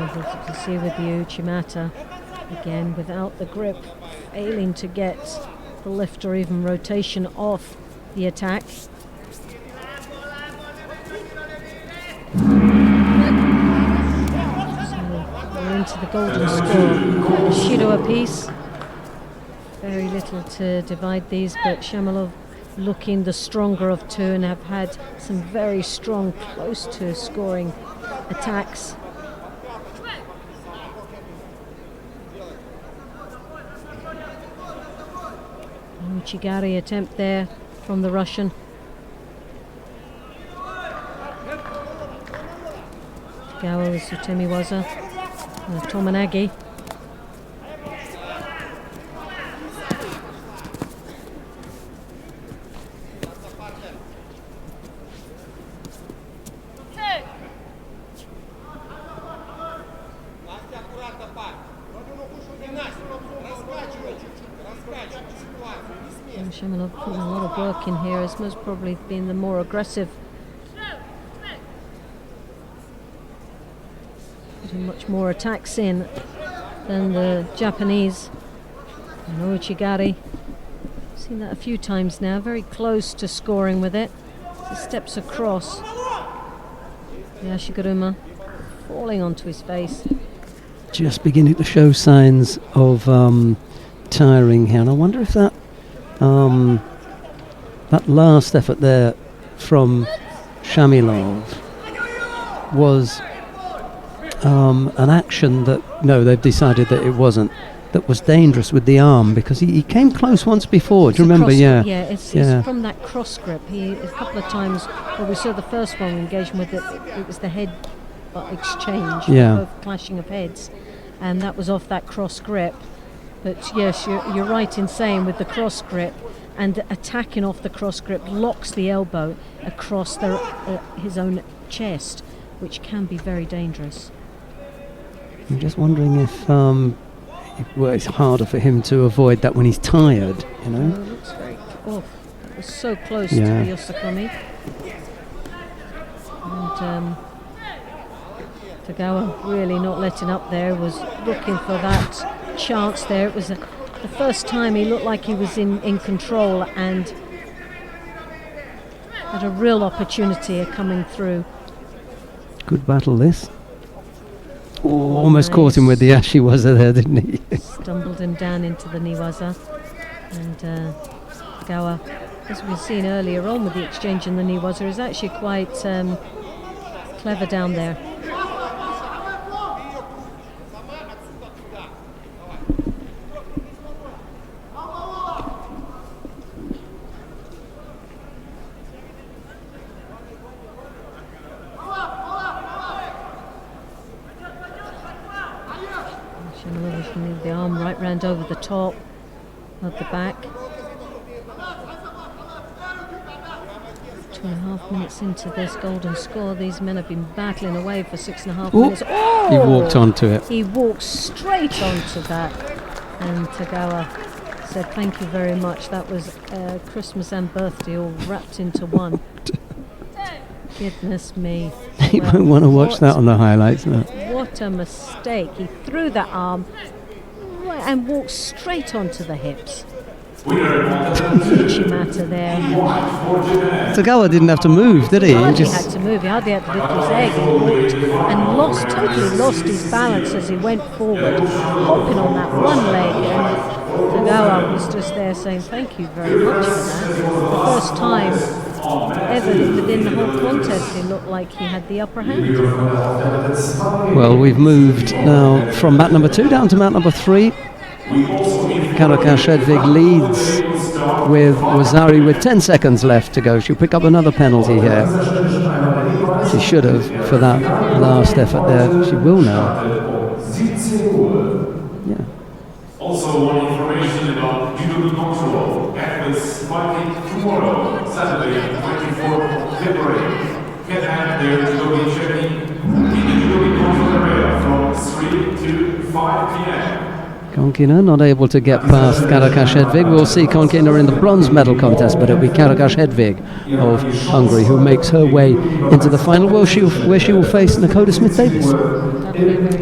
S2: As you can see with the Uchimata, again without the grip, failing to get the lift or even rotation off the attack. So we're into the golden score. Shido apiece. Very little to divide these, but Shamanov looking the stronger of two and have had some very strong, close to scoring attacks. Uchigari attempt there from the Russian. Tagawa with Sutemiwaza. Tomonagi. Shamanov putting a lot of work in here, has most probably been the more aggressive. Putting much more attacks in than the Japanese. And Uchigari, seen that a few times now, very close to scoring with it. He steps across. Yashiguruma falling onto his face.
S1: Just beginning to show signs of tiring here, and I wonder if that last effort there from Shamilov was an action that, no, they've decided that it wasn't, that was dangerous with the arm, because he came close once before. Do you remember? Yeah.
S2: Yeah, it's from that cross grip. He a couple of times, well, we saw the first one engagement with it was the head exchange, both clashing of heads, and that was off that cross grip. But yes, you're right in saying with the cross grip, and attacking off the cross grip locks the elbow across his own chest, which can be very dangerous.
S1: I'm just wondering if it's harder for him to avoid that when he's tired, you know?
S2: It looks very... Oh, that was so close to Yosakomi. And Tagawa really not letting up there, was looking for that chance there. It was the first time he looked like he was in control and had a real opportunity of coming through.
S1: Good battle, this. Oh, almost caught him with the Ashiwaza there, didn't he?
S2: Stumbled him down into the Niwaza. And Tagawa, as we've seen earlier on with the exchange in the Niwaza, is actually quite clever down there. The arm right round over the top of the back. 2.5 minutes into this golden score, these men have been battling away for 6.5 minutes. Oh!
S1: He walked onto it.
S2: He walked straight onto that, and Tagawa said thank you very much. That was Christmas and birthday all wrapped into one. Goodness me.
S1: He won't want to watch that on the highlights. No.
S2: What a mistake. He threw that arm right and walked straight onto the hips. Uchimata there.
S1: Tagawa didn't have to move, did he?
S2: He hardly had to move. He hardly had to lift his leg. He walked and totally lost his balance as he went forward, hopping on that one leg. And Tagawa was just there saying thank you very much for that. The first time ever within the whole contest he looked like he had the upper hand.
S1: Well, we've moved now from mat number 2 down to mat number 3. Karokash Hedvig leads with Wazari with 10 seconds left to go. She'll pick up another penalty here. She should have for that last effort there. She will now. Yeah.
S3: Also, one information about judo control. Athletes fighting tomorrow, Saturday, 24th February, can have their judo training in the judo control area from 3 to 5 p.m.
S1: Konkina not able to get past Karokash Hedvig. We'll see Konkina in the bronze medal contest, but it'll be Karokash Hedvig of Hungary who makes her way into the final, where she will face Nakota Smith-Davis.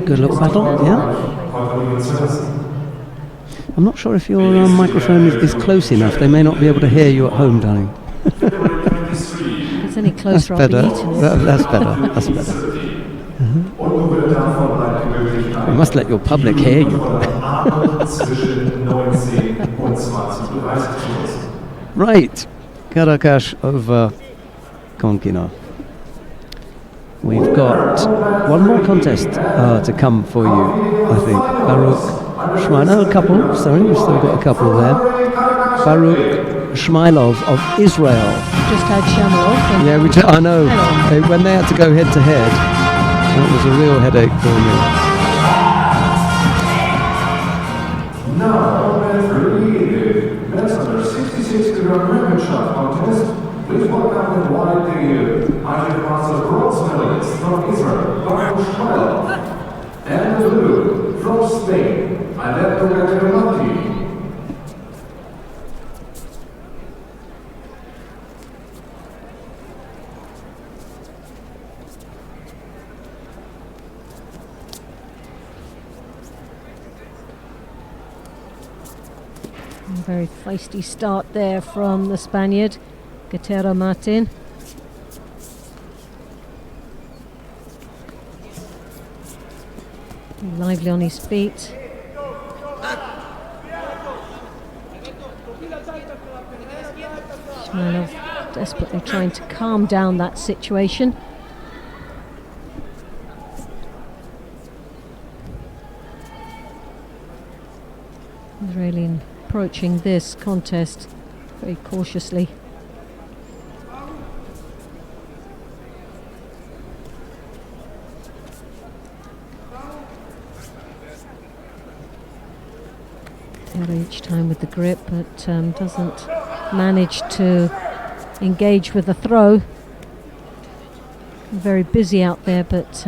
S1: Good little battle, yeah. I'm not sure if your microphone is close enough. They may not be able to hear you at home, darling.
S2: If it's any closer,
S1: that's better.
S2: I'll be eating it.
S1: That's better. That's better. You must let your public hear you. Right, Karokash over Konkina. We've got one more contest to come for you, I think. Baruch Schreiner, a couple. Sorry, we've still got a couple there. Farouk Shmailov of Israel.
S2: Just had Shamalov.
S1: Yeah, I know. When they had to go head to head, that was a real headache for me.
S7: Now, men's under 66 kg rapid shot contest. Please welcome the white debut, Iron Master bronze medalist from Israel, Farouk Shmailov, and the blue from Spain, Alberto Gagliardi.
S2: Very feisty start there from the Spaniard, Gatera Martin. Lively on his feet. Shmailov desperately trying to calm down that situation. Israeli approaching this contest very cautiously. Each time with the grip, but doesn't manage to engage with the throw. Very busy out there, but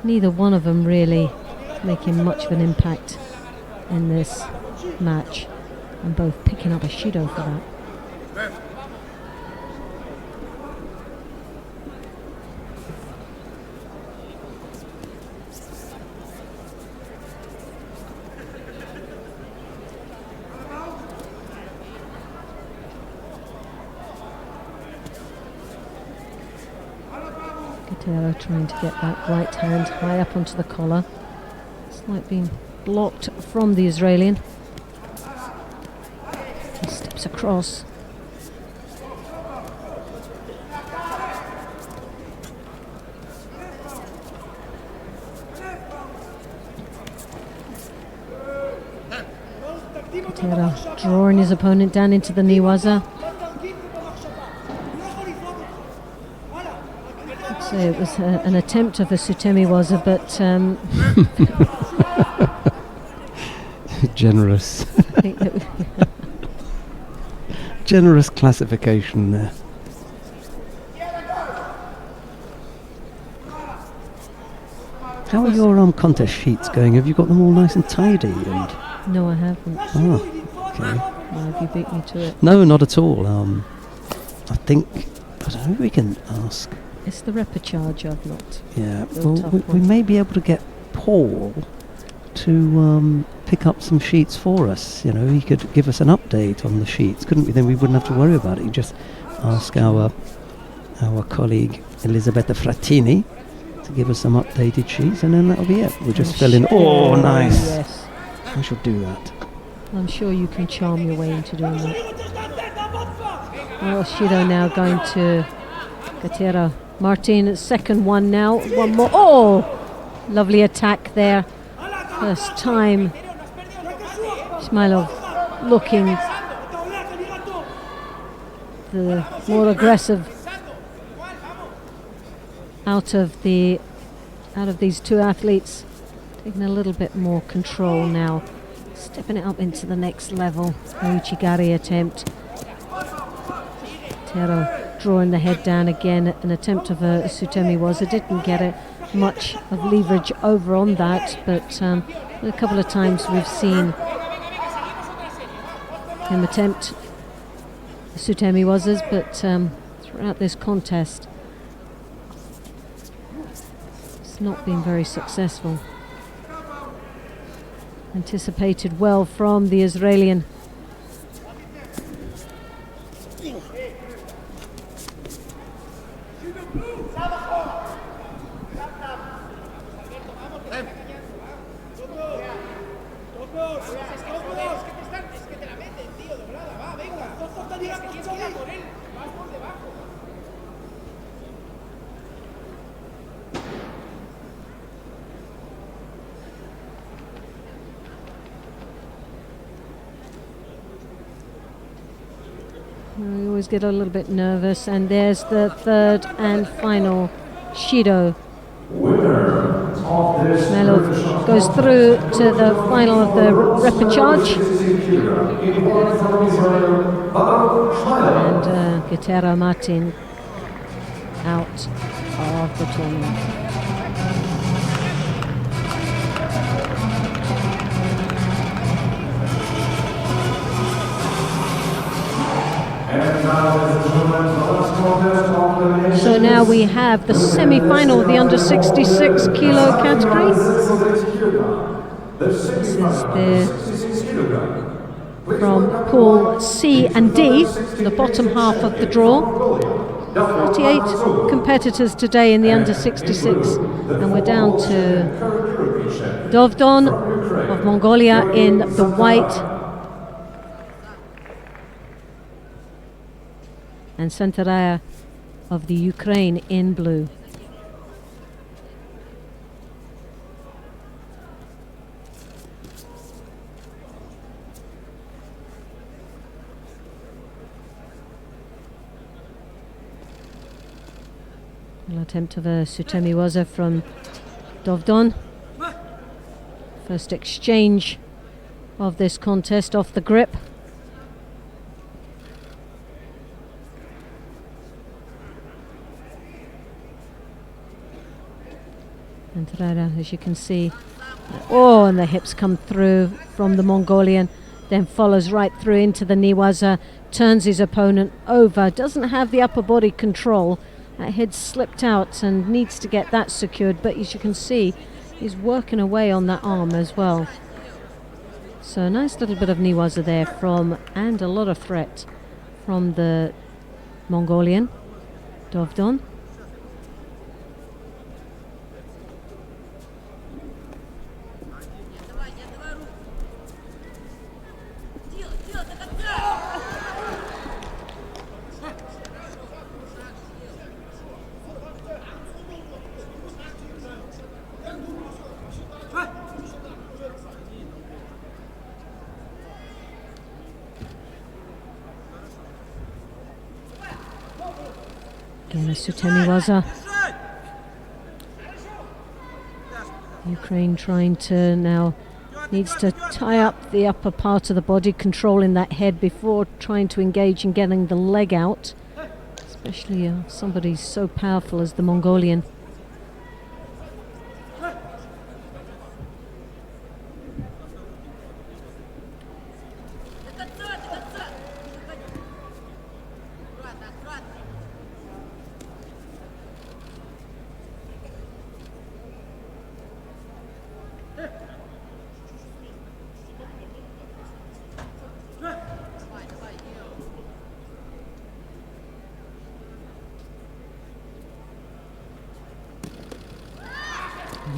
S2: neither one of them really making much of an impact in this match, and both picking up a Shido for that. Gatera trying to get that right hand high up onto the collar. It's like being blocked from the Israeli. He steps across. Gatera drawing his opponent down into the Niwaza. So it was an attempt of a Sutemi Waza, but
S1: generous. Generous classification there. How are your contest sheets going? Have you got them all nice and tidy? And
S2: no, I haven't.
S1: Oh, okay.
S2: Why have you beat me to it?
S1: No, not at all. I think, I don't know if we can ask.
S2: It's the repechage I've not.
S1: Yeah, well, we may be able to get Paul to pick up some sheets for us. You know, he could give us an update on the sheets, couldn't we? Then we wouldn't have to worry about it. You just ask our colleague Elisabetta Frattini to give us some updated sheets, and then that'll be it. We'll just fill in. Oh, nice!
S2: Yes,
S1: I shall do that.
S2: I'm sure you can charm your way into doing that. Oh, Shido now going to Gatera Martin, second one now. One more. Oh, lovely attack there. First time. Shmailov looking the more aggressive out of these two athletes, taking a little bit more control now, stepping it up into the next level. Uchigari attempt. Tero drawing the head down again, an attempt of a Sutemi Waza. Didn't get it much of leverage over on that, but a couple of times we've seen him attempt the Sutemi Wazas, but throughout this contest it's not been very successful. Anticipated well from the Israeli. always get a little bit nervous. And there's the third and final Shido. Smailov goes through to the final of the repechage. And Gitera Martin out of the tournament. So now we have the semi-final of the under 66 kilo category. This is from Pool C and D, the bottom half of the draw. 38 competitors today in the under 66, and we're down to Dovdon of Mongolia in the white and Santaraya of the Ukraine in blue. An attempt of a Sutemi Waza from Dovdon. First exchange of this contest off the grip. And Tarara, as you can see, and the hips come through from the Mongolian, then follows right through into the Niwaza, turns his opponent over, doesn't have the upper body control. That head slipped out and needs to get that secured, but as you can see, he's working away on that arm as well. So a nice little bit of Niwaza there and a lot of threat from the Mongolian, Dovdon. Again, a Sutemi Waza. Ukraine trying to now, needs to tie up the upper part of the body, controlling that head before trying to engage in getting the leg out, especially somebody so powerful as the Mongolian.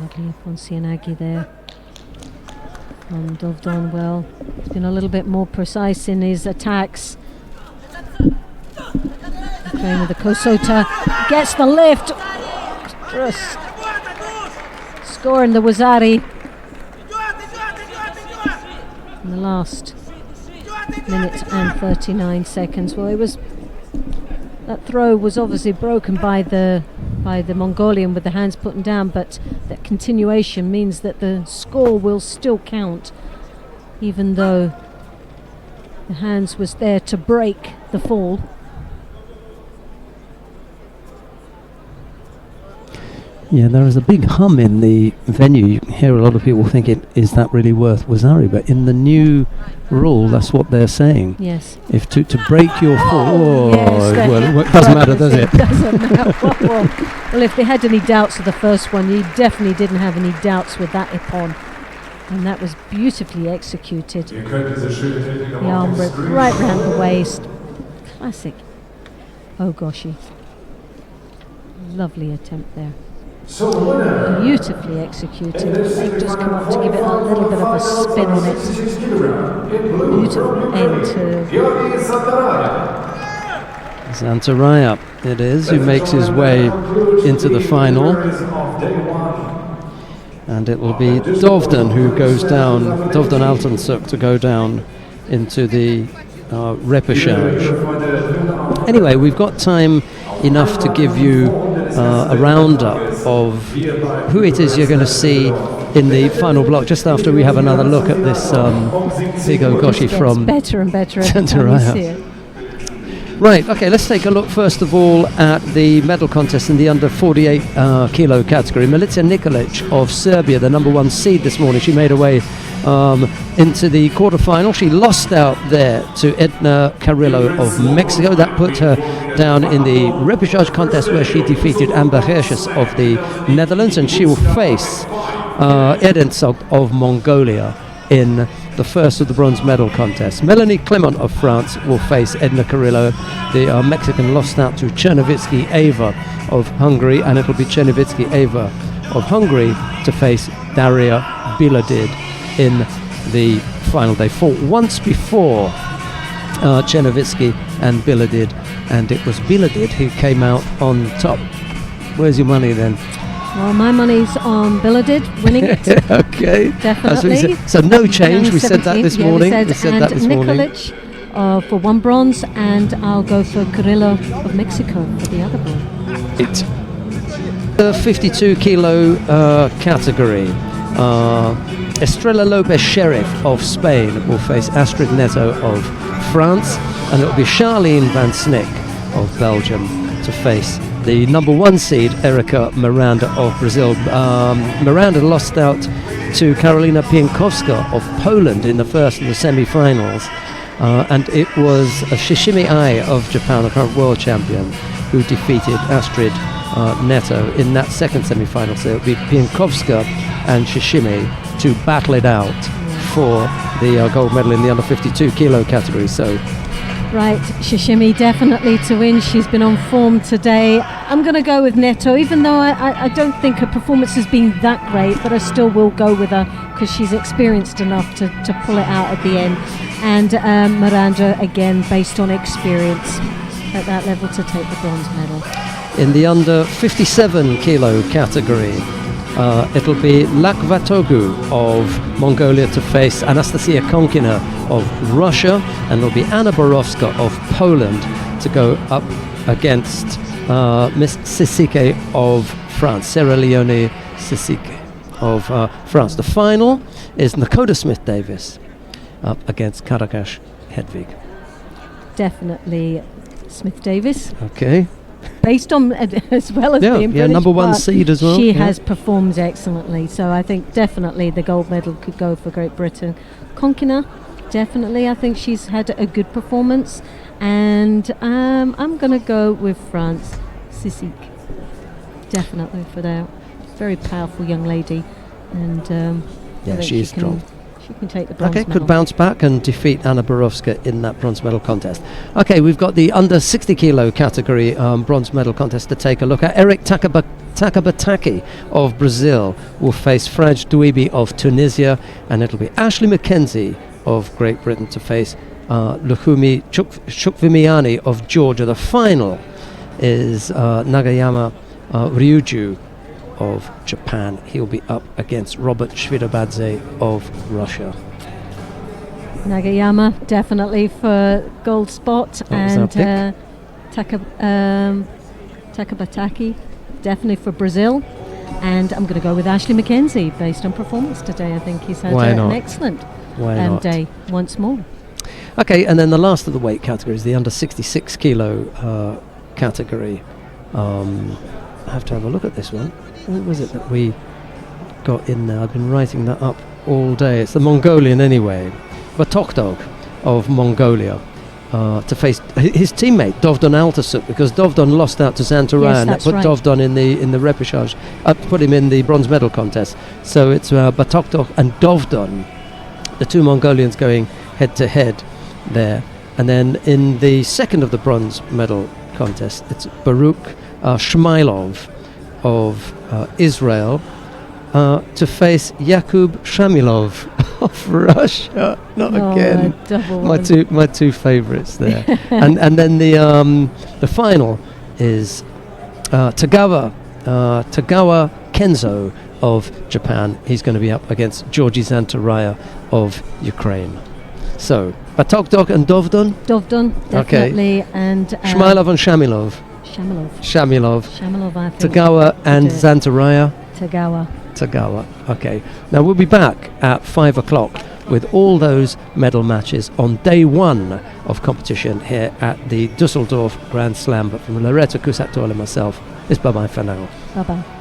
S2: Lovely Ponsianagi there from Dovdon. Well, he's been a little bit more precise in his attacks. Playing with the Kosota, gets the lift, just scoring the Wazari in the last minute and 39 seconds. Well, that throw was obviously broken by the Mongolian with the hands put down, but that continuation means that the score will still count, even though the hands was there to break the fall.
S1: Yeah, there is a big hum in the venue. You can hear a lot of people thinking, is that really worth Wazari? But in the new rule, that's what they're saying.
S2: Yes.
S1: If to break your fall,
S2: yes,
S1: well, it doesn't matter, does it?
S2: It doesn't matter. Well, if they had any doubts of the first one, you definitely didn't have any doubts with that Ippon. And that was beautifully executed. The arm rip right round the waist. Classic Ogoshi. Lovely attempt there. Beautifully executed. They just come up to give it a little bit of a spin on it. Beautiful end to
S1: Santaraya it is, who makes his way into the final. And it will be Dovdon who goes down, Dovdon Altansuk to go down into the repechage. Anyway, we've got time enough to give you a roundup of who it is you're going to see in the final block, just after we have another look at this big Ogoshi from
S2: better and better every
S1: Santa
S2: time you
S1: Raya.
S2: see it.
S1: Right, okay, let's take a look first of all at the medal contest in the under 48 kilo category. Milica Nikolic of Serbia, the number 1 seed this morning, she made her way into the quarterfinal. She lost out there to Edna Carrillo of Mexico. That put her down in the repechage contest, where she defeated Amber Hershus of the Netherlands, and she will face Edensog of Mongolia in the first of the bronze medal contest. Melanie Clement of France will face Edna Carrillo. The Mexican lost out to Chernovitsky Eva of Hungary, and it'll be Chernovitsky Eva of Hungary to face Daria Biladid in the final. They fought once before, Chernovitsky and Biladid, and it was Biladid who came out on top. Where's your money then?
S2: Well, my money's on Biladid winning it.
S1: Okay.
S2: Definitely.
S1: So no change. We said that this morning.
S2: We said that this morning. Nikolic for 1 bronze, and I'll go for Carrillo of Mexico for the other bronze.
S1: The 52 kilo category. Estrella Lopez Sheriff of Spain will face Astrid Neto of France, and it'll be Charlene Van Snick of Belgium to face the number 1 seed Erica Miranda of Brazil. Miranda lost out to Karolina Pienkowska of Poland in the first of the semi-finals, and it was Shishimi Ai of Japan, the current world champion, who defeated Astrid Neto in that second semi-final. So it would be Pienkowska and Shishimi to battle it out for the gold medal in the under 52 kilo category. So
S2: right, Shishimi definitely to win. She's been on form today. I'm going to go with Neto, even though I don't think her performance has been that great, but I still will go with her because she's experienced enough to pull it out at the end. And Miranda, again, based on experience at that level, to take the bronze medal.
S1: In the under 57 kilo category, it'll be Lakvatogu of Mongolia to face Anastasia Konkina of Russia, and it'll be Anna Borowska of Poland to go up against Miss Sissike of France, Sierra Leone Sissike of France. The final is Nakota Smith-Davis up against Karakash Hedvig.
S2: Definitely Smith-Davis.
S1: Okay.
S2: Based on, as well as being British,
S1: number 1 seed as well.
S2: She has performed excellently, so I think definitely the gold medal could go for Great Britain. Konkina, definitely, I think she's had a good performance, and I'm going to go with France, Sissik, definitely for that. Very powerful young lady, and
S1: she is strong.
S2: She can take the bronze medal.
S1: Could bounce back and defeat Anna Borowska in that bronze medal contest. Okay, we've got the under 60 kilo category bronze medal contest to take a look at. Eric Takabataki of Brazil will face Fraj Douibi of Tunisia, and it'll be Ashley McKenzie of Great Britain to face Lukhumi Chukvimiani of Georgia. The final is Nagayama Ryuju of Japan. He'll be up against Robert Shvidabadze of Russia.
S2: Nagayama definitely for gold spot, and Takabataki definitely for Brazil, and I'm going to go with Ashley McKenzie based on performance today. I think he's had an excellent day once more.
S1: Okay, and then the last of the weight categories, the under 66 kilo category. I have to have a look at this one. What was it that we got in there? I've been writing that up all day. It's the Mongolian anyway. Batokdog of Mongolia to face his teammate Dovdon Altasuk, because Dovdon lost out to Santaraya, and that put Dovdon in the repechage, put him in the bronze medal contest. So it's Batokdog and Dovdon, the two Mongolians going head to head there. And then in the second of the bronze medal contest, it's Baruch Shmailov of Israel to face Yakub Shamilov of Russia. Not again. My two favourites there. and then the final is Tagawa Kenzo of Japan. He's going to be up against Georgi Zantaraya of Ukraine. So Batoktok and Dovdon?
S2: Dovdon, definitely, and
S1: Shmailov and Shamilov.
S2: Shamilov, I think.
S1: Tagawa and Zantaraya.
S2: Tagawa.
S1: Okay. Now we'll be back at 5 o'clock with all those medal matches on day 1 of competition here at the Dusseldorf Grand Slam. But from Loretta Kusatol and myself, it's bye-bye for now.
S2: Bye-bye.